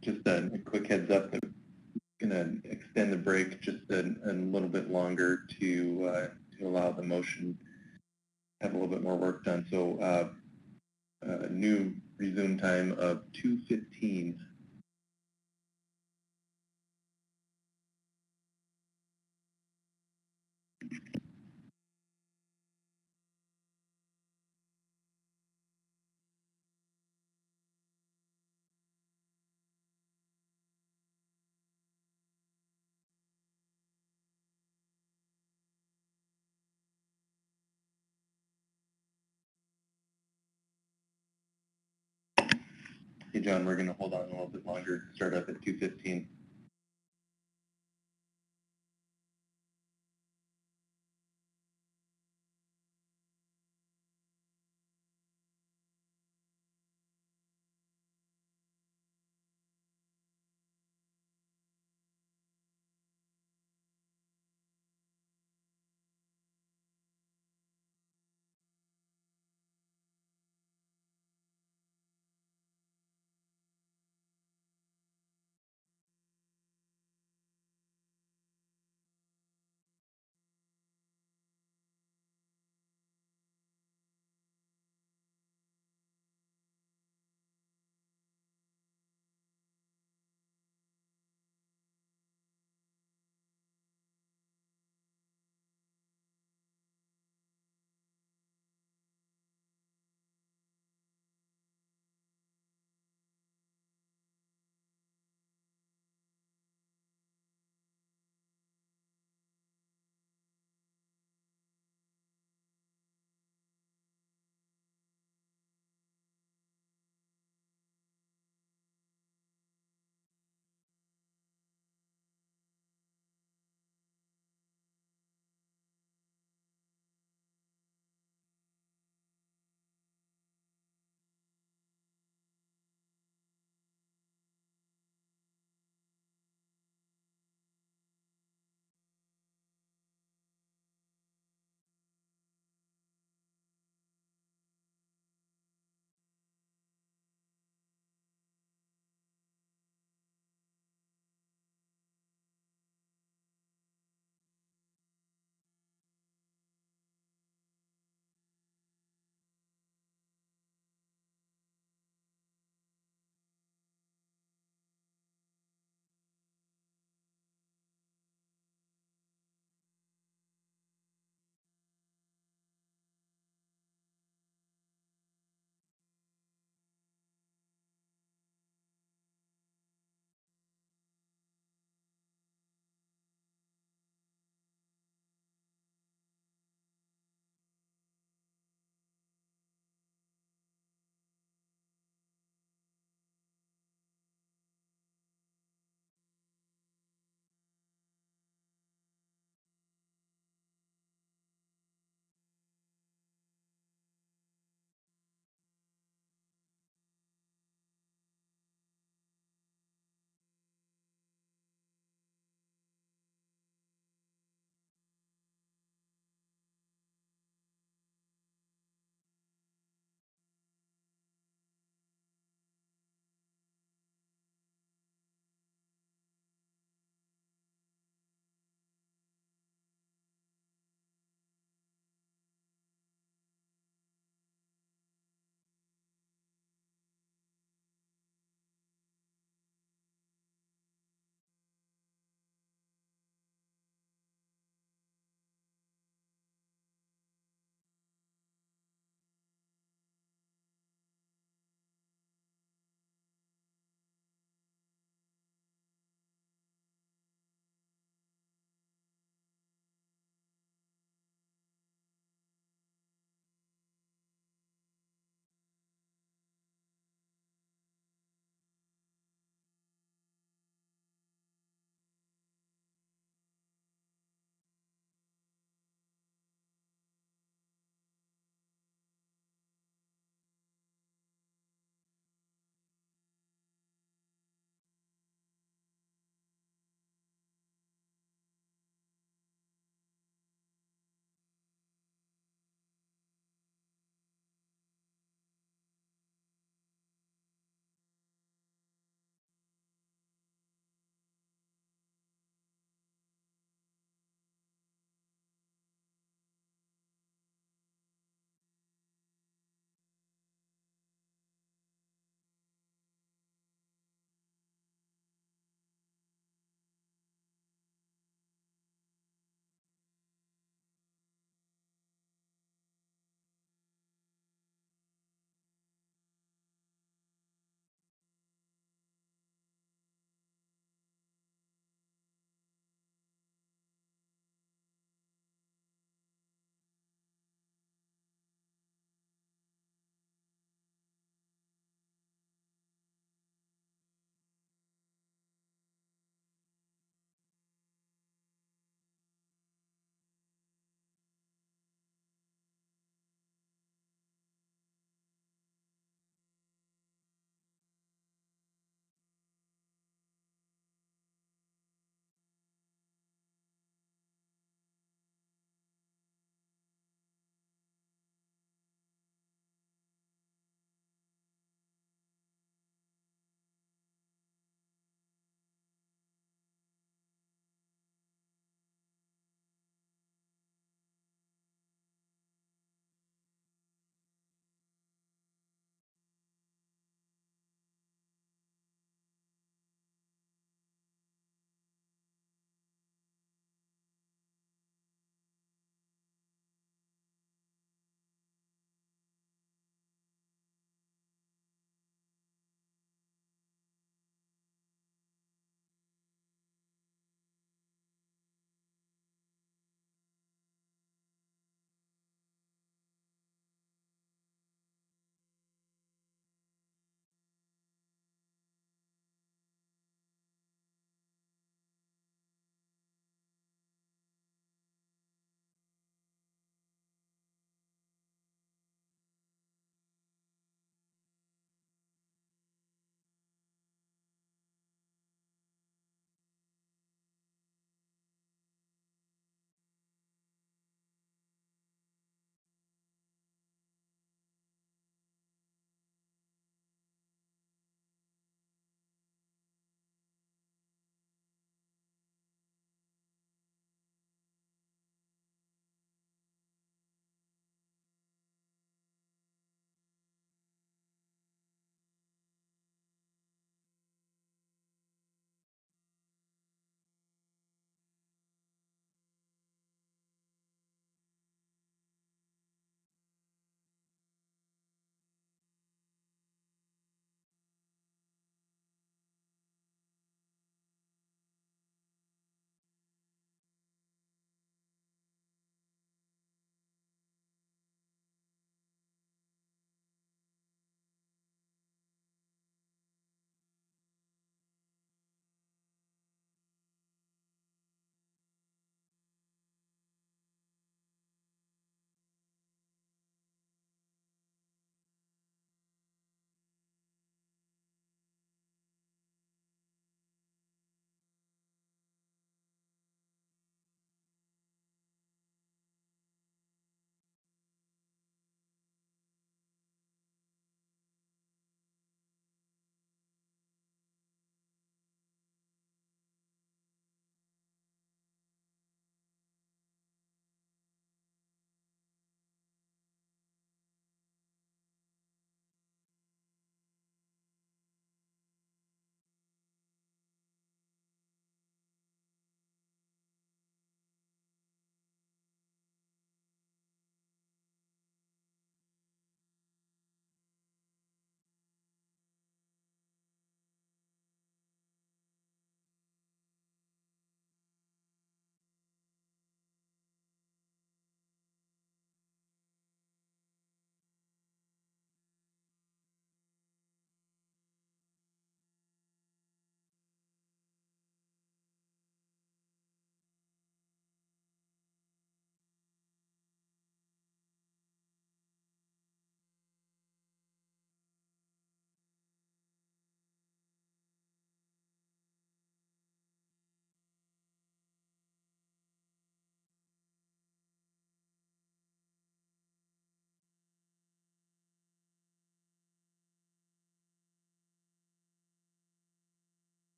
just a quick heads up that I'm going to extend the break just a little bit longer to allow the motion to have a little bit more work done. So new resume time of 2:15. Hey, John, we're going to hold on a little bit longer, start up at 2:15.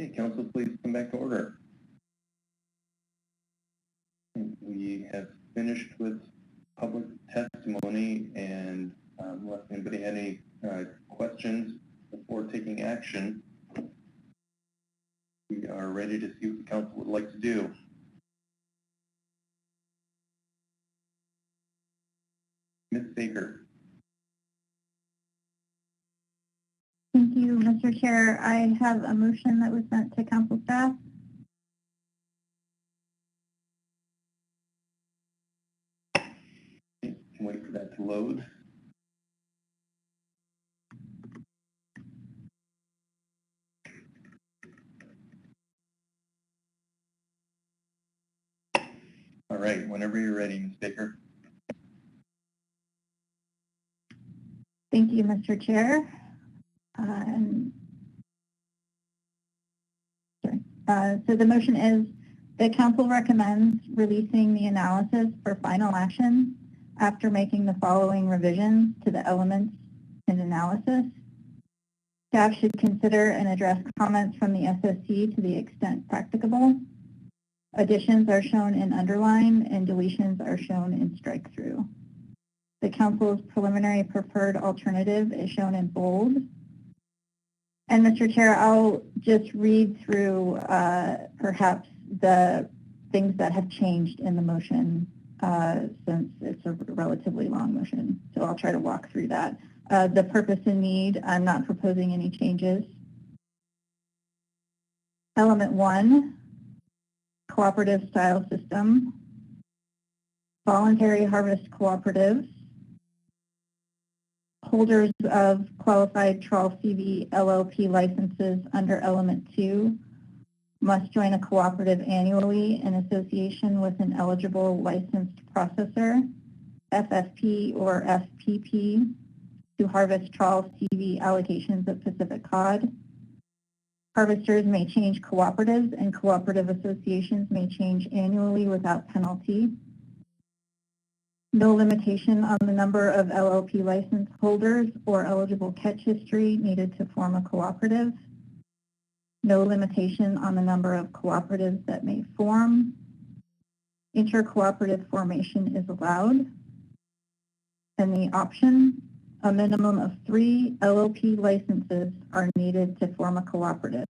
Okay, council, please come back to order. We have finished with public testimony, and unless anybody had any questions before taking action, we are ready to see what the council would like to do. Ms. Baker. Thank you, Mr. Chair. I have a motion that was sent to council staff. Can wait for that to load. All right, whenever you're ready, Ms. Baker. Thank you, Mr. Chair. So the motion is the council recommends releasing the analysis for final action after making the following revisions to the elements and analysis. Staff should consider and address comments from the SSC to the extent practicable. Additions are shown in underline and deletions are shown in strike through. The council's preliminary preferred alternative is shown in bold. And Mr. Chair, I'll just read through perhaps the things that have changed in the motion since it's a relatively long motion. So I'll try to walk through that. The purpose and need, I'm not proposing any changes. Element 1, cooperative style system, voluntary harvest cooperatives, holders of qualified trawl CV LLP licenses under element 2 must join a cooperative annually in association with an eligible licensed processor, FFP or FPP, to harvest trawl CV allocations of Pacific cod. Harvesters may change cooperatives and cooperative associations may change annually without penalty. No limitation on the number of LLP license holders or eligible catch history needed to form a cooperative. No limitation on the number of cooperatives that may form. Inter-cooperative formation is allowed. And the option, a minimum of 3 LLP licenses are needed to form a cooperative.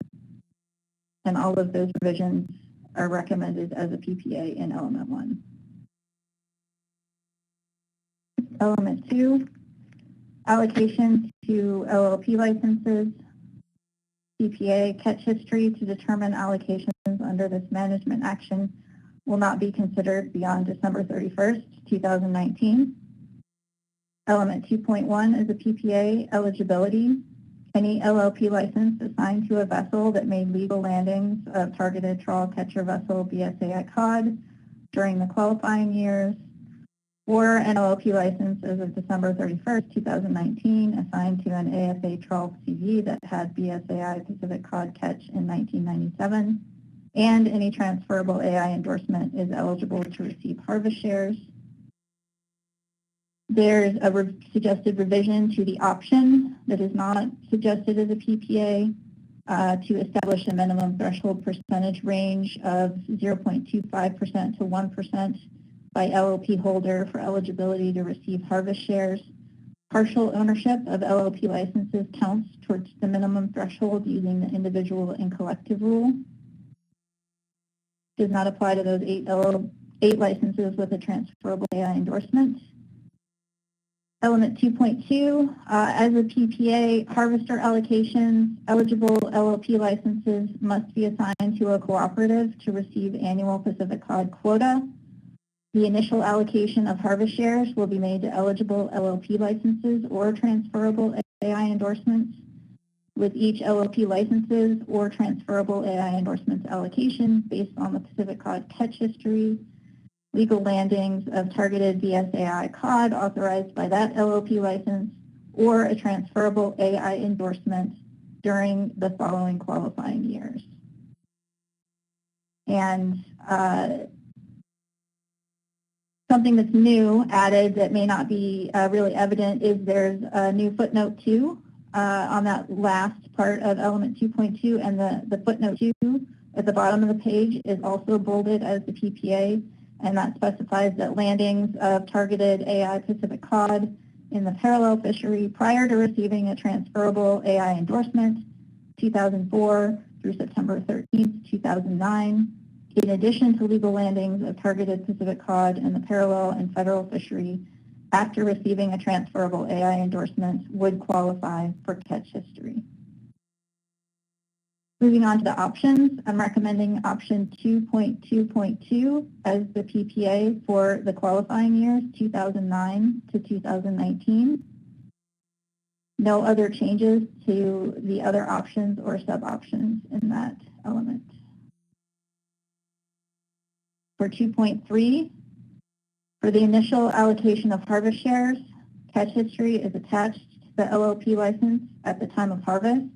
And all of those revisions are recommended as a PPA in element 1. Element 2, allocation to LLP licenses, CPA catch history to determine allocations under this management action will not be considered beyond December 31st, 2019. Element 2.1 is a PPA eligibility. Any LLP license assigned to a vessel that made legal landings of targeted trawl catcher vessel BSAI cod during the qualifying years, or an LLP license as of December 31st, 2019, assigned to an AFA trawl CV that had BSAI Pacific cod catch in 1997, and any transferable AI endorsement is eligible to receive harvest shares. There's a suggested revision to the option that is not suggested as a PPA to establish a minimum threshold percentage range of 0.25% to 1% by LLP holder for eligibility to receive harvest shares. Partial ownership of LLP licenses counts towards the minimum threshold using the individual and collective rule. Does not apply to those 8 licenses with a transferable AI endorsement. Element 2.2, as a PPA, harvester allocations, eligible LLP licenses must be assigned to a cooperative to receive annual Pacific cod quota. The initial allocation of harvest shares will be made to eligible LLP licenses or transferable AI endorsements, with each LLP licenses or transferable AI endorsements allocation based on the Pacific cod catch history, legal landings of targeted BSAI cod authorized by that LLP license, or a transferable AI endorsement during the following qualifying years. And something that's new added that may not be really evident is there's a new footnote 2 on that last part of element 2.2, and the footnote 2 at the bottom of the page is also bolded as the PPA, and that specifies that landings of targeted AI Pacific cod in the parallel fishery prior to receiving a transferable AI endorsement, 2004 through September 13th, 2009, in addition to legal landings of targeted Pacific cod in the parallel and federal fishery after receiving a transferable AI endorsement, would qualify for catch history. Moving on to the options, I'm recommending option 2.2.2 as the PPA for the qualifying years 2009 to 2019. No other changes to the other options or sub-options in that element. For 2.3, for the initial allocation of harvest shares, catch history is attached to the LLP license at the time of harvest.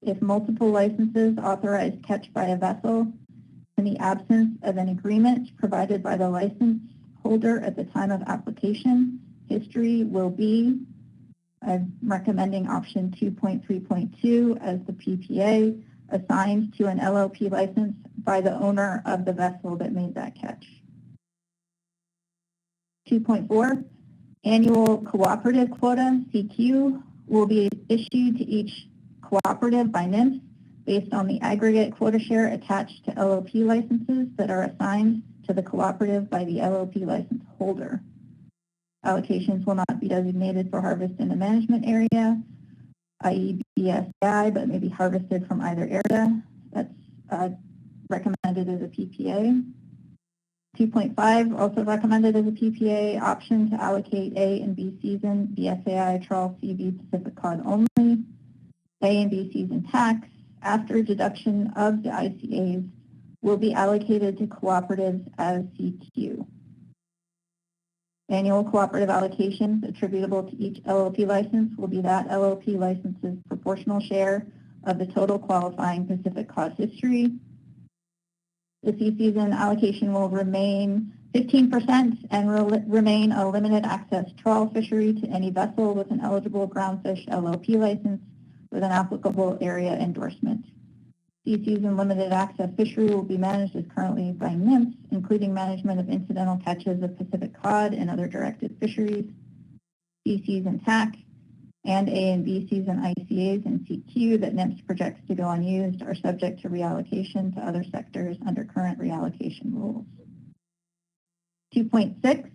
If multiple licenses authorize catch by a vessel, in the absence of an agreement provided by the license holder at the time of application, history will be, I'm recommending option 2.3.2 as the PPA, assigned to an LLP license by the owner of the vessel that made that catch. 2.4, annual cooperative quota, CQ, will be issued to each cooperative by NIMS based on the aggregate quota share attached to LLP licenses that are assigned to the cooperative by the LLP license holder. Allocations will not be designated for harvest in the management area, i.e. BSI, but may be harvested from either area. That's recommended as a PPA. 2.5, also recommended as a PPA, option to allocate A and B season BSAI trawl CV Pacific cod only. A and B season tax, after deduction of the ICAs, will be allocated to cooperatives as CQ. Annual cooperative allocations attributable to each LLP license will be that LLP license's proportional share of the total qualifying Pacific cod history. The C season allocation will remain 15% and remain a limited access trawl fishery to any vessel with an eligible groundfish LLP license with an applicable area endorsement. C season limited access fishery will be managed as currently by NIMS, including management of incidental catches of Pacific cod and other directed fisheries. C season TAC and A and B season ICAs and CQ that NIMS projects to go unused are subject to reallocation to other sectors under current reallocation rules. 2.6,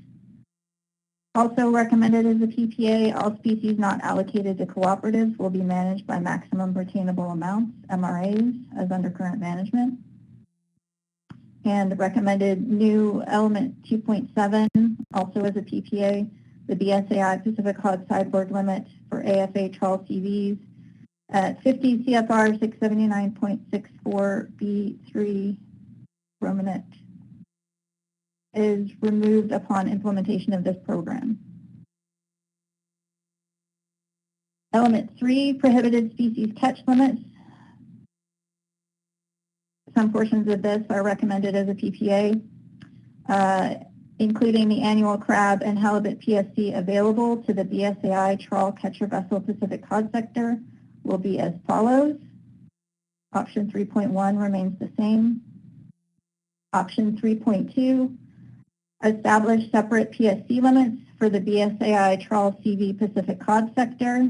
also recommended as a PPA, all species not allocated to cooperatives will be managed by maximum retainable amounts, MRAs, as under current management. And recommended new element 2.7, also as a PPA, the BSAI Pacific cod sideboard limit for AFA trawl CVs at 50 CFR 679.64 B3 Romanet is removed upon implementation of this program. Element 3, prohibited species catch limits. Some portions of this are recommended as a PPA, including the annual crab and halibut PSC available to the BSAI trawl catcher vessel Pacific cod sector will be as follows. Option 3.1 remains the same. Option 3.2, establish separate PSC limits for the BSAI trawl CV Pacific cod sector.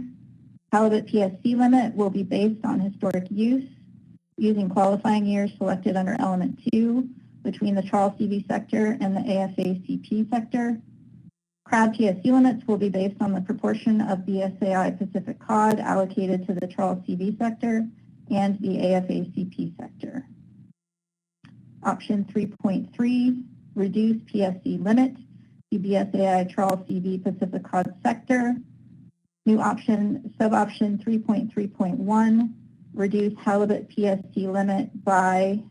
Halibut PSC limit will be based on historic use using qualifying years selected under element 2 between the trawl CV sector and the AFA CP sector. Crab PSC limits will be based on the proportion of BSAI Pacific cod allocated to the trawl CV sector and the AFA CP sector. Option 3.3, reduce PSC limit to BSAI trawl CV Pacific cod sector. New option, sub-option 3.3.1, reduce halibut PSC limit by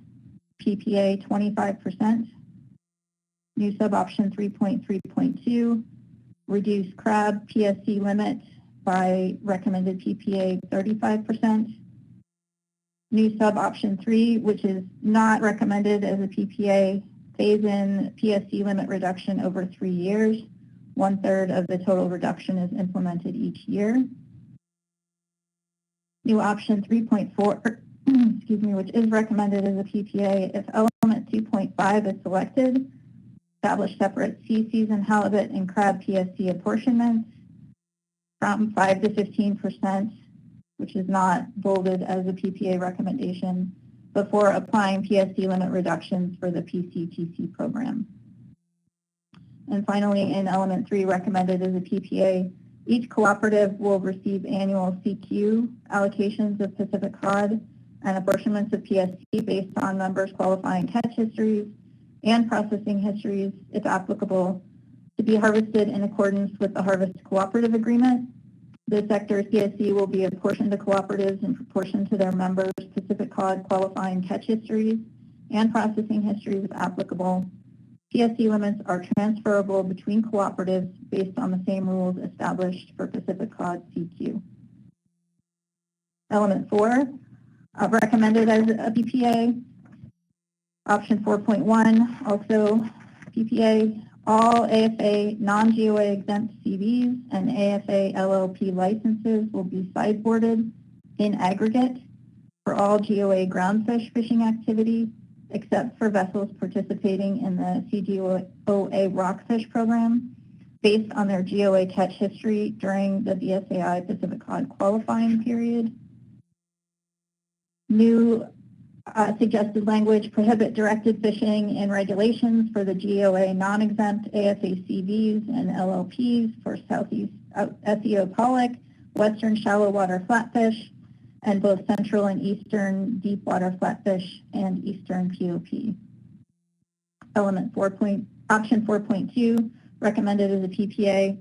PPA 25%. New sub-option 3.3.2, reduce crab PSC limit by recommended PPA 35%. New sub-option 3, which is not recommended as a PPA, phase in PSC limit reduction over 3 years. 1/3 of the total reduction is implemented each year. new option 3.4, excuse me, which is recommended as a PPA. If element 2.5 is selected, establish separate sea season halibut and crab PSC apportionments from 5 to 15%, which is not bolded as a PPA recommendation, before applying PSC limit reductions for the PCTC program. And finally, in element 3, recommended as a PPA, each cooperative will receive annual CQ allocations of Pacific cod and apportionments of PSC based on members' qualifying catch histories and processing histories, if applicable, to be harvested in accordance with the Harvest Cooperative Agreement. The sector's PSC will be apportioned to cooperatives in proportion to their members' Pacific cod qualifying catch histories and processing histories, if applicable. PSC limits are transferable between cooperatives based on the same rules established for Pacific cod CQ. Element 4, recommended as a PPA. Option 4.1, also PPA. All AFA non-GOA exempt CVs and AFA LLP licenses will be sideboarded in aggregate for all GOA groundfish fishing activity, except for vessels participating in the CGOA rockfish program, based on their GOA catch history during the BSAI Pacific cod qualifying period. New suggested language: prohibit directed fishing and regulations for the GOA non-exempt AFA CVs and LLPs for Southeast SEO pollock, Western shallow water flatfish, and both Central and Eastern deep water flatfish and Eastern POP. Element 4. Option 4.2, recommended as a PPA.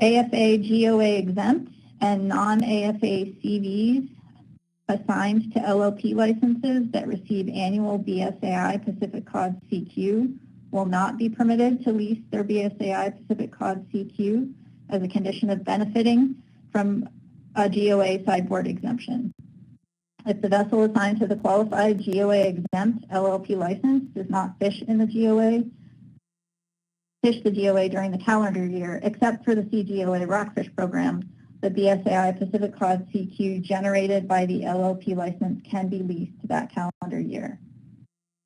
AFA GOA exempt and non-AFA CVs assigned to LLP licenses that receive annual BSAI Pacific cod CQ will not be permitted to lease their BSAI Pacific cod CQ as a condition of benefiting from a GOA sideboard exemption. If the vessel assigned to the qualified GOA exempt LLP license does not fish the GOA during the calendar year, except for the CGOA rockfish program, the BSAI Pacific cod CQ generated by the LLP license can be leased that calendar year.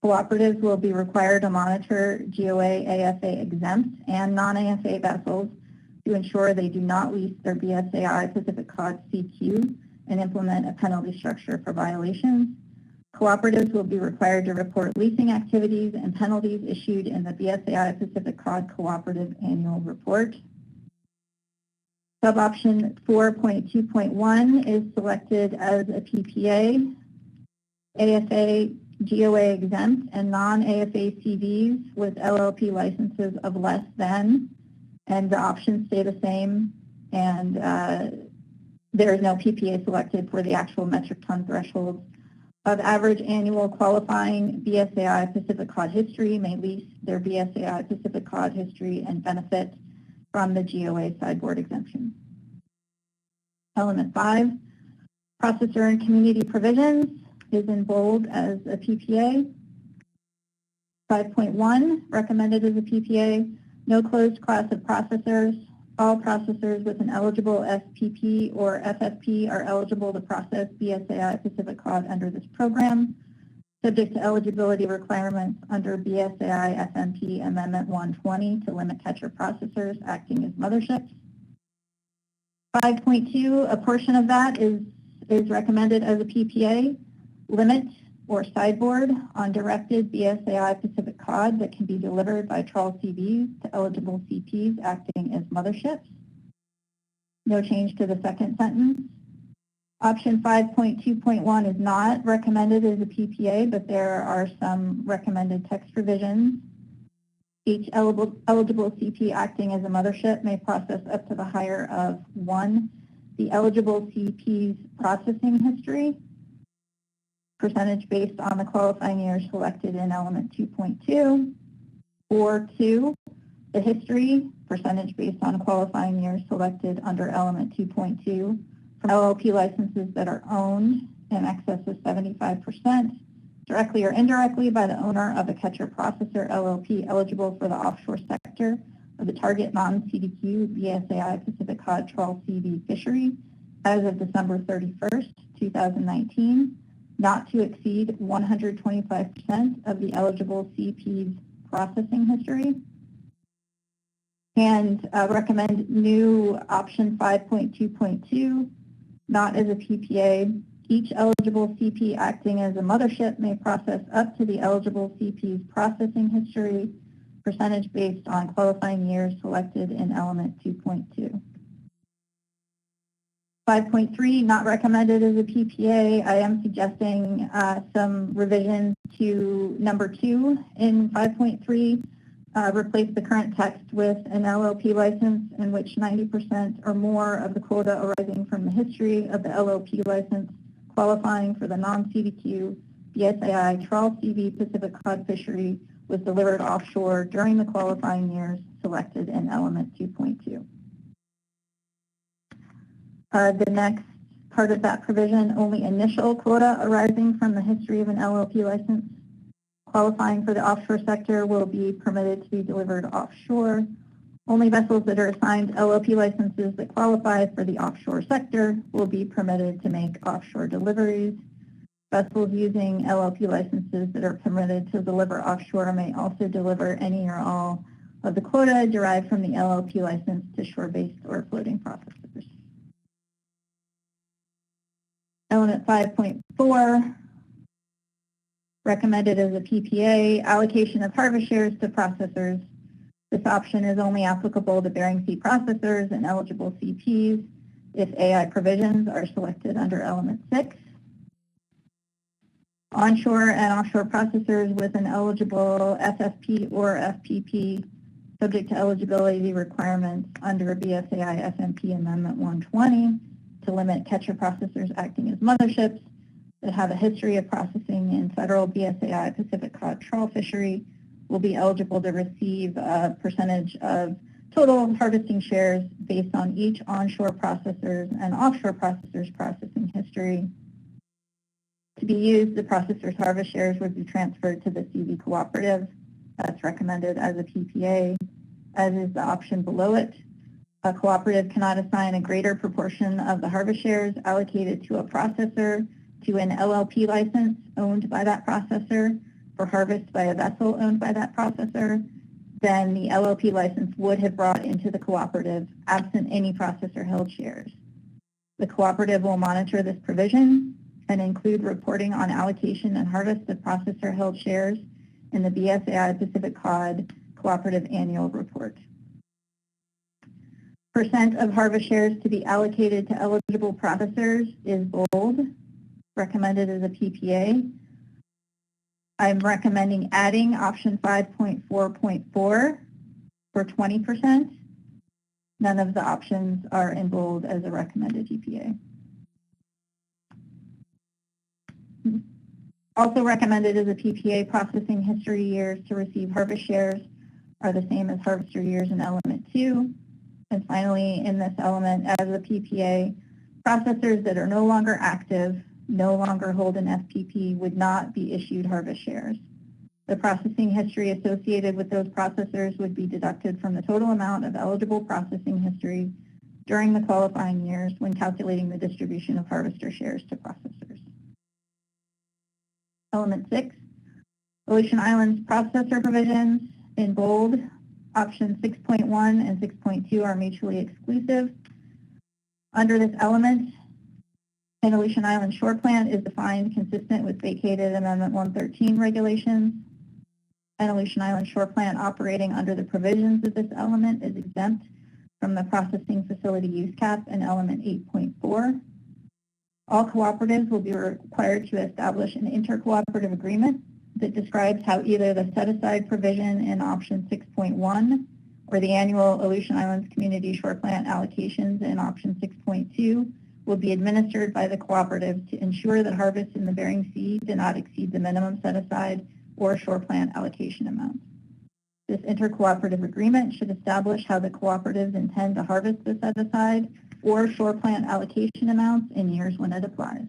Cooperatives will be required to monitor GOA AFA exempt and non-AFA vessels to ensure they do not lease their BSAI Pacific cod CQ and implement a penalty structure for violations. Cooperatives will be required to report leasing activities and penalties issued in the BSAI Pacific cod Cooperative Annual Report. Suboption 4.2.1 is selected as a PPA. AFA GOA exempt and non-AFA CVs with LLP licenses of less than, and the options stay the same, and there is no PPA selected for the actual metric ton thresholds of average annual qualifying BSAI Pacific cod history may lease their BSAI Pacific cod history and benefit from the GOA sideboard exemption. Element 5, processor and community provisions is in bold as a PPA. 5.1, recommended as a PPA, no closed class of processors. All processors with an eligible SPP or FFP are eligible to process BSAI Pacific cod under this program, subject to eligibility requirements under BSAI FMP Amendment 120 to limit catcher processors acting as motherships. 5.2, a portion of that is recommended as a PPA, limit or sideboard on directed BSAI Pacific cod that can be delivered by trawl CVs to eligible CPs acting as motherships. No change to the second sentence. Option 5.2.1 is not recommended as a PPA, but there are some recommended text revisions. Each eligible CP acting as a mothership may process up to the hire of 1, the eligible CP's processing history, percentage based on the qualifying years selected in element 2.2, or 2, the history, percentage based on qualifying years selected under element 2.2, from LLP licenses that are owned in excess of 75%, directly or indirectly by the owner of a catcher processor LLP eligible for the offshore sector of the target non-CDQ BSAI Pacific cod trawl CV fishery as of December 31st, 2019, not to exceed 125% of the eligible CP's processing history. And recommend new option 5.2.2, not as a PPA. Each eligible CP acting as a mothership may process up to the eligible CP's processing history, percentage based on qualifying years selected in element 2.2. 5.3, not recommended as a PPA. I am suggesting some revisions to number 2 in 5.3. Replace the current text with an LLP license in which 90% or more of the quota arising from the history of the LLP license qualifying for the non-CDQ BSAI trawl CV Pacific cod fishery was delivered offshore during the qualifying years selected in element 2.2. The next part of that provision, only initial quota arising from the history of an LLP license qualifying for the offshore sector will be permitted to be delivered offshore. Only vessels that are assigned LLP licenses that qualify for the offshore sector will be permitted to make offshore deliveries. Vessels using LLP licenses that are permitted to deliver offshore may also deliver any or all of the quota derived from the LLP license to shore-based or floating processors. Element 5.4, recommended as a PPA, allocation of harvest shares to processors. This option is only applicable to Bering Sea processors and eligible CPs if AI provisions are selected under element 6. Onshore and offshore processors with an eligible FFP or FPP subject to eligibility requirements under BSAI SMP Amendment 120 to limit catcher processors acting as motherships that have a history of processing in federal BSAI Pacific cod trawl fishery will be eligible to receive a percentage of total harvesting shares based on each onshore processor's and offshore processor's processing history. To be used, the processor's harvest shares would be transferred to the CV cooperative. That's recommended as a PPA, as is the option below it. A cooperative cannot assign a greater proportion of the harvest shares allocated to a processor to an LLP license owned by that processor for harvest by a vessel owned by that processor than the LLP license would have brought into the cooperative absent any processor-held shares. The cooperative will monitor this provision and include reporting on allocation and harvest of processor-held shares in the BSAI Pacific Cod Cooperative Annual Report. Percent of harvest shares to be allocated to eligible processors is bold, recommended as a PPA. I'm recommending adding option 5.4.4 for 20%. None of the options are in bold as a recommended PPA. Also recommended as a PPA, processing history years to receive harvest shares are the same as harvester years in element 2. And finally, in this element, as a PPA, processors that are no longer active, no longer hold an FPP, would not be issued harvest shares. The processing history associated with those processors would be deducted from the total amount of eligible processing history during the qualifying years when calculating the distribution of harvester shares to processors. Element 6, Aleutian Islands processor provisions in bold. Options 6.1 and 6.2 are mutually exclusive. Under this element, an Aleutian Island shore plant is defined consistent with vacated Amendment 113 regulations. An Aleutian Island shore plant operating under the provisions of this element is exempt from the processing facility use cap in element 8.4. All cooperatives will be required to establish an intercooperative agreement that describes how either the set-aside provision in option 6.1 or the annual Aleutian Islands Community Shore Plant allocations in option 6.2 will be administered by the cooperative to ensure that harvests in the Bering Sea do not exceed the minimum set-aside or shore plant allocation amounts. This intercooperative agreement should establish how the cooperatives intend to harvest the set-aside or shore plant allocation amounts in years when it applies.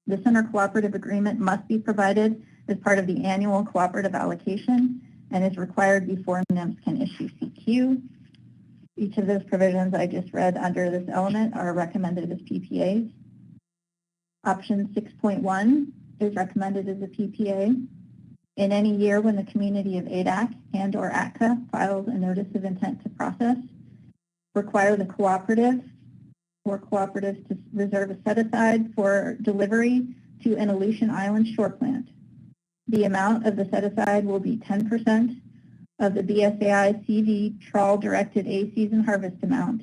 This intercooperative agreement must be provided as part of the annual cooperative allocation and is required before NIMS can issue CQ. Each of those provisions I just read under this element are recommended as PPAs. Option 6.1 is recommended as a PPA. In any year when the community of ADAC and or ATCA files a notice of intent to process, require the cooperative or cooperatives to reserve a set-aside for delivery to an Aleutian Island shore plant. The amount of the set-aside will be 10% of the BSAI CV trawl directed A season harvest amount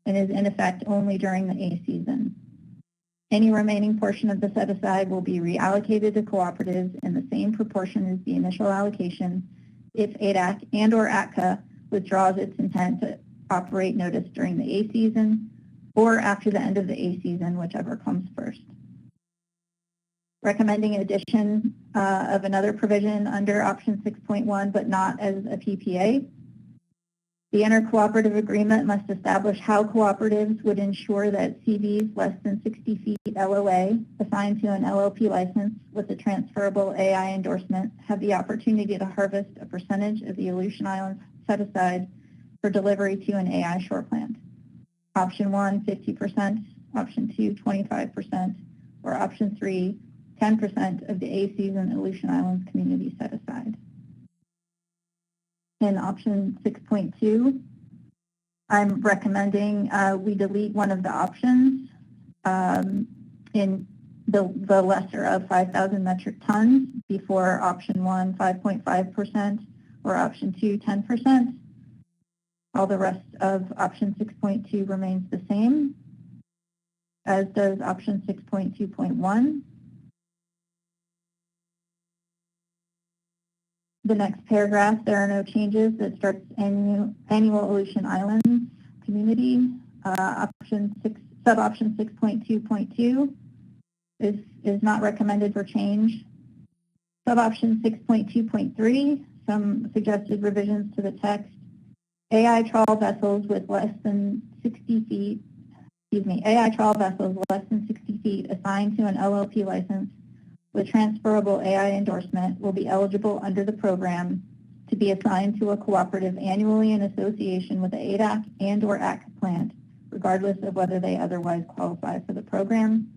and is in effect only during the A season. Any remaining portion of the set-aside will be reallocated to cooperatives in the same proportion as the initial allocation if ADAC and or ATCA withdraws its intent to operate notice during the A season or after the end of the A season, whichever comes first. Recommending addition of another provision under option 6.1, but not as a PPA. The intercooperative agreement must establish how cooperatives would ensure that CVs less than 60 feet LOA assigned to an LLP license with a transferable AI endorsement have the opportunity to harvest a percentage of the Aleutian Islands set aside for delivery to an AI shore plant. Option 1, 50%, option 2, 25%, or option 3, 10% of the A season Aleutian Islands community set aside. In option 6.2, I'm recommending we delete one of the options in the lesser of 5,000 metric tons before option 1, 5.5%, or option 2, 10%. All the rest of option 6.2 remains the same, as does option 6.2.1. The next paragraph, there are no changes. That starts annual Aleutian Islands community. Sub-option 6.2.2 is not recommended for change. Sub-option 6.2.3, some suggested revisions to the text. AI trawl vessels with less than 60 feet, AI trawl vessels less than 60 feet assigned to an LLP license with transferable AI endorsement will be eligible under the program to be assigned to a cooperative annually in association with the ADAC and or ATCA plant, regardless of whether they otherwise qualify for the program.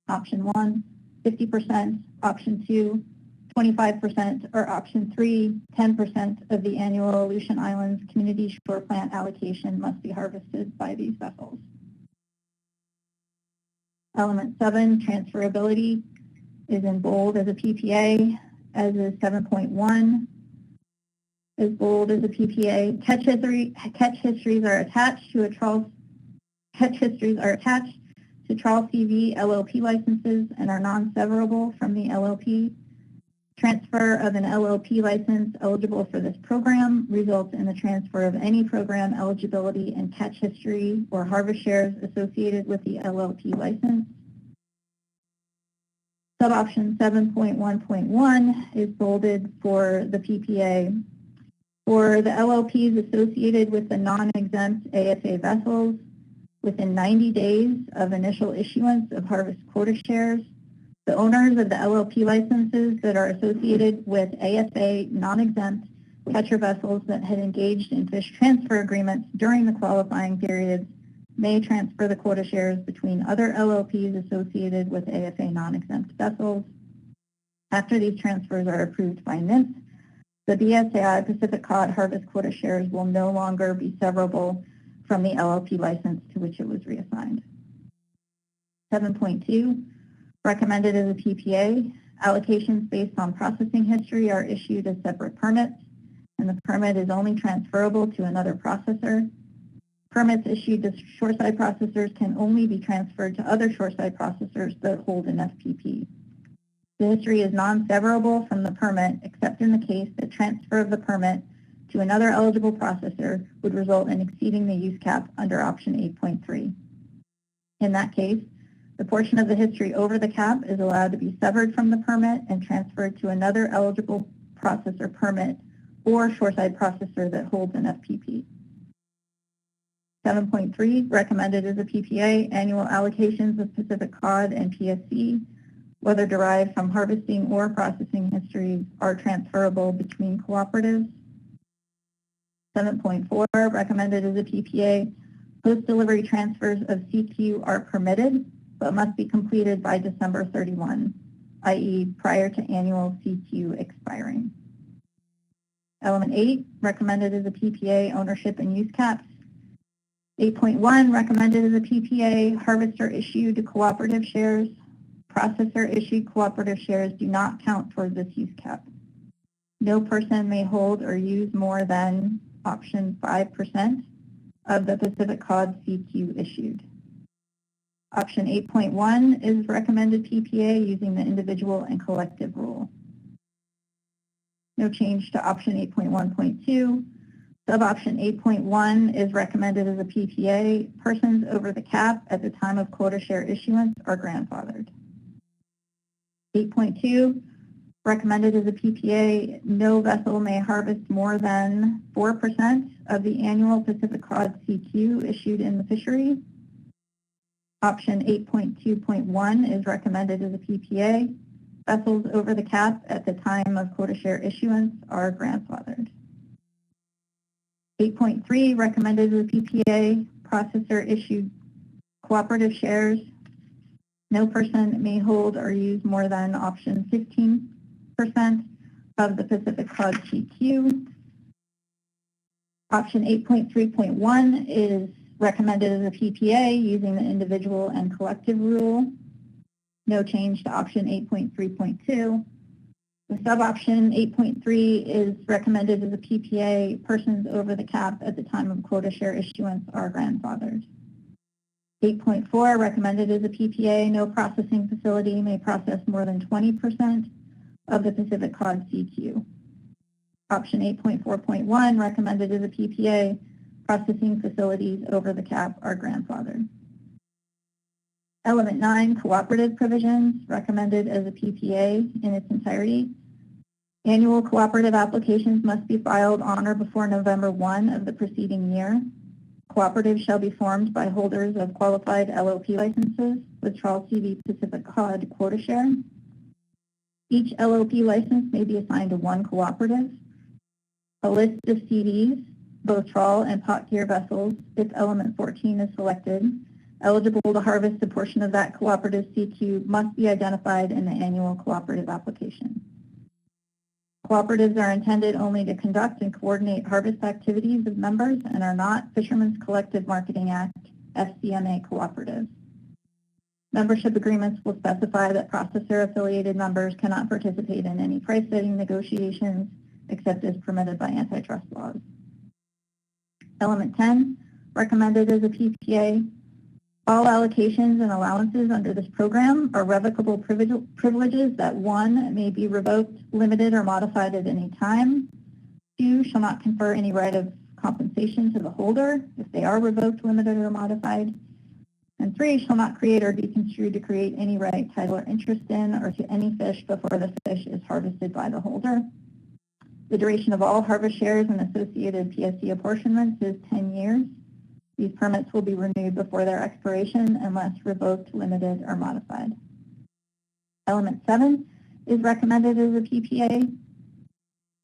Option 1, 50%, option 2, 25%, or option 3, 10% of the annual Aleutian Islands community shore plant allocation must be harvested by these vessels. Element 7, transferability, is in bold as a PPA, as is 7.1 is bold as a PPA. Catch histories are attached to trawl CV LLP licenses and are non-severable from the LLP. Transfer of an LLP license eligible for this program results in the transfer of any program eligibility and catch history or harvest shares associated with the LLP license. Sub-option 7.1.1 is bolded for the PPA. For the LLPs associated with the non-exempt AFA vessels, within 90 days of initial issuance of harvest quota shares, the owners of the LLP licenses that are associated with AFA non-exempt catcher vessels that had engaged in fish transfer agreements during the qualifying periods may transfer the quota shares between other LLPs associated with AFA non-exempt vessels. After these transfers are approved by NIMS, the BSAI Pacific Cod harvest quota shares will no longer be severable from the LLP license to which it was reassigned. 7.2, recommended as a PPA, allocations based on processing history are issued as separate permits, and the permit is only transferable to another processor. Permits issued to shoreside processors can only be transferred to other shoreside processors that hold an FPP. The history is non-severable from the permit except in the case that transfer of the permit to another eligible processor would result in exceeding the use cap under option 8.3. In that case, the portion of the history over the cap is allowed to be severed from the permit and transferred to another eligible processor permit or shoreside processor that holds an FPP. 7.3, recommended as a PPA, annual allocations of Pacific Cod and PSC, whether derived from harvesting or processing histories, are transferable between cooperatives. 7.4, recommended as a PPA, post-delivery transfers of CQ are permitted, but must be completed by December 31, i.e. prior to annual CQ expiring. Element 8, recommended as a PPA, ownership and use caps. 8.1, recommended as a PPA, harvester issued cooperative shares. Processor issued cooperative shares do not count towards this use cap. No person may hold or use more than option 5% of the Pacific Cod CQ issued. Option 8.1 is recommended PPA using the individual and collective rule. No change to option 8.1.2. Sub-option 8.1 is recommended as a PPA. Persons over the cap at the time of quota share issuance are grandfathered. 8.2, recommended as a PPA, no vessel may harvest more than 4% of the annual Pacific Cod CQ issued in the fishery. Option 8.2.1 is recommended as a PPA. Vessels over the cap at the time of quota share issuance are grandfathered. 8.3, recommended as a PPA, processor issued cooperative shares. No person may hold or use more than option 15% of the Pacific Cod CQ. Option 8.3.1 is recommended as a PPA using the individual and collective rule. No change to option 8.3.2. The sub-option 8.3 is recommended as a PPA. Persons over the cap at the time of quota share issuance are grandfathered. 8.4, recommended as a PPA. No processing facility may process more than 20% of the Pacific Cod CQ. Option 8.4.1, recommended as a PPA. Processing facilities over the cap are grandfathered. Element 9, cooperative provisions, recommended as a PPA in its entirety. Annual cooperative applications must be filed on or before November 1 of the preceding year. Cooperatives shall be formed by holders of qualified LOP licenses with Trawl CV Pacific Cod quota share. Each LOP license may be assigned to one cooperative. A list of CDs, both trawl and pot gear vessels, if element 14 is selected, eligible to harvest a portion of that cooperative CQ must be identified in the annual cooperative application. Cooperatives are intended only to conduct and coordinate harvest activities of members and are not Fishermen's Collective Marketing Act, FCMA cooperatives. Membership agreements will specify that processor-affiliated members cannot participate in any price-setting negotiations except as permitted by antitrust laws. Element 10, recommended as a PPA. All allocations and allowances under this program are revocable privileges that 1, may be revoked, limited, or modified at any time. 2, shall not confer any right of compensation to the holder if they are revoked, limited, or modified. And 3, shall not create or be construed to create any right, title, or interest in or to any fish before the fish is harvested by the holder. The duration of all harvest shares and associated PSC apportionments is 10 years. These permits will be renewed before their expiration unless revoked, limited, or modified. Element 7 is recommended as a PPA.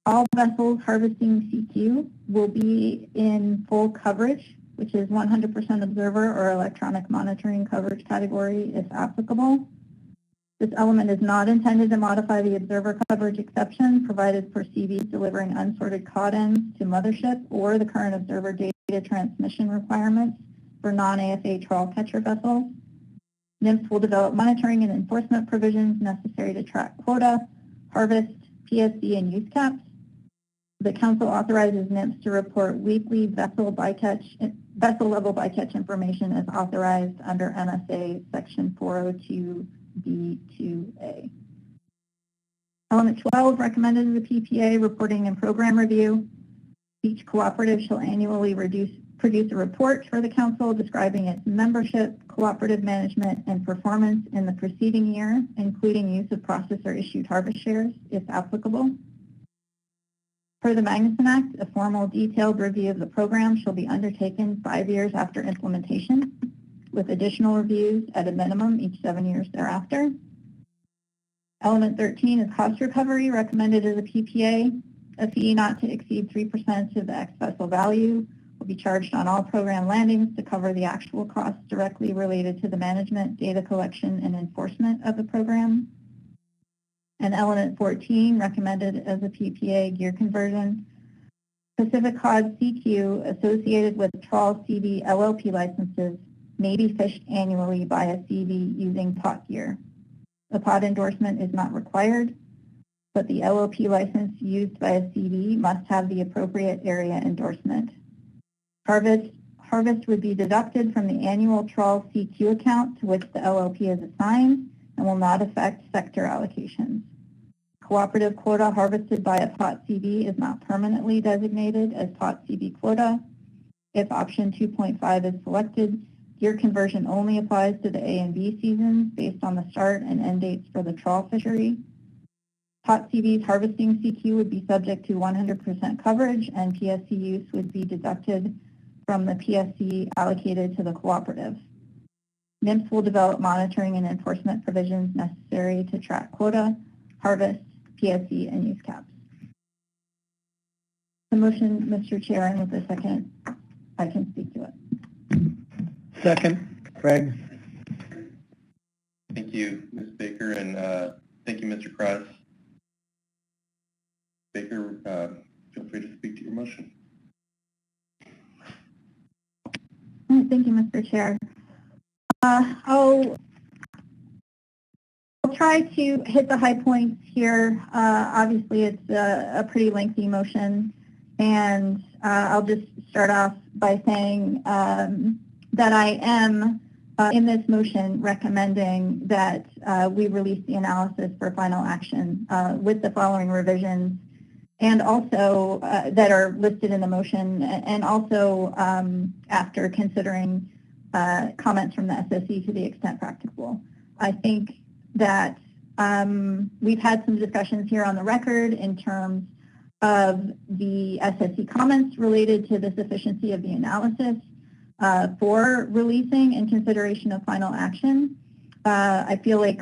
All vessels harvesting CQ will be in full coverage, which is 100% observer or electronic monitoring coverage category if applicable. This element is not intended to modify the observer coverage exception provided for CVs delivering unsorted cod ends to mothership or the current observer data transmission requirements for non-AFA trawl catcher vessels. NMFS will develop monitoring and enforcement provisions necessary to track quota, harvest, PSC, and use caps. The Council authorizes NMFS to report weekly vessel level bycatch information as authorized under MSA Section 402B2A. Element 12, recommended as a PPA, reporting and program review. Each cooperative shall annually produce a report for the Council describing its membership, cooperative management, and performance in the preceding year, including use of processor-issued harvest shares, if applicable. Per the Magnuson Act, a formal detailed review of the program shall be undertaken 5 years after implementation, with additional reviews at a minimum each 7 years thereafter. Element 13 is cost recovery, recommended as a PPA. A fee not to exceed 3% of the ex-vessel value will be charged on all program landings to cover the actual costs directly related to the management, data collection, and enforcement of the program. And element 14, recommended as a PPA gear conversion. Pacific Cod CQ associated with trawl CV LLP licenses may be fished annually by a CV using pot gear. The pot endorsement is not required, but the LLP license used by a CV must have the appropriate area endorsement. Harvest would be deducted from the annual trawl CQ account to which the LLP is assigned and will not affect sector allocations. Cooperative quota harvested by a pot CV is not permanently designated as pot CV quota. If option 2.5 is selected, gear conversion only applies to the A and B seasons based on the start and end dates for the trawl fishery. Pot CV's harvesting CQ would be subject to 100% coverage, and PSC use would be deducted from the PSC allocated to the cooperative. NIMS will develop monitoring and enforcement provisions necessary to track quota, harvest, PSC, and use caps. The motion, Mr. Chair, and with a second, I can speak to it. Second, Craig. Thank you, Ms. Baker, and thank you, Mr. Krause. Baker, feel free to speak to your motion. Thank you, Mr. Chair. I'll try to hit the high points here. Obviously, it's a pretty lengthy motion, and I'll just start off by saying that I am, in this motion, recommending that we release the analysis for final action with the following revisions, and also that are listed in the motion, and also after considering comments from the SSE to the extent practicable. I think that we've had some discussions here on the record in terms of the SSE comments related to the sufficiency of the analysis for releasing and consideration of final action. I feel like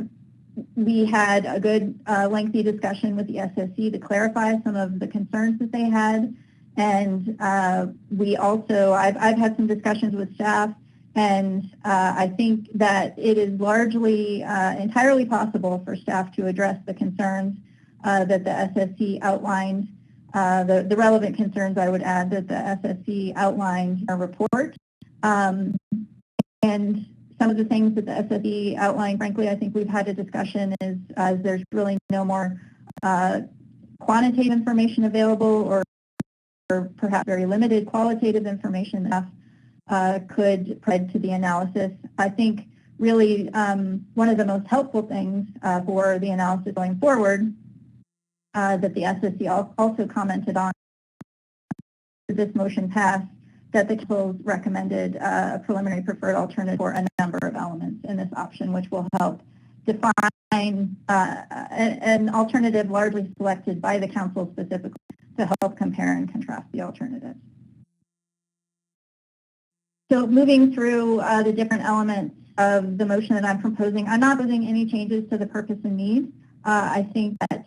we had a good lengthy discussion with the SSE to clarify some of the concerns that they had, and we also, I've had some discussions with staff, and I think that it is largely entirely possible for staff to address the concerns that the SSE outlined, the relevant concerns, I would add, that the SSE outlined in our report. And some of the things that the SSE outlined, frankly, I think we've had a discussion is there's really no more quantitative information available, or perhaps very limited qualitative information enough could provide to the analysis. I think really one of the most helpful things for the analysis going forward that the SSE also commented on, this motion passed, that the council recommended a preliminary preferred alternative for a number of elements in this option, which will help define an alternative largely selected by the council specifically to help compare and contrast the alternatives. So moving through the different elements of the motion that I'm proposing, I'm not proposing any changes to the purpose and need. I think that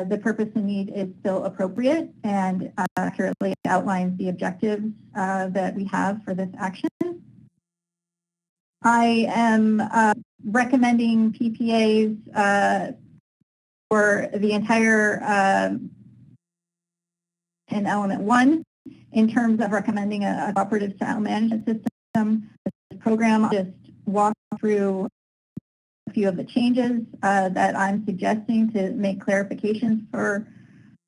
the purpose and need is still appropriate and accurately outlines the objectives that we have for this action. I am recommending PPAs for the entire in element 1 in terms of recommending a cooperative style management system. This program, I'll just walk through a few of the changes that I'm suggesting to make clarifications for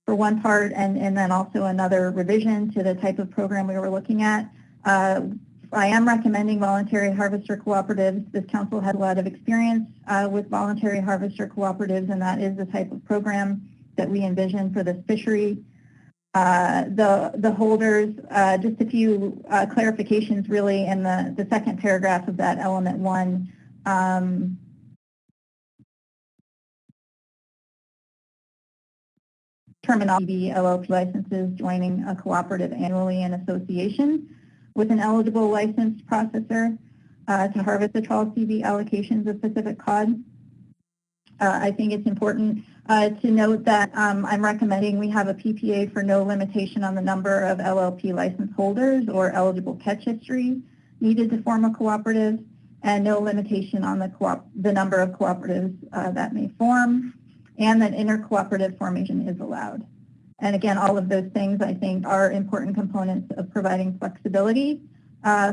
one part, and then also another revision to the type of program we were looking at. I am recommending voluntary harvester cooperatives. This council had a lot of experience with voluntary harvester cooperatives, and that is the type of program that we envision for this fishery. The holders, just a few clarifications really in the second paragraph of that element 1. Terminology, LLP licenses joining a cooperative annually in association with an eligible licensed processor to harvest the trawl CV allocations of Pacific cod. I think it's important to note that I'm recommending we have a PPA for no limitation on the number of LLP license holders or eligible catch history needed to form a cooperative, and no limitation on the number of cooperatives that may form, and that intercooperative formation is allowed. And again, all of those things I think are important components of providing flexibility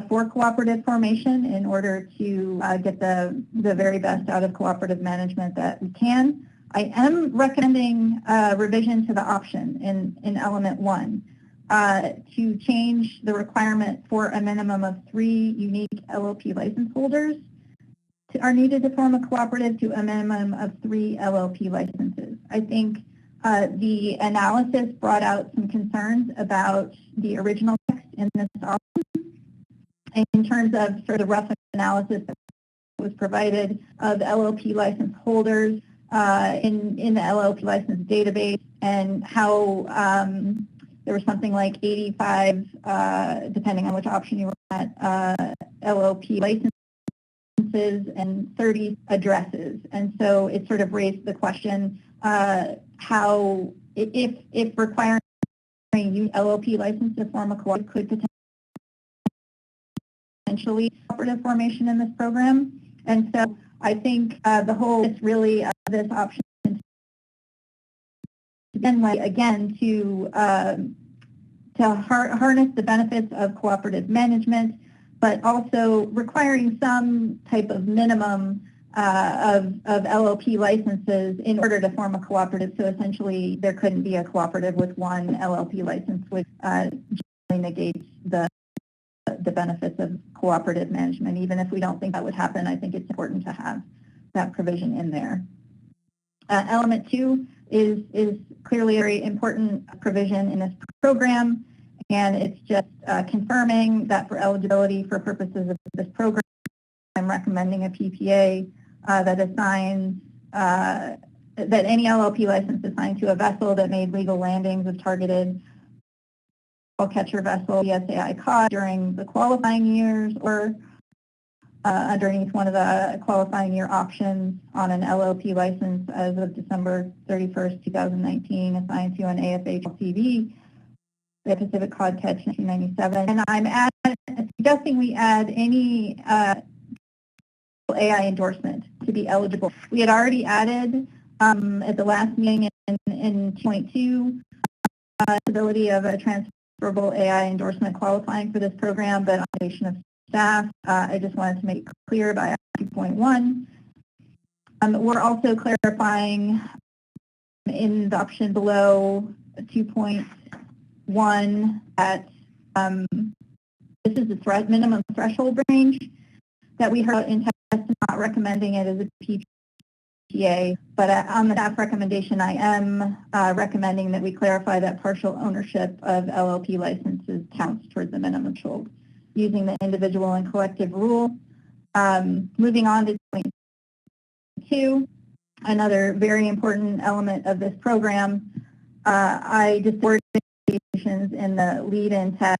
for cooperative formation in order to get the very best out of cooperative management that we can. I am recommending revision to the option in element 1 to change the requirement for a minimum of 3 unique LLP license holders are needed to form a cooperative to a minimum of 3 LLP licenses. I think the analysis brought out some concerns about the original text in this option in terms of sort of rough analysis that was provided of LLP license holders in the LLP license database, and how there was something like 85, depending on which option you were at, LLP licenses and 30 addresses. And so it sort of raised the question how, if requiring LLP license to form a cooperative could potentially cooperative formation in this program. And so I think the whole is really this option again to harness the benefits of cooperative management, but also requiring some type of minimum of LLP licenses in order to form a cooperative. So essentially, there couldn't be a cooperative with 1 LLP license, which generally negates the benefits of cooperative management. Even if we don't think that would happen, I think it's important to have that provision in there. Element 2 is clearly a very important provision in this program, and it's just confirming that for eligibility for purposes of this program, I'm recommending a PPA that assigns that any LLP license assigned to a vessel that made legal landings of targeted catcher vessel BSAI caught during the qualifying years, or underneath one of the qualifying year options on an LLP license as of December 31st, 2019, assigned to an AFA LCV, the Pacific Cod Catch 1997. And I'm suggesting we add any AI endorsement to be eligible. We had already added at the last meeting in 2.2 ability of a transferable AI endorsement qualifying for this program, but on the foundation of staff, I just wanted to make it clear by 2.1. We're also clarifying in the option below 2.1 at this is the minimum threshold range that we heard in test, not recommending it as a PPA, but on the staff recommendation, I am recommending that we clarify that partial ownership of LLP licenses counts towards the minimum threshold, using the individual and collective rule. Moving on to 2, another very important element of this program, I discord in the lead-in text.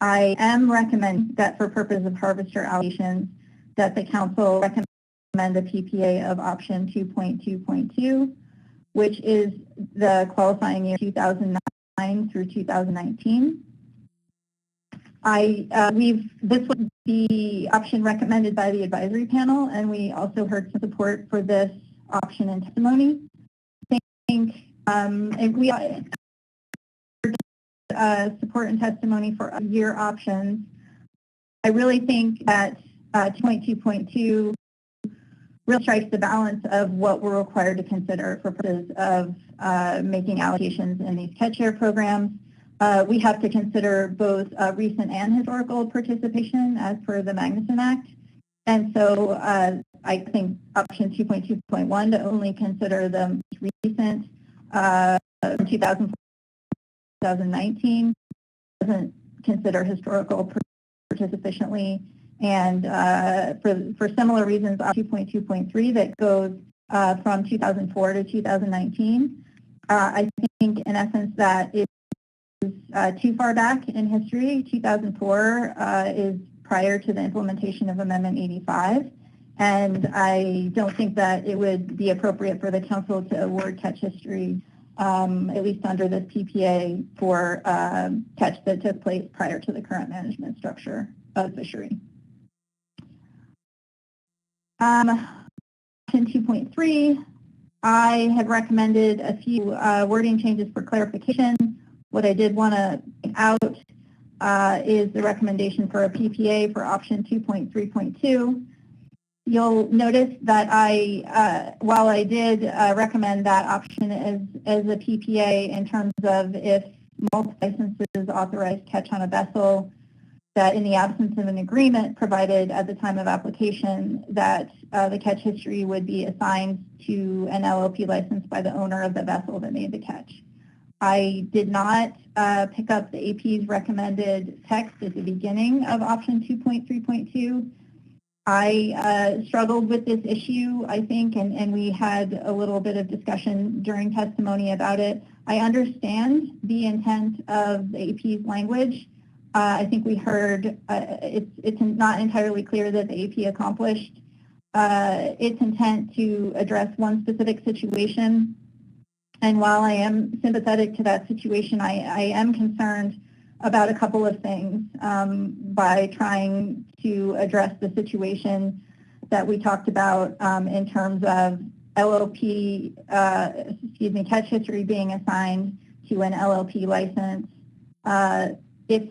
I am recommending that for purpose of harvester allocations, that the council recommend a PPA of option 2.2.2, which is the qualifying year 2009 through 2019. This was the option recommended by the advisory panel, and we also heard some support for this option in testimony. I think we support and testimony for year options. I really think that 2.2.2 really strikes the balance of what we're required to consider for purposes of making allocations in these catch share programs. We have to consider both recent and historical participation as per the Magnuson Act. And so I think option 2.2.1 to only consider the most recent 2019 doesn't consider historical participation, and for similar reasons, 2.2.3 that goes from 2004 to 2019. I think in essence that is too far back in history. 2004 is prior to the implementation of Amendment 85, And I don't think that it would be appropriate for the council to award catch history, at least under this PPA, for catch that took place prior to the current management structure of fishery. Option 2.3, I have recommended a few wording changes for clarification. What I did want to point out is the recommendation for a PPA for option 2.3.2. You'll notice that while I did recommend that option as a PPA in terms of if multiple licenses authorized catch on a vessel, that in the absence of an agreement provided at the time of application, that the catch history would be assigned to an LLP license by the owner of the vessel that made the catch. I did not pick up the AP's recommended text at the beginning of option 2.3.2. I struggled with this issue, I think, and we had a little bit of discussion during testimony about it. I understand the intent of the AP's language. I think we heard it's not entirely clear that the AP accomplished its intent to address one specific situation. And while I am sympathetic to that situation, I am concerned about a couple of things by trying to address the situation that we talked about in terms of LLP, catch history being assigned to an LLP license if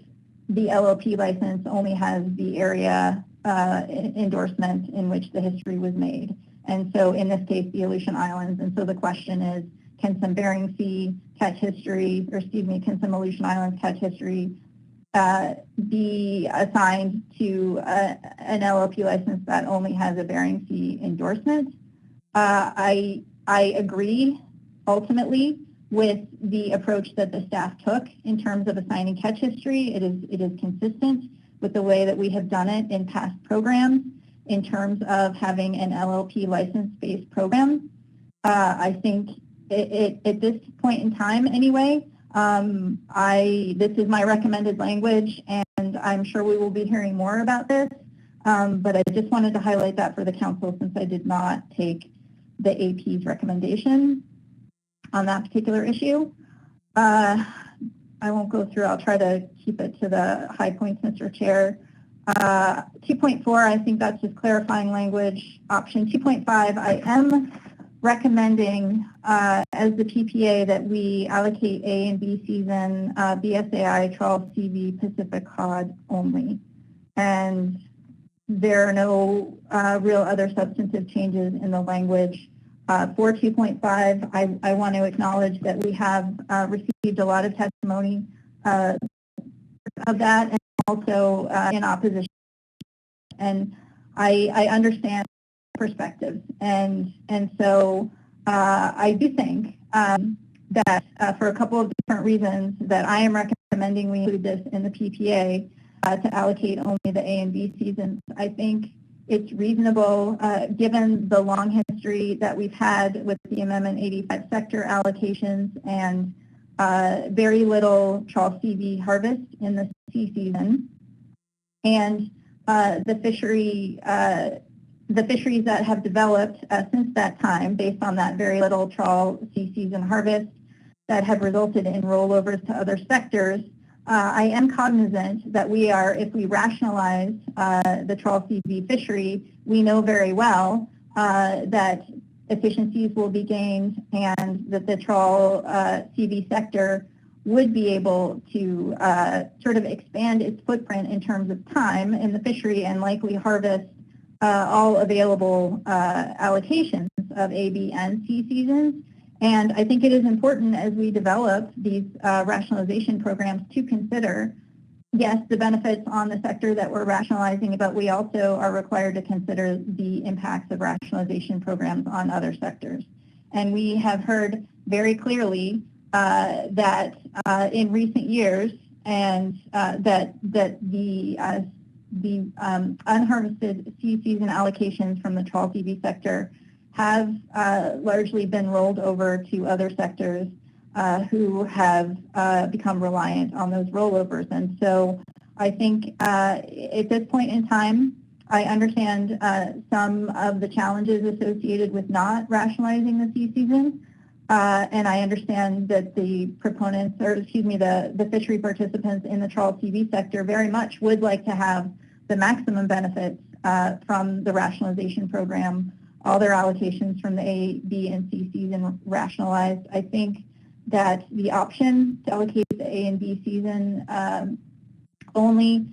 the LLP license only has the area endorsement in which the history was made. And so in this case, the Aleutian Islands. And so the question is, can some Bering Sea catch history, or can some Aleutian Islands catch history be assigned to an LLP license that only has a Bering Sea endorsement? I agree ultimately with the approach that the staff took in terms of assigning catch history. It is consistent with the way that we have done it in past programs in terms of having an LLP license-based program. I think at this point in time anyway, this is my recommended language, and I'm sure we will be hearing more about this, but I just wanted to highlight that for the council since I did not take the AP's recommendation on that particular issue. I won't go through, I'll try to keep it to the high points, Mr. Chair. 2.4, I think that's just clarifying language. Option 2.5, I am recommending as the PPA that we allocate A and B season BSAI trawl CV Pacific cod only. And there are no real other substantive changes in the language. For 2.5, I want to acknowledge that we have received a lot of testimony of that, and also in opposition. And I understand perspectives, and so I do think that for a couple of different reasons that I am recommending we include this in the PPA to allocate only the A and B seasons. I think it's reasonable given the long history that we've had with the Amendment 85 sector allocations and very little trawl CV harvest in the C season, and the fisheries that have developed since that time based on that very little trawl C season harvest that have resulted in rollovers to other sectors. I am cognizant that we are, if we rationalize the trawl CV fishery, we know very well that efficiencies will be gained and that the trawl CV sector would be able to sort of expand its footprint in terms of time in the fishery and likely harvest all available allocations of A, B, and C seasons. And I think it is important as we develop these rationalization programs to consider, yes, the benefits on the sector that we're rationalizing, but we also are required to consider the impacts of rationalization programs on other sectors. And we have heard very clearly that in recent years, and that the unharvested C season allocations from the trawl CV sector have largely been rolled over to other sectors who have become reliant on those rollovers. And so I think at this point in time, I understand some of the challenges associated with not rationalizing the sea season, and I understand that the proponents, or excuse me, the fishery participants in the trawl TV sector very much would like to have the maximum benefits from the rationalization program, all their allocations from the A, B, and C season rationalized. I think that the option to allocate the A and B season only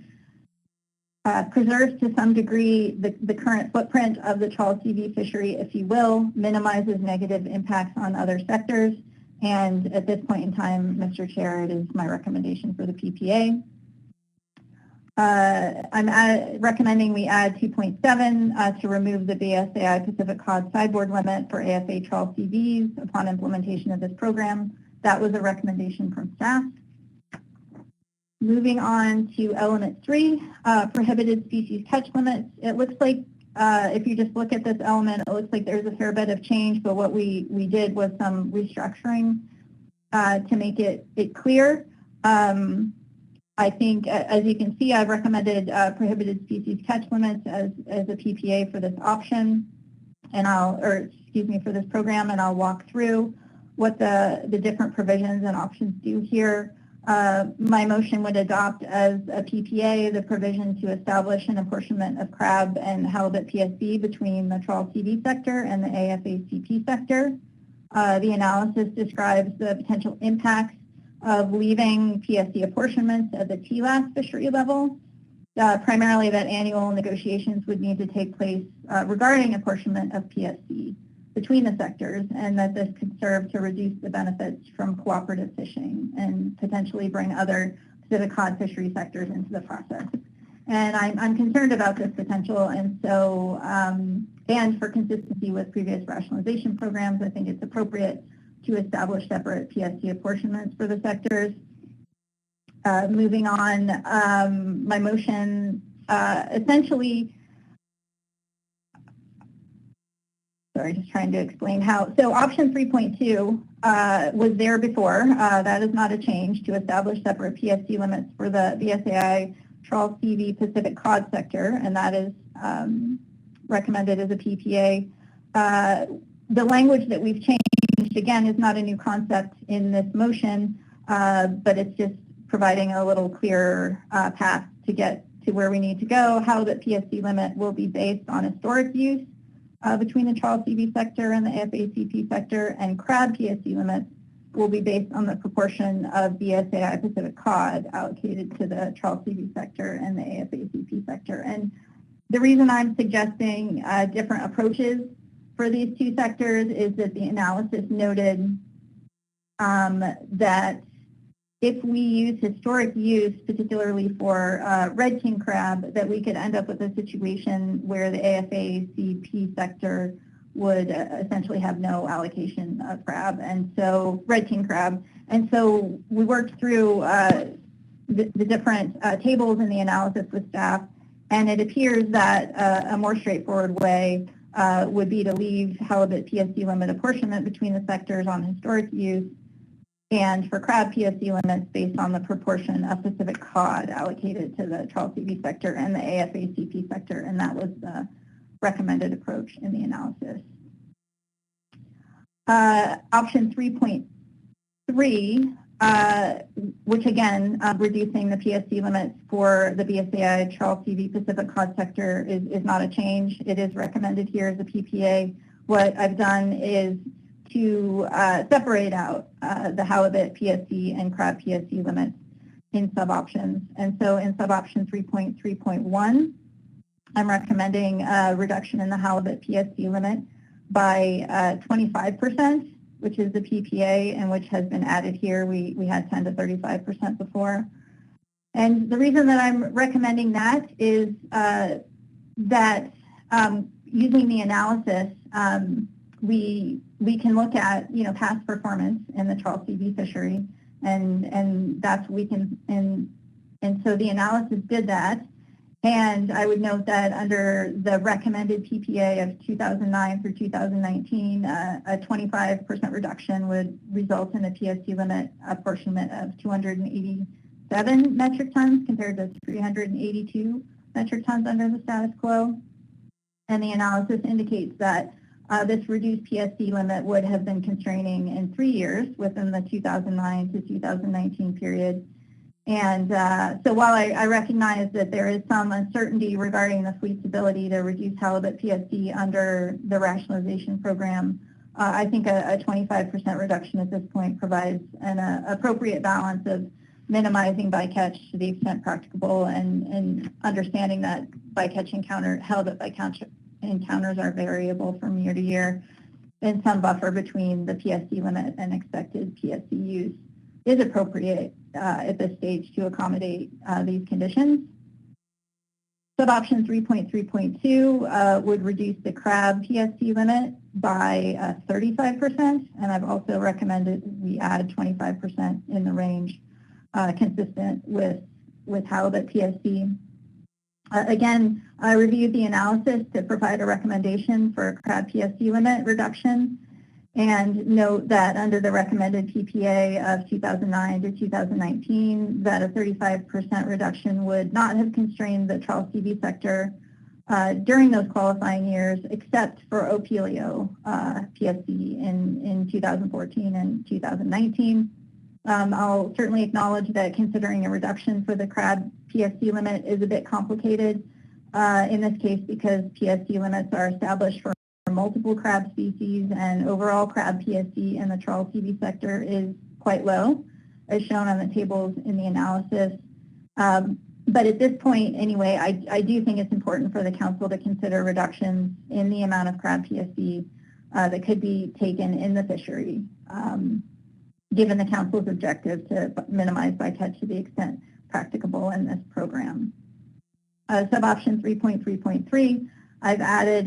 preserves to some degree the current footprint of the trawl TV fishery, if you will, minimizes negative impacts on other sectors, and at this point in time, Mr. Chair, it is my recommendation for the PPA. I'm recommending we add 2.7 to remove the BSAI Pacific Cod sideboard limit for AFA trawl CVs upon implementation of this program. That was a recommendation from staff. Moving on to element 3, prohibited species catch limits. It looks like if you just look at this element, it looks like there's a fair bit of change, but what we did was some restructuring to make it clear. I think, as you can see, I've recommended prohibited species catch limits as a PPA for this option, and for this program, and I'll walk through what the different provisions and options do here. My motion would adopt as a PPA the provision to establish an apportionment of crab and halibut PSC between the trawl TV sector and the AFA-CP sector. The analysis describes the potential impacts of leaving PSC apportionments at the TLAS fishery level, primarily that annual negotiations would need to take place regarding apportionment of PSC between the sectors, and that this could serve to reduce the benefits from cooperative fishing and potentially bring other Pacific cod fishery sectors into the process. And I'm concerned about this potential, and so, and for consistency with previous rationalization programs, I think it's appropriate to establish separate PSC apportionments for the sectors. Moving on, my motion essentially, sorry, just trying to explain how. So option 3.2 was there before. That is not a change, to establish separate PSC limits for the BSAI trawl CV Pacific cod sector, and that is recommended as a PPA. The language that we've changed, again, is not a new concept in this motion, but it's just providing a little clearer path to get to where we need to go. How the PSC limit will be based on historic use between the trawl CV sector and the AFA-CP sector, and crab PSC limits will be based on the proportion of BSAI Pacific cod allocated to the trawl CV sector and the AFA-CP sector. And the reason I'm suggesting different approaches for these two sectors is that the analysis noted that if we use historic use, particularly for red king crab, that we could end up with a situation where the AFA-CP sector would essentially have no allocation of crab, and so red king crab. And so we worked through the different tables in the analysis with staff, and it appears that a more straightforward way would be to leave halibut PSC limit apportionment between the sectors on historic use, and for crab PSC limits based on the proportion of Pacific cod allocated to the trawl CV sector and the AFA-CP sector, and that was the recommended approach in the analysis. Option 3.3, which again, reducing the PSC limits for the BSAI trawl CV Pacific cod sector is not a change. It is recommended here as a PPA. What I've done is to separate out the halibut PSC and crab PSC limits in sub-options. And so in sub-option 3.3.1, I'm recommending a reduction in the halibut PSC limit by 25%, which is the PPA and which has been added here. We had 10 to 35% before. And the reason that I'm recommending that is that using the analysis, we can look at past performance in the trawl CV fishery, and that's we can and so the analysis did that. And I would note that under the recommended PPA of 2009 through 2019, a 25% reduction would result in a PSC limit apportionment of 287 metric tons compared to 382 metric tons under the status quo. And the analysis indicates that this reduced PSC limit would have been constraining in 3 years within the 2009 to 2019 period. And so while I recognize that there is some uncertainty regarding the fleet's ability to reduce halibut PSC under the rationalization program, I think a 25% reduction at this point provides an appropriate balance of minimizing bycatch to the extent practicable and understanding that halibut bycatch encounters are variable from year to year, and some buffer between the PSC limit and expected PSC use is appropriate at this stage to accommodate these conditions. Suboption 3.3.2 would reduce the crab PSC limit by 35%, and I've also recommended we add 25% in the range consistent with halibut PSC. Again, I reviewed the analysis to provide a recommendation for a crab PSC limit reduction, and note that under the recommended PPA of 2009 to 2019, that a 35% reduction would not have constrained the trawl CV sector during those qualifying years, except for Opelio PSC in 2014 and 2019. I'll certainly acknowledge that considering a reduction for the crab PSC limit is a bit complicated in this case because PSC limits are established for multiple crab species, and overall crab PSC in the trawl CV sector is quite low, as shown on the tables in the analysis. But at this point, anyway, I do think it's important for the Council to consider reductions in the amount of crab PSC that could be taken in the fishery, given the Council's objective to minimize bycatch to the extent practicable in this program. Suboption 3.3.3, I've added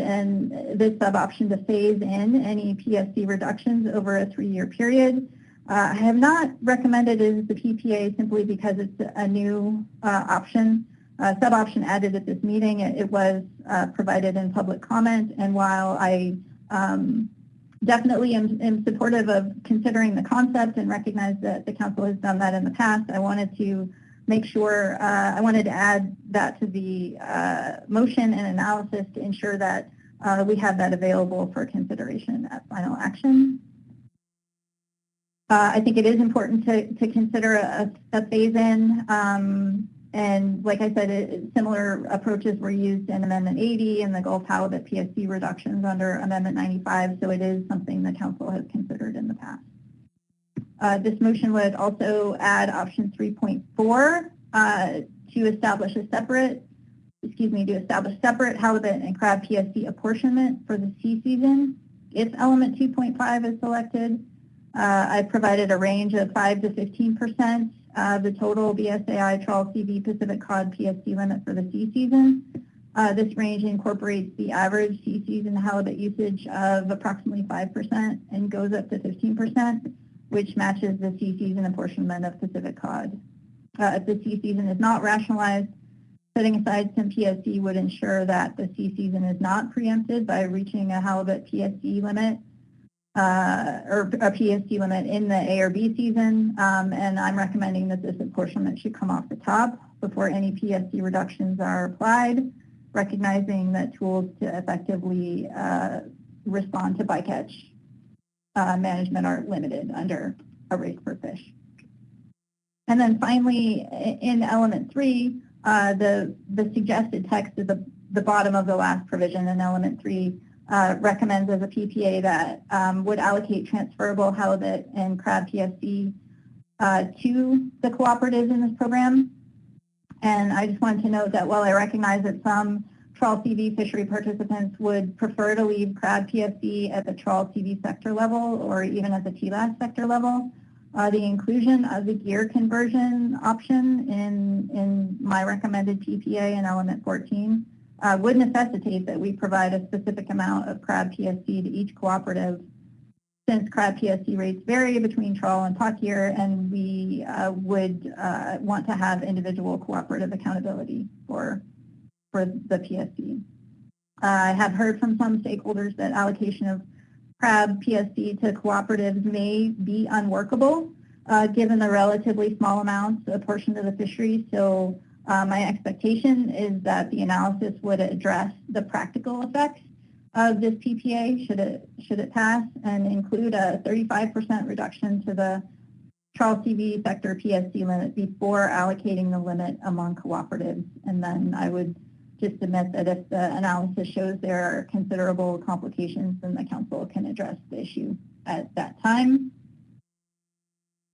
this suboption to phase in any PSC reductions over a 3-year period. I have not recommended it as the PPA simply because it's a new option. Suboption added at this meeting, it was provided in public comment, and while I definitely am supportive of considering the concept and recognize that the Council has done that in the past, I wanted to make sure, I wanted to add that to the motion and analysis to ensure that we have that available for consideration at final action. I think it is important to consider a phase-in, and like I said, similar approaches were used in Amendment 80 and the Gulf halibut PSC reductions under Amendment 95, so it is something the Council has considered in the past. This motion would also add option 3.4 to establish separate halibut and crab PSC apportionment for the sea season if element 2.5 is selected. I provided a range of 5 to 15% of the total BSAI trawl CV Pacific cod PSC limit for the sea season. This range incorporates the average sea season halibut usage of approximately 5% and goes up to 15%, which matches the sea season apportionment of Pacific cod. If the sea season is not rationalized, setting aside some PSC would ensure that the sea season is not preempted by reaching a halibut PSC limit or a PSC limit in the A or B season, and I'm recommending that this apportionment should come off the top before any PSC reductions are applied, recognizing that tools to effectively respond to bycatch management are limited under a rate per fish. And then finally, in element 3, the suggested text at the bottom of the last provision in element 3 recommends as a PPA that would allocate transferable halibut and crab PSC to the cooperatives in this program. And I just wanted to note that while I recognize that some trawl CV fishery participants would prefer to leave crab PSC at the trawl CV sector level or even at the TLAS sector level, the inclusion of the gear conversion option in my recommended PPA in element 14 would necessitate that we provide a specific amount of crab PSC to each cooperative, since crab PSC rates vary between trawl and pot gear, and we would want to have individual cooperative accountability for the PSC. I have heard from some stakeholders that allocation of crab PSC to cooperatives may be unworkable given the relatively small amounts apportioned to the fishery. So My expectation is that the analysis would address the practical effects of this PPA should it pass, and include a 35% reduction to the Charles CV sector PSC limit before allocating the limit among cooperatives. And then I would just admit that if the analysis shows there are considerable complications, then the council can address the issue at that time.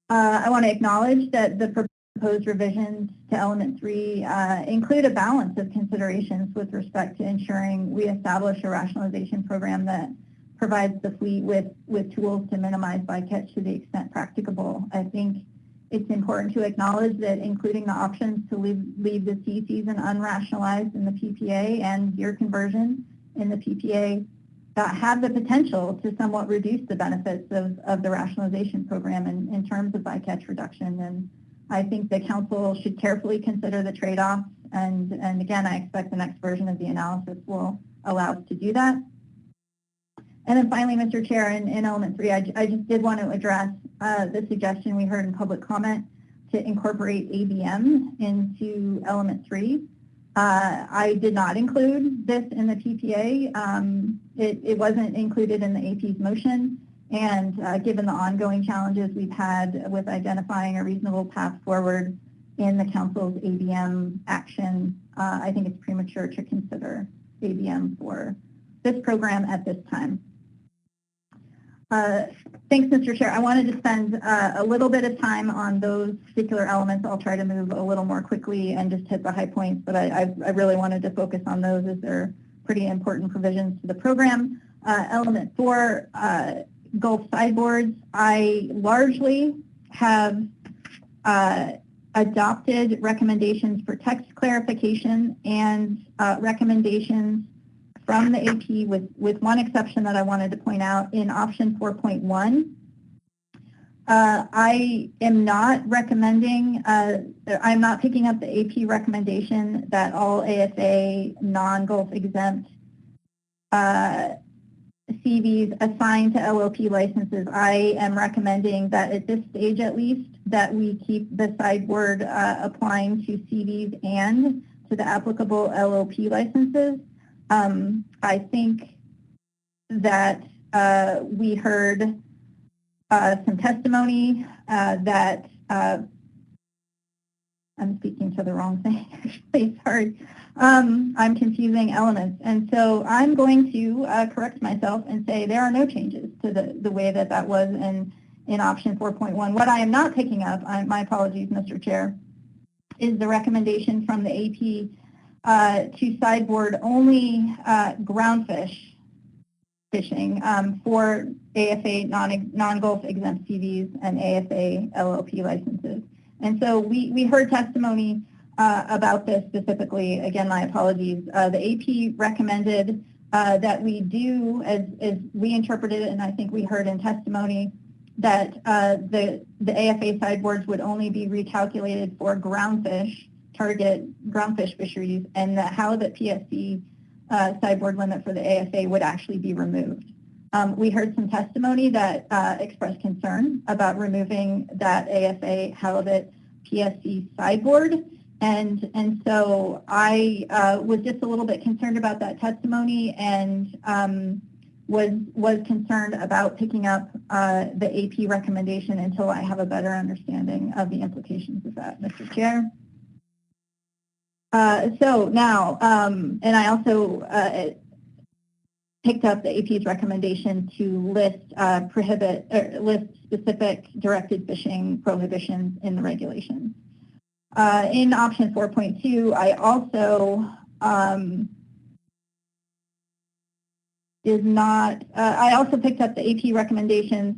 I want to acknowledge that the proposed revisions to element 3 include a balance of considerations with respect to ensuring we establish a rationalization program that provides the fleet with tools to minimize bycatch to the extent practicable. I think it's important to acknowledge that including the options to leave the sea season unrationalized in the PPA and year conversion in the PPA have the potential to somewhat reduce the benefits of the rationalization program in terms of bycatch reduction. And I think the council should carefully consider the trade-offs. And again, I expect the next version of the analysis will allow us to do that. And then finally, Mr. Chair, in element 3, I just did want to address the suggestion we heard in public comment to incorporate ABM into element 3. I did not include this in the PPA. It wasn't included in the AP's motion. And given the ongoing challenges we've had with identifying a reasonable path forward in the council's ABM action, I think it's premature to consider ABM for this program at this time. Thanks, Mr. Chair. I wanted to spend a little bit of time on those particular elements. I'll try to move a little more quickly and just hit the high points, but I really wanted to focus on those as they're pretty important provisions to the program. Element 4, Gulf sideboards, I largely have adopted recommendations for text clarification and recommendations from the AP with one exception that I wanted to point out. In option 4.1, I am not recommending, I'm not picking up the AP recommendation that all ASA non-Gulf exempt CVs assigned to LLP licenses. I am recommending that at this stage at least that we keep the sideboard applying to CVs and to the applicable LLP licenses. I think that we heard some testimony that I'm speaking to the wrong thing. Sorry. I'm confusing elements. And so I'm going to correct myself and say there are no changes to the way that was in option 4.1. What I am not picking up, my apologies, Mr. Chair, is the recommendation from the AP to sideboard only groundfish fishing for AFA non-Gulf exempt CVs and AFA LLP licenses. And so we heard testimony about this specifically. Again, my apologies. The AP recommended that we do, as we interpreted it, and I think we heard in testimony, that the AFA sideboards would only be recalculated for groundfish, target groundfish fisheries, and the halibut PSC sideboard limit for the AFA would actually be removed. We heard some testimony that expressed concern about removing that AFA halibut PSC sideboard, and so I was just a little bit concerned about that testimony, and was concerned about picking up the AP recommendation until I have a better understanding of the implications of that, Mr. Chair. So now, and I also picked up the AP's recommendation to list list specific directed fishing prohibitions in the regulations. In option 4.2, I also I also picked up the AP recommendations.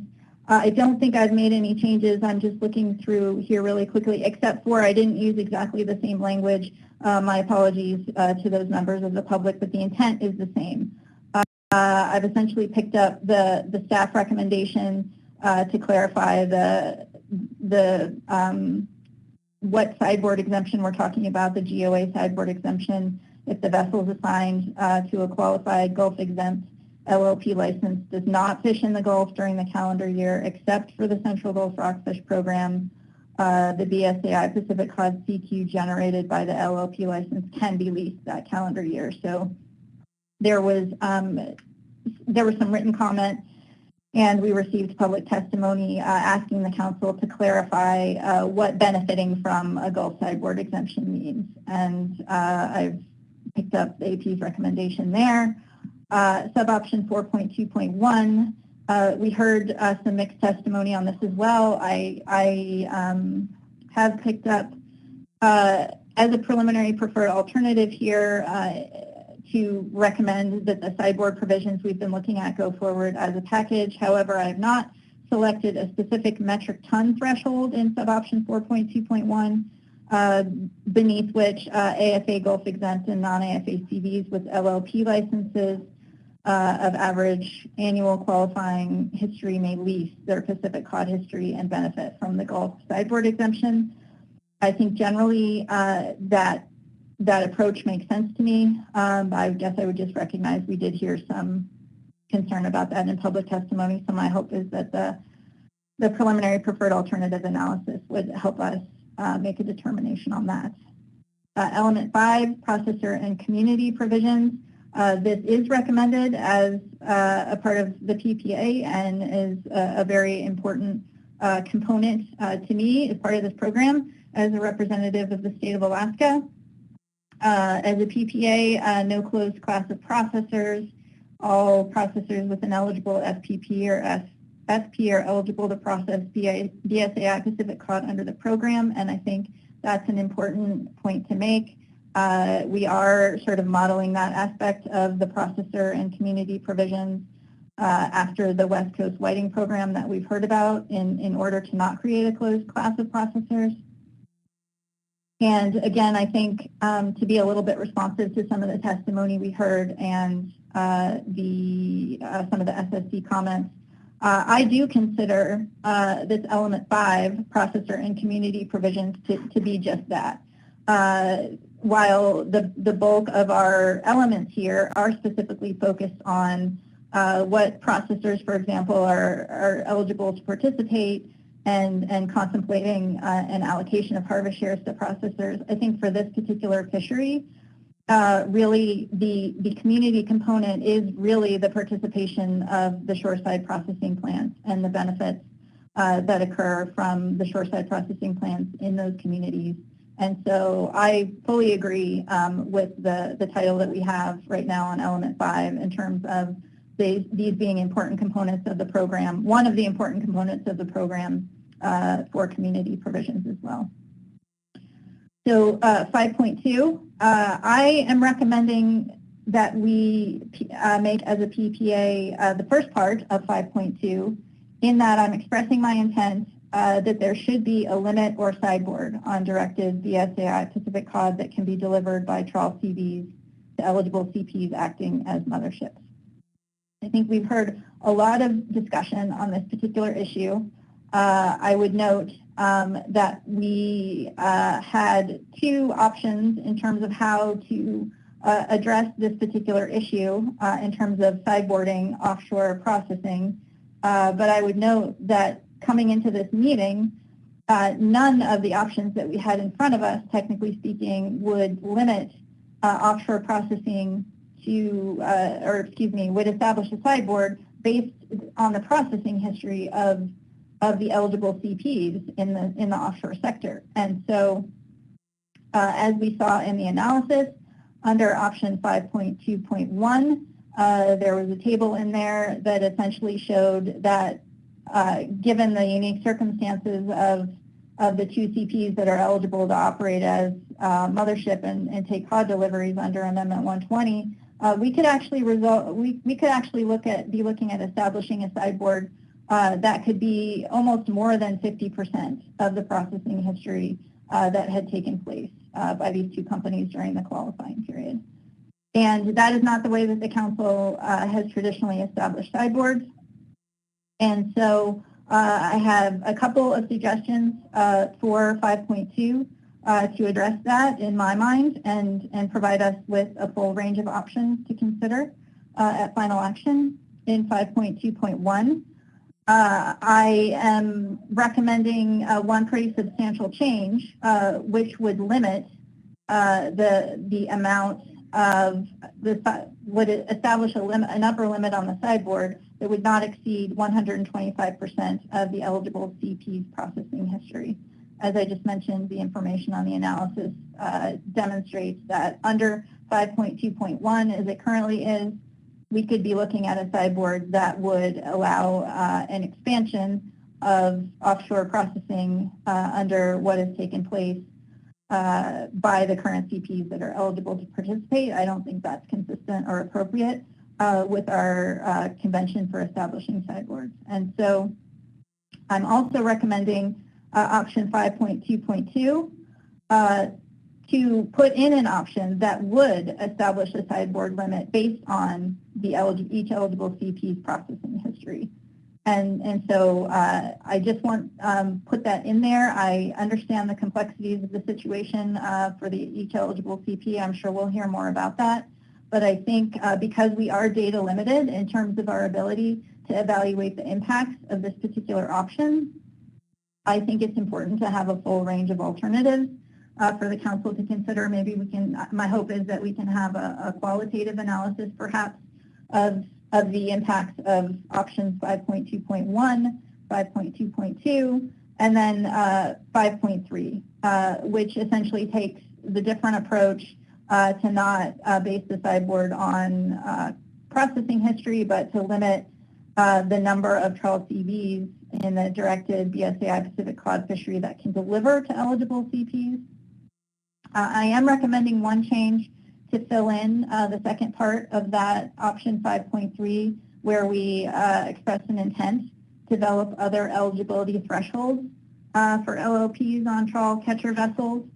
I don't think I've made any changes. I'm just looking through here really quickly, except for I didn't use exactly the same language. My apologies to those members of the public, but the intent is the same. I've essentially picked up the staff recommendation to clarify what sideboard exemption we're talking about, the GOA sideboard exemption. If the vessel is assigned to a qualified Gulf exempt LLP license, does not fish in the Gulf during the calendar year except for the Central Gulf Rockfish Program, the BSAI Pacific Cod CQ generated by the LLP license can be leased that calendar year. So there was some written comment, and we received public testimony asking the council to clarify what benefiting from a Gulf sideboard exemption means. And I've picked up the AP's recommendation there. Sub-option 4.2.1, we heard some mixed testimony on this as well. I have picked up as a preliminary preferred alternative here to recommend that the sideboard provisions we've been looking at go forward as a package. However, I have not selected a specific metric ton threshold in sub-option 4.2.1, beneath which AFA Gulf exempt and non-AFA CVs with LLP licenses of average annual qualifying history may lease their Pacific Cod history and benefit from the Gulf sideboard exemption. I think generally that approach makes sense to me. I guess I would just recognize we did hear some concern about that in public testimony, so my hope is that the preliminary preferred alternative analysis would help us make a determination on that. Element 5, processor and community provisions. This is recommended as a part of the PPA and is a very important component to me as part of this program as a representative of the state of Alaska. As a PPA, no closed class of processors. All processors with an eligible FPP or SP are eligible to process BSAI Pacific Cod under the program, and I think that's an important point to make. We are sort of modeling that aspect of the processor and community provisions after the West Coast Whiting program that we've heard about in order to not create a closed class of processors. And again, I think to be a little bit responsive to some of the testimony we heard and some of the SSC comments, I do consider this element 5, processor and community provisions, to be just that. While the bulk of our elements here are specifically focused on what processors, for example, are eligible to participate and contemplating an allocation of harvest shares to processors, I think for this particular fishery, really the community component is really the participation of the shoreside processing plants and the benefits that occur from the shoreside processing plants in those communities. And so I fully agree with the title that we have right now on element 5 in terms of these being important components of the program, one of the important components of the program for community provisions as well. So 5.2, I am recommending that we make as a PPA the first part of 5.2, in that I'm expressing my intent that there should be a limit or sideboard on directed BSAI Pacific Cod that can be delivered by trawl CVs to eligible CPs acting as motherships. I think we've heard a lot of discussion on this particular issue. I would note that we had two options in terms of how to address this particular issue in terms of sideboarding offshore processing. But I would note that coming into this meeting, none of the options that we had in front of us, technically speaking, would limit offshore processing to, would establish a sideboard based on the processing history of the eligible CPs in the offshore sector. And so, as we saw in the analysis, under option 5.2.1, there was a table in there that essentially showed that given the unique circumstances of the two CPs that are eligible to operate as mothership and take cod deliveries under Amendment 120, we could actually be looking at establishing a sideboard that could be almost more than 50% of the processing history that had taken place by these two companies during the qualifying period. And that is not the way that the council has traditionally established sideboards. And so I have a couple of suggestions for 5.2 to address that in my mind and provide us with a full range of options to consider at final action. In 5.2.1, I am recommending one pretty substantial change, which would limit the amount of would establish an upper limit on the sideboard that would not exceed 125% of the eligible CP's processing history. As I just mentioned, the information on the analysis demonstrates that under 5.2.1, as it currently is, we could be looking at a sideboard that would allow an expansion of offshore processing under what has taken place by the current CPs that are eligible to participate. I don't think that's consistent or appropriate with our convention for establishing sideboards. And so I'm also recommending option 5.2.2 to put in an option that would establish a sideboard limit based on the each eligible CP's processing history. And so I just want put that in there. I understand the complexities of the situation for each eligible CP. I'm sure we'll hear more about that. But I think because we are data limited in terms of our ability to evaluate the impacts of this particular option, I think it's important to have a full range of alternatives for the council to consider. Maybe we can, my hope is that we can have a qualitative analysis perhaps of the impacts of options 5.2.1, 5.2.2, and then 5.3, which essentially takes the different approach to not base the sideboard on processing history, but to limit the number of trawl CVs in the directed BSAI Pacific cod fishery that can deliver to eligible CPs. I am recommending one change to fill in the second part of that option 5.3, where we express an intent to develop other eligibility thresholds for LLPs on trawl catcher vessels.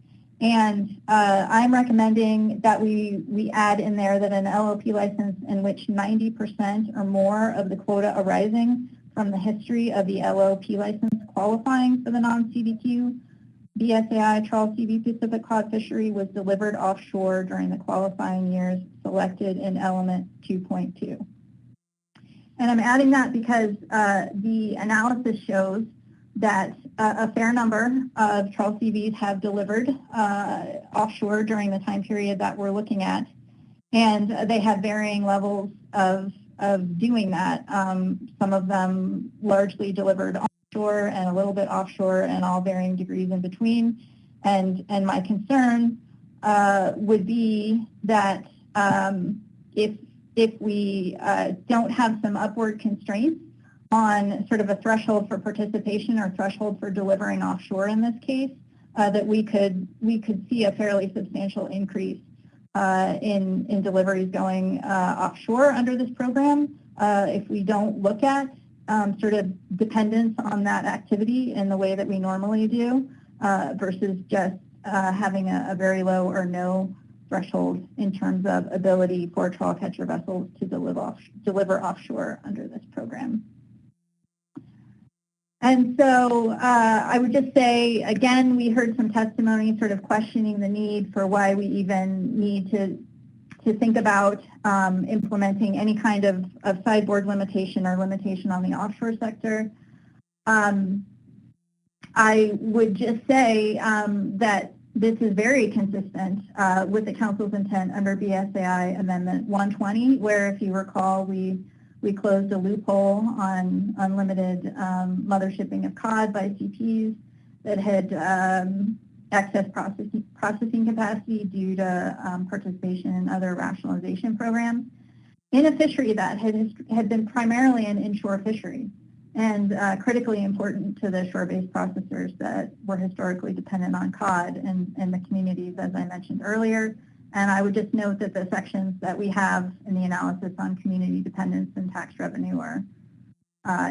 And I'm recommending that we add in there that an LLP license in which 90% or more of the quota arising from the history of the LLP license qualifying for the non-CBQ BSAI trawl CV Pacific cod fishery was delivered offshore during the qualifying years selected in element 2.2. And I'm adding that because the analysis shows that a fair number of trawl CVs have delivered offshore during the time period that we're looking at, and they have varying levels of doing that. Some of them largely delivered onshore and a little bit offshore and all varying degrees in between. And my concern would be that if we don't have some upward constraints on sort of a threshold for participation or threshold for delivering offshore in this case, that we could see a fairly substantial increase in deliveries going offshore under this program if we don't look at sort of dependence on that activity in the way that we normally do versus just having a very low or no threshold in terms of ability for trawl catcher vessels to deliver offshore under this program. And so I would just say, again, we heard some testimony sort of questioning the need for why we even need to think about implementing any kind of sideboard limitation or limitation on the offshore sector. I would just say that this is very consistent with the Council's intent under BSAI Amendment 120, where, if you recall, we closed a loophole on unlimited mothershipping of cod by CPs that had excess processing capacity due to participation in other rationalization programs in a fishery that had been primarily an inshore fishery and critically important to the shore-based processors that were historically dependent on cod and the communities, as I mentioned earlier. And I would just note that the sections that we have in the analysis on community dependence and tax revenue are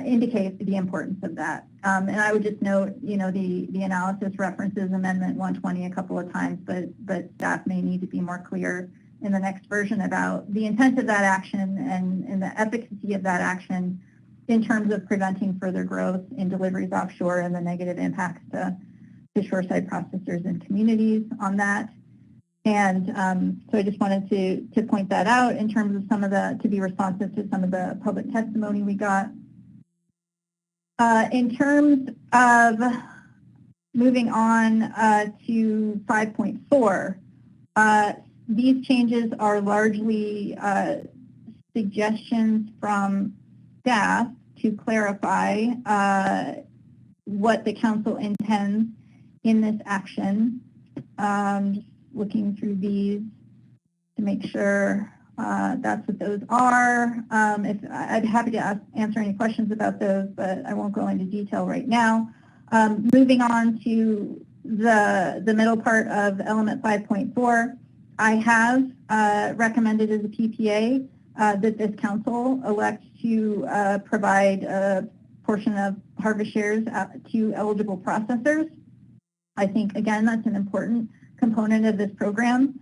indicate the importance of that. And I would just note, you know, the analysis references Amendment 120 a couple of times, but staff may need to be more clear in the next version about the intent of that action and the efficacy of that action in terms of preventing further growth in deliveries offshore and the negative impacts to shoreside processors and communities on that. And so I just wanted to point that out in terms of to be responsive to some of the public testimony we got. In terms of moving on to 5.4, these changes are largely suggestions from staff to clarify what the council intends in this action. Just looking through these to make sure that's what those are. I'd be happy to answer any questions about those, but I won't go into detail right now. Moving on to the middle part of element 5.4, I have recommended as a PPA that this council elect to provide a portion of harvest shares to eligible processors. I think, again, that's an important component of this program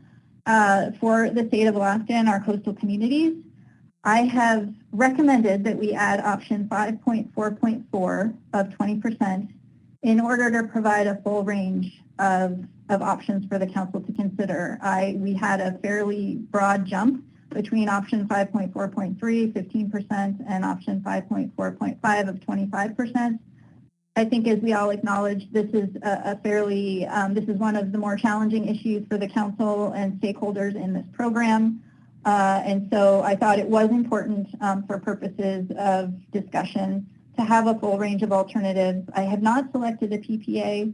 for the state of Alaska and our coastal communities. I have recommended that we add option 5.4.4 of 20% in order to provide a full range of options for the council to consider. We had a fairly broad jump between option 5.4.3, 15%, and option 5.4.5 of 25%. I think, as we all acknowledge, this is this is one of the more challenging issues for the council and stakeholders in this program. And so I thought it was important for purposes of discussion to have a full range of alternatives. I have not selected a PPA.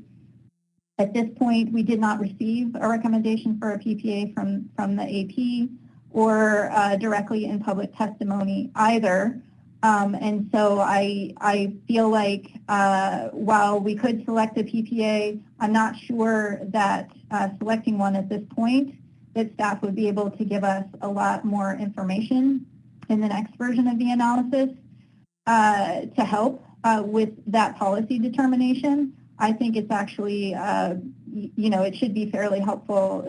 At this point, we did not receive a recommendation for a PPA from the AP or directly in public testimony either. And so I feel like while we could select a PPA, I'm not sure that selecting one at this point, that staff would be able to give us a lot more information in the next version of the analysis to help with that policy determination. I think it's actually, it should be fairly helpful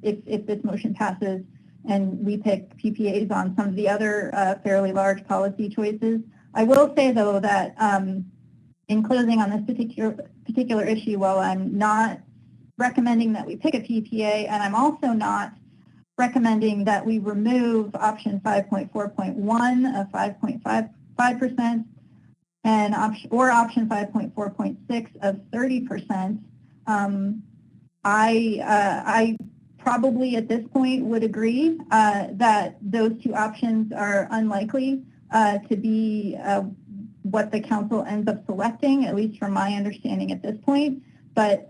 if this motion passes and we pick PPAs on some of the other fairly large policy choices. I will say, though, that in closing on this particular issue, while I'm not recommending that we pick a PPA, and I'm also not recommending that we remove option 5.4.1 of 5.55% and option 5.4.6 of 30%, I probably at this point would agree that those two options are unlikely to be what the council ends up selecting, at least from my understanding at this point. But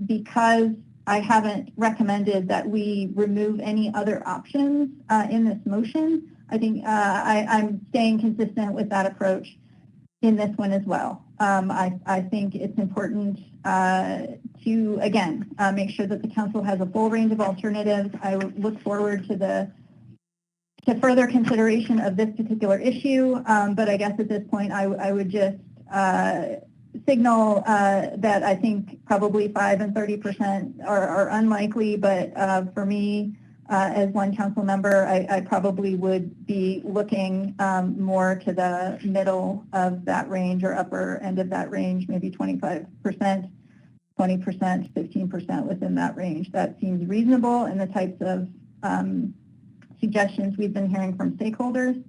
because I haven't recommended that we remove any other options in this motion, I think I'm staying consistent with that approach in this one as well. I think it's important to, again, make sure that the council has a full range of alternatives. I look forward to further consideration of this particular issue, but I guess at this point I would just signal that I think probably 5 and 30% are unlikely, but for me, as one council member, I probably would be looking more to the middle of that range or upper end of that range, maybe 25%, 20%, 15% within that range. That seems reasonable in the types of suggestions we've been hearing from stakeholders.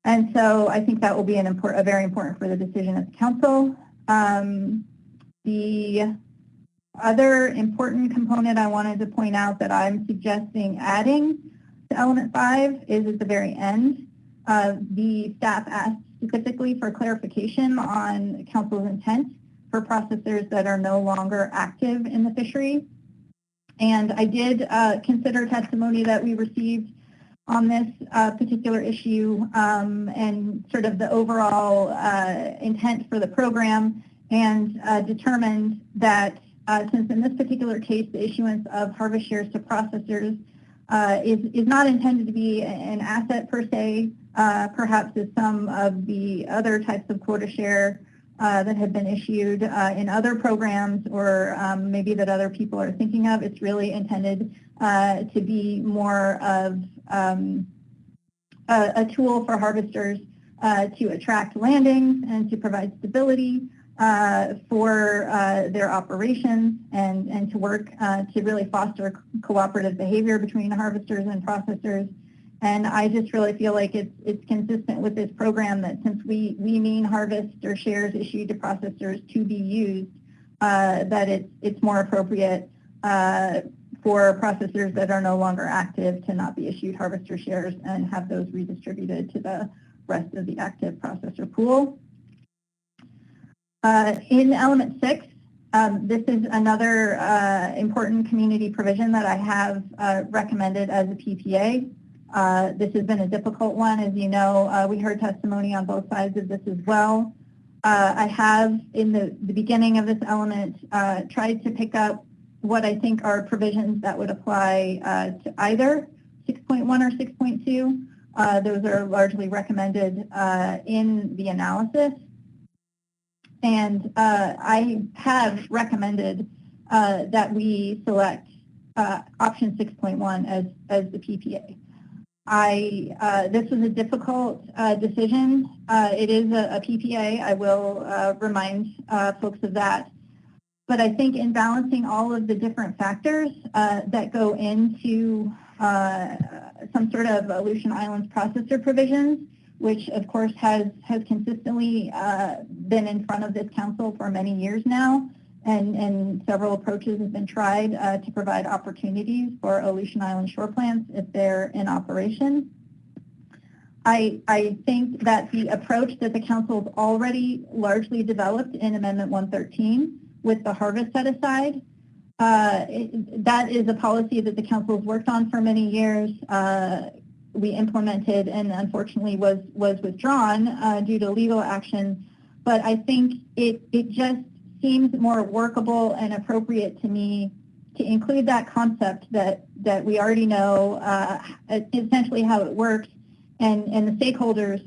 And so I think that will be very important for the decision of the council. The other important component I wanted to point out that I'm suggesting adding to element 5 is at the very end. The staff asked specifically for clarification on council's intent for processors that are no longer active in the fishery. And I did consider testimony that we received on this particular issue and sort of the overall intent for the program, and determined that since in this particular case the issuance of harvest shares to processors is not intended to be an asset per se, perhaps as some of the other types of quota share that have been issued in other programs, or maybe that other people are thinking of. It's really intended to be more of a tool for harvesters to attract landings and to provide stability for their operations, and to work to really foster cooperative behavior between harvesters and processors. And I just really feel like it's consistent with this program that since we mean harvest or shares issued to processors to be used, that it's more appropriate for processors that are no longer active to not be issued harvester shares and have those redistributed to the rest of the active processor pool. In element 6, this is another important community provision that I have recommended as a PPA. This has been a difficult one. As you know, we heard testimony on both sides of this as well. I have, in the beginning of this element, tried to pick up what I think are provisions that would apply to either 6.1 or 6.2. Those are largely recommended in the analysis. And I have recommended that we select option 6.1 as the PPA. This was a difficult decision. It is a PPA. I will remind folks of that. But I think in balancing all of the different factors that go into some sort of Aleutian Islands processor provisions, which of course has consistently been in front of this council for many years now, and several approaches have been tried to provide opportunities for Aleutian Island shore plants if they're in operation. I think that the approach that the council has already largely developed in Amendment 113 with the harvest set-aside, that is a policy that the council has worked on for many years. We implemented and unfortunately was withdrawn due to legal action. But I think it just seems more workable and appropriate to me to include that concept that we already know essentially how it works, and the stakeholders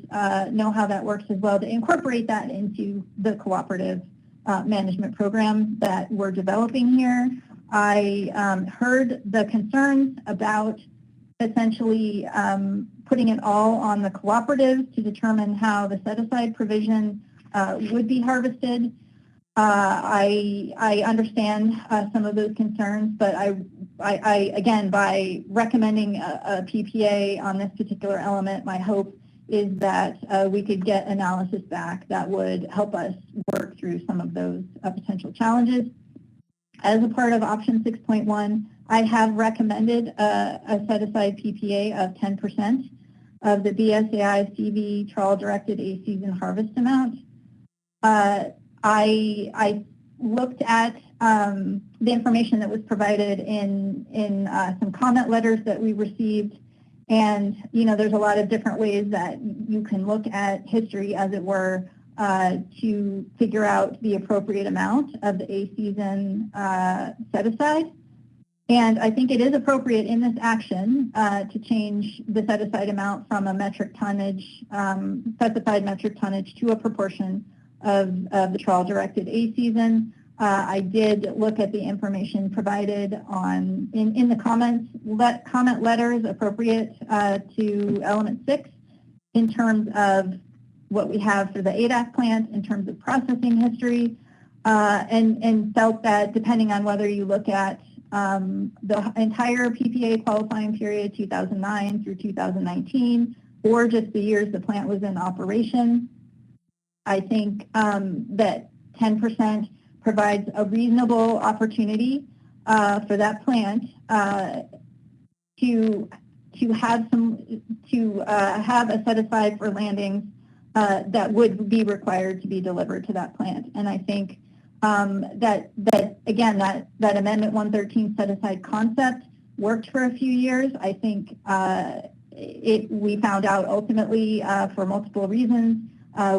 know how that works as well, to incorporate that into the cooperative management program that we're developing here. I heard the concerns about essentially putting it all on the cooperatives to determine how the set-aside provision would be harvested. I understand some of those concerns, but I again, by recommending a PPA on this particular element, my hope is that we could get analysis back that would help us work through some of those potential challenges. As a part of option 6.1, I have recommended a set-aside PPA of 10% of the BSAI CV trawl-directed A-season harvest amount. I looked at the information that was provided in some comment letters that we received, and there's a lot of different ways that you can look at history, as it were, to figure out the appropriate amount of the A-season set-aside. And I think it is appropriate in this action to change the set-aside amount from a metric tonnage, specified metric tonnage, to a proportion of the trawl-directed A-season. I did look at the information provided in the comment letters appropriate to element 6 in terms of what we have for the ADAC plant in terms of processing history, and felt that depending on whether you look at the entire PPA qualifying period, 2009 through 2019, or just the years the plant was in operation, I think that 10% provides a reasonable opportunity for that plant to have a set aside for landings that would be required to be delivered to that plant. And I think that again, that Amendment 113 set aside concept worked for a few years. I think we found out ultimately for multiple reasons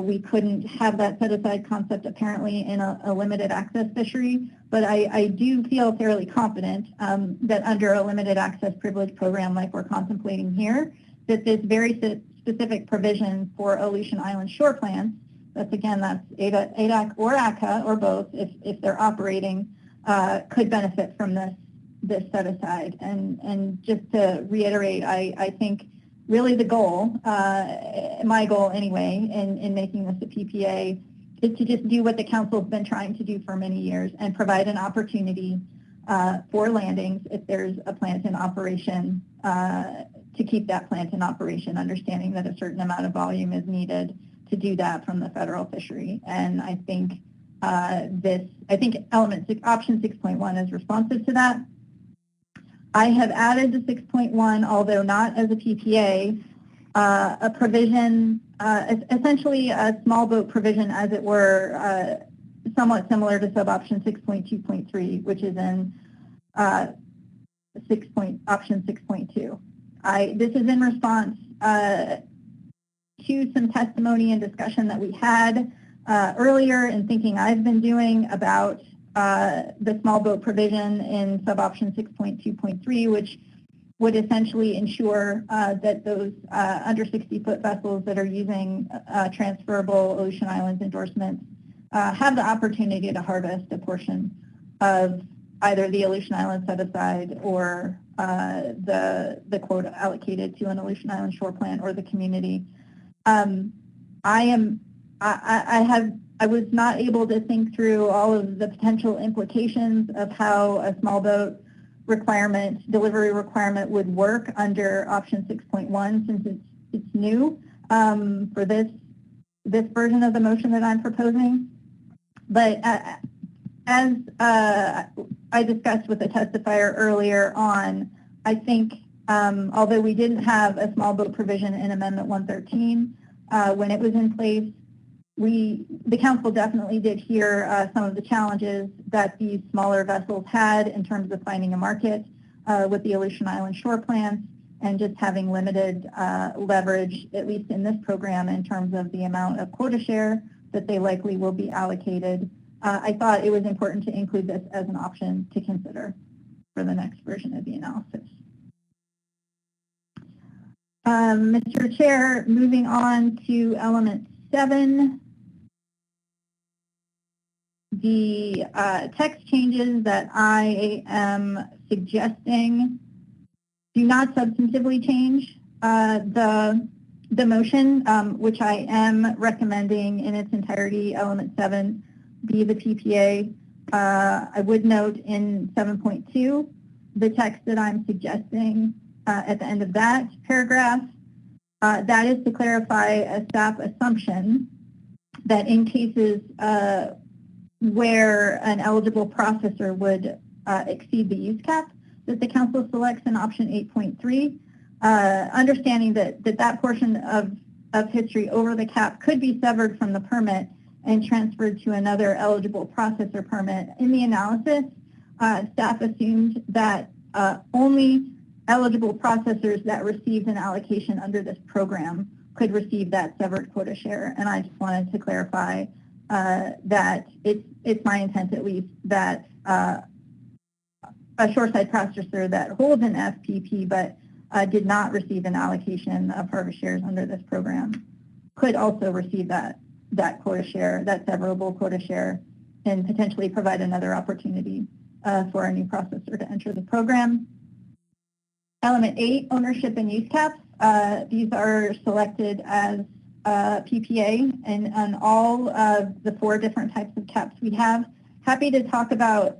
we couldn't have that set aside concept apparently in a limited access fishery. But I do feel fairly confident that under a limited access privilege program like we're contemplating here, that this very specific provision for Aleutian Island shore plants, that's ADAC or ACA or both, if they're operating, could benefit from this set aside. And just to reiterate, I think really the goal, my goal anyway, in making this a PPA, is to just do what the council's been trying to do for many years and provide an opportunity for landings if there's a plant in operation to keep that plant in operation, understanding that a certain amount of volume is needed to do that from the federal fishery. And I think option 6.1 is responsive to that. I have added to 6.1, although not as a PPA, a provision, essentially a small boat provision, as it were, somewhat similar to sub-option 6.2.3, which is in option 6.2. This is in response to some testimony and discussion that we had earlier in thinking I've been doing about the small boat provision in sub-option 6.2.3, which would essentially ensure that those under 60-foot vessels that are using transferable Aleutian Islands endorsements have the opportunity to harvest a portion of either the Aleutian Islands set aside or the quota allocated to an Aleutian Island shore plant or the community. I was not able to think through all of the potential implications of how a small boat delivery requirement would work under option 6.1, since it's new for this version of the motion that I'm proposing. But as I discussed with the testifier earlier on, I think although we didn't have a small boat provision in Amendment 113 when it was in place, the council definitely did hear some of the challenges that these smaller vessels had in terms of finding a market with the Aleutian Island shore plants and just having limited leverage, at least in this program, in terms of the amount of quota share that they likely will be allocated. I thought it was important to include this as an option to consider for the next version of the analysis. Mr. Chair, moving on to element 7, the text changes that I am suggesting do not substantively change the motion, which I am recommending in its entirety, element 7, be the PPA. I would note in 7.2, the text that I'm suggesting at the end of that paragraph, that is to clarify a staff assumption that in cases where an eligible processor would exceed the use cap, that the council selects in option 8.3, understanding that portion of history over the cap could be severed from the permit and transferred to another eligible processor permit. In the analysis, staff assumed that only eligible processors that received an allocation under this program could receive that severed quota share. And I just wanted to clarify that it's my intent, at least, that a shoreside processor that holds an FPP but did not receive an allocation of harvest shares under this program could also receive that quota share, that severable quota share, and potentially provide another opportunity for a new processor to enter the program. Element 8, ownership and use caps. These are selected as PPA and on all of the 4 different types of caps we have. Happy to talk about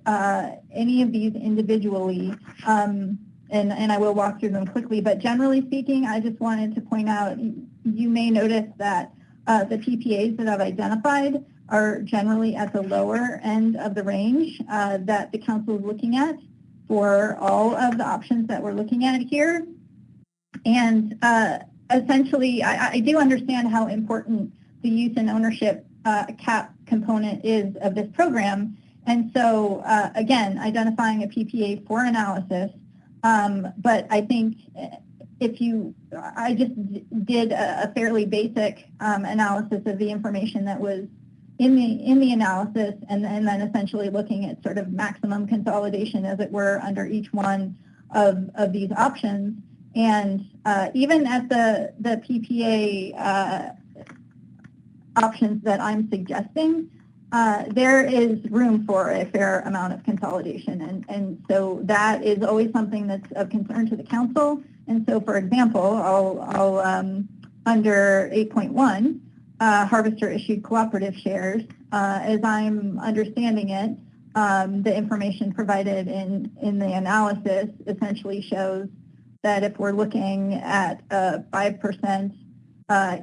any of these individually, and I will walk through them quickly. But generally speaking, I just wanted to point out, you may notice that the PPAs that I've identified are generally at the lower end of the range that the council is looking at for all of the options that we're looking at here. And essentially, I do understand how important the use and ownership cap component is of this program. And so, again, identifying a PPA for analysis. But I think I just did a fairly basic analysis of the information that was in the analysis, and then essentially looking at sort of maximum consolidation, as it were, under each one of these options. And even at the PPA options that I'm suggesting, there is room for a fair amount of consolidation. And so that is always something that's of concern to the council. And so, for example, I'll under 8.1, harvester issued cooperative shares, as I'm understanding it, the information provided in the analysis essentially shows that if we're looking at a 5%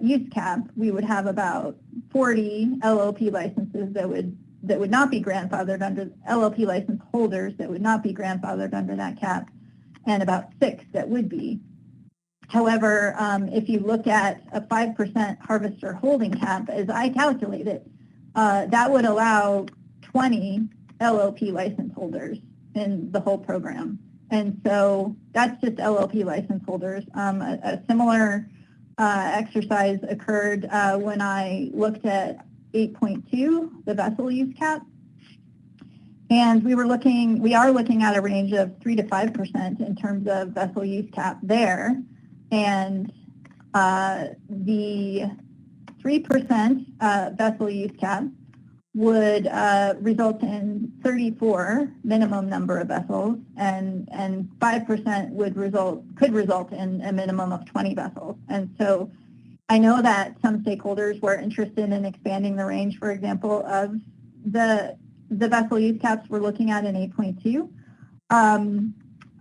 use cap, we would have about 40 LLP licenses that would not be grandfathered under LLP license holders that would not be grandfathered under that cap, and about 6 that would be. However, if you look at a 5% harvester holding cap, as I calculate it, that would allow 20 LLP license holders in the whole program. And so that's just LLP license holders. A similar exercise occurred when I looked at 8.2, the vessel use cap. And we are looking at a range of 3 to 5% in terms of vessel use cap there. And the 3% vessel use cap would result in 34 minimum number of vessels, and 5% could result in a minimum of 20 vessels. And so I know that some stakeholders were interested in expanding the range, for example, of the vessel use caps we're looking at in 8.2.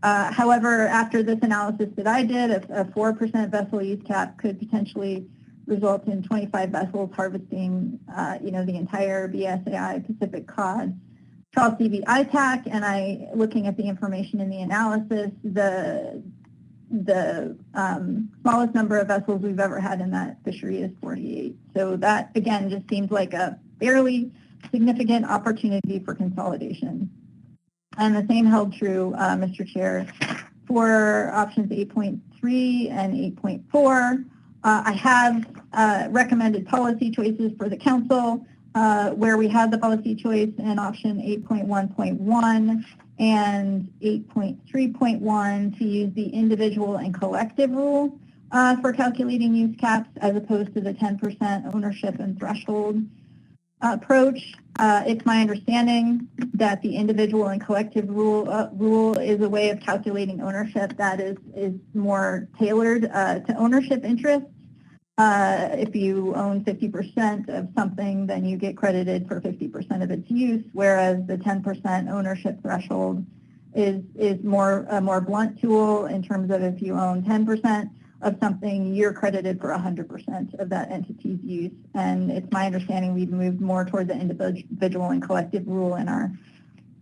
However, after this analysis that I did, a 4% vessel use cap could potentially result in 25 vessels harvesting, the entire BSAI Pacific cod, Charles CV ITAC, and looking at the information in the analysis, the smallest number of vessels we've ever had in that fishery is 48. So that, again, just seems like a fairly significant opportunity for consolidation. And the same held true, Mr. Chair, for options 8.3 and 8.4. I have recommended policy choices for the council where we have the policy choice in option 8.1.1 and 8.3.1 to use the individual and collective rule for calculating use caps as opposed to the 10% ownership and threshold approach. It's my understanding that the individual and collective rule is a way of calculating ownership that is more tailored to ownership interests. If you own 50% of something, then you get credited for 50% of its use, whereas the 10% ownership threshold is a more blunt tool in terms of if you own 10% of something, you're credited for 100% of that entity's use. And it's my understanding we've moved more toward the individual and collective rule in our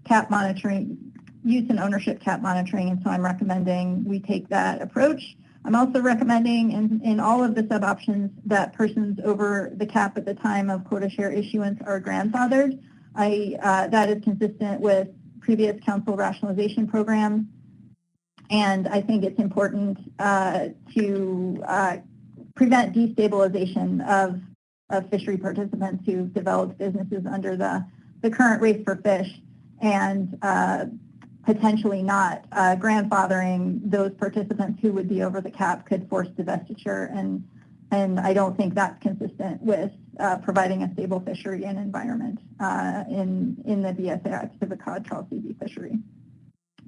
cap monitoring, use and ownership cap monitoring, and so I'm recommending we take that approach. I'm also recommending in all of the sub-options that persons over the cap at the time of quota share issuance are grandfathered. That is consistent with previous council rationalization programs. And I think it's important to prevent destabilization of fishery participants who've developed businesses under the current race for fish and potentially not grandfathering those participants who would be over the cap could force divestiture. And I don't think that's consistent with providing a stable fishery and environment in the BSAI Pacific cod Charles CV fishery.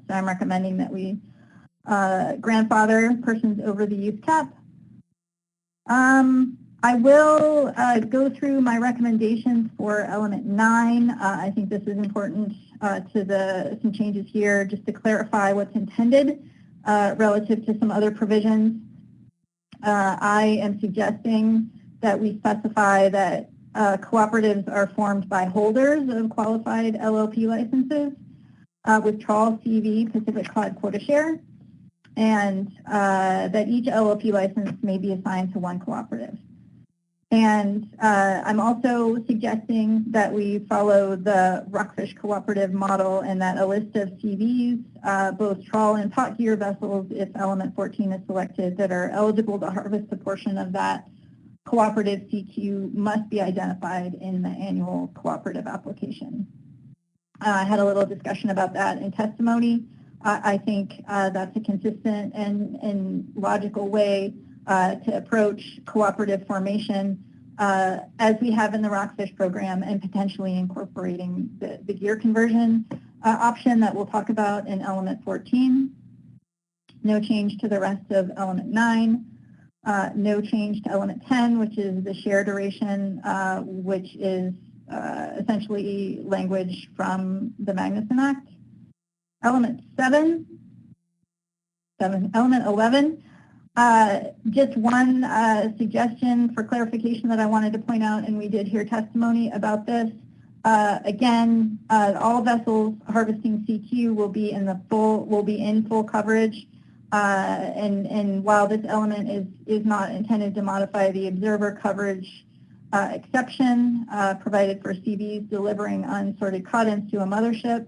So I'm recommending that we grandfather persons over the use cap. I will go through my recommendations for element 9. I think this is important to some changes here just to clarify what's intended relative to some other provisions. I am suggesting that we specify that cooperatives are formed by holders of qualified LLP licenses with Charles CV Pacific cod quota share, and that each LLP license may be assigned to one cooperative. And I'm also suggesting that we follow the rockfish cooperative model and that a list of CVs, both trawl and pot gear vessels, if element 14 is selected, that are eligible to harvest a portion of that cooperative CQ must be identified in the annual cooperative application. I had a little discussion about that in testimony. I think that's a consistent and logical way to approach cooperative formation as we have in the rockfish program, and potentially incorporating the gear conversion option that we'll talk about in element 14. No change to the rest of element 9. No change to element 10, which is the share duration, which is essentially language from the Magnuson Act. Element 7, Element 11. Just one suggestion for clarification that I wanted to point out, and we did hear testimony about this. Again, all vessels harvesting CQ will be in full coverage. And while this element is not intended to modify the observer coverage exception provided for CVs delivering unsorted cod to a mothership,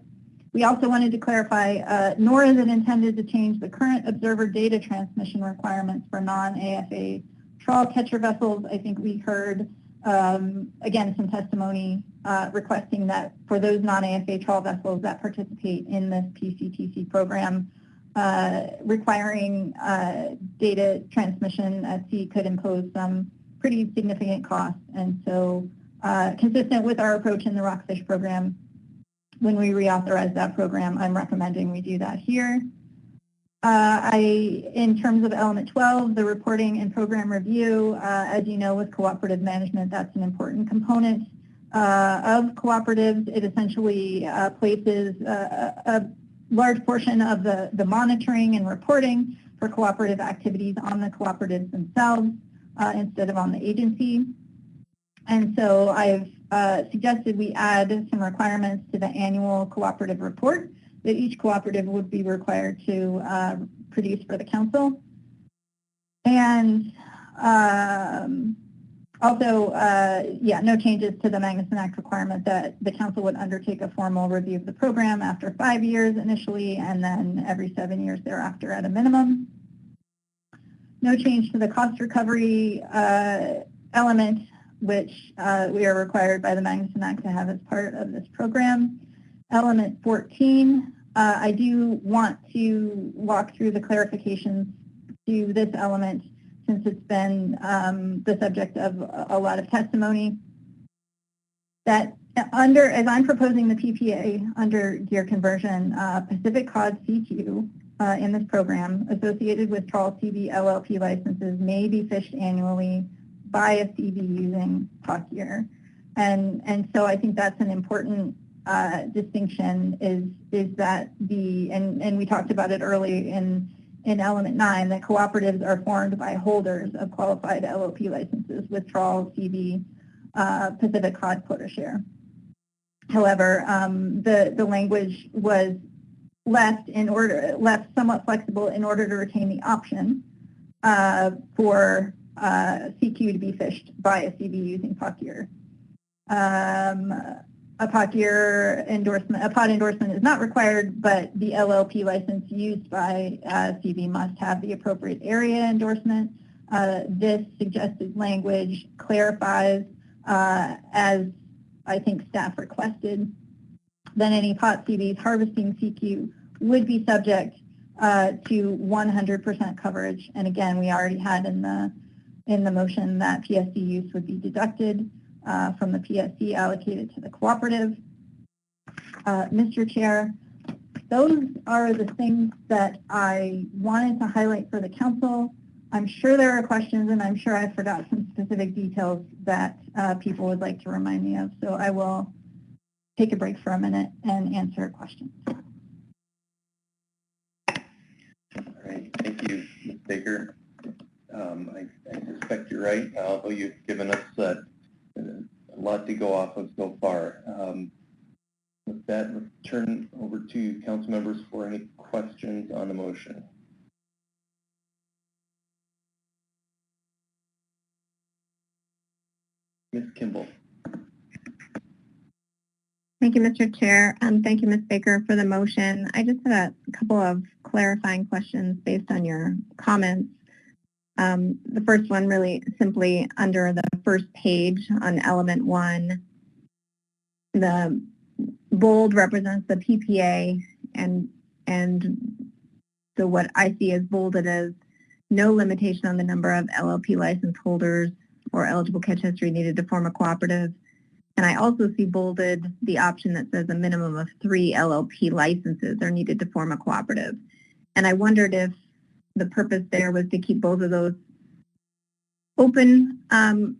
we also wanted to clarify, nor is it intended to change the current observer data transmission requirements for non-AFA trawl catcher vessels. I think we heard, again, some testimony requesting that for those non-AFA trawl vessels that participate in this PCTC program, requiring data transmission at sea could impose some pretty significant costs. And so consistent with our approach in the Rockfish program, when we reauthorize that program, I'm recommending we do that here. In terms of element 12, the reporting and program review, as you know, with cooperative management, that's an important component of cooperatives. It essentially places a large portion of the monitoring and reporting for cooperative activities on the cooperatives themselves instead of on the agency. And so I've suggested we add some requirements to the annual cooperative report that each cooperative would be required to produce for the council. And also, no changes to the Magnuson Act requirement that the council would undertake a formal review of the program after 5 years initially, and then every 7 years thereafter at a minimum. No change to the cost recovery element, which we are required by the Magnuson Act to have as part of this program. Element 14, I do want to walk through the clarifications to this element since it's been the subject of a lot of testimony. That as I'm proposing the PPA under gear conversion, Pacific Cod CQ in this program associated with trawl CV LLP licenses may be fished annually by a CV using POC gear. And so I think that's an important distinction is that and we talked about it early in element 9, that cooperatives are formed by holders of qualified LLP licenses with trawl, CV, Pacific Cod quota share. However, the language was left somewhat flexible in order to retain the option for CQ to be fished by a CV using POC gear. A POC gear endorsement, a POD endorsement is not required, but the LLP license used by CV must have the appropriate area endorsement. This suggested language clarifies, as I think staff requested, that any pot CVs harvesting CQ would be subject to 100% coverage. And again, we already had in the motion that PSD use would be deducted from the PSD allocated to the cooperative. Mr. Chair, those are the things that I wanted to highlight for the council. I'm sure there are questions, and I'm sure I forgot some specific details that people would like to remind me of. So I will take a break for a minute and answer questions. All right, thank you, Ms. Baker. I suspect you're right, although you've given us a lot to go off of so far. With that, let's turn over to council members for any questions on the motion. Ms. Kimball. Thank you, Mr. Chair. Thank you, Ms. Baker, for the motion. I just had a couple of clarifying questions based on your comments. The first one really simply under the first page on element 1, the bold represents the PPA, and so what I see as bolded is no limitation on the number of LLP license holders or eligible catch history needed to form a cooperative. And I also see bolded the option that says a minimum of 3 LLP licenses are needed to form a cooperative. And I wondered if the purpose there was to keep both of those open and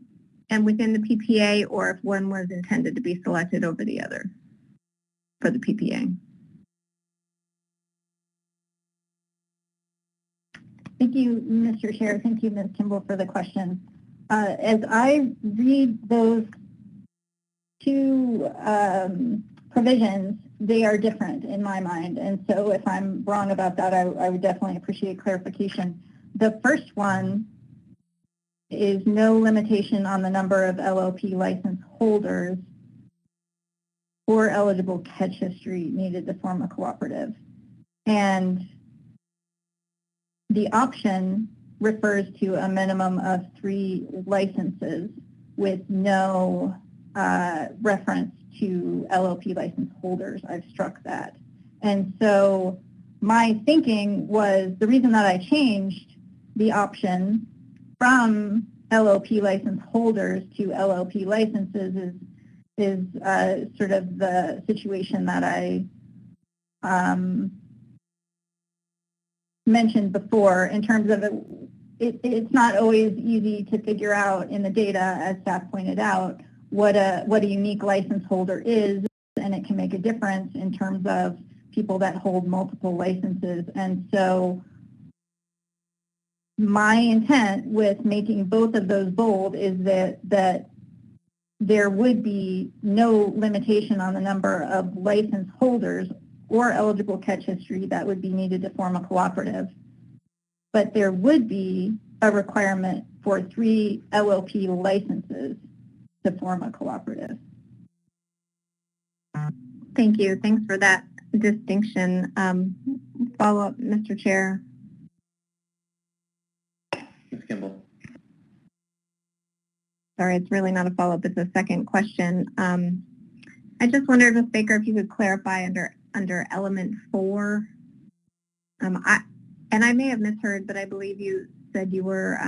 within the PPA, or if one was intended to be selected over the other for the PPA. Thank you, Mr. Chair. Thank you, Ms. Kimball, for the question. As I read those two provisions, they are different in my mind. And so if I'm wrong about that, I would definitely appreciate clarification. The first one is no limitation on the number of LLP license holders or eligible catch history needed to form a cooperative. And the option refers to a minimum of 3 licenses with no reference to LLP license holders. I've struck that. And so my thinking was the reason that I changed the option from LLP license holders to LLP licenses is sort of the situation that I mentioned before in terms of it's not always easy to figure out in the data, as staff pointed out, what a unique license holder is, and it can make a difference in terms of people that hold multiple licenses. And so my intent with making both of those bold is that there would be no limitation on the number of license holders or eligible catch history that would be needed to form a cooperative. But there would be a requirement for 3 LLP licenses to form a cooperative. Thank you. Thanks for that distinction. Follow-up, Mr. Chair. Ms. Kimball. Sorry, it's really not a follow-up. It's a second question. I just wondered, Ms. Baker, if you could clarify under element 4. And I may have misheard, but I believe you said you were,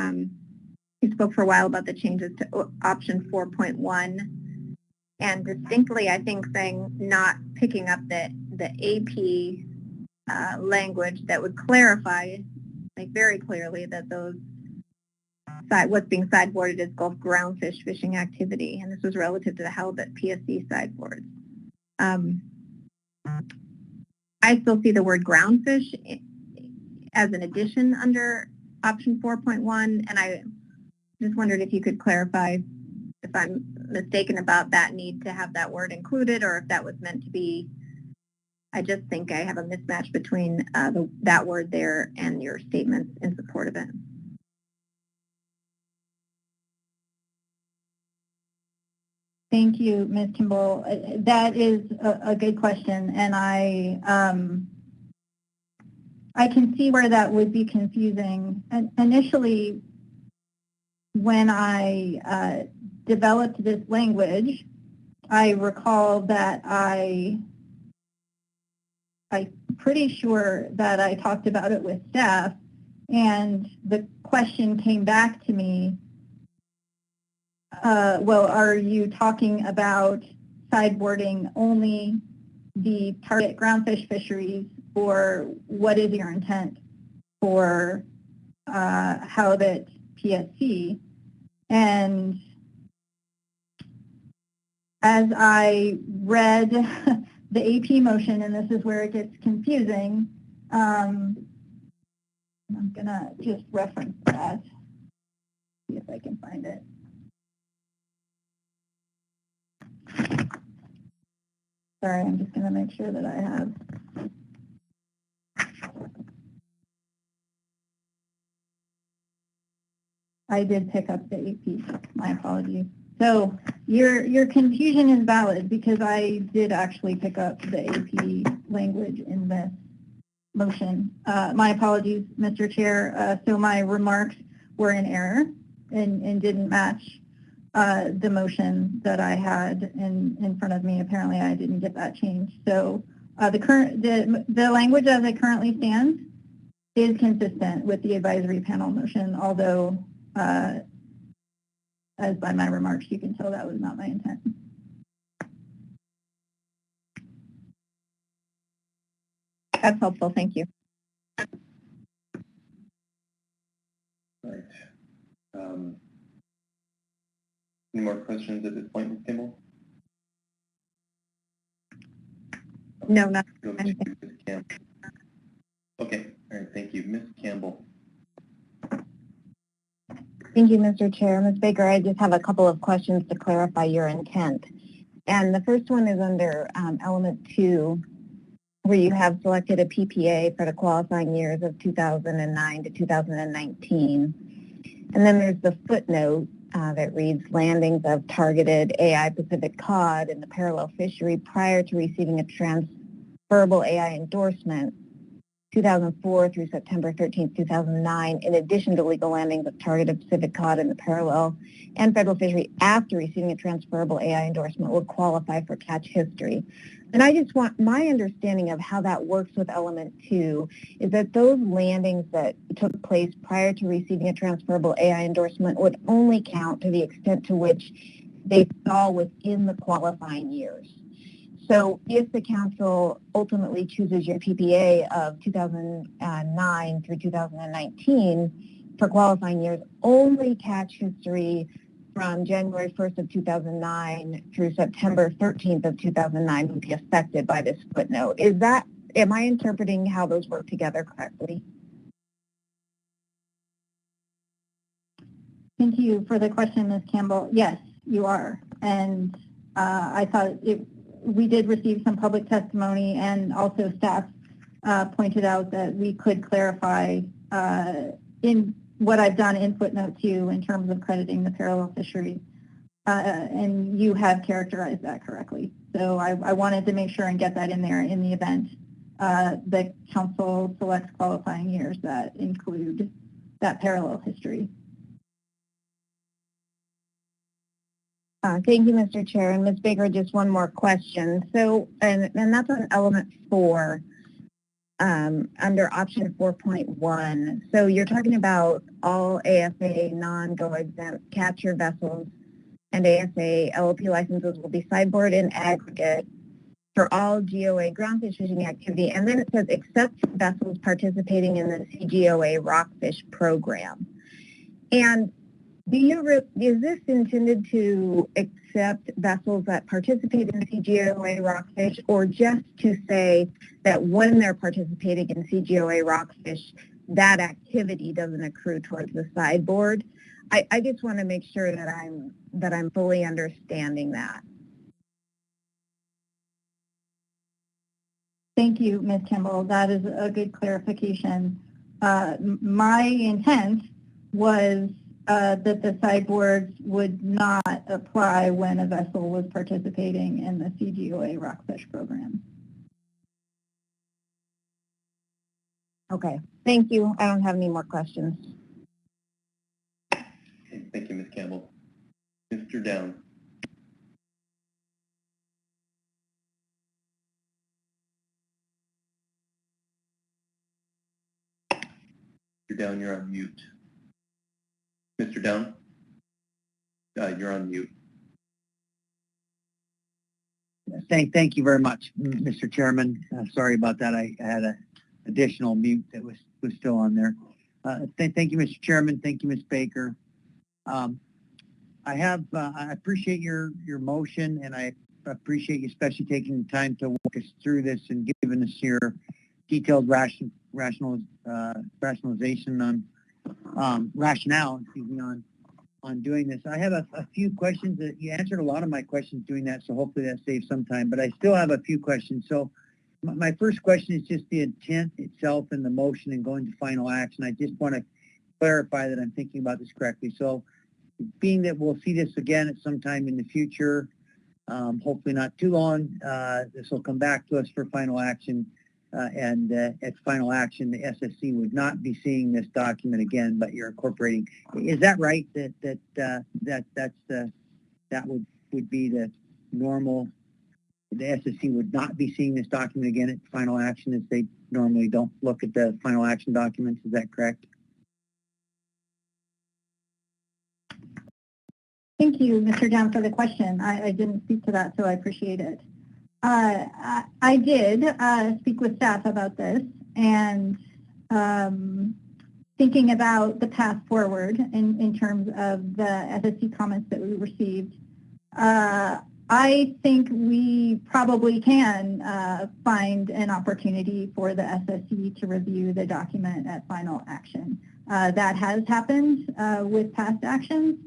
you spoke for a while about the changes to option 4.1. And distinctly, I think, saying not picking up the AP language that would clarify, like very clearly, that those what's being sideboarded is Gulf groundfish fishing activity, and this was relative to the halibut PSC sideboards. I still see the word groundfish as an addition under option 4.1, and I just wondered if you could clarify if I'm mistaken about that need to have that word included, or if that was meant to be. I just think I have a mismatch between that word there and your statements in support of it. Thank you, Ms. Kimball. That is a good question, and I can see where that would be confusing. And initially, when I developed this language, I recall that I'm pretty sure that I talked about it with staff, and the question came back to me, well, are you talking about sideboarding only the target groundfish fisheries, or what is your intent for halibut PSC? And as I read the AP motion, and this is where it gets confusing, I'm going to just reference that, see if I can find it. Sorry, I'm just going to make sure that I have. I did pick up the AP. My apologies. So your confusion is valid because I did actually pick up the AP language in this motion. My apologies, Mr. Chair. So my remarks were in error and didn't match the motion that I had in front of me. Apparently, I didn't get that changed. So the language as it currently stands is consistent with the advisory panel motion, although as by my remarks, you can tell that was not my intent. That's helpful. Thank you. Right. Any more questions at this point, Ms. Kimball? No, not anything. Okay. All right. Thank you. Ms. Campbell. Thank you, Mr. Chair. Ms. Baker, I just have a couple of questions to clarify your intent. And the first one is under element 2, where you have selected a PPA for the qualifying years of 2009 to 2019. And then there's the footnote that reads landings of targeted AI Pacific cod in the parallel fishery prior to receiving a transferable AI endorsement, 2004 through September 13, 2009, in addition to legal landings of targeted Pacific cod in the parallel and federal fishery after receiving a transferable AI endorsement will qualify for catch history. And I just want my understanding of how that works with element 2 is that those landings that took place prior to receiving a transferable AI endorsement would only count to the extent to which they fall within the qualifying years. So if the council ultimately chooses your PPA of 2009 through 2019 for qualifying years, only catch history from January 1st of 2009 through September 13th of 2009 would be affected by this footnote. Am I interpreting how those work together correctly? Thank you for the question, Ms. Campbell. Yes, you are. And I thought we did receive some public testimony, and also staff pointed out that we could clarify in what I've done in footnote 2 in terms of crediting the parallel fishery. And you have characterized that correctly. So I wanted to make sure and get that in there in the event the council selects qualifying years that include that parallel history. Thank you, Mr. Chair. And Ms. Baker, just one more question. So, and that's on element 4, under option 4.1. So you're talking about all AFA non-GO exempt capture vessels and AFA LOP licenses will be sideboard in aggregate for all GOA groundfish fishing activity. And then it says except vessels participating in the CGOA rockfish program. And is this intended to accept vessels that participate in CGOA rockfish, or just to say that when they're participating in CGOA rockfish, that activity doesn't accrue towards the sideboard? I just want to make sure that I'm fully understanding that. Thank you, Ms. Kimball. That is a good clarification. My intent was that the sideboards would not apply when a vessel was participating in the CGOA rockfish program. Okay, thank you. I don't have any more questions. Okay, thank you, Ms. Campbell. Mr. Down. Mr. Down, you're on mute. Mr. Down, you're on mute. Thank you very much, Mr. Chairman. Sorry about that. I had an additional mute that was still on there. Thank you, Mr. Chairman. Thank you, Ms. Baker. I appreciate your motion, and I appreciate you especially taking the time to walk us through this and giving us your detailed rationalization on rationale, on doing this. I have a few questions. That you answered a lot of my questions doing that, so hopefully that saves some time, but I still have a few questions. So my first question is just the intent itself and the motion and going to final action. I just want to clarify that I'm thinking about this correctly. So being that we'll see this again at some time in the future, hopefully not too long, this will come back to us for final action. And at final action, the SSC would not be seeing this document again, but you're incorporating. Is that right? That would be the normal. The SSC would not be seeing this document again at final action, as they normally don't look at the final action documents. Is that correct? Thank you, Mr. Down, for the question. I didn't speak to that, so I appreciate it. I did speak with staff about this, and thinking about the path forward in terms of the SSC comments that we received, I think we probably can find an opportunity for the SSC to review the document at final action. that has happened with past actions,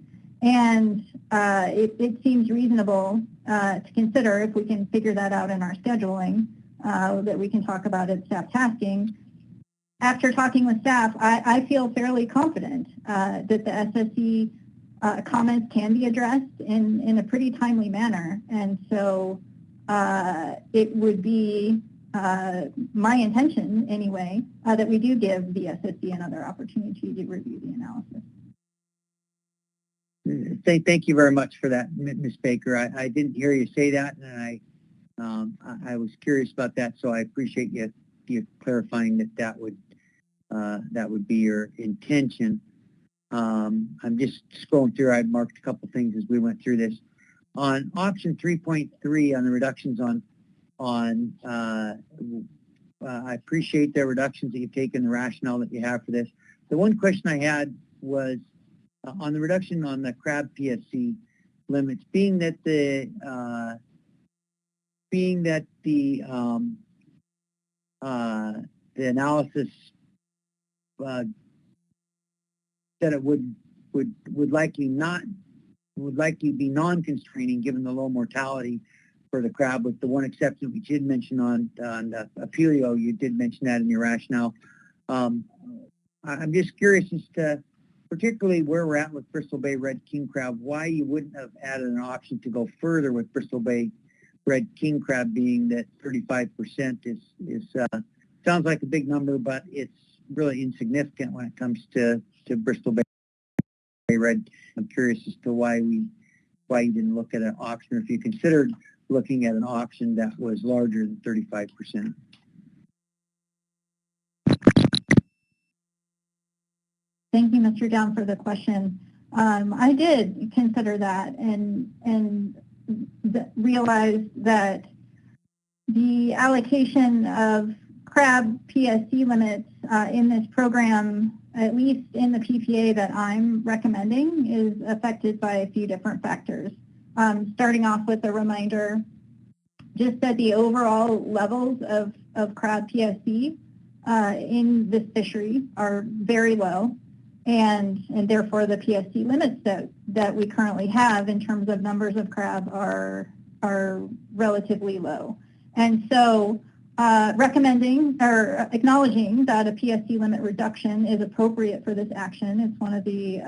and it seems reasonable to consider, if we can figure that out in our scheduling, that we can talk about at staff tasking. After talking with staff, I feel fairly confident that the SSE comments can be addressed in a pretty timely manner, and so it would be my intention, anyway, that we do give the SSE another opportunity to review the analysis. Thank you very much for that, Ms. Baker. I didn't hear you say that, and I was curious about that, so I appreciate you clarifying that would be your intention. I'm just scrolling through. I marked a couple things as we went through this. On option 3.3 on the reductions I appreciate the reductions that you've taken, the rationale that you have for this. The one question I had was on the reduction on the crab PSC limits, being that the analysis that it would likely be non-constraining given the low mortality for the crab, with the one exception we did mention on Apelio. You did mention that in your rationale. I'm just curious as to, particularly where we're at with Bristol Bay Red King Crab, why you wouldn't have added an option to go further with Bristol Bay Red King Crab, being that 35% is sounds like a big number, but it's really insignificant when it comes to Bristol Bay Red. I'm curious as to why you didn't look at an option, or if you considered looking at an option that was larger than 35%. Thank you, Mr. Down, for the question. I did consider that and realized that the allocation of crab PSC limits in this program, at least in the PPA that I'm recommending, is affected by a few different factors. Starting off with a reminder, just that the overall levels of crab PSC in this fishery are very low, and therefore the PSC limits that we currently have in terms of numbers of crab are relatively low. And so recommending or acknowledging that a PSC lit reduction is appropriate for this action. It's one of the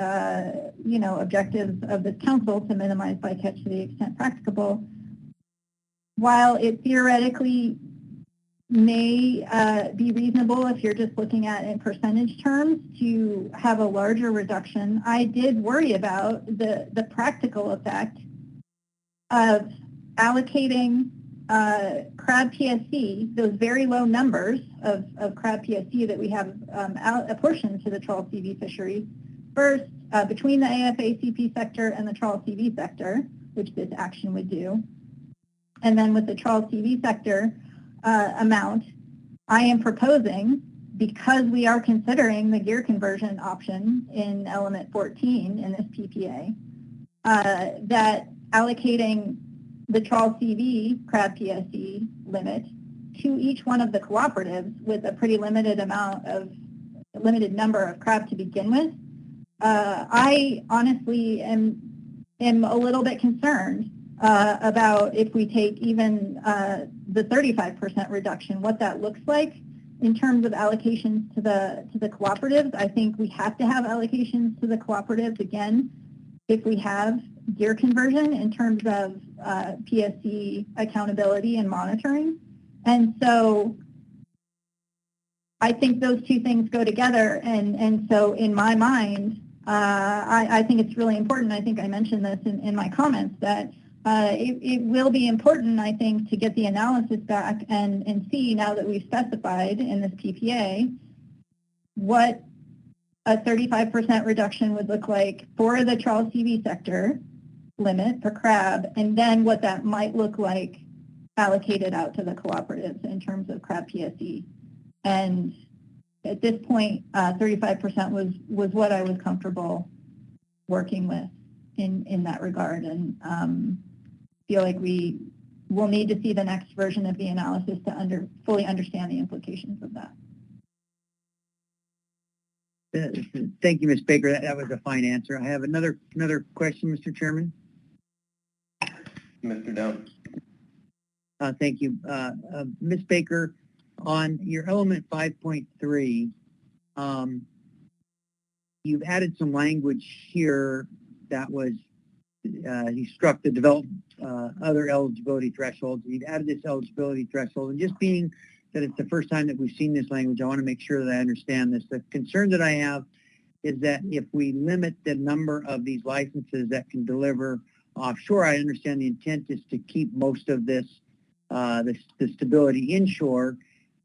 objectives of this council to minimize bycatch to the extent practicable. While it theoretically may be reasonable if you're just looking at in percentage terms to have a larger reduction, I did worry about the practical effect of allocating crab PSC, those very low numbers of crab PSC that we have apportioned to the trawl CV fishery, first between the AFA CP sector and the trawl CV sector, which this action would do. And then with the trawl CV sector amount, I am proposing, because we are considering the gear conversion option in element 14 in this PPA, that allocating the trawl CV crab PSC limit to each one of the cooperatives with a pretty limited number of crab to begin with. I honestly am a little bit concerned about if we take even the 35% reduction, what that looks like in terms of allocations to the cooperatives. I think we have to have allocations to the cooperatives again if we have gear conversion in terms of PSC accountability and monitoring. And so I think those two things go together, and so in my mind, I think it's really important. I think I mentioned this in my comments, that it will be important, I think, to get the analysis back and see, now that we've specified in this PPA, what a 35% reduction would look like for the trawl CV sector limit for crab, and then what that might look like allocated out to the cooperatives in terms of crab PSC. And at this point, 35% was what I was comfortable working with in that regard, and feel like we will need to see the next version of the analysis to fully understand the implications of that. Thank you, Ms. Baker. That was a fine answer. I have another question, Mr. Chairman. Mr. Down. Thank you. Ms. Baker, on your element 5.3, you've added some language here that was, you struck the develop other eligibility thresholds. You've added this eligibility threshold, and just being that it's the first time that we've seen this language, I want to make sure that I understand this. The concern that I have is that if we limit the number of these licenses that can deliver offshore, I understand the intent is to keep most of this, the stability inshore,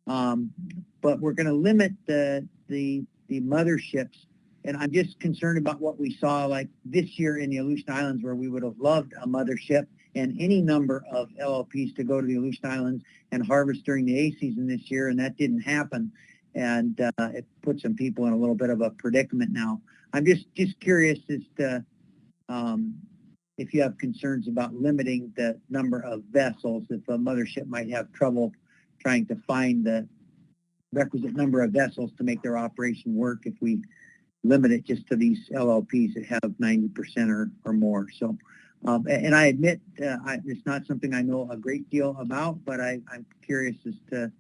but we're going to limit the motherships. And I'm just concerned about what we saw like this year in the Aleutian Islands, where we would have loved a mothership and any number of LLPs to go to the Aleutian Islands and harvest during the A season this year, and that didn't happen. And it put some people in a little bit of a predicament now. I'm just curious as to if you have concerns about limiting the number of vessels, if a mothership might have trouble trying to find the requisite number of vessels to make their operation work if we limit it just to these LLPs that have 90% or more. So, and I admit it's not something I know a great deal about, but I'm curious as to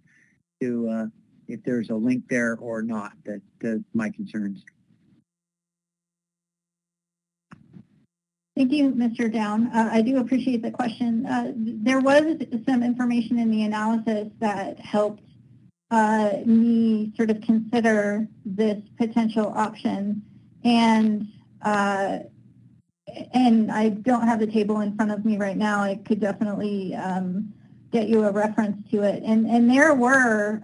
if there's a link there or not. That's my concerns. Thank you, Mr. Down. I do appreciate the question. There was some information in the analysis that helped me sort of consider this potential option, and I don't have the table in front of me right now. I could definitely get you a reference to it. And there were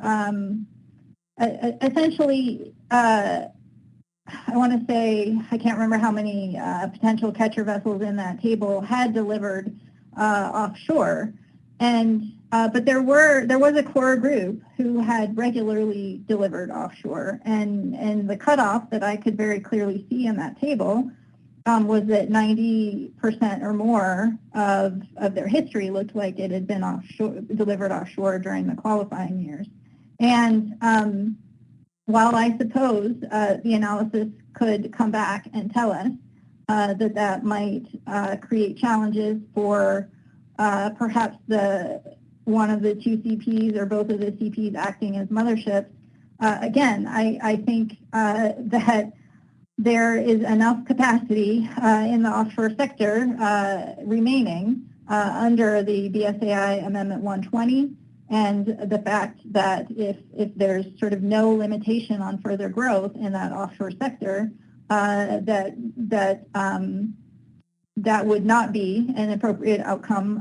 essentially, I want to say, I can't remember how many potential catcher vessels in that table had delivered offshore, and but there was a core group who had regularly delivered offshore, and the cutoff that I could very clearly see in that table was that 90% or more of their history looked like it had been delivered offshore during the qualifying years. And while I suppose the analysis could come back and tell us that might create challenges for perhaps one of the two CPs or both of the CPs acting as motherships, again, I think that there is enough capacity in the offshore sector remaining under the BSAI Amendment 120, and the fact that if there's sort of no limitation on further growth in that offshore sector, that would not be an appropriate outcome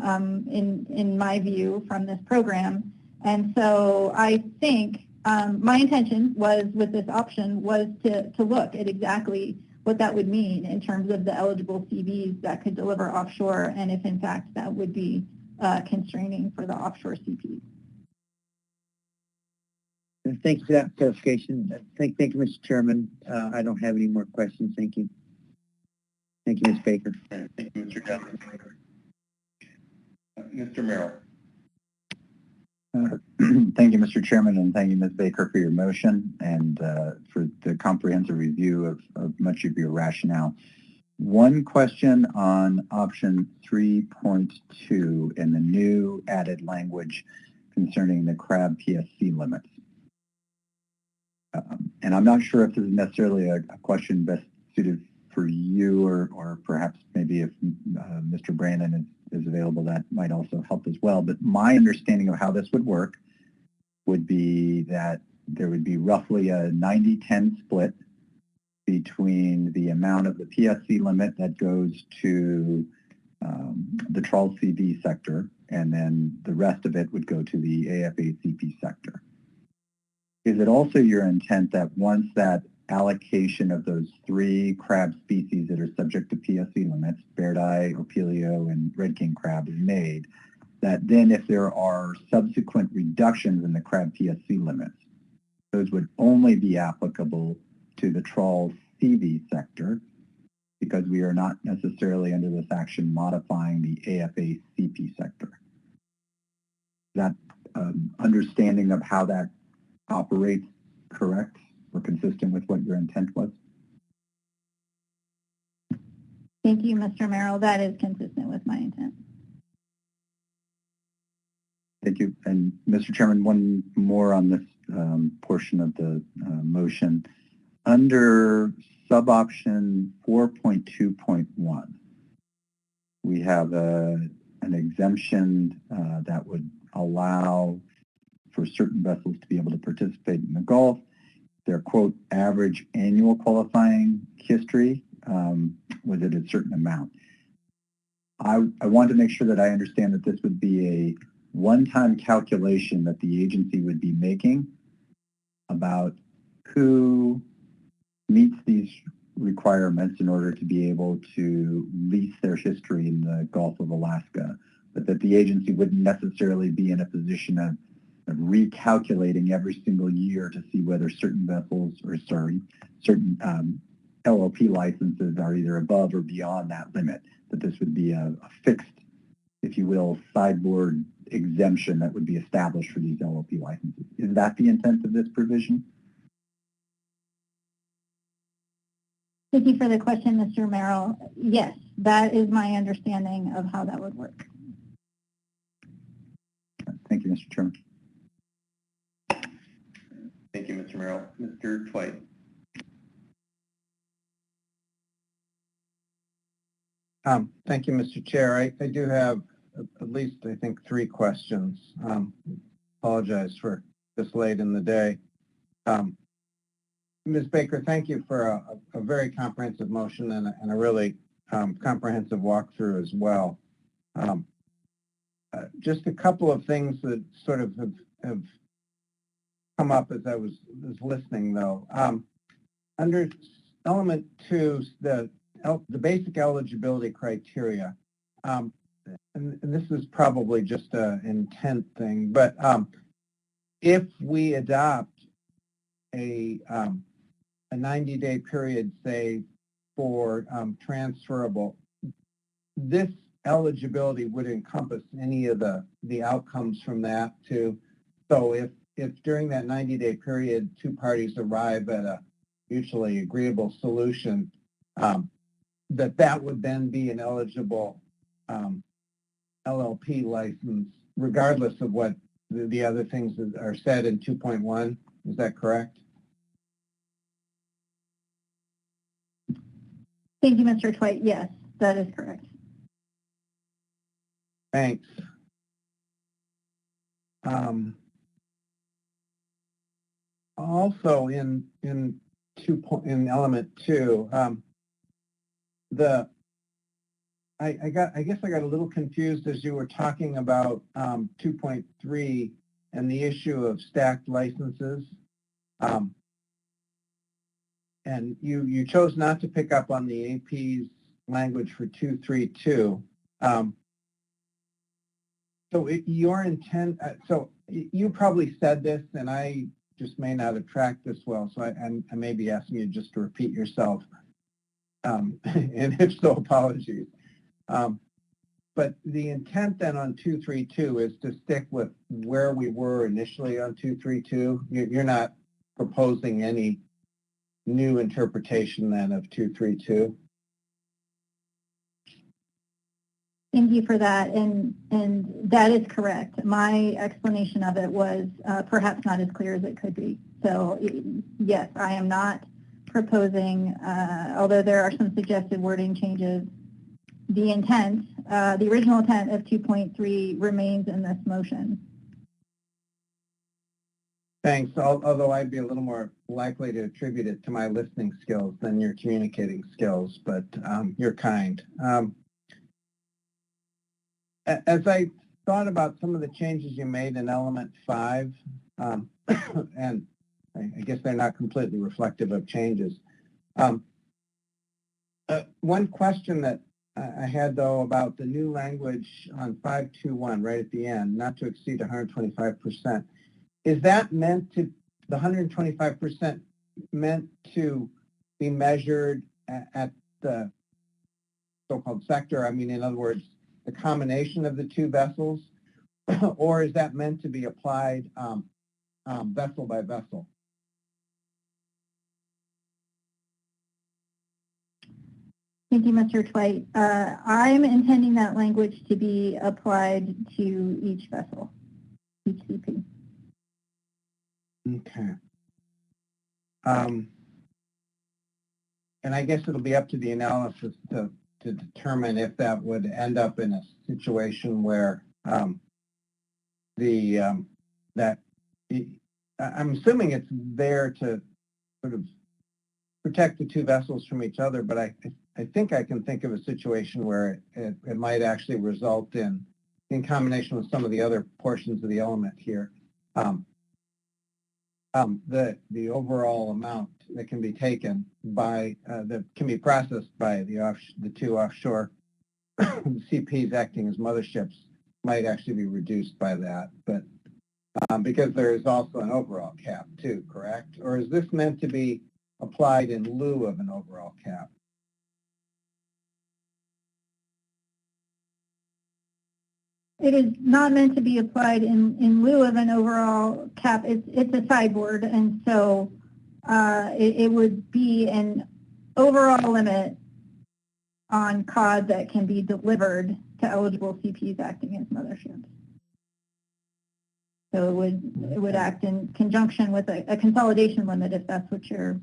in my view from this program. And so I think my intention was with this option was to look at exactly what that would mean in terms of the eligible CVs that could deliver offshore, and if in fact that would be constraining for the offshore CPs. Thank you for that clarification. Thank you, Mr. Chairman. I don't have any more questions. Thank you. Thank you, Ms. Baker. Thank you, Mr. Johnson. Mr. Merrill. Thank you, Mr. Chairman, and thank you, Ms. Baker, for your motion and for the comprehensive review of much of your rationale. One question on option 3.2 and the new added language concerning the crab PSC limits. And I'm not sure if this is necessarily a question best suited for you, or perhaps maybe if Mr. Brandon is available, that might also help as well. But my understanding of how this would work would be that there would be roughly a 90-10 split between the amount of the PSC limit that goes to the trawl CV sector, and then the rest of it would go to the AFA CP sector. Is it also your intent that once that allocation of those three crab species that are subject to PSC limits, baird eye, opilio, and red king crab, is made, that then if there are subsequent reductions in the crab PSC limits, those would only be applicable to the trawl CV sector, because we are not necessarily under this action modifying the AFA CP sector? That understanding of how that operates correct? were consistent with what your intent was? Thank you, Mr. Merrill. That is consistent with my intent. Thank you. And Mr. Chairman, one more on this portion of the motion. Under sub-option 4.2.1, we have an exemption that would allow for certain vessels to be able to participate in the Gulf. Their, quote, average annual qualifying history was at a certain amount. I want to make sure that I understand that this would be a one-time calculation that the agency would be making about who meets these requirements in order to be able to lease their history in the Gulf of Alaska, but that the agency wouldn't necessarily be in a position of recalculating every single year to see whether certain vessels, or certain LLP licenses are either above or beyond that limit, that this would be a fixed, if you will, sideboard exemption that would be established for these LLP licenses. Is that the intent of this provision? Thank you for the question, Mr. Merrill. Yes, that is my understanding of how that would work. Thank you, Mr. Chairman. Thank you, Mr. Merrill. Mr. Twite. Thank you, Mr. Chair. I do have at least, I think, 3 questions. Apologize for this late in the day. Ms. Baker, thank you for a very comprehensive motion and a really comprehensive walkthrough as well. Just a couple of things that sort of have come up as I was listening, though. Under element 2, the basic eligibility criteria, and this is probably just an intent thing, but if we adopt a 90-day period, say, for transferable, this eligibility would encompass any of the outcomes from that too. So if during that 90-day period 2 parties arrive at a mutually agreeable solution, that would then be an eligible LLP license, regardless of what the other things that are said in 2.1. Is that correct? Thank you, Mr. Twite. Yes, that is correct. Thanks. Also, in element 2, I guess I got a little confused as you were talking about 2.3 and the issue of stacked licenses. And you chose not to pick up on the AP's language for 232. So your intent, so you probably said this, and I just may not have tracked this well, so I may be asking you just to repeat yourself. And if so, apologies. But the intent then on 232 is to stick with where we were initially on 232. You're not proposing any new interpretation then of 232? Thank you for that, and that is correct. My explanation of it was perhaps not as clear as it could be. So yes, I am not proposing, although there are some suggested wording changes, the intent, the original intent of 2.3 remains in this motion. Thanks, although I'd be a little more likely to attribute it to my listening skills than your communicating skills, but you're kind. As I thought about some of the changes you made in element 5, and I guess they're not completely reflective of changes. One question that I had, though, about the new language on 521 right at the end, not to exceed 125%. Is that meant to, the 125% meant to be measured at the so-called sector? I mean, in other words, the combination of the 2 vessels, or is that meant to be applied vessel by vessel? Thank you, Mr. Twite. I'm intending that language to be applied to each vessel, each CP. Okay. And I guess it'll be up to the analysis to determine if that would end up in a situation where I'm assuming it's there to sort of protect the two vessels from each other, but I think I can think of a situation where it might actually result in combination with some of the other portions of the element here, the overall amount that can be taken by that can be processed by the two offshore CPs acting as motherships might actually be reduced by that, but because there is also an overall cap too, correct? Or is this meant to be applied in lieu of an overall cap? It is not meant to be applied in lieu of an overall cap. It's a sideboard, and so it would be an overall limit on cod that can be delivered to eligible CPs acting as motherships. So it would act in conjunction with a consolidation limit, if that's what you're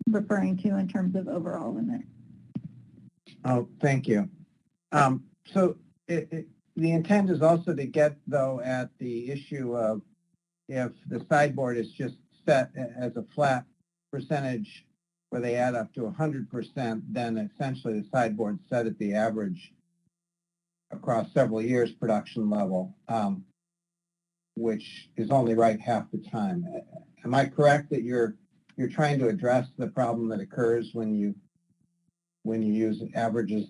referring to in terms of overall limit. Oh, thank you. So the intent is also to get, though, at the issue of if the sideboard is just set as a flat percentage where they add up to 100%, then essentially the sideboard set at the average across several years production level, which is only right half the time. Am I correct that you're trying to address the problem that occurs when you use averages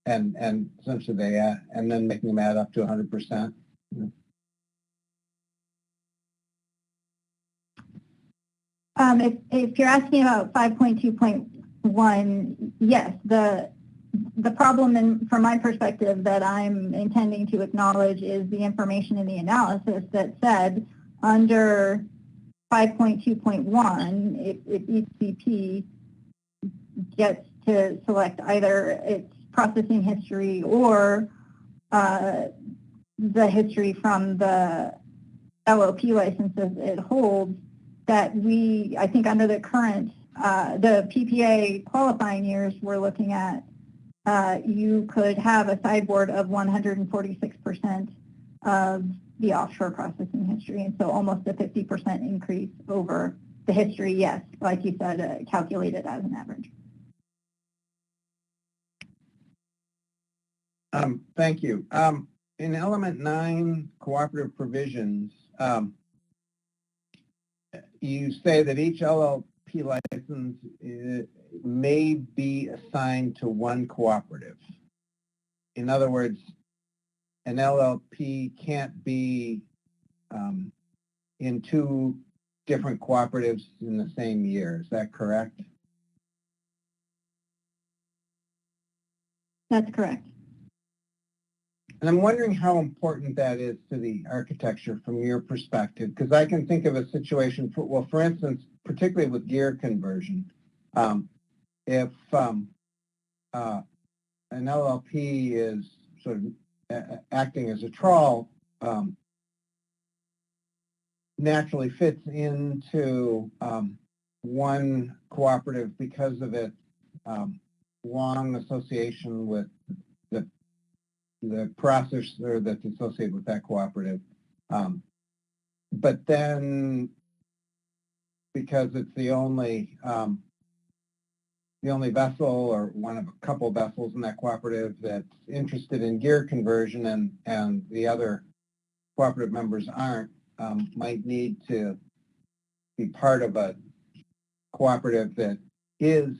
and essentially they add, and then making them add up to 100%? If you're asking about 5.2.1, yes, the problem from my perspective that I'm intending to acknowledge is the information in the analysis that said under 5.2.1, if each CP gets to select either its processing history or the history from the LOP licenses it holds, that I think under the current, the PPA qualifying years we're looking at, you could have a sideboard of 146% of the offshore processing history, and so almost a 50% increase over the history, yes, like you said, calculated as an average. Thank you. In element 9, cooperative provisions, you say that each LLP license may be assigned to one cooperative. In other words, an LLP can't be in two different cooperatives in the same year. Is that correct? That's correct. And I'm wondering how important that is to the architecture from your perspective, because I can think of a situation, for instance, particularly with gear conversion, if an LLP is sort of acting as a trawl, naturally fits into one cooperative because of its long association with the processor that's associated with that cooperative. But then, because it's the only vessel or one of a couple vessels in that cooperative that's interested in gear conversion and the other cooperative members aren't, might need to be part of a cooperative that is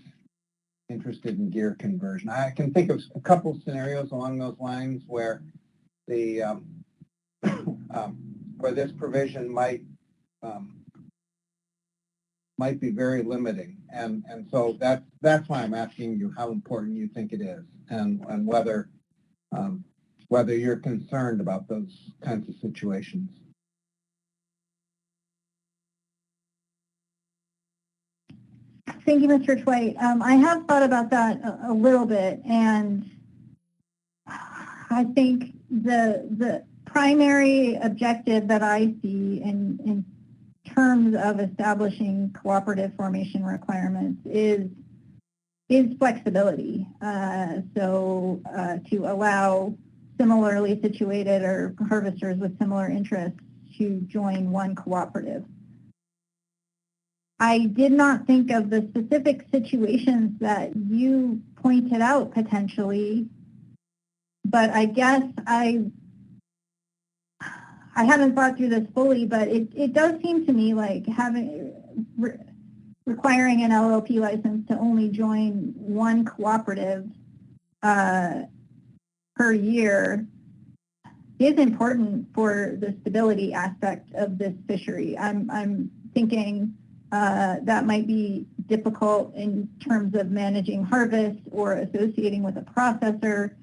interested in gear conversion. I can think of a couple of scenarios along those lines where the where this provision might be very limiting, and so that's why I'm asking you how important you think it is, and whether you're concerned about those kinds of situations. Thank you, Mr. Twite. I have thought about that a little bit, and I think the primary objective that I see in terms of establishing cooperative formation requirements is flexibility. To allow similarly situated or harvesters with similar interests to join one cooperative. I did not think of the specific situations that you pointed out potentially, but I guess I haven't thought through this fully, but it does seem to me like requiring an LLP license to only join one cooperative per year is important for the stability aspect of this fishery. I'm thinking that might be difficult in terms of managing harvest or associating with a processor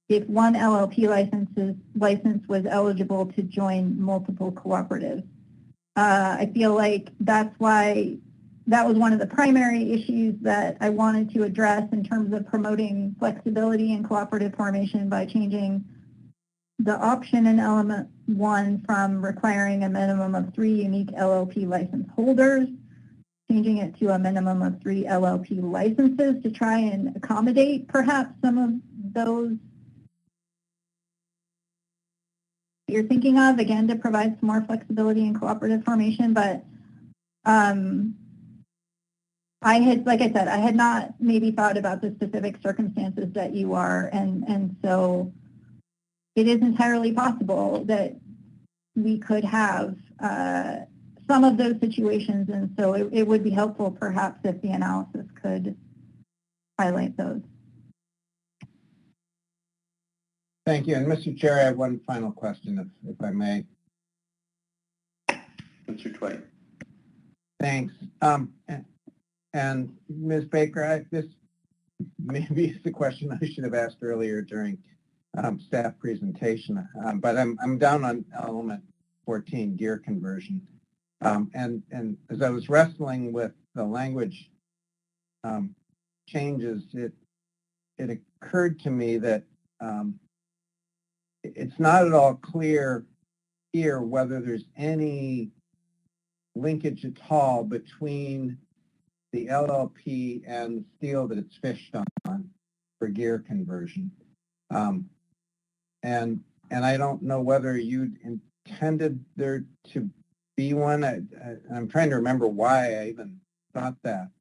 if one LLP license was eligible to join multiple cooperatives. I feel like that's why that was one of the primary issues that I wanted to address in terms of promoting flexibility in cooperative formation by changing the option in element 1 from requiring a minimum of 3 unique LLP license holders, changing it to a minimum of 3 LLP licenses to try and accommodate perhaps some of those you're thinking of, again, to provide some more flexibility in cooperative formation. But like I said, I had not maybe thought about the specific circumstances that you are, and so it is entirely possible that we could have some of those situations, and so it would be helpful perhaps if the analysis could highlight those. Thank you. And Mr. Chair, I have one final question, if I may. Mr. Twite. Thanks. And Ms. Baker, this maybe is the question I should have asked earlier during staff presentation, but I'm down on element 14, gear conversion. And as I was wrestling with the language changes, it occurred to me that it's not at all clear here whether there's any linkage at all between the LLP and the steel that it's fished on for gear conversion. And I don't know whether you intended there to be one. I'm trying to remember why I even thought that.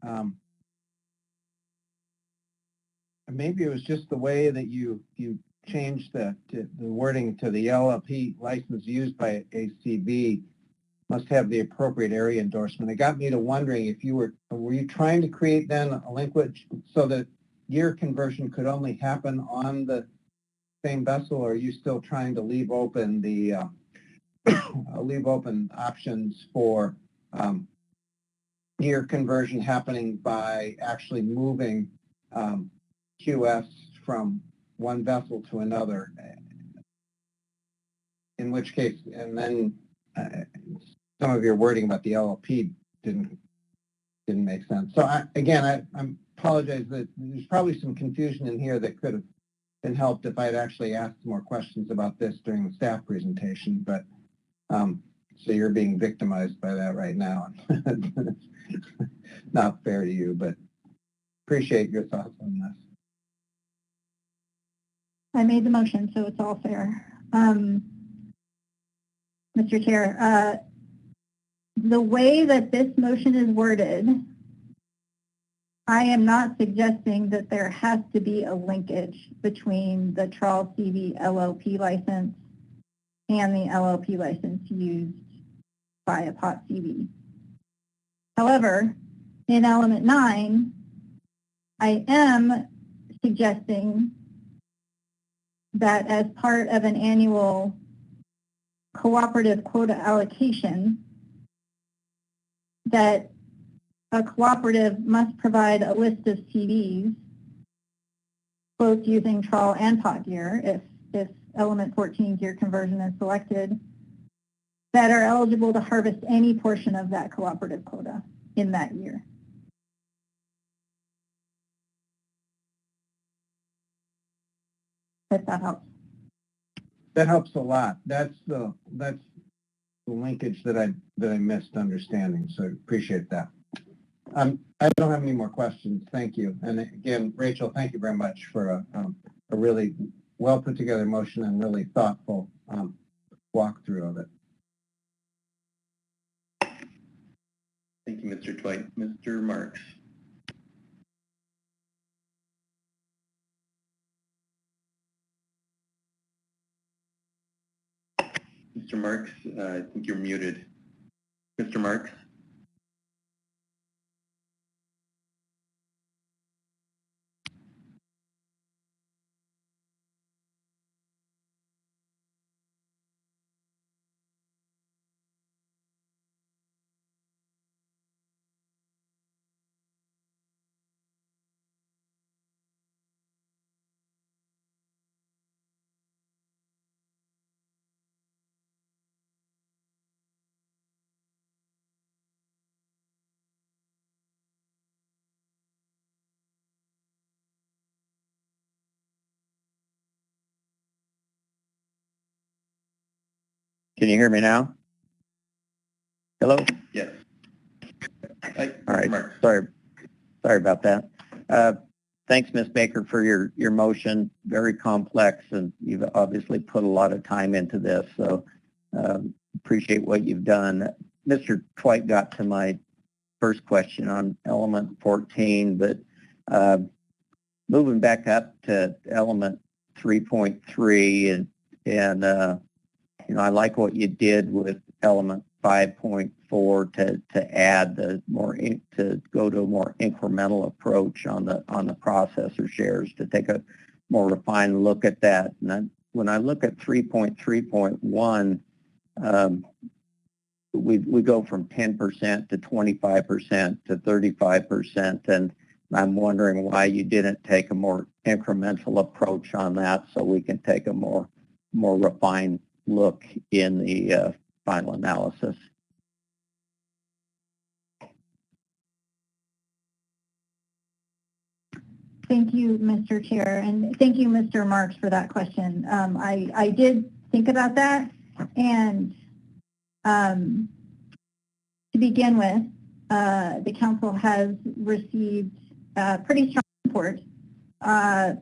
Maybe it was just the way that you changed the wording to the LLP license used by ACV must have the appropriate area endorsement. It got me to wondering if were you trying to create then a linkage so that gear conversion could only happen on the same vessel, or are you still trying to leave open the options for gear conversion happening by actually moving QS from one vessel to another, in which case, and then some of your wording about the LLP didn't make sense. So I apologize that there's probably some confusion in here that could have been helped if I'd actually asked more questions about this during the staff presentation, but so you're being victimized by that right now. Not fair to you, but appreciate your thoughts on this. I made the motion, so it's all fair. Mr. Chair, the way that this motion is worded, I am not suggesting that there has to be a linkage between the Trawl CV LLP license and the LLP license used by a pot CV. However, in element 9, I am suggesting that as part of an annual cooperative quota allocation, that a cooperative must provide a list of CVs, both using trawl and pot gear, if element 14 gear conversion is selected, that are eligible to harvest any portion of that cooperative quota in that year. if that helps. That helps a lot. That's the linkage that I missed understanding. So appreciate that. I don't have any more questions. Thank you. And again, Rachel, thank you very much for a really well put together motion and really thoughtful walkthrough of it. Thank you, Mr. Twite. Mr. Marks. Mr. Marks, I think you're muted. Mr. Marks? Can you hear me now? Hello? Yes. All right. Sorry about that. Thanks, Ms. Baker, for your motion. Very complex, and you've obviously put a lot of time into this. So appreciate what you've done. Mr. Twite got to my first question on element 14, but moving back up to element 3.3, and I like what you did with element 5.4 to add the to go to a more incremental approach on the processor shares, to take a more refined look at that. And when I look at 3.3.1, we go from 10% to 25% to 35%, and I'm wondering why you didn't take a more incremental approach on that, so we can take a more refined look in the final analysis. Thank you, Mr. Chair, and thank you, Mr. Marks, for that question. I did think about that, and to begin with, the council has received pretty strong support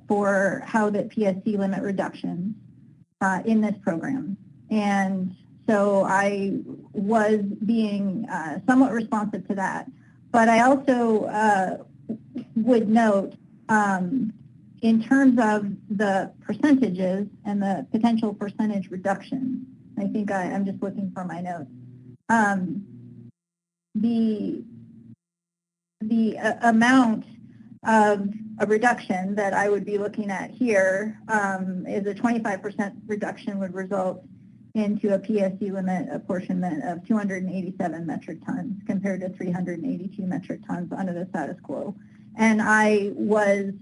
for how the PSC limit reductions in this program. And so I was being somewhat responsive to that. But I also would note, in terms of the percentages and the potential percentage reduction, I think I'm just looking for my notes. The amount of a reduction that I would be looking at here is a 25% reduction would result into a PSC limit apportionment of 287 metric tons compared to 382 metric tons under the status quo. And I was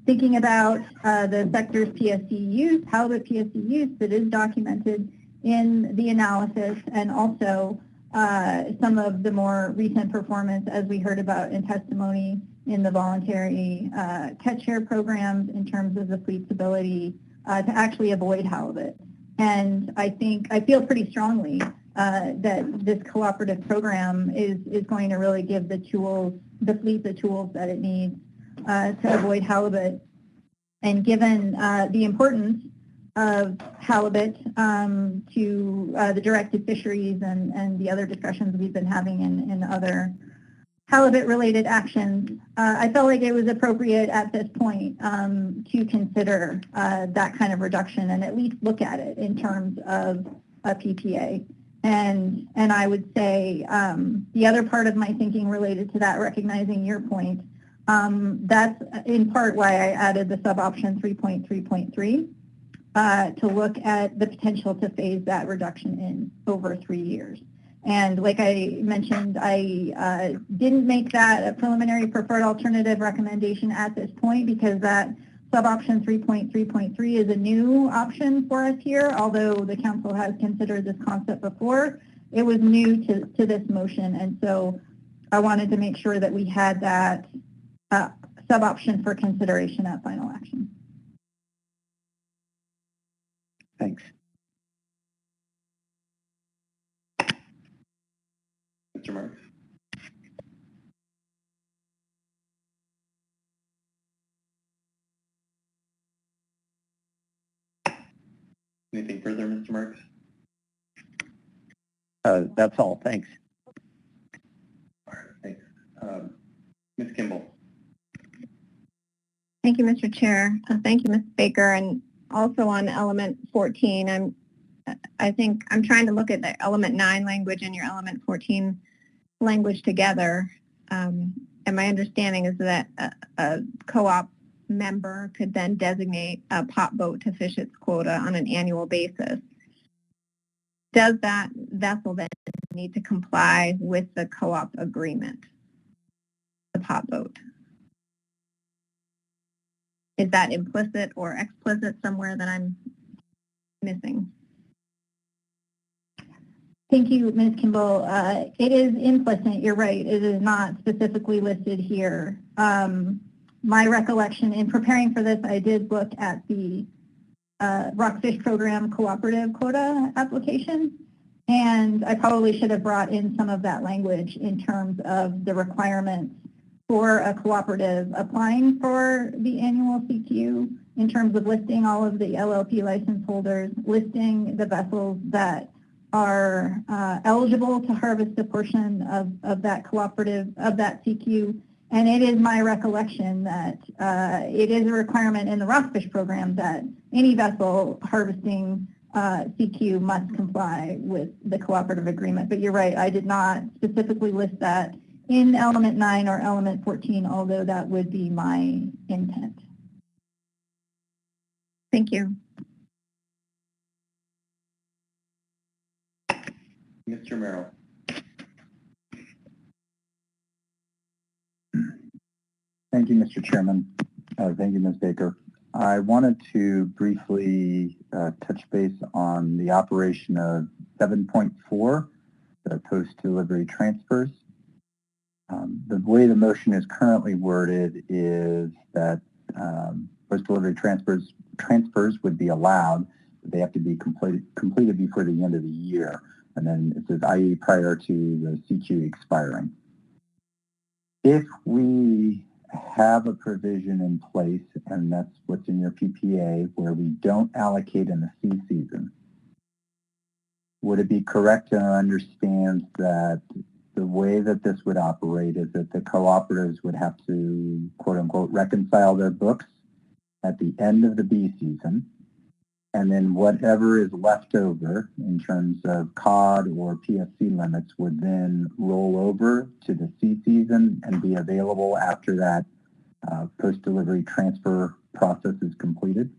thinking about the sector's PSC use, how the PSC use that is documented in the analysis, and also some of the more recent performance, as we heard about in testimony, in the voluntary catch share programs in terms of the fleet's ability to actually avoid halibut. And I feel pretty strongly that this cooperative program is going to really give the fleet the tools that it needs to avoid halibut. And given the importance of halibut to the directed fisheries and the other discussions we've been having in other halibut-related actions, I felt like it was appropriate at this point to consider that kind of reduction and at least look at it in terms of a PPA. And I would say the other part of my thinking related to that, recognizing your point, that's in part why I added the sub-option 3.3.3 to look at the potential to phase that reduction in over 3 years. And like I mentioned, I didn't make that a preliminary preferred alternative recommendation at this point because that sub-option 3.3.3 is a new option for us here, although the council has considered this concept before. It was new to this motion, and so I wanted to make sure that we had that sub-option for consideration at final action. Thanks. Mr. Marks? Anything further, Mr. Marks? That's all. Thanks. All right, thanks. Ms. Kimball? Thank you, Mr. Chair. Thank you, Ms. Baker. And also on element 14, I think I'm trying to look at the element 9 language and your element 14 language together. And my understanding is that a co-op member could then designate a pot boat to fish its quota on an annual basis. Does that vessel then need to comply with the co-op agreement, the pot boat? Is that implicit or explicit somewhere that I'm missing? Thank you, Ms. Kimball. It is implicit. You're right. It is not specifically listed here. My recollection in preparing for this, I did look at the Rockfish Program cooperative quota application, and I probably should have brought in some of that language in terms of the requirements for a cooperative applying for the annual CQ in terms of listing all of the LLP license holders, listing the vessels that are eligible to harvest a portion of that cooperative, of that CQ. And it is my recollection that it is a requirement in the Rockfish Program that any vessel harvesting CQ must comply with the cooperative agreement. But you're right, I did not specifically list that in element 9 or element 14, although that would be my intent. Thank you. Mr. Merrill? Thank you, Mr. Chairman. Thank you, Ms. Baker. I wanted to briefly touch base on the operation of 7.4, the post-delivery transfers. The way the motion is currently worded is that post-delivery transfers would be allowed, but they have to be completed before the end of the year. And then it says, i.e. prior to the CQ expiring. If we have a provision in place, and that's what's in your PPA, where we don't allocate in the sea season, would it be correct to understand that the way that this would operate is that the cooperatives would have to, quote unquote, reconcile their books at the end of the B season, and then whatever is left over in terms of COD or PSC limits would then roll over to the C season and be available after that post-delivery transfer process is completed?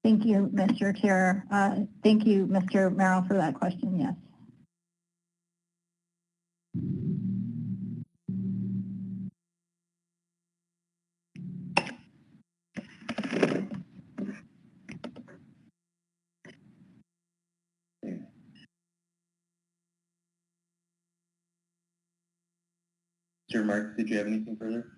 Thank you, Mr. Chair. Thank you, Mr. Merrill, for that question. Yes. Mr. Marks, did you have anything further?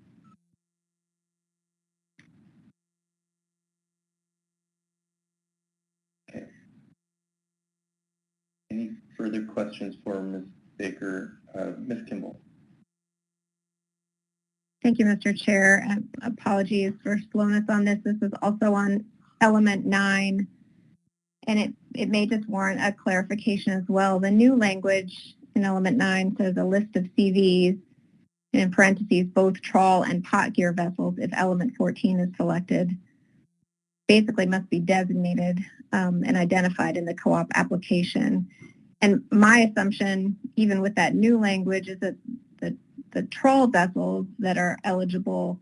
Okay. Any further questions for Ms. Baker? Ms. Kimball? Thank you, Mr. Chair. Apologies for slowness on this. This is also on element 9, and it may just warrant a clarification as well. The new language in element 9 says a list of CVs, and in parentheses, both trawl and pot gear vessels, if element 14 is selected, basically must be designated and identified in the co-op application. And my assumption, even with that new language, is that the trawl vessels that are eligible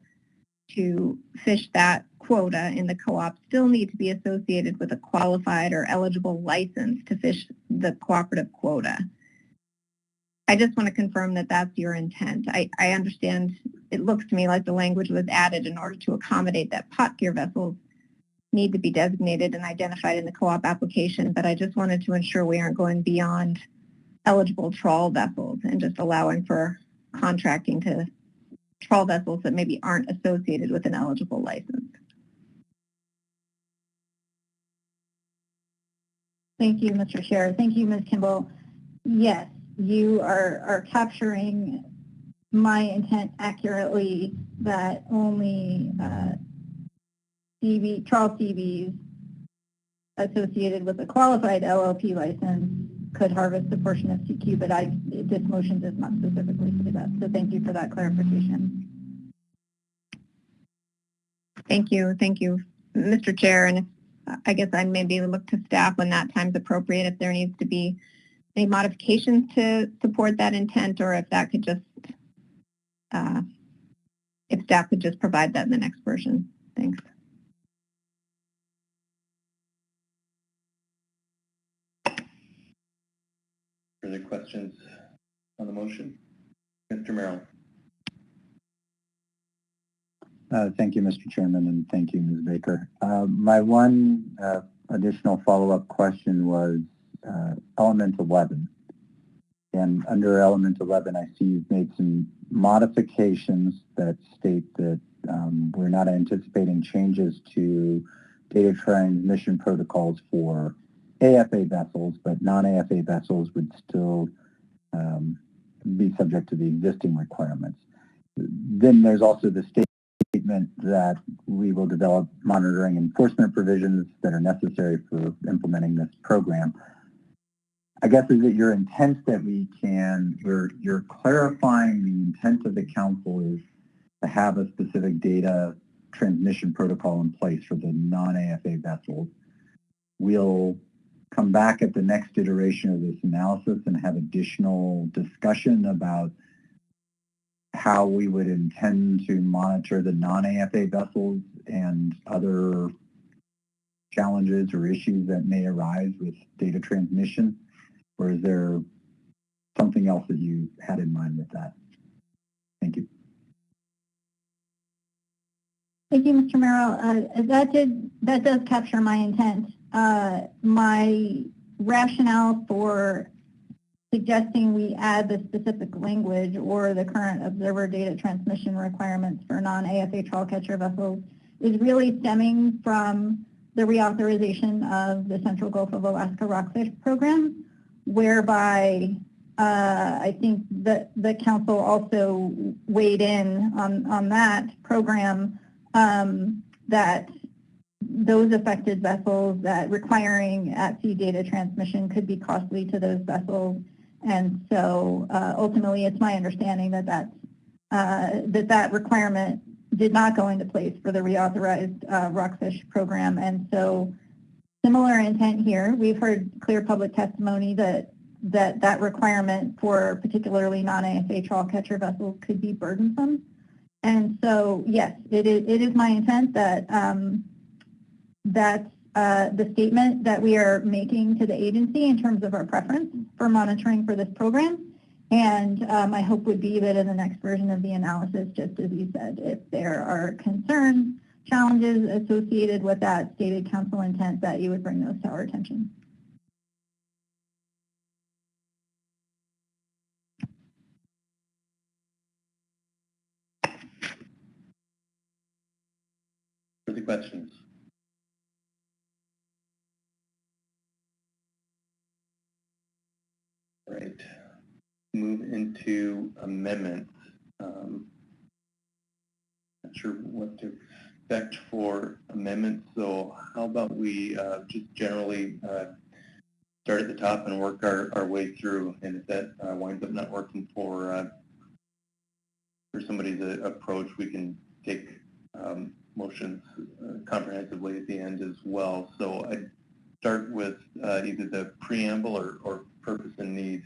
to fish that quota in the co-op still need to be associated with a qualified or eligible license to fish the cooperative quota. I just want to confirm that that's your intent. I understand it looks to me like the language was added in order to accommodate that pot gear vessels need to be designated and identified in the co-op application, but I just wanted to ensure we aren't going beyond eligible trawl vessels and just allowing for contracting to trawl vessels that maybe aren't associated with an eligible license. Thank you, Mr. Chair. Thank you, Ms. Kimball. Yes, you are capturing my intent accurately that only trawl CVs associated with a qualified LLP license could harvest a portion of CQ, but this motion does not specifically say that. So thank you for that clarification. Thank you, Mr. Chair. And I guess I maybe look to staff when that time's appropriate if there needs to be any modifications to support that intent, or if that could just, if staff could just provide that in the next version. Thanks. Further questions on the motion? Mr. Merrill. Thank you, Mr. Chairman, and thank you, Ms. Baker. My one additional follow-up question was element 11. And under element 11, I see you've made some modifications that state that we're not anticipating changes to data transmission protocols for AFA vessels, but non-AFA vessels would still be subject to the existing requirements. Then there's also the statement that we will develop monitoring enforcement provisions that are necessary for implementing this program. I guess, is it your intent that you're clarifying the intent of the council is to have a specific data transmission protocol in place for the non-AFA vessels? We'll come back at the next iteration of this analysis and have additional discussion about how we would intend to monitor the non-AFA vessels and other challenges or issues that may arise with data transmission? Or is there something else that you had in mind with that? Thank you. Thank you, Mr. Merrill. That does capture my intent. My rationale for suggesting we add the specific language or the current observer data transmission requirements for non-AFA trawl catcher vessels is really stemming from the reauthorization of the Central Gulf of Alaska Rockfish Program, whereby I think that the council also weighed in on that program, that those affected vessels, that requiring at-sea data transmission could be costly to those vessels. And so ultimately, it's my understanding that that requirement did not go into place for the reauthorized Rockfish program. And so similar intent here. We've heard clear public testimony that requirement for particularly non-AFA trawl catcher vessels could be burdensome. And so, yes, it is my intent that the statement that we are making to the agency in terms of our preference for monitoring for this program. And my hope would be that in the next version of the analysis, just as you said, if there are concerns, challenges associated with that stated council intent, that you would bring those to our attention. Further questions? All right. Move into amendments. Not sure what to expect for amendments, so how about we just generally start at the top and work our way through, and if that winds up not working for somebody's approach, we can take motions comprehensively at the end as well. So I'd start with either the preamble or purpose and need.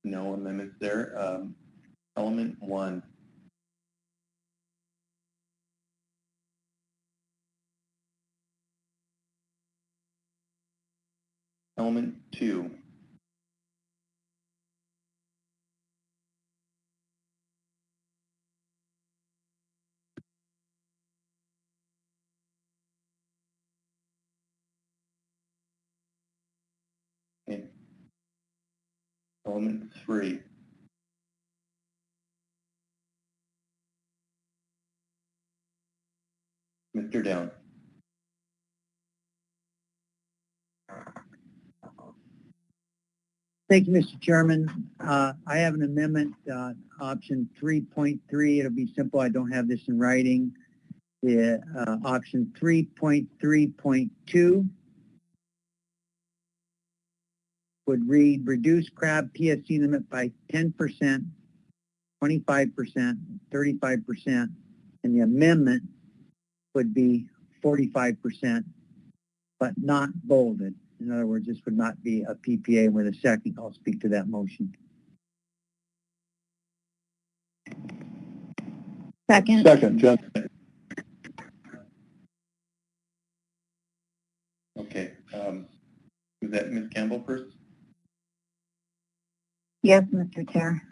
No amendments there. Element 1. Element 2. Element 3. Mr. Down. Thank you, Mr. Chairman. I have an amendment, option 3.3. It'll be simple. I don't have this in writing. The option 3.3.2 would read, reduce crab PSC limit by 10%, 25%, 35%, and the amendment would be 45%, but not bolded. In other words, this would not be a PPA. With a second, I'll speak to that motion. Second. Second, Jen. Okay. Was that Ms. Campbell first? Yes, Mr. Chair.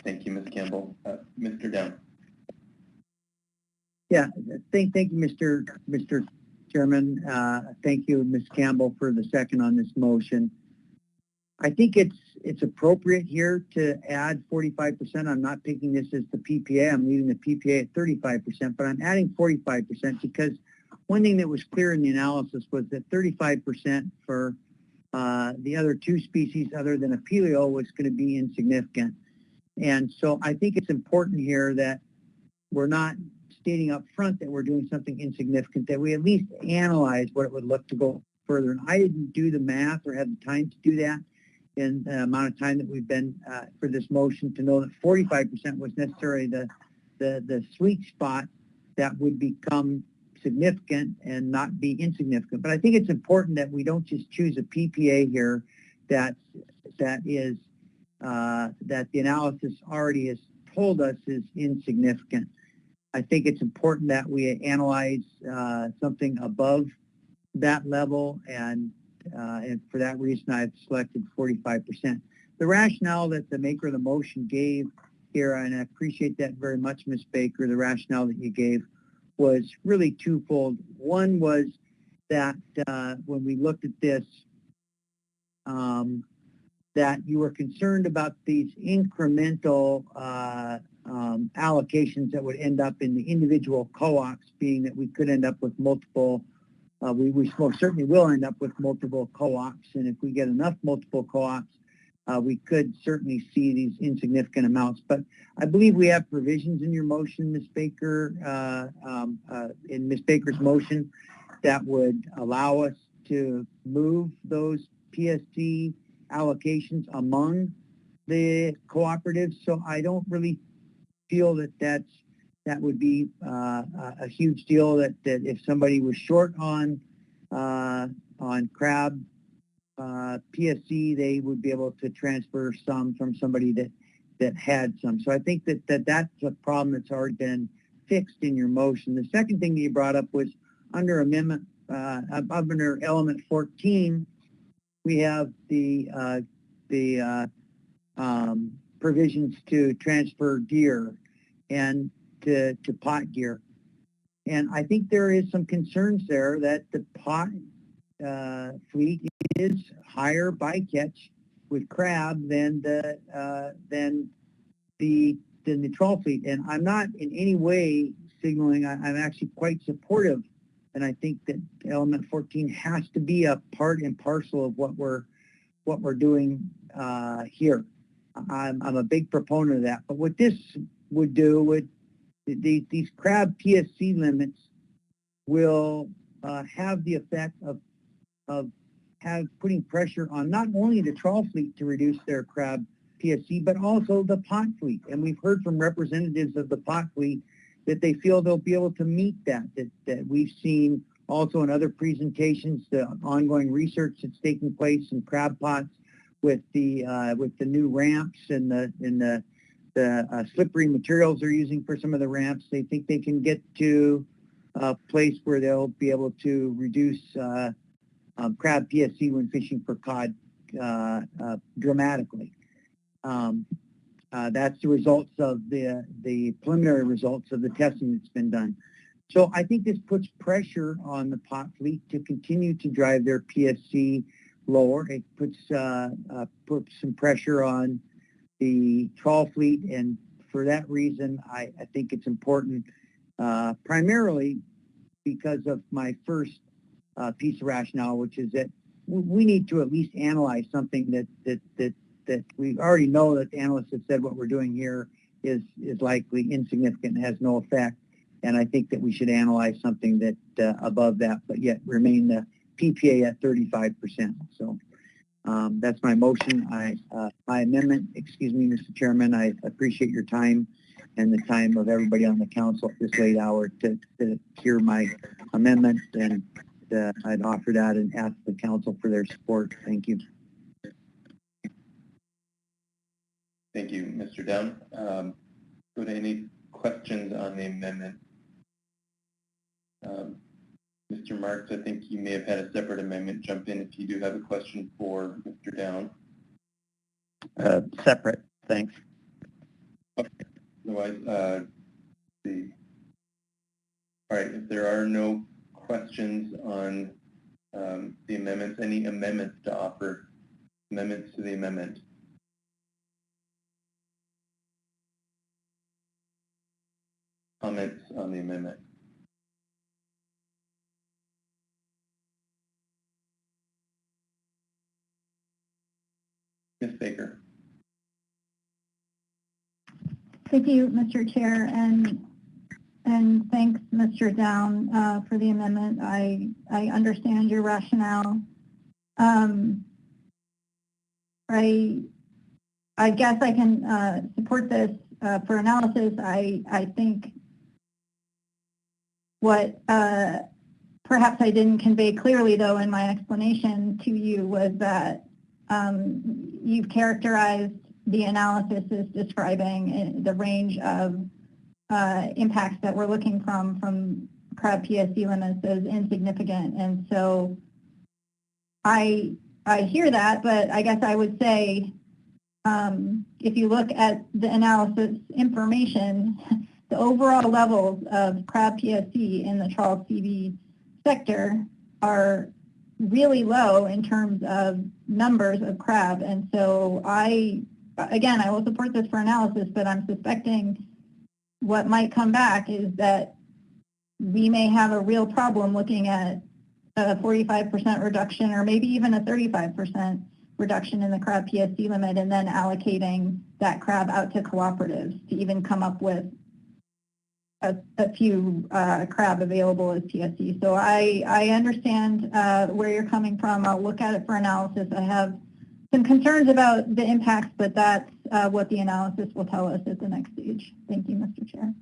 Thank you, Ms. Campbell. Mr. Down. Yeah, thank you, Mr. Chairman. Thank you, Ms. Campbell, for the second on this motion. I think it's appropriate here to add 45%. I'm not picking this as the PPA. I'm leaving the PPA at 35%, but I'm adding 45% because one thing that was clear in the analysis was that 35% for the other two species other than Apelio was going to be insignificant. And so I think it's important here that we're not stating up front that we're doing something insignificant, that we at least analyze what it would look to go further. And I didn't do the math or have the time to do that in the amount of time that we've been for this motion to know that 45% was necessarily the sweet spot that would become significant and not be insignificant. But I think it's important that we don't just choose a PPA here that the analysis already has told us is insignificant. I think it's important that we analyze something above that level, and for that reason, I've selected 45%. The rationale that the maker of the motion gave here, and I appreciate that very much, Ms. Baker, the rationale that you gave was really twofold. One was that when we looked at this, that you were concerned about these incremental allocations that would end up in the individual co-ops, being that we could end up with multiple, we most certainly will end up with multiple co-ops, and if we get enough multiple co-ops, we could certainly see these insignificant amounts. But I believe we have provisions in your motion, Ms. Baker, in Ms. Baker's motion, that would allow us to move those PSC allocations among the cooperatives. So I don't really feel that that would be a huge deal, that if somebody was short on crab PSC, they would be able to transfer some from somebody that had some. So I think that's a problem that's already been fixed in your motion. The second thing that you brought up was under amendment, under element 14, we have the provisions to transfer gear and to pot gear. And I think there is some concerns there that the pot fleet is higher bycatch with crab than the trawl fleet. And I'm not in any way signaling, I'm actually quite supportive. And I think that element 14 has to be a part and parcel of what we're doing here. I'm a big proponent of that. But what this would do would these crab PSC limits will have the effect of putting pressure on not only the trawl fleet to reduce their crab PSC, but also the pot fleet. And we've heard from representatives of the pot fleet that they feel they'll be able to meet that we've seen also in other presentations, the ongoing research that's taking place in crab pots with the new ramps and the slippery materials they're using for some of the ramps. They think they can get to a place where they'll be able to reduce crab PSC when fishing for cod dramatically. That's the results of the preliminary results of the testing that's been done. So I think this puts pressure on the pot fleet to continue to drive their PSC lower. It puts some pressure on the trawl fleet, and for that reason, I think it's important, primarily because of my first piece of rationale, which is that we need to at least analyze something that we already know that the analysts have said what we're doing here is likely insignificant and has no effect. And I think that we should analyze something that above that, but yet remain the PPA at 35%. So that's my motion. My amendment, excuse me, Mr. Chairman, I appreciate your time and the time of everybody on the council at this late hour to hear my amendment, and I'd offer that and ask the council for their support. Thank you. Thank you, Mr. Down. Go to any questions on the amendment? Mr. Marks, I think you may have had a separate amendment. Jump in if you do have a question for Mr. Down. Separate, thanks. Okay. Otherwise, all right, if there are no questions on the amendments, any amendments to offer? Amendments to the amendment? Comments on the amendment? Ms. Baker. Thank you, Mr. Chair, and thanks, Mr. Down, for the amendment. I understand your rationale. I guess I can support this for analysis. I think what perhaps I didn't convey clearly, though, in my explanation to you was that you've characterized the analysis as describing the range of impacts that we're looking from crab PSC limits as insignificant. And so I hear that, but I guess I would say if you look at the analysis information, the overall levels of crab PSC in the trawl CV sector are really low in terms of numbers of crab. And so I will support this for analysis, but I'm suspecting what might come back is that we may have a real problem looking at a 45% reduction or maybe even a 35% reduction in the crab PSC limit and then allocating that crab out to cooperatives to even come up with a few crab available as PSC. So I understand where you're coming from. I'll look at it for analysis. I have some concerns about the impacts, but that's what the analysis will tell us at the next stage. Thank you, Mr. Chair.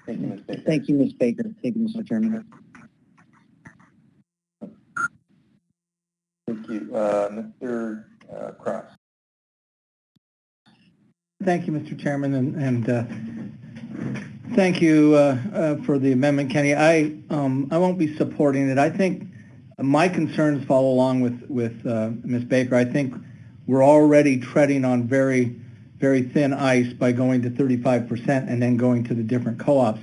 Thank you, Ms. Baker. Thank you, Ms. Baker. Thank you, Mr. Chairman. Thank you. Mr. Cross. Thank you, Mr. Chairman, and thank you for the amendment, Kenny. I won't be supporting it. I think my concerns follow along with Ms. Baker. I think we're already treading on very, very thin ice by going to 35% and then going to the different co-ops.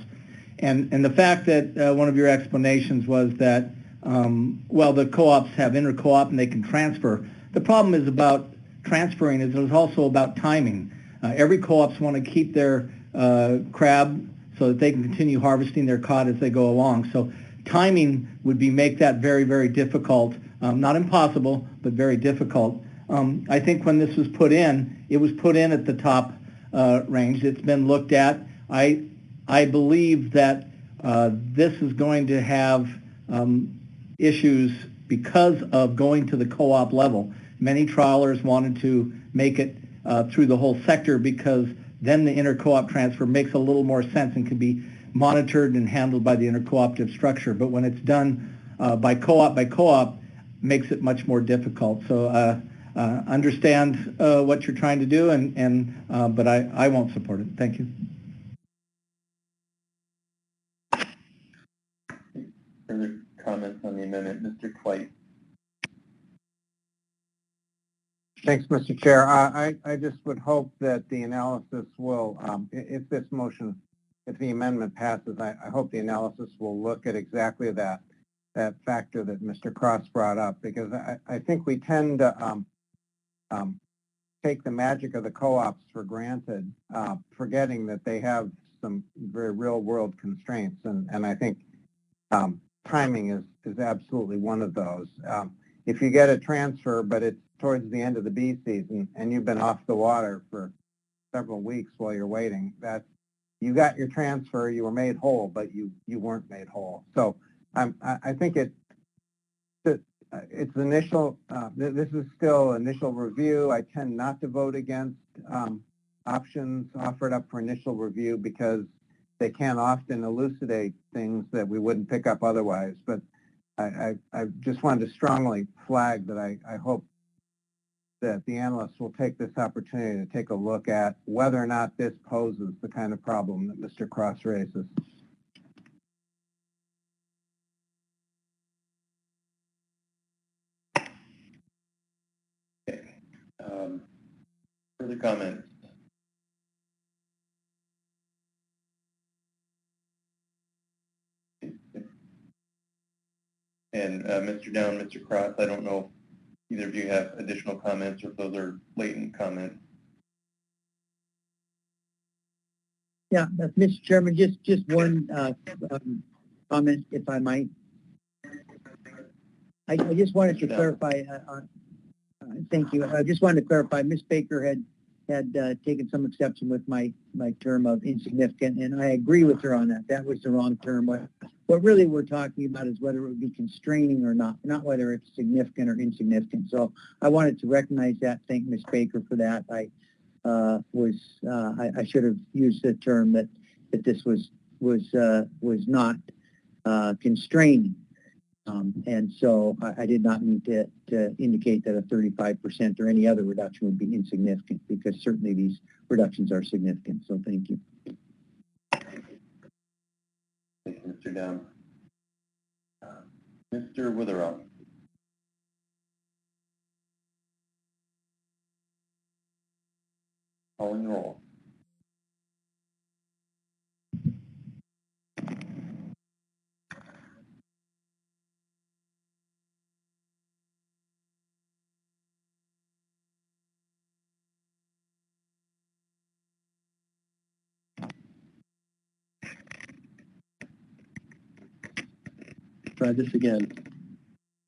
And the fact that one of your explanations was that, well, the co-ops have inter-co-op and they can transfer. The problem is about transferring is it's also about timing. Every co-ops want to keep their crab so that they can continue harvesting their cod as they go along. So timing would make that very, very difficult. Not impossible, but very difficult. I think when this was put in, it was put in at the top range. It's been looked at. I believe that this is going to have issues because of going to the co-op level. Many trawlers wanted to make it through the whole sector because then the inter-co-op transfer makes a little more sense and can be monitored and handled by the inter-cooperative structure. But when it's done by co-op, makes it much more difficult. So understand what you're trying to do, but I won't support it. Thank you. Further comments on the amendment, Mr. White. Thanks, Mr. Chair. I just would hope that the analysis will, if the amendment passes, I hope the analysis will look at exactly that. that factor that Mr. Cross brought up, because I think we tend to take the magic of the co-ops for granted, forgetting that they have some very real-world constraints, and I think timing is absolutely one of those. If you get a transfer, but it's towards the end of the bee season, and you've been off the water for several weeks while you're waiting, that you got your transfer, you were made whole, but you weren't made whole. So I think it's initial. This is still initial review. I tend not to vote against options offered up for initial review because they can often elucidate things that we wouldn't pick up otherwise. But I just wanted to strongly flag that I hope that the analysts will take this opportunity to take a look at whether or not this poses the kind of problem that Mr. Cross raises. Further comments? And Mr. Down, Mr. Cross, I don't know if either of you have additional comments or if those are latent comments. Yeah, Mr. Chairman, just one comment, if I might. I just wanted to clarify. Thank you. I just wanted to clarify. Ms. Baker had taken some exception with my term of insignificant, and I agree with her on that. That was the wrong term. What really we're talking about is whether it would be constraining or not whether it's significant or insignificant. So I wanted to recognize that. Thank Ms. Baker for that. I should have used the term that this was not constraining. And so I did not mean to indicate that a 35% or any other reduction would be insignificant, because certainly these reductions are significant. So thank you. Thank you, Mr. Down. Mr. Witherell. Calling the roll. Try this again.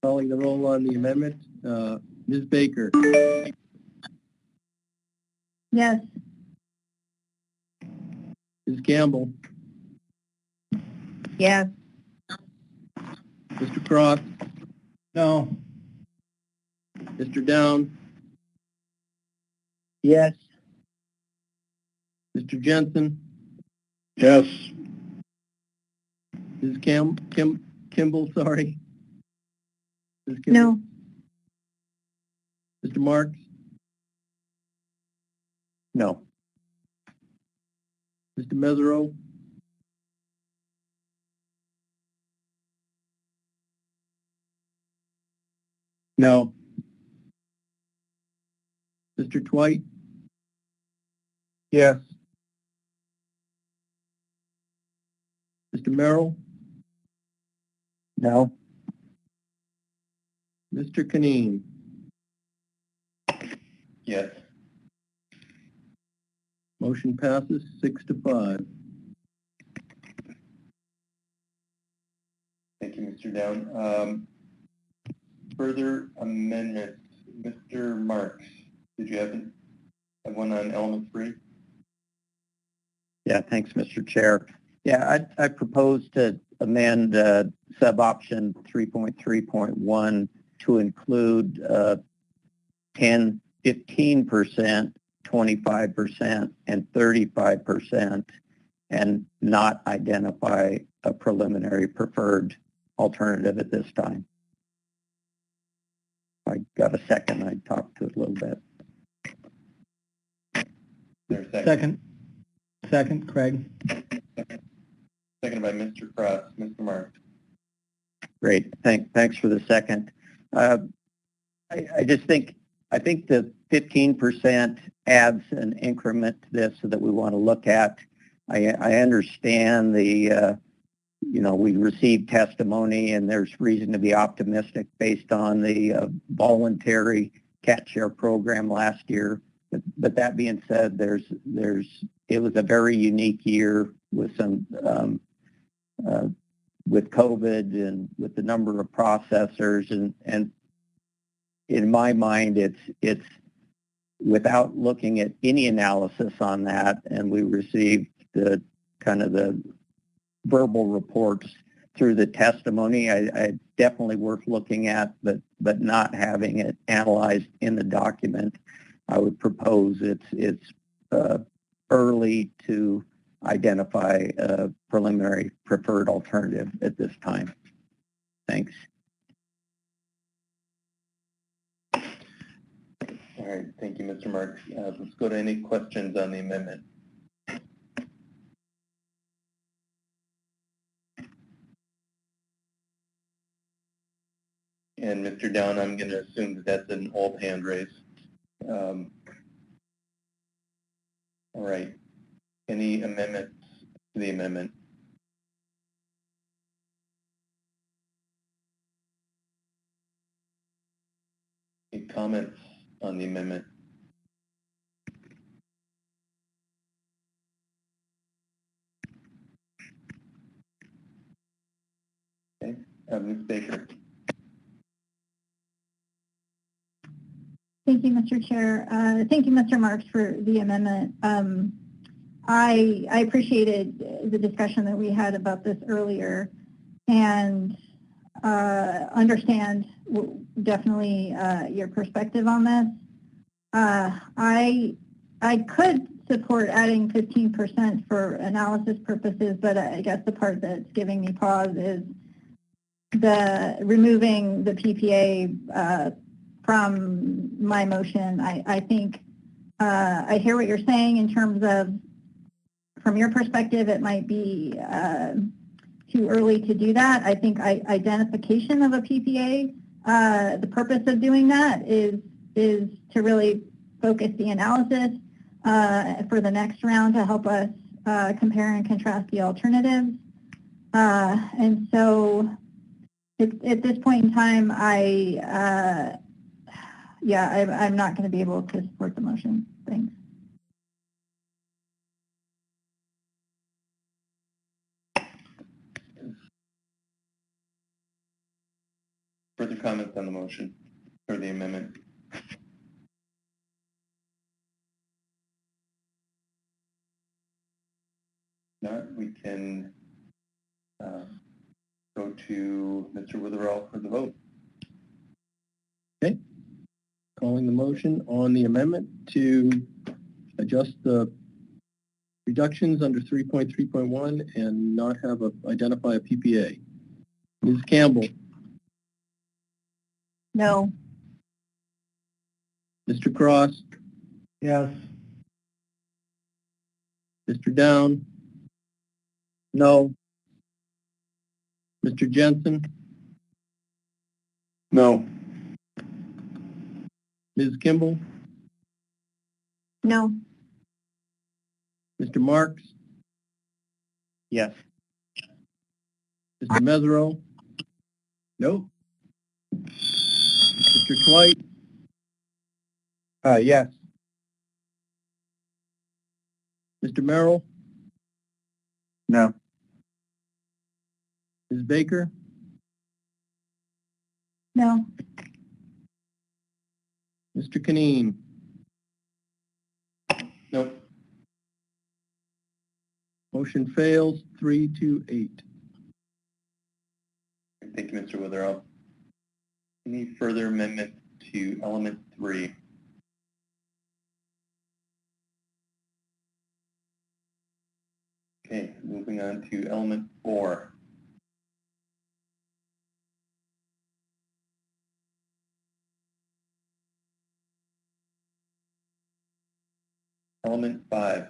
Calling the roll on the amendment. Ms. Baker. Yes. Ms. Campbell. Yes. Mr. Cross. No. Mr. Down. Yes. Mr. Jensen. Yes. Ms. Kimball, sorry. Ms. Kimball. No. Mr. Marks. No. Mr. Mesereau. No. Mr. Twite. Yes. Mr. Merrill. No. Mr. Canine. Yes. Motion passes 6-5. Thank you, Mr. Down. Further amendments. Mr. Marks, did you have one on element 3? Yeah, thanks, Mr. Chair. Yeah, I propose to amend sub-option 3.3.1 to include 10, 15%, 25%, and 35%, and not identify a preliminary preferred alternative at this time. I got a second. I talked to it a little bit. Second, Craig. Seconded by Mr. Cross. Mr. Marks. Great. Thanks for the second. I just think the 15% adds an increment to this so that we want to look at. I understand the we received testimony, and there's reason to be optimistic based on the voluntary cat share program last year. But that being said, it was a very unique year with some with COVID and with the number of processors, and in my mind, it's without looking at any analysis on that, and we received the kind of the verbal reports through the testimony. I definitely worth looking at, but not having it analyzed in the document. I would propose it's early to identify a preliminary preferred alternative at this time. Thanks. All right, thank you, Mr. Marks. Let's go to any questions on the amendment. And Mr. Down, I'm going to assume that that's an old hand raise. All right. Any amendments to the amendment? Any comments on the amendment? Okay, Ms. Baker. Thank you, Mr. Chair. Thank you, Mr. Marks, for the amendment. I appreciated the discussion that we had about this earlier, and understand definitely your perspective on this. I could support adding 15% for analysis purposes, but I guess the part that's giving me pause is the removing the PPA from my motion. I think I hear what you're saying in terms of, from your perspective, it might be too early to do that. I think identification of a PPA, the purpose of doing that is to really focus the analysis for the next round to help us compare and contrast the alternatives. And so at this point in time, I'm not going to be able to support the motion. Thanks. Further comments on the motion or the amendment? Not, we can go to Mr. Witherell for the vote. Okay. Calling the motion on the amendment to adjust the reductions under 3.3.1 and not have identify a PPA. Ms. Campbell. No. Mr. Cross. Yes. Mr. Down. No. Mr. Jensen. No. Ms. Kimball. No. Mr. Marks. Yes. Mr. Mesereau. No. Mr. Twite. Yes. Mr. Merrill. No. Ms. Baker. No. Mr. Caneen. Nope. Motion fails 3-8. Thank you, Mr. Witherell. Any further amendment to element 3? Okay, moving on to element 4. Element 5.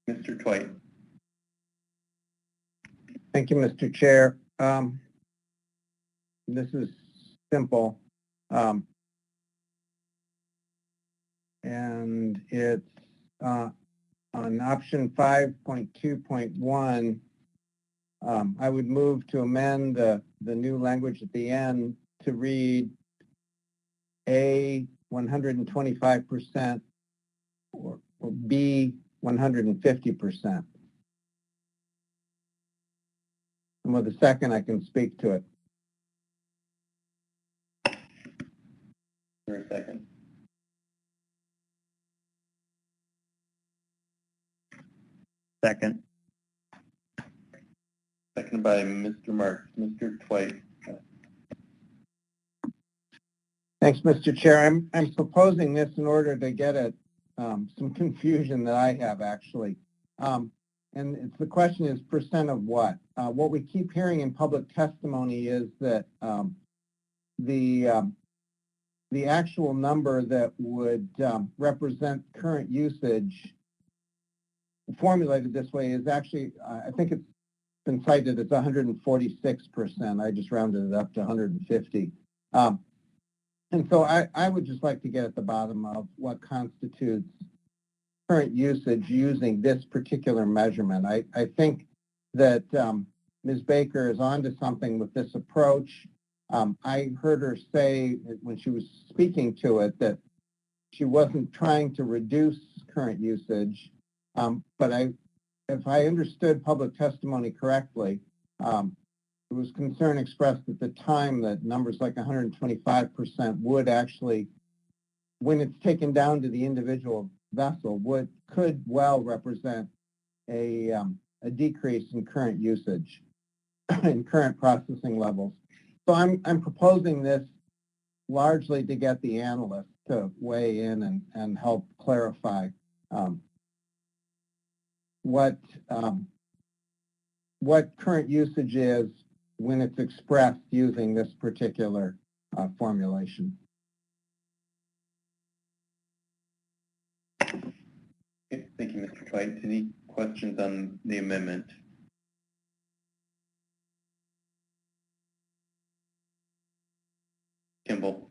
Mr. Twite. Thank you, Mr. Chair. This is simple. and it's on option 5.2.1. I would move to amend the new language at the end to read A, 125%, or B, 150%. And with a second, I can speak to it. For a second. Second. Seconded by Mr. Marks. Mr. Twite. Thanks, Mr. Chair. I'm proposing this in order to get at some confusion that I have, actually. And the question is percent of what? What we keep hearing in public testimony is that the actual number that would represent current usage formulated this way is actually, I think it's been cited as 146%. I just rounded it up to 150. And so I would just like to get at the bottom of what constitutes current usage using this particular measurement. I think that Ms. Baker is onto something with this approach. I heard her say when she was speaking to it that she wasn't trying to reduce current usage, but if I understood public testimony correctly, there was concern expressed at the time that numbers like 125% would actually, when it's taken down to the individual vessel, could well represent a decrease in current usage and current processing levels. So I'm proposing this largely to get the analysts to weigh in and help clarify what current usage is when it's expressed using this particular formulation. Okay, thank you, Mr. Twite. Any questions on the amendment? Kimball.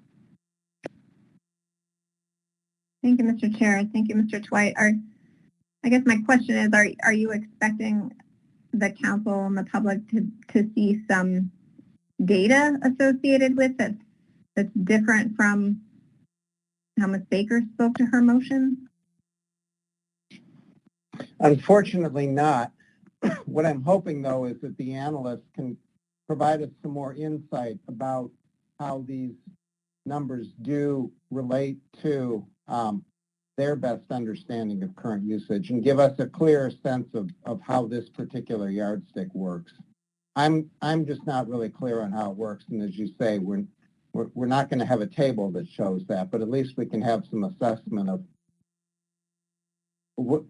Thank you, Mr. Chair. Thank you, Mr. Twite. I guess my question is, are you expecting the council and the public to see some data associated with it that's different from how Ms. Baker spoke to her motion? Unfortunately not. What I'm hoping, though, is that the analysts can provide us some more insight about how these numbers do relate to their best understanding of current usage and give us a clearer sense of how this particular yardstick works. I'm just not really clear on how it works, and as you say, we're not going to have a table that shows that, but at least we can have some assessment of.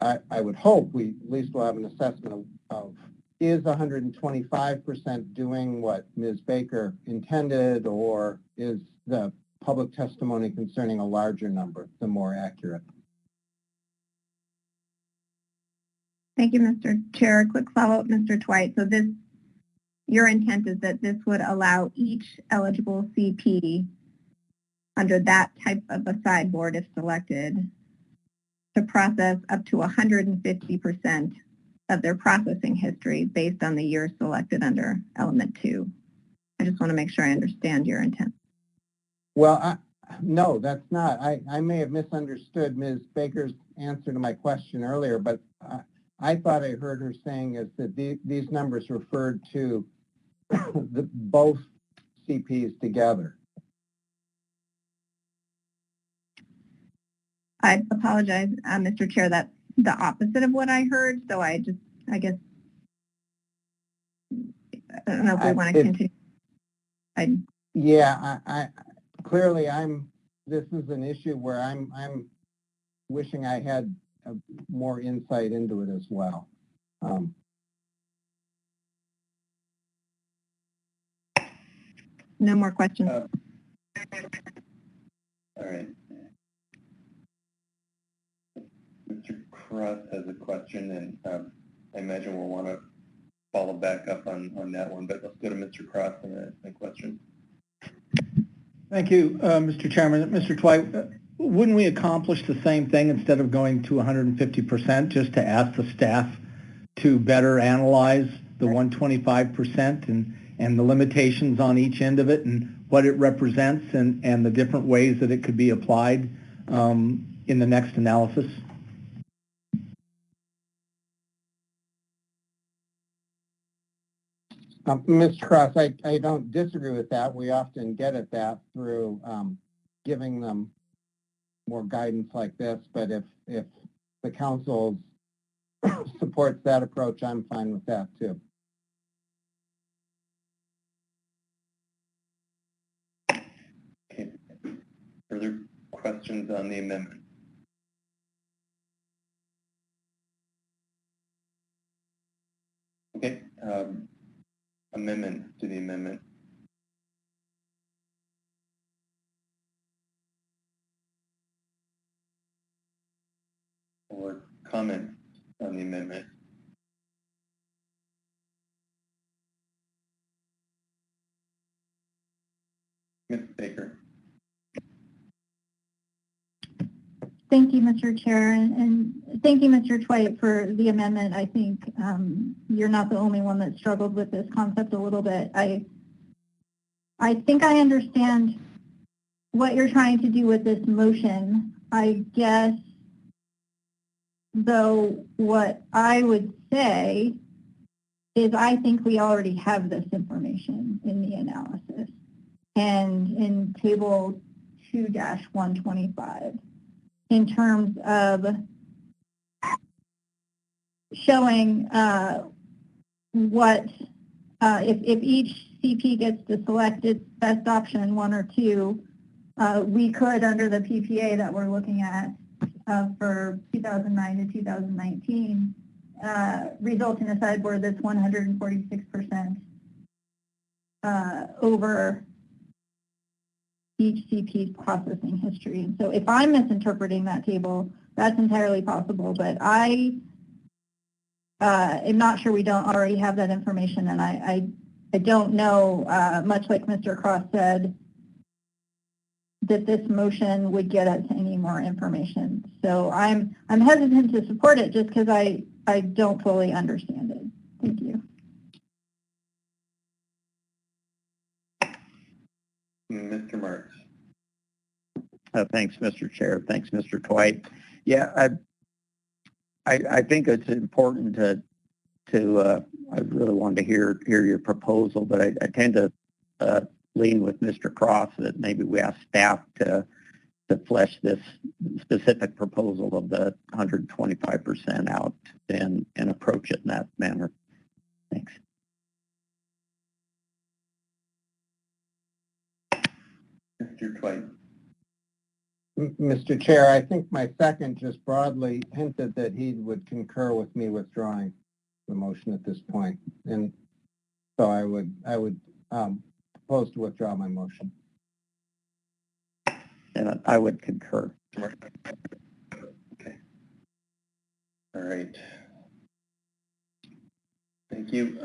I would hope we at least will have an assessment of is 125% doing what Ms. Baker intended, or is the public testimony concerning a larger number the more accurate? Thank you, Mr. Chair. A quick follow-up, Mr. Twite. So your intent is that this would allow each eligible CP under that type of a sideboard, if selected, to process up to 150% of their processing history based on the year selected under element 2. I just want to make sure I understand your intent. Well, no, that's not. I may have misunderstood Ms. Baker's answer to my question earlier, but I thought I heard her saying is that these numbers referred to both CPs together. I apologize, Mr. Chair, that's the opposite of what I heard, so I guess, I don't know if we want to continue. Yeah, I clearly this is an issue where I'm wishing I had more insight into it as well. No more questions. All right. Mr. Cross has a question, and I imagine we'll want to follow back up on that one, but let's go to Mr. Cross and a question. Thank you, Mr. Chairman. Mr. Twite, wouldn't we accomplish the same thing instead of going to 150%, just to ask the staff to better analyze the 125% and the limitations on each end of it and what it represents and the different ways that it could be applied in the next analysis? Mr. Cross, I don't disagree with that. We often get at that through giving them more guidance like this, but if the council supports that approach, I'm fine with that too. Okay. Further questions on the amendment? Okay. Amendment to the amendment. Or comment on the amendment. Ms. Baker. Thank you, Mr. Chair, and thank you, Mr. Twite, for the amendment. I think you're not the only one that struggled with this concept a little bit. I think I understand what you're trying to do with this motion. I guess, though, what I would say is I think we already have this information in the analysis and in table 2-125 in terms of showing what, if each CP gets to select its best option, one or two, we could, under the PPA that we're looking at for 2009 to 2019, result in a sideboard that's 146% over each CP's processing history. And so if I'm misinterpreting that table, that's entirely possible, but I am not sure we don't already have that information, and I don't know, much like Mr. Cross said, that this motion would get us any more information. So I'm hesitant to support it just because I don't fully understand it. Thank you. Mr. Marks. Thanks, Mr. Chair. Thanks, Mr. Twite. Yeah, I think it's important to I really wanted to hear your proposal, but I tend to lean with Mr. Cross that maybe we ask staff to flesh this specific proposal of the 125% out and approach it in that manner. Thanks. Mr. Twite. Mr. Chair, I think my second just broadly hinted that he would concur with me withdrawing the motion at this point, and so I would propose to withdraw my motion. And I would concur. Okay. All right. Thank you.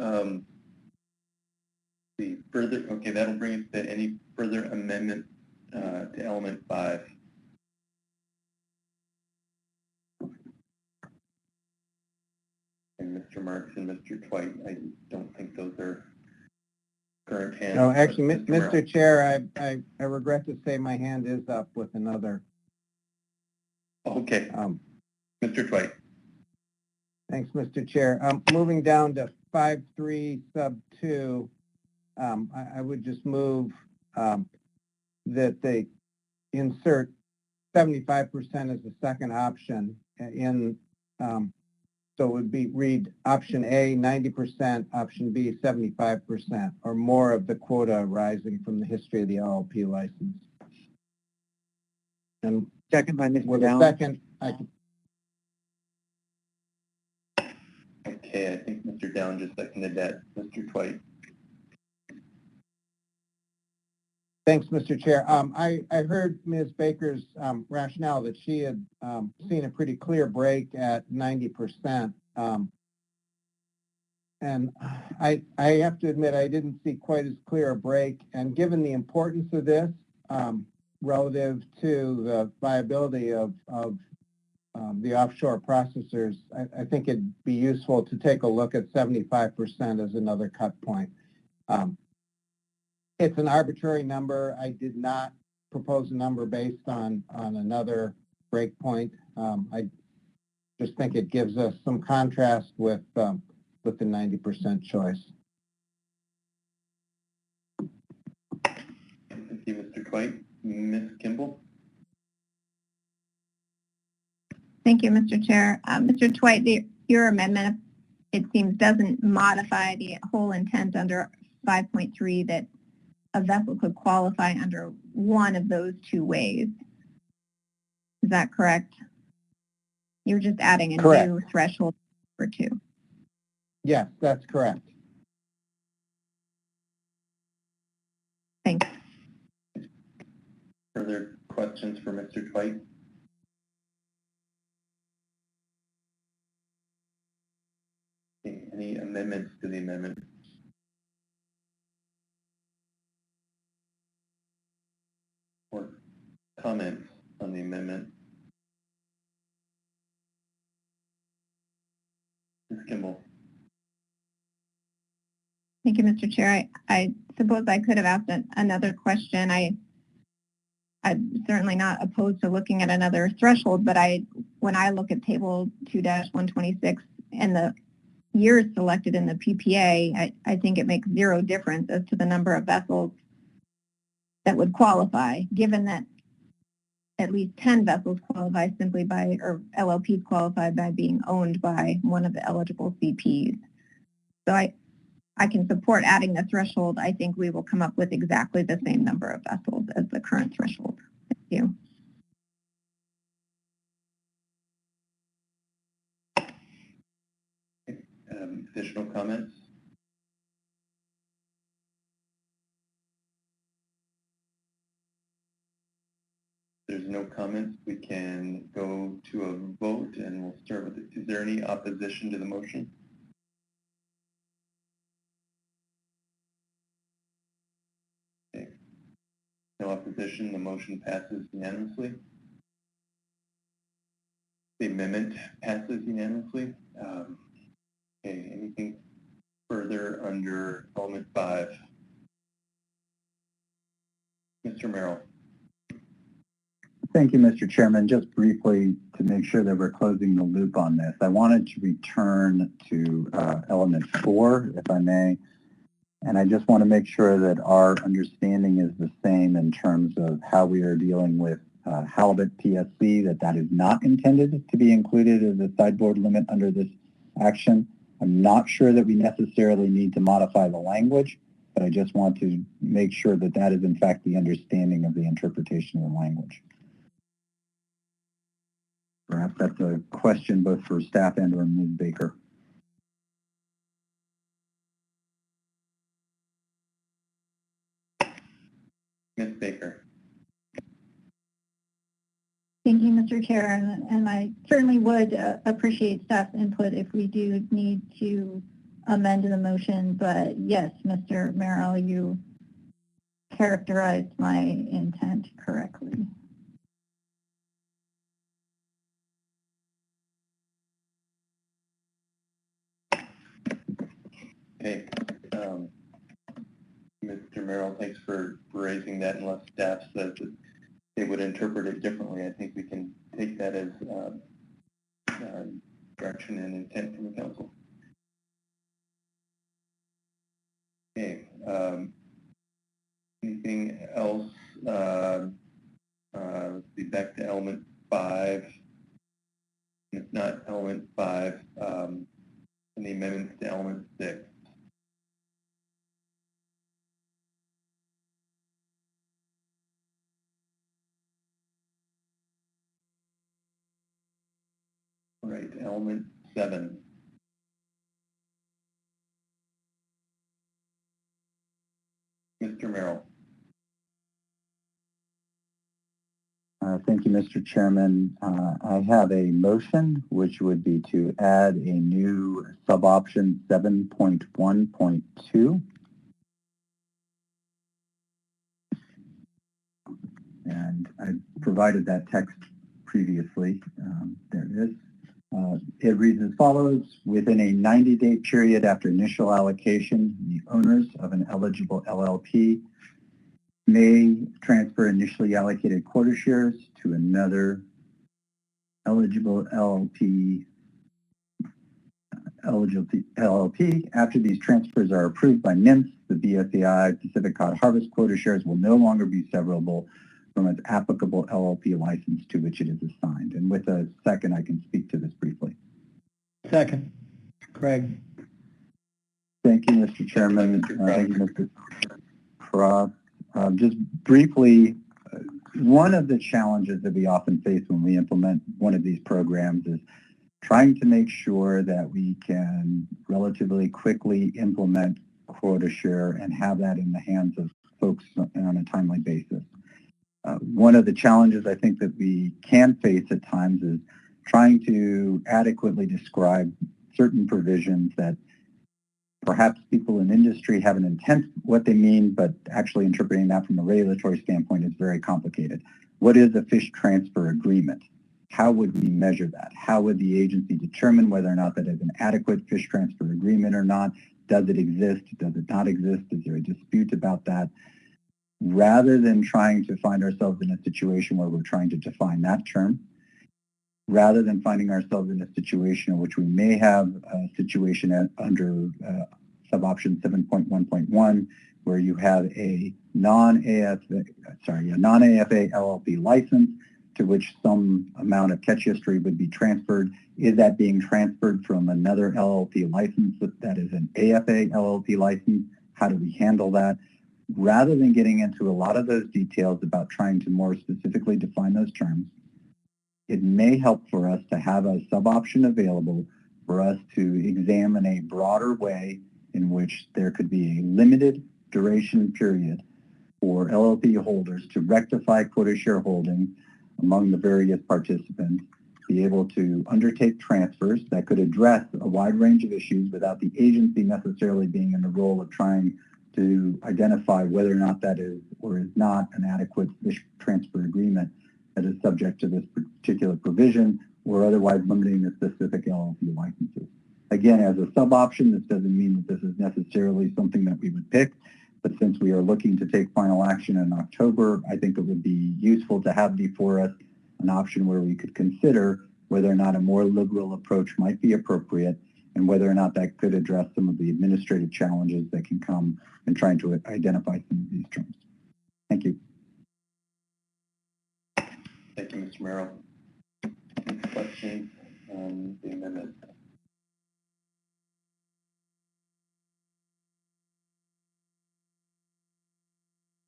The further, okay, that'll bring us to any further amendment to element 5. And Mr. Marks and Mr. Twite, I don't think those are current hands. No, actually, Mr. Chair, I regret to say my hand is up with another. Okay. Mr. Twite. Thanks, Mr. Chair. Moving down to 5.3 sub 2, I would just move that they insert 75% as the second option in, so it would be read option A, 90%, option B, 75%, or more of the quota arising from the history of the LLP license. And second by Mr. With Downs. a second, Okay, I think Mr. Downs just seconded that. Mr. Twite. Thanks, Mr. Chair. I heard Ms. Baker's rationale that she had seen a pretty clear break at 90%. And I have to admit I didn't see quite as clear a break. And given the importance of this, relative to the viability of the offshore processors, I think it'd be useful to take a look at 75% as another cut point. It's an arbitrary number. I did not propose a number based on another breakpoint. I just think it gives us some contrast with the 90% choice. Thank you, Mr. Twite. Ms. Kimball? Thank you, Mr. Chair. Mr. Twite, your amendment, it seems, doesn't modify the whole intent under 5.3 that a vessel could qualify under one of those two ways. Is that correct? You're just adding a new threshold for two. Yes, that's correct. Thanks. Further questions for Mr. Twite? Any amendments to the amendment? Or comments on the amendment? Ms. Kimball? Thank you, Mr. Chair. I suppose I could have asked another question. I'm certainly not opposed to looking at another threshold, but when I look at table 2-126 and the years selected in the PPA, I think it makes zero difference as to the number of vessels that would qualify, given that at least 10 vessels qualify simply by, or LLPs qualify by being owned by one of the eligible CPs. So I can support adding the threshold. I think we will come up with exactly the same number of vessels as the current threshold. Thank you. Additional comments? If there's no comments, we can go to a vote, and we'll start with it. Is there any opposition to the motion? Okay. No opposition. The motion passes unanimously. The amendment passes unanimously. Okay, anything further under element 5? Mr. Merrill. Thank you, Mr. Chairman. Just briefly to make sure that we're closing the loop on this, I wanted to return to element 4, if I may, and I just want to make sure that our understanding is the same in terms of how we are dealing with halibut PSC, that is not intended to be included as a sideboard limit under this action. I'm not sure that we necessarily need to modify the language, but I just want to make sure that that is in fact the understanding of the interpretation of the language. Perhaps that's a question both for staff and or Ms. Baker. Ms. Baker. Thank you, Mr. Chair, and I certainly would appreciate staff input if we do need to amend the motion, but yes, Mr. Merrill, you characterized my intent correctly. Okay. Mr. Merrill, thanks for raising that. Unless staff says that they would interpret it differently, I think we can take that as direction and intent from the council. Okay. Anything else? Let's be back to element 5. If not element 5, and the amendments to element 6. All right, element 7. Mr. Merrill. Thank you, Mr. Chairman. I have a motion which would be to add a new sub-option 7.1.2. and I provided that text previously. There it is. It reads as follows: within a 90-day period after initial allocation, the owners of an eligible LLP may transfer initially allocated quota shares to another eligible LLP. After these transfers are approved by NIMS, the BSAI Pacific Cod Harvest quota shares will no longer be severable from its applicable LLP license to which it is assigned. And with a second, I can speak to this briefly. Second. Craig. Thank you, Mr. Chairman. Thank you, Mr. Cross. Just briefly, one of the challenges that we often face when we implement one of these programs is trying to make sure that we can relatively quickly implement quota share and have that in the hands of folks on a timely basis. One of the challenges I think that we can face at times is trying to adequately describe certain provisions that perhaps people in industry have an intent what they mean, but actually interpreting that from a regulatory standpoint is very complicated. What is a fish transfer agreement? How would we measure that? How would the agency determine whether or not that is an adequate fish transfer agreement or not? Does it exist? Does it not exist? Is there a dispute about that? Rather than trying to find ourselves in a situation where we're trying to define that term, rather than finding ourselves in a situation in which we may have a situation under sub-option 7.1.1 where you have a non-AFA LLP license to which some amount of catch history would be transferred. Is that being transferred from another LLP license that is an AFA LLP license? How do we handle that? Rather than getting into a lot of those details about trying to more specifically define those terms, it may help for us to have a sub-option available for us to examine a broader way in which there could be a limited duration period for LLP holders to rectify quota shareholding among the various participants, be able to undertake transfers that could address a wide range of issues without the agency necessarily being in the role of trying to identify whether or not that is or is not an adequate fish transfer agreement that is subject to this particular provision or otherwise limiting the specific LLP licenses. Again, as a sub-option, this doesn't mean that this is necessarily something that we would pick, but since we are looking to take final action in October, I think it would be useful to have before us an option where we could consider whether or not a more liberal approach might be appropriate and whether or not that could address some of the administrative challenges that can come in trying to identify some of these terms. Thank you. Thank you, Mr. Merrill. Any questions on the amendment?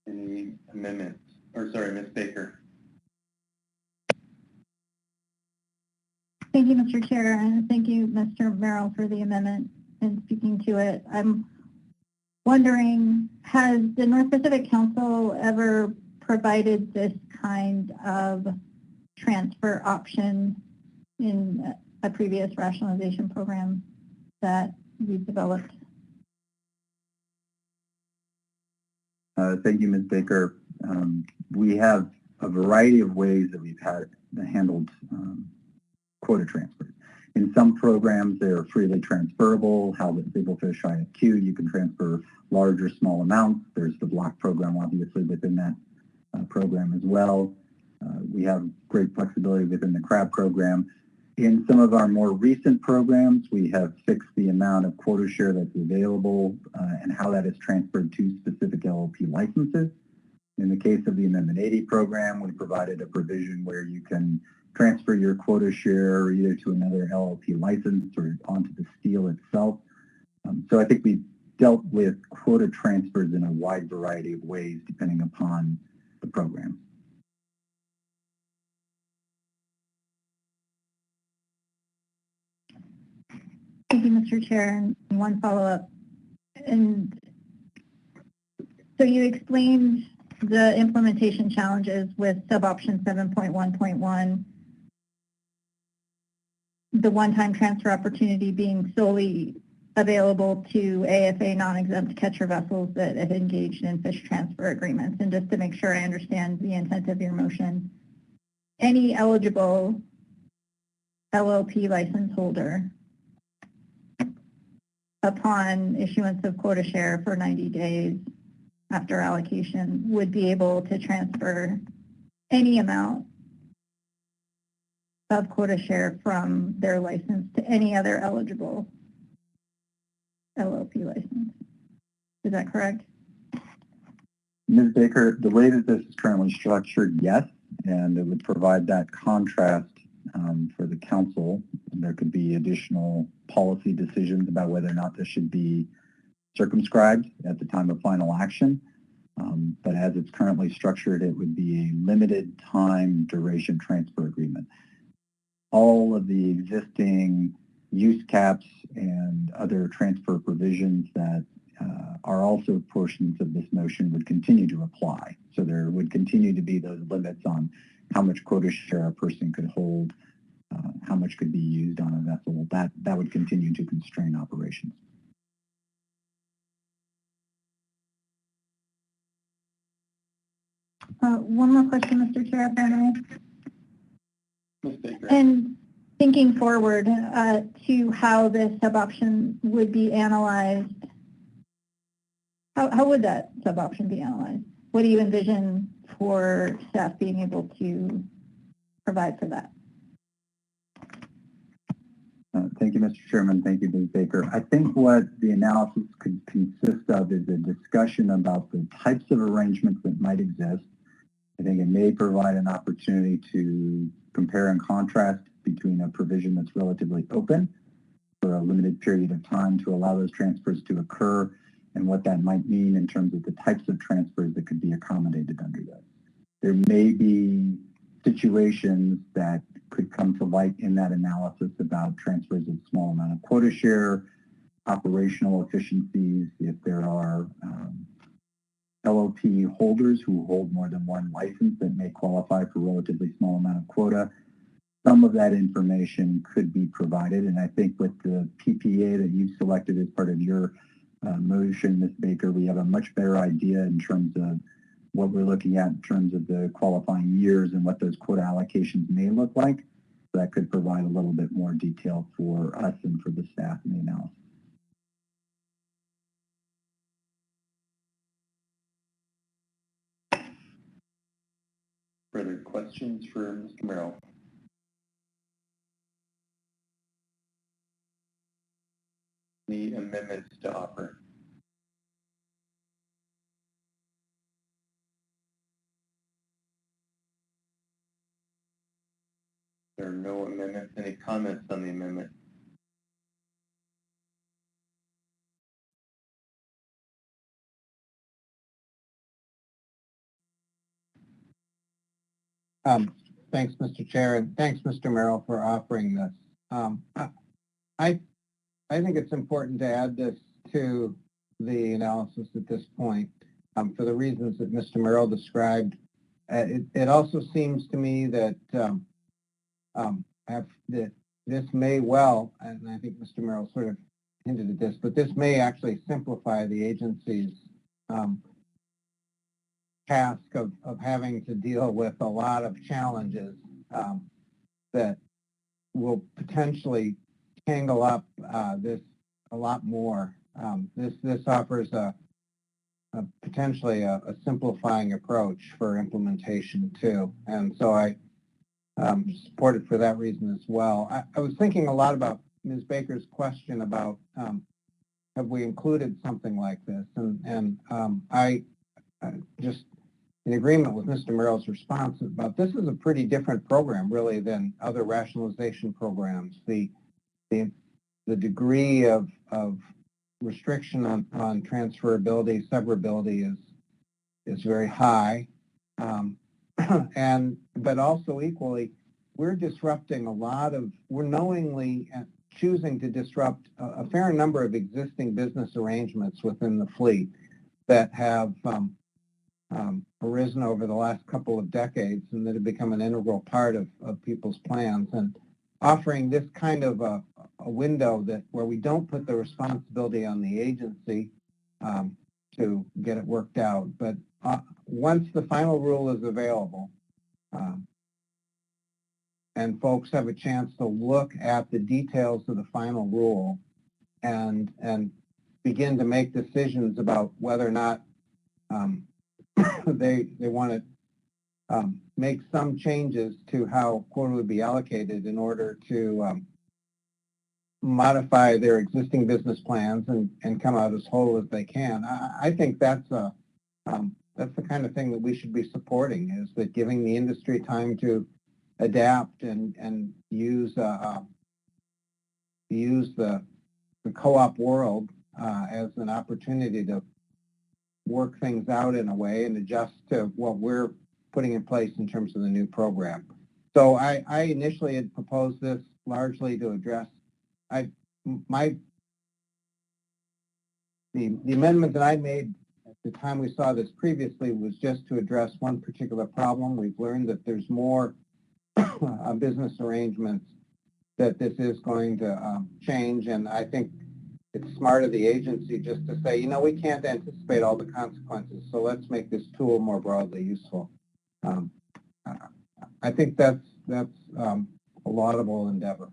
Any amendments? Or sorry, Ms. Baker. Thank you, Mr. Chair, and thank you, Mr. Merrill, for the amendment and speaking to it. I'm wondering, has the North Pacific Council ever provided this kind of transfer option in a previous rationalization program that we've developed? Thank you, Ms. Baker. We have a variety of ways that we've had handled quota transfers. In some programs, they're freely transferable. How the Biglefish IFQ, you can transfer large or small amounts. There's the block program, obviously, within that program as well. We have great flexibility within the crab program. In some of our more recent programs, we have fixed the amount of quota share that's available and how that is transferred to specific LLP licenses. In the case of the Amendment 80 program, we provided a provision where you can transfer your quota share either to another LLP license or onto the steel itself. So I think we dealt with quota transfers in a wide variety of ways depending upon the program. Thank you, Mr. Chair. And one follow-up. And so you explained the implementation challenges with sub-option 7.1.1, the one-time transfer opportunity being solely available to AFA non-exempt catcher vessels that have engaged in fish transfer agreements. And just to make sure I understand the intent of your motion, any eligible LLP license holder upon issuance of quota share for 90 days after allocation would be able to transfer any amount of quota share from their license to any other eligible LLP license. Is that correct? Ms. Baker, the way that this is currently structured, yes, and it would provide that contrast for the council. There could be additional policy decisions about whether or not this should be circumscribed at the time of final action. But as it's currently structured, it would be a limited time duration transfer agreement. All of the existing use caps and other transfer provisions that are also portions of this motion would continue to apply. So there would continue to be those limits on how much quota share a person could hold, how much could be used on a vessel. That would continue to constrain operations. One more question, Mr. Chair, if I may. Ms. Baker. And thinking forward to how this sub-option would be analyzed, how would that sub-option be analyzed? What do you envision for staff being able to provide for that? Thank you, Mr. Chairman. Thank you, Ms. Baker. I think what the analysis could consist of is a discussion about the types of arrangements that might exist. I think it may provide an opportunity to compare and contrast between a provision that's relatively open for a limited period of time to allow those transfers to occur and what that might mean in terms of the types of transfers that could be accommodated under that. There may be situations that could come to light in that analysis about transfers of small amount of quota share, operational efficiencies, if there are LLP holders who hold more than one license that may qualify for relatively small amount of quota. Some of that information could be provided, and I think with the PPA that you've selected as part of your motion, Ms. Baker, we have a much better idea in terms of what we're looking at in terms of the qualifying years and what those quota allocations may look like. So that could provide a little bit more detail for us and for the staff in the analysis. Further questions for Mr. Merrill? Any amendments to offer? There are no amendments. Any comments on the amendment? Thanks, Mr. Chair, and thanks, Mr. Merrill, for offering this. I think it's important to add this to the analysis at this point for the reasons that Mr. Merrill described. It also seems to me that that this may well, and I think Mr. Merrill sort of hinted at this, but this may actually simplify the agency's task of having to deal with a lot of challenges that will potentially tangle up this a lot more. This offers a potentially a simplifying approach for implementation too, and so I support it for that reason as well. I was thinking a lot about Ms. Baker's question about have we included something like this, and I just in agreement with Mr. Merrill's response about this is a pretty different program really than other rationalization programs. The degree of restriction on transferability, severability is very high, but also equally, we're disrupting we're knowingly choosing to disrupt a fair number of existing business arrangements within the fleet that have arisen over the last couple of decades and that have become an integral part of people's plans. offering this kind of a window that where we don't put the responsibility on the agency to get it worked out. But once the final rule is available, and folks have a chance to look at the details of the final rule and begin to make decisions about whether or not they want to make some changes to how quota would be allocated in order to modify their existing business plans and come out as whole as they can. I think that's the kind of thing that we should be supporting, is that giving the industry time to adapt and use the co-op world as an opportunity to work things out in a way and adjust to what we're putting in place in terms of the new program. So I initially had proposed this largely to address the amendment that I made at the time we saw this previously was just to address one particular problem. We've learned that there's more business arrangements that this is going to change, and I think it's smart of the agency just to say, you know, we can't anticipate all the consequences, so let's make this tool more broadly useful. I think that's a laudable endeavor.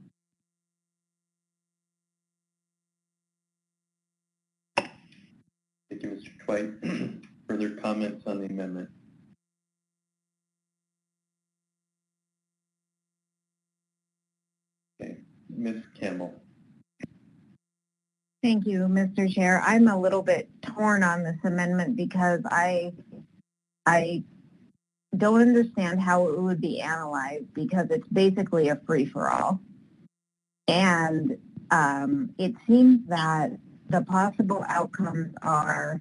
Thank you, Mr. Twite. Further comments on the amendment? Okay, Ms. Campbell. Thank you, Mr. Chair. I'm a little bit torn on this amendment because I don't understand how it would be analyzed, because it's basically a free-for-all. And it seems that the possible outcomes are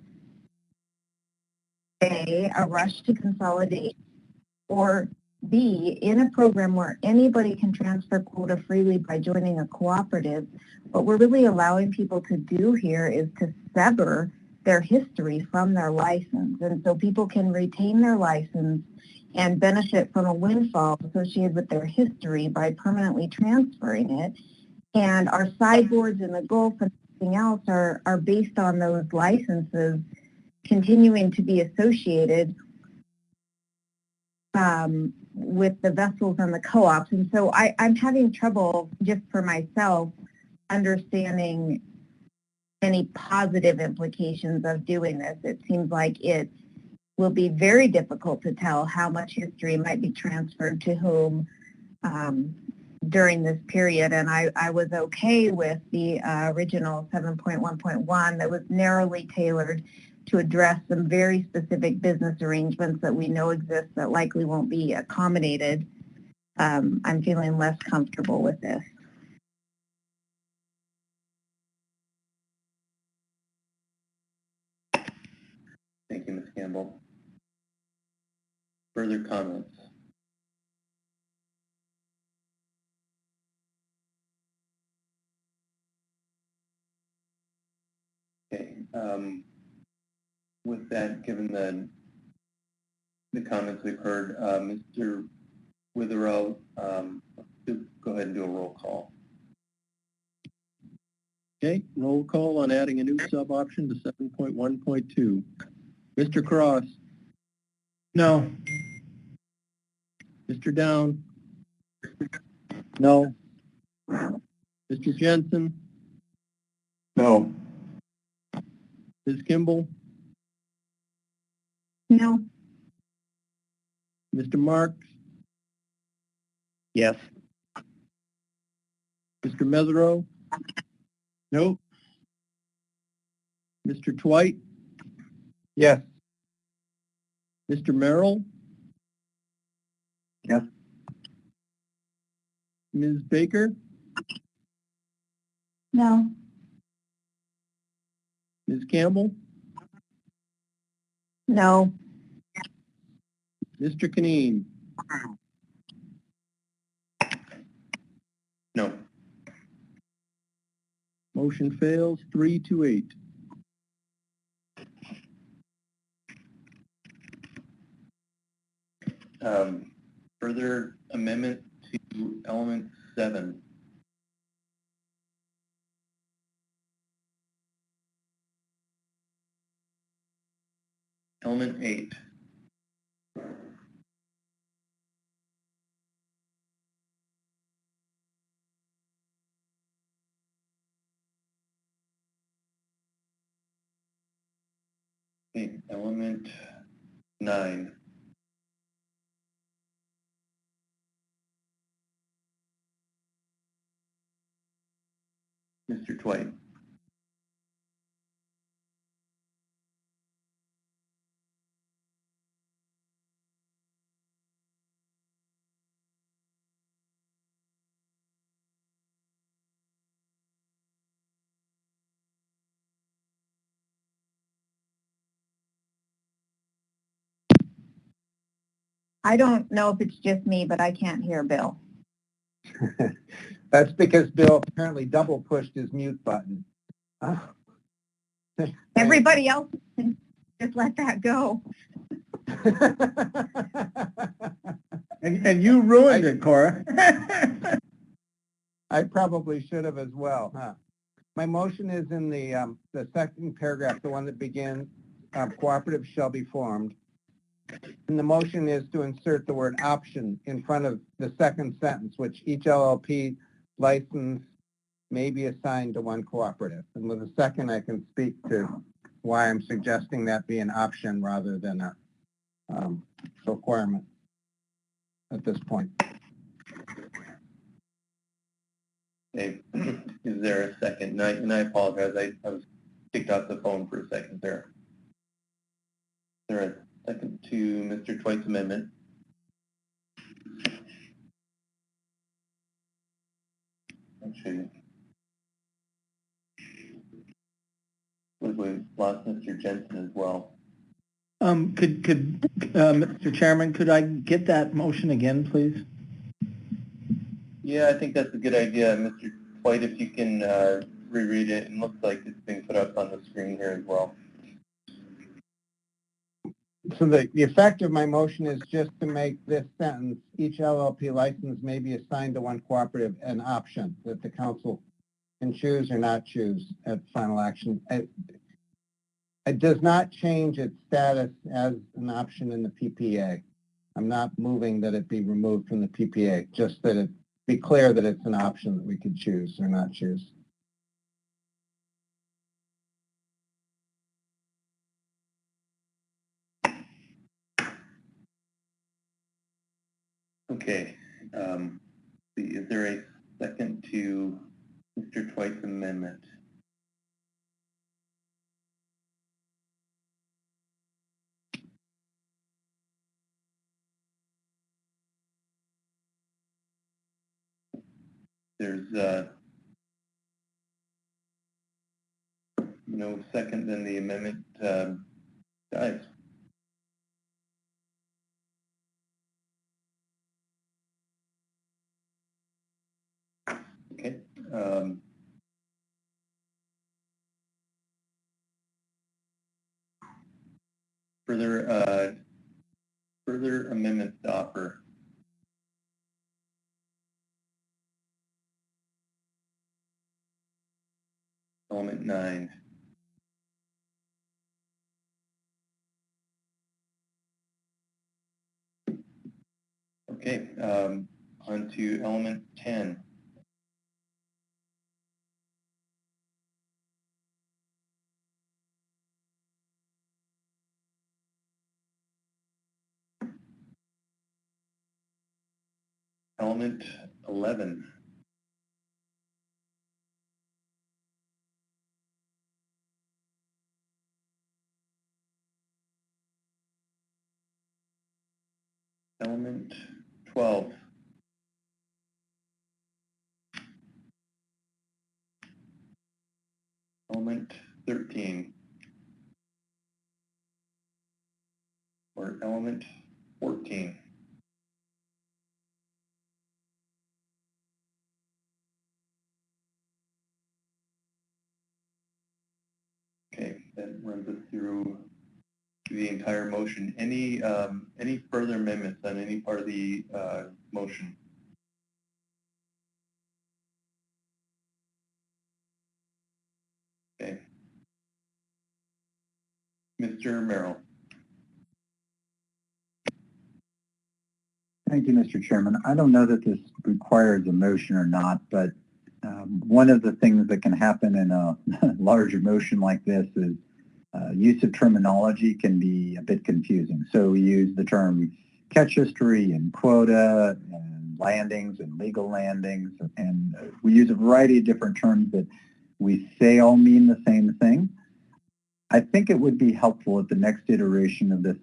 A, a rush to consolidate, or B, in a program where anybody can transfer quota freely by joining a cooperative, what we're really allowing people to do here is to sever their history from their license. And so people can retain their license and benefit from a windfall associated with their history by permanently transferring it. And our sideboards in the Gulf and everything else are based on those licenses continuing to be associated with the vessels and the co-ops. And so I'm having trouble, just for myself, understanding any positive implications of doing this. It seems like it will be very difficult to tell how much history might be transferred to whom during this period. And I was okay with the original 7.1.1 that was narrowly tailored to address some very specific business arrangements that we know exist that likely won't be accommodated. I'm feeling less comfortable with this. Thank you, Ms. Campbell. Further comments? Okay. With that, given the comments we've heard, Mr. Witherell, go ahead and do a roll call. Okay, roll call on adding a new sub-option to 7.1.2. Mr. Cross? No. Mr. Down? No. Mr. Jensen? No. Ms. Kimball? No. Mr. Marks? Yes. Mr. Mesereau? Nope. Mr. Twite? Yes. Mr. Merrill? Yes. Ms. Baker? No. Ms. Campbell? No. Mr. Canine? No. Motion fails 3-8. Further amendment to element 7. Element 8. Okay, element 9. Mr. Twite. I don't know if it's just me, but I can't hear Bill. That's because Bill apparently double pushed his mute button. Everybody else can just let that go. And you ruined it, Cora. I probably should have as well, huh? My motion is in the second paragraph, the one that begins, cooperative shall be formed. And the motion is to insert the word option in front of the second sentence, which each LLP license may be assigned to one cooperative. And with a second, I can speak to why I'm suggesting that be an option rather than a requirement at this point. Okay. Is there a second? And I apologize. I was kicked off the phone for a second there. Is there a second to Mr. Twite's amendment? Actually, we lost Mr. Jensen as well. Mr. Chairman, could I get that motion again, please? Yeah, I think that's a good idea, Mr. Twite, if you can reread it. It looks like it's being put up on the screen here as well. So the effect of my motion is just to make this sentence, each LLP license may be assigned to one cooperative, an option that the council can choose or not choose at final action. It does not change its status as an option in the PPA. I'm not moving that it be removed from the PPA, just that it be clear that it's an option that we could choose or not choose. Okay. Is there a second to Mr. Twite's amendment? There's no second, then the amendment dies. Okay. Further amendments to offer. Element 9. Okay, on to element 10. Element 11. Element 12. Element 13. Or element 14. Okay, that runs us through the entire motion. Any further amendments on any part of the motion? Mr. Merrill. Thank you, Mr. Chairman. I don't know that this requires a motion or not, but one of the things that can happen in a larger motion like this is use of terminology can be a bit confusing. So we use the term catch history and quota and landings and legal landings, and we use a variety of different terms that we say all mean the same thing. I think it would be helpful at the next iteration of this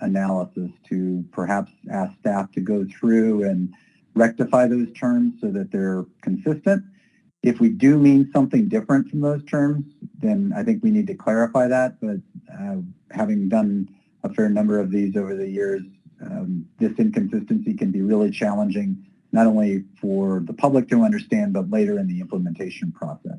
analysis to perhaps ask staff to go through and rectify those terms so that they're consistent. If we do mean something different from those terms, then I think we need to clarify that. But having done a fair number of these over the years, this inconsistency can be really challenging, not only for the public to understand, but later in the implementation process.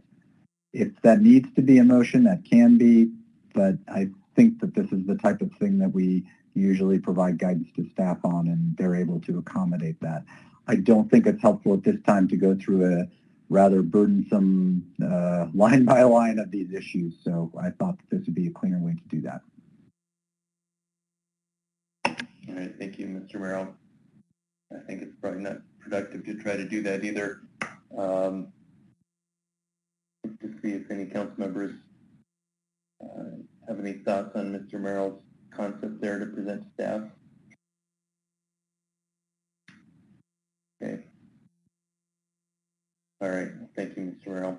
If that needs to be a motion, that can be, but I think that this is the type of thing that we usually provide guidance to staff on, and they're able to accommodate that. I don't think it's helpful at this time to go through a rather burdensome line by line of these issues, so I thought that this would be a cleaner way to do that. All right, thank you, Mr. Merrill. I think it's probably not productive to try to do that either. To see if any council members have any thoughts on Mr. Merrill's concept there to present to staff. Okay. All right, thank you, Mr. Merrill.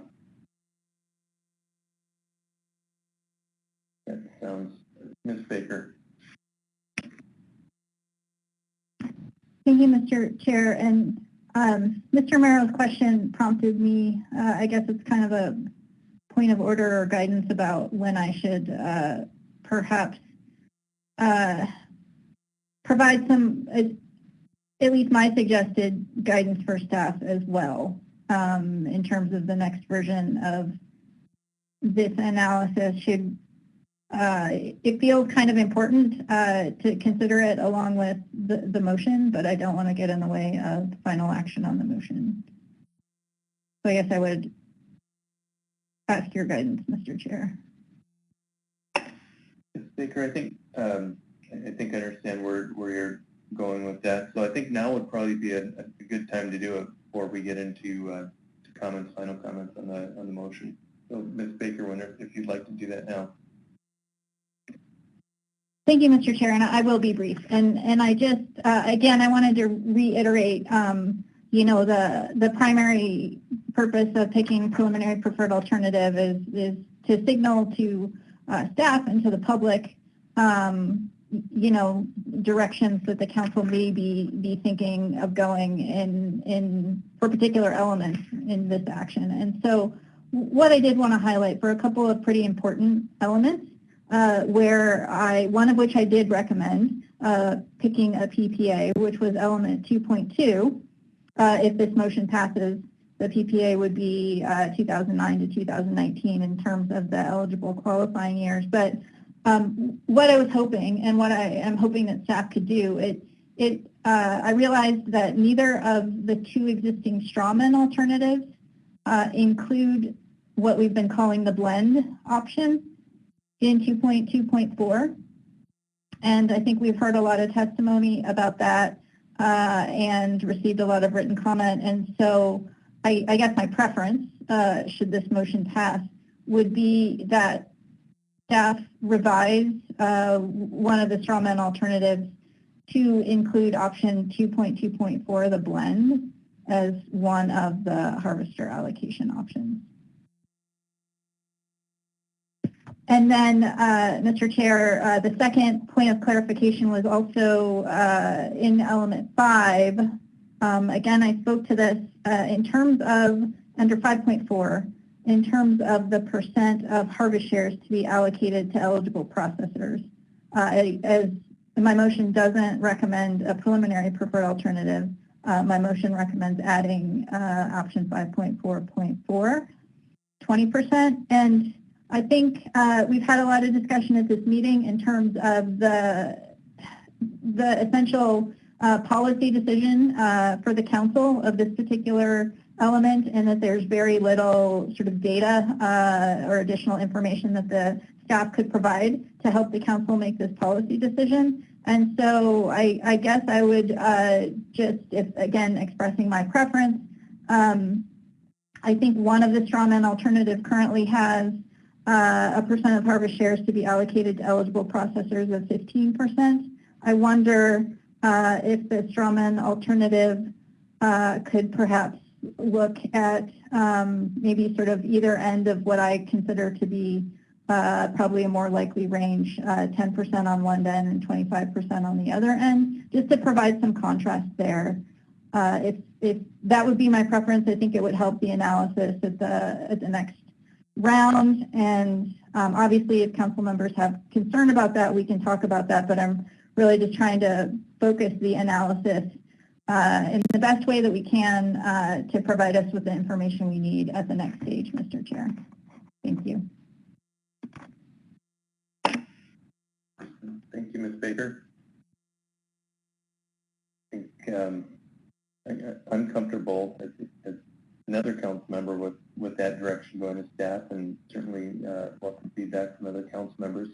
That sounds, Ms. Baker. Thank you, Mr. Chair. And Mr. Merrill's question prompted me, I guess it's kind of a point of order or guidance about when I should perhaps provide some, at least my suggested guidance for staff as well, in terms of the next version of this analysis. Should it feels kind of important to consider it along with the motion, but I don't want to get in the way of final action on the motion. So I guess I would ask your guidance, Mr. Chair. Ms. Baker, I think I understand where you're going with that. So I think now would probably be a good time to do it before we get into comments, final comments on the motion. So Ms. Baker, if you'd like to do that now. Thank you, Mr. Chair, and I will be brief. And I just, again, I wanted to reiterate, you know, the primary purpose of picking preliminary preferred alternative is to signal to staff and to the public, you know, directions that the council may be thinking of going in for particular elements in this action. And so what I did want to highlight for a couple of pretty important elements, where one of which I did recommend picking a PPA, which was element 2.2. If this motion passes, the PPA would be 2009 to 2019 in terms of the eligible qualifying years. But what I was hoping, and what I am hoping that staff could do, I realized that neither of the two existing strawman alternatives include what we've been calling the blend option in 2.2.4. And I think we've heard a lot of testimony about that and received a lot of written comment. And so I guess my preference, should this motion pass, would be that staff revise one of the strawman alternatives to include option 2.2.4, the blend, as one of the harvester allocation options. And then, Mr. Chair, the second point of clarification was also in element 5. Again, I spoke to this in terms of, under 5.4, in terms of the percent of harvest shares to be allocated to eligible processors. As my motion doesn't recommend a preliminary preferred alternative, my motion recommends adding option 5.4.4, 20%. And I think we've had a lot of discussion at this meeting in terms of the essential policy decision for the council of this particular element, and that there's very little sort of data or additional information that the staff could provide to help the council make this policy decision. And so I guess I would just, again, expressing my preference, I think one of the strawman alternatives currently has a percent of harvest shares to be allocated to eligible processors of 15%. I wonder if the strawman alternative could perhaps look at maybe sort of either end of what I consider to be probably a more likely range, 10% on one end and 25% on the other end, just to provide some contrast there. If that would be my preference, I think it would help the analysis at the next round. And obviously, if council members have concern about that, we can talk about that. But I'm really just trying to focus the analysis in the best way that we can to provide us with the information we need at the next stage, Mr. Chair. Thank you. Thank you, Ms. Baker. I think I'm comfortable as another council member with that direction going to staff, and certainly welcome feedback from other council members.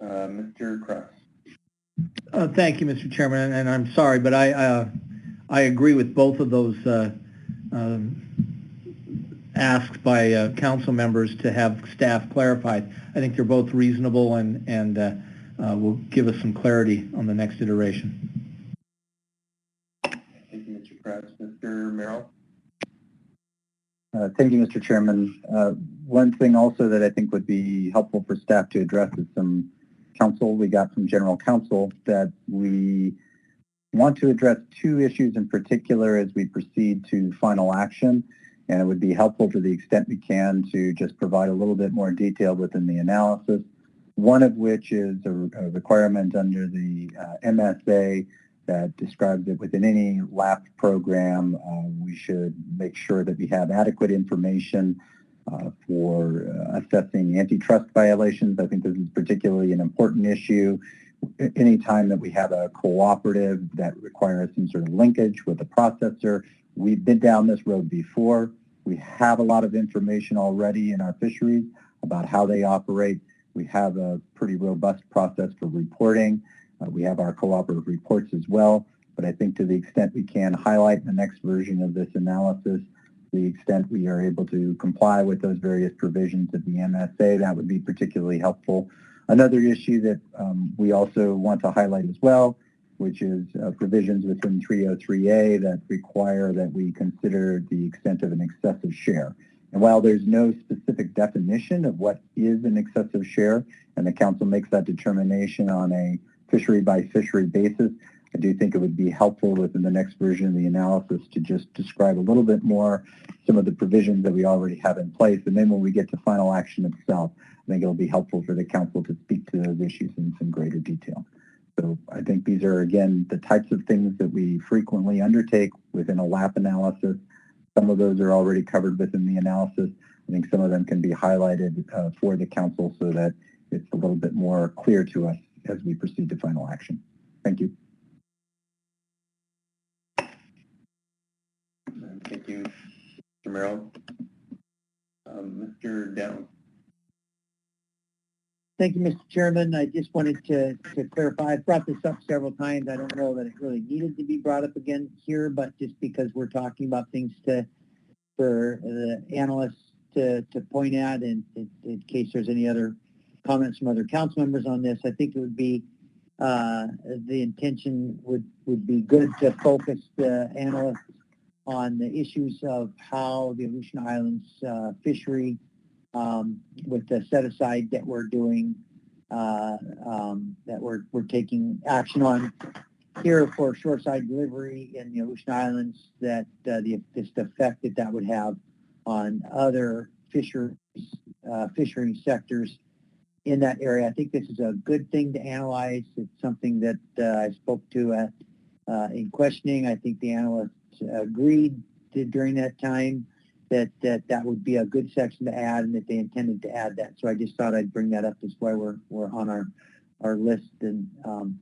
Mr. Cross. Thank you, Mr. Chairman, and I'm sorry, but I agree with both of those asks by council members to have staff clarified. I think they're both reasonable and will give us some clarity on the next iteration. Thank you, Mr. Cross. Mr. Merrill. Thank you, Mr. Chairman. One thing also that I think would be helpful for staff to address is some council we got from general counsel that we want to address two issues in particular as we proceed to final action. And it would be helpful to the extent we can to just provide a little bit more detail within the analysis. One of which is a requirement under the MSA that describes that within any LAP program, we should make sure that we have adequate information for assessing antitrust violations. I think this is particularly an important issue. Anytime that we have a cooperative that requires some sort of linkage with a processor, we've been down this road before. We have a lot of information already in our fisheries about how they operate. We have a pretty robust process for reporting. We have our cooperative reports as well. But I think to the extent we can highlight in the next version of this analysis, the extent we are able to comply with those various provisions of the MSA, that would be particularly helpful. Another issue that we also want to highlight as well, which is provisions within 303A that require that we consider the extent of an excessive share. And while there's no specific definition of what is an excessive share, and the council makes that determination on a fishery by fishery basis, I do think it would be helpful within the next version of the analysis to just describe a little bit more some of the provisions that we already have in place. And then when we get to final action itself, I think it'll be helpful for the council to speak to those issues in some greater detail. So I think these are, again, the types of things that we frequently undertake within a LAP analysis. Some of those are already covered within the analysis. I think some of them can be highlighted for the council so that it's a little bit more clear to us as we proceed to final action. Thank you. Thank you, Mr. Merrill. Mr. Downs. Thank you, Mr. Chairman. I just wanted to clarify. I've brought this up several times. I don't know that it really needed to be brought up again here, but just because we're talking about things for the analysts to point at, and in case there's any other comments from other council members on this, I think it would be the intention would be good to focus the analysts on the issues of how the Aleutian Islands fishery with the set aside that we're doing, that we're taking action on here for shoreside delivery in the Aleutian Islands, that the effect that would have on other fishery sectors in that area. I think this is a good thing to analyze. It's something that I spoke to in questioning. I think the analysts agreed during that time that would be a good section to add, and that they intended to add that. So I just thought I'd bring that up. That's why we're on our list, and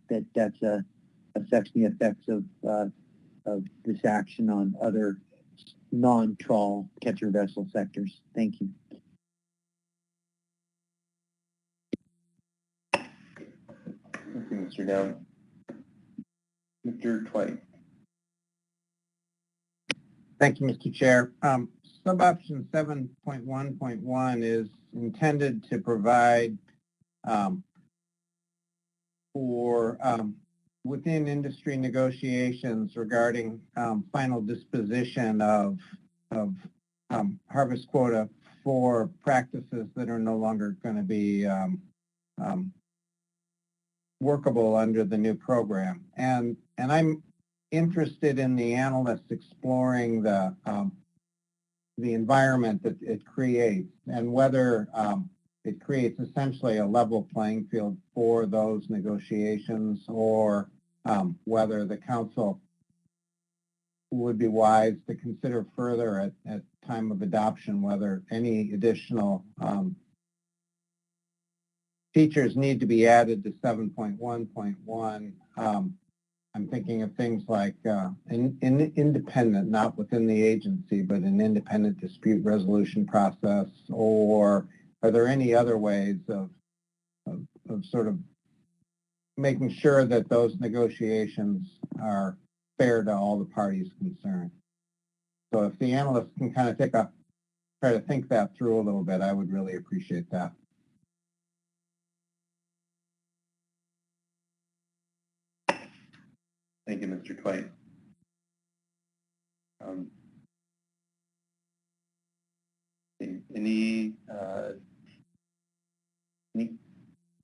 that's affects the effects of this action on other non-trawl catcher vessel sectors. Thank you. Thank you, Mr. Down. Mr. Twite. Thank you, Mr. Chair. Sub-option 7.1.1 is intended to provide for within industry negotiations regarding final disposition of harvest quota for practices that are no longer going to be workable under the new program. And I'm interested in the analysts exploring the environment that it creates and whether it creates essentially a level playing field for those negotiations, or whether the council would be wise to consider further at time of adoption whether any additional features need to be added to 7.1.1. I'm thinking of things like an independent, not within the agency, but an independent dispute resolution process, or are there any other ways of sort of making sure that those negotiations are fair to all the parties concerned? So if the analysts can kind of try to think that through a little bit, I would really appreciate that. Thank you, Mr. Twite. Any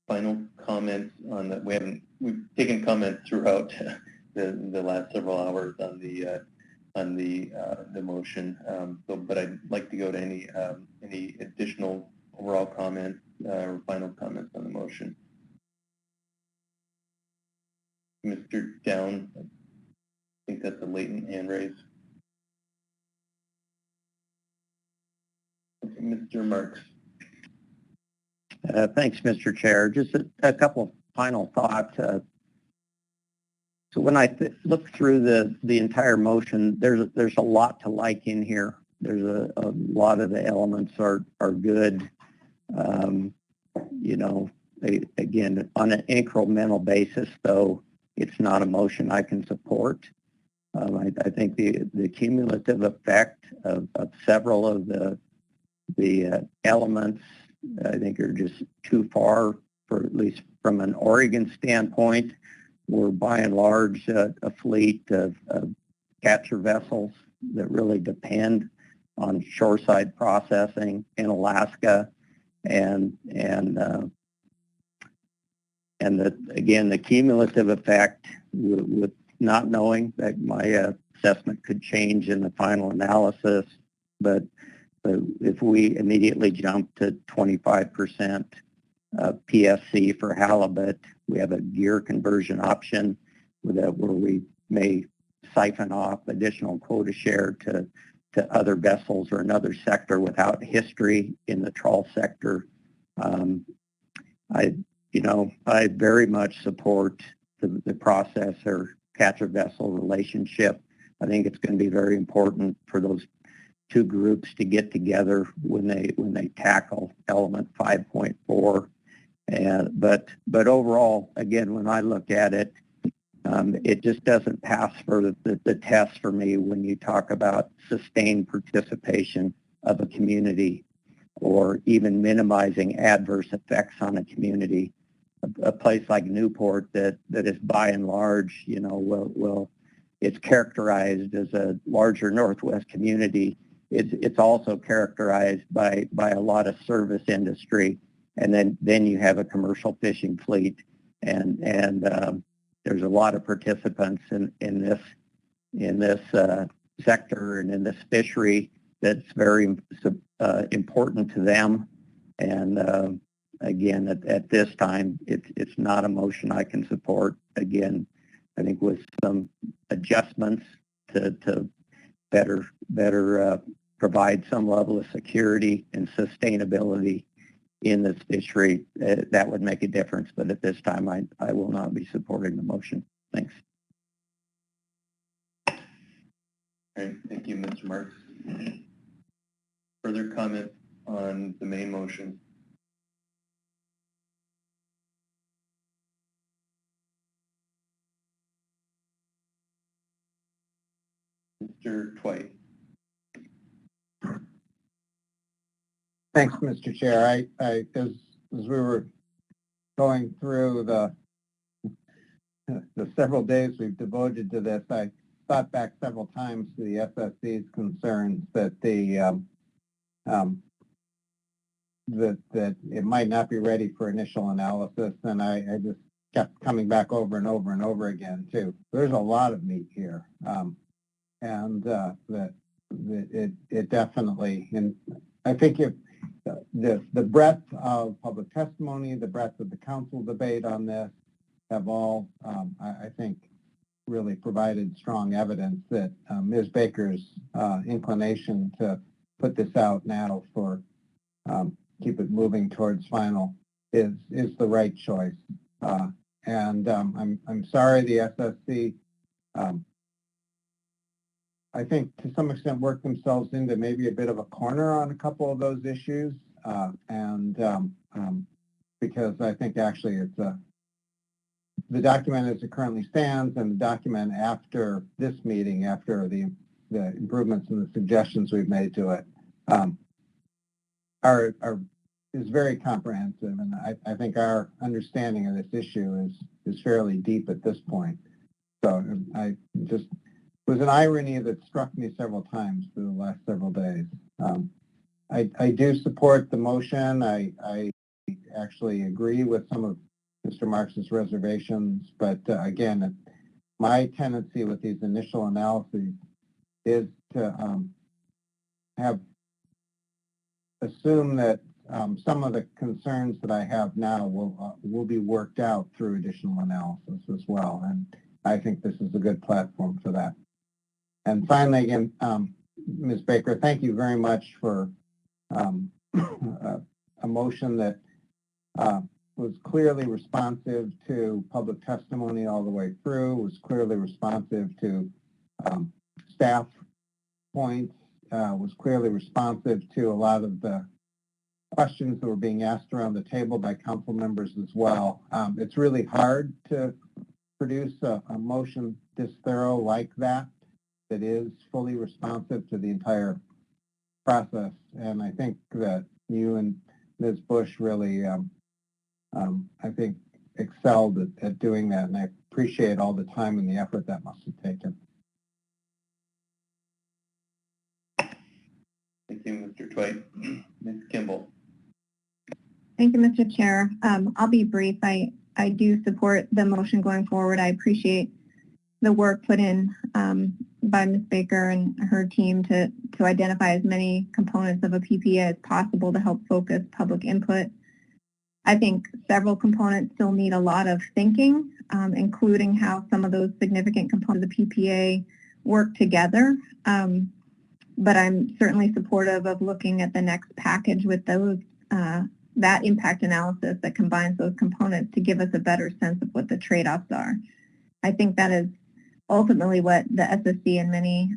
final comments on that? We've taken comments throughout the last several hours on the motion. But I'd like to go to any additional overall comments or final comments on the motion. Mr. Down, I think that's a latent hand raise. Okay, Mr. Marks. Thanks, Mr. Chair. Just a couple of final thoughts. So when I look through the entire motion, there's a lot to like in here. There's a lot of the elements are good. You know, again, on an incremental basis, though, it's not a motion I can support. I think the cumulative effect of several of the elements, I think, are just too far, for at least from an Oregon standpoint. We're by and large a fleet of catcher vessels that really depend on shoreside processing in Alaska, and again, the cumulative effect with not knowing that my assessment could change in the final analysis, but if we immediately jump to 25% PSC for halibut, we have a gear conversion option where we may siphon off additional quota share to other vessels or another sector without history in the trawl sector. I very much support the processor catcher vessel relationship. I think it's going to be very important for those two groups to get together when they tackle element 5.4. But overall, again, when I look at it, it just doesn't pass for the test for me when you talk about sustained participation of a community or even minimizing adverse effects on a community. A place like Newport that is by and large, it's characterized as a larger Northwest community. It's also characterized by a lot of service industry, and then you have a commercial fishing fleet, and there's a lot of participants in this sector and in this fishery that's very important to them. And again, at this time, it's not a motion I can support. Again, I think with some adjustments to better provide some level of security and sustainability in this fishery, that would make a difference. But at this time, I will not be supporting the motion. Thanks. All right, thank you, Mr. Marks. Further comment on the main motion? Mr. Twite. Thanks, Mr. Chair. As we were going through the several days we've devoted to this, I thought back several times to the SSC's concerns that that it might not be ready for initial analysis, and I just kept coming back over and over and over again too. There's a lot of meat here, and that it definitely, and I think if the breadth of public testimony, the breadth of the council debate on this have all, I think, really provided strong evidence that Ms. Baker's inclination to put this out now for keep it moving towards final is the right choice. And I'm sorry the SSC, I think to some extent worked themselves into maybe a bit of a corner on a couple of those issues. Because I think actually it's the document as it currently stands and the document after this meeting, after the improvements and the suggestions we've made to it, is very comprehensive, and I think our understanding of this issue is fairly deep at this point. So it was an irony that struck me several times through the last several days. I do support the motion. I actually agree with some of Mr. Marks's reservations, but again, my tendency with these initial analyses is to assume that some of the concerns that I have now will be worked out through additional analysis as well, and I think this is a good platform for that. And finally, again, Ms. Baker, thank you very much for a motion that was clearly responsive to public testimony all the way through, was clearly responsive to staff points, was clearly responsive to a lot of the questions that were being asked around the table by council members as well. It's really hard to produce a motion this thorough like that is fully responsive to the entire process. And I think that you and Ms. Bush really, I think, excelled at doing that, and I appreciate all the time and the effort that must have taken. Thank you, Mr. Twite. Ms. Kimball. Thank you, Mr. Chair. I'll be brief. I do support the motion going forward. I appreciate the work put in by Ms. Baker and her team to identify as many components of a PPA as possible to help focus public input. I think several components still need a lot of thinking, including how some of those significant components of the PPA work together. But I'm certainly supportive of looking at the next package with those that impact analysis that combines those components to give us a better sense of what the trade-offs are. I think that is ultimately what the SSC and many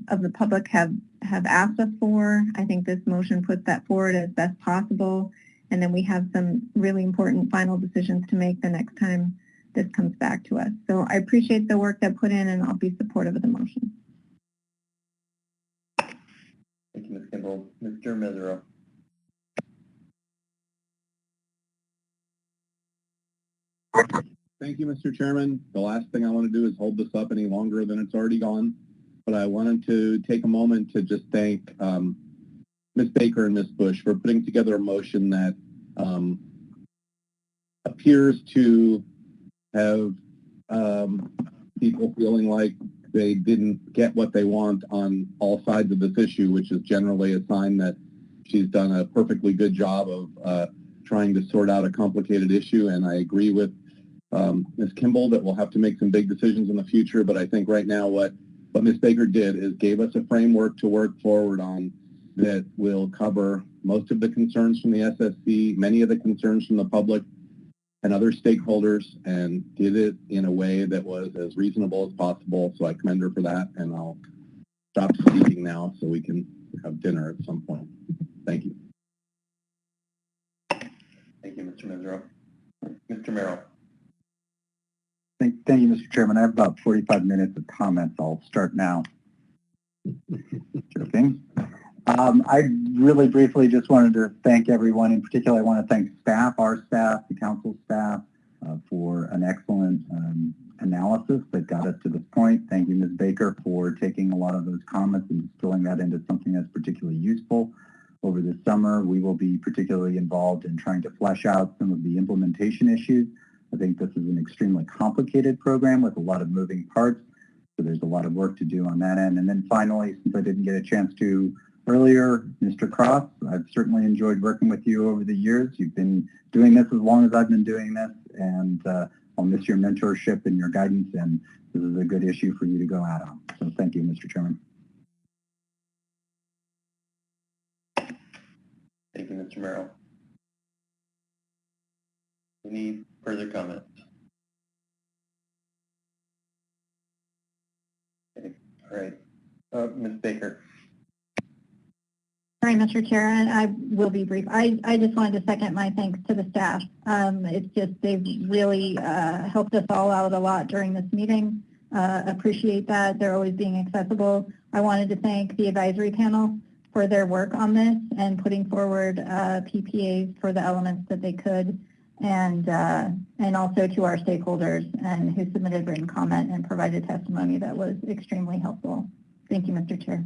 of the public have asked us for. I think this motion puts that forward as best possible, and then we have some really important final decisions to make the next time this comes back to us. So I appreciate the work that put in, and I'll be supportive of the motion. Thank you, Ms. Kimball. Mr. Mesereau. Thank you, Mr. Chairman. The last thing I want to do is hold this up any longer than it's already gone, but I wanted to take a moment to just thank Ms. Baker and Ms. Bush for putting together a motion that appears to have people feeling like they didn't get what they want on all sides of this issue, which is generally a sign that she's done a perfectly good job of trying to sort out a complicated issue. And I agree with Ms. Kimball that we'll have to make some big decisions in the future, but I think right now what Ms. Baker did is gave us a framework to work forward on that will cover most of the concerns from the SSC, many of the concerns from the public and other stakeholders, and did it in a way that was as reasonable as possible. So I commend her for that, and I'll stop speaking now so we can have dinner at some point. Thank you. Thank you, Mr. Mesereau. Mr. Merrill. Thank you, Mr. Chairman. I have about 45 minutes of comments. I'll start now. Joking. I really briefly just wanted to thank everyone. In particular, I want to thank staff, our staff, the council staff, for an excellent analysis that got us to this point. Thank you, Ms. Baker, for taking a lot of those comments and distilling that into something that's particularly useful. Over the summer, we will be particularly involved in trying to flesh out some of the implementation issues. I think this is an extremely complicated program with a lot of moving parts, so there's a lot of work to do on that end. And then finally, since I didn't get a chance to earlier, Mr. Cross, I've certainly enjoyed working with you over the years. You've been doing this as long as I've been doing this, and I'll miss your mentorship and your guidance, and this is a good issue for you to go out on. So thank you, Mr. Chairman. Thank you, Mr. Merrill. Any further comments? Okay. All right. Ms. Baker. Sorry, Mr. Chair, I will be brief. I just wanted to second my thanks to the staff. It's just they've really helped us all out a lot during this meeting. Appreciate that. They're always being accessible. I wanted to thank the advisory panel for their work on this and putting forward PPAs for the elements that they could, and also to our stakeholders and who submitted written comment and provided testimony that was extremely helpful. Thank you, Mr. Chair.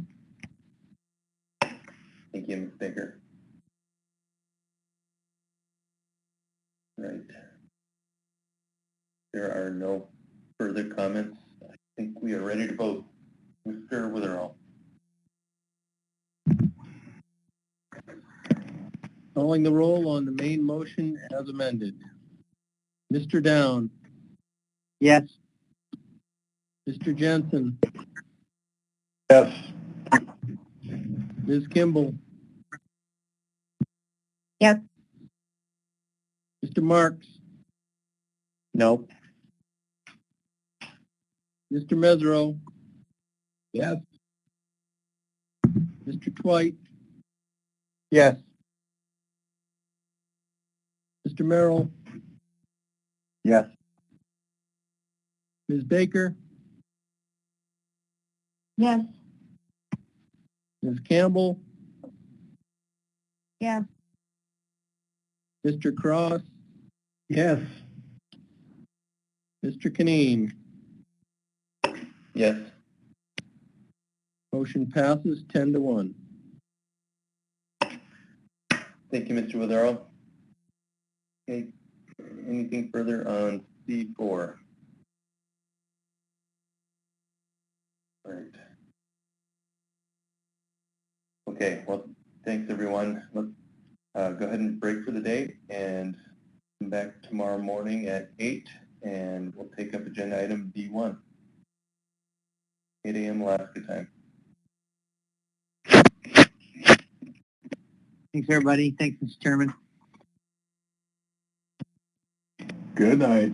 Thank you, Ms. Baker. Right. There are no further comments. I think we are ready to vote. Mr. Witherall. Calling the roll on the main motion as amended. Mr. Down. Yes. Mr. Jensen. Yes. Ms. Kimball. Yes. Mr. Marks. No. Mr. Mesereau. Yes. Mr. Twite. Yes. Mr. Merrill. Yes. Ms. Baker. Yes. Ms. Campbell. Yeah. Mr. Cross. Yes. Mr. Kineen. Yes. Motion passes 10-1. Thank you, Mr. Witherall. Okay. Anything further on C4? All right. Okay, well, thanks everyone. Let's go ahead and break for the day and come back tomorrow morning at 8, and we'll take up agenda item D1. 8 a.m. Alaska time. Thanks, everybody. Thanks, Mr. Chairman. Good night.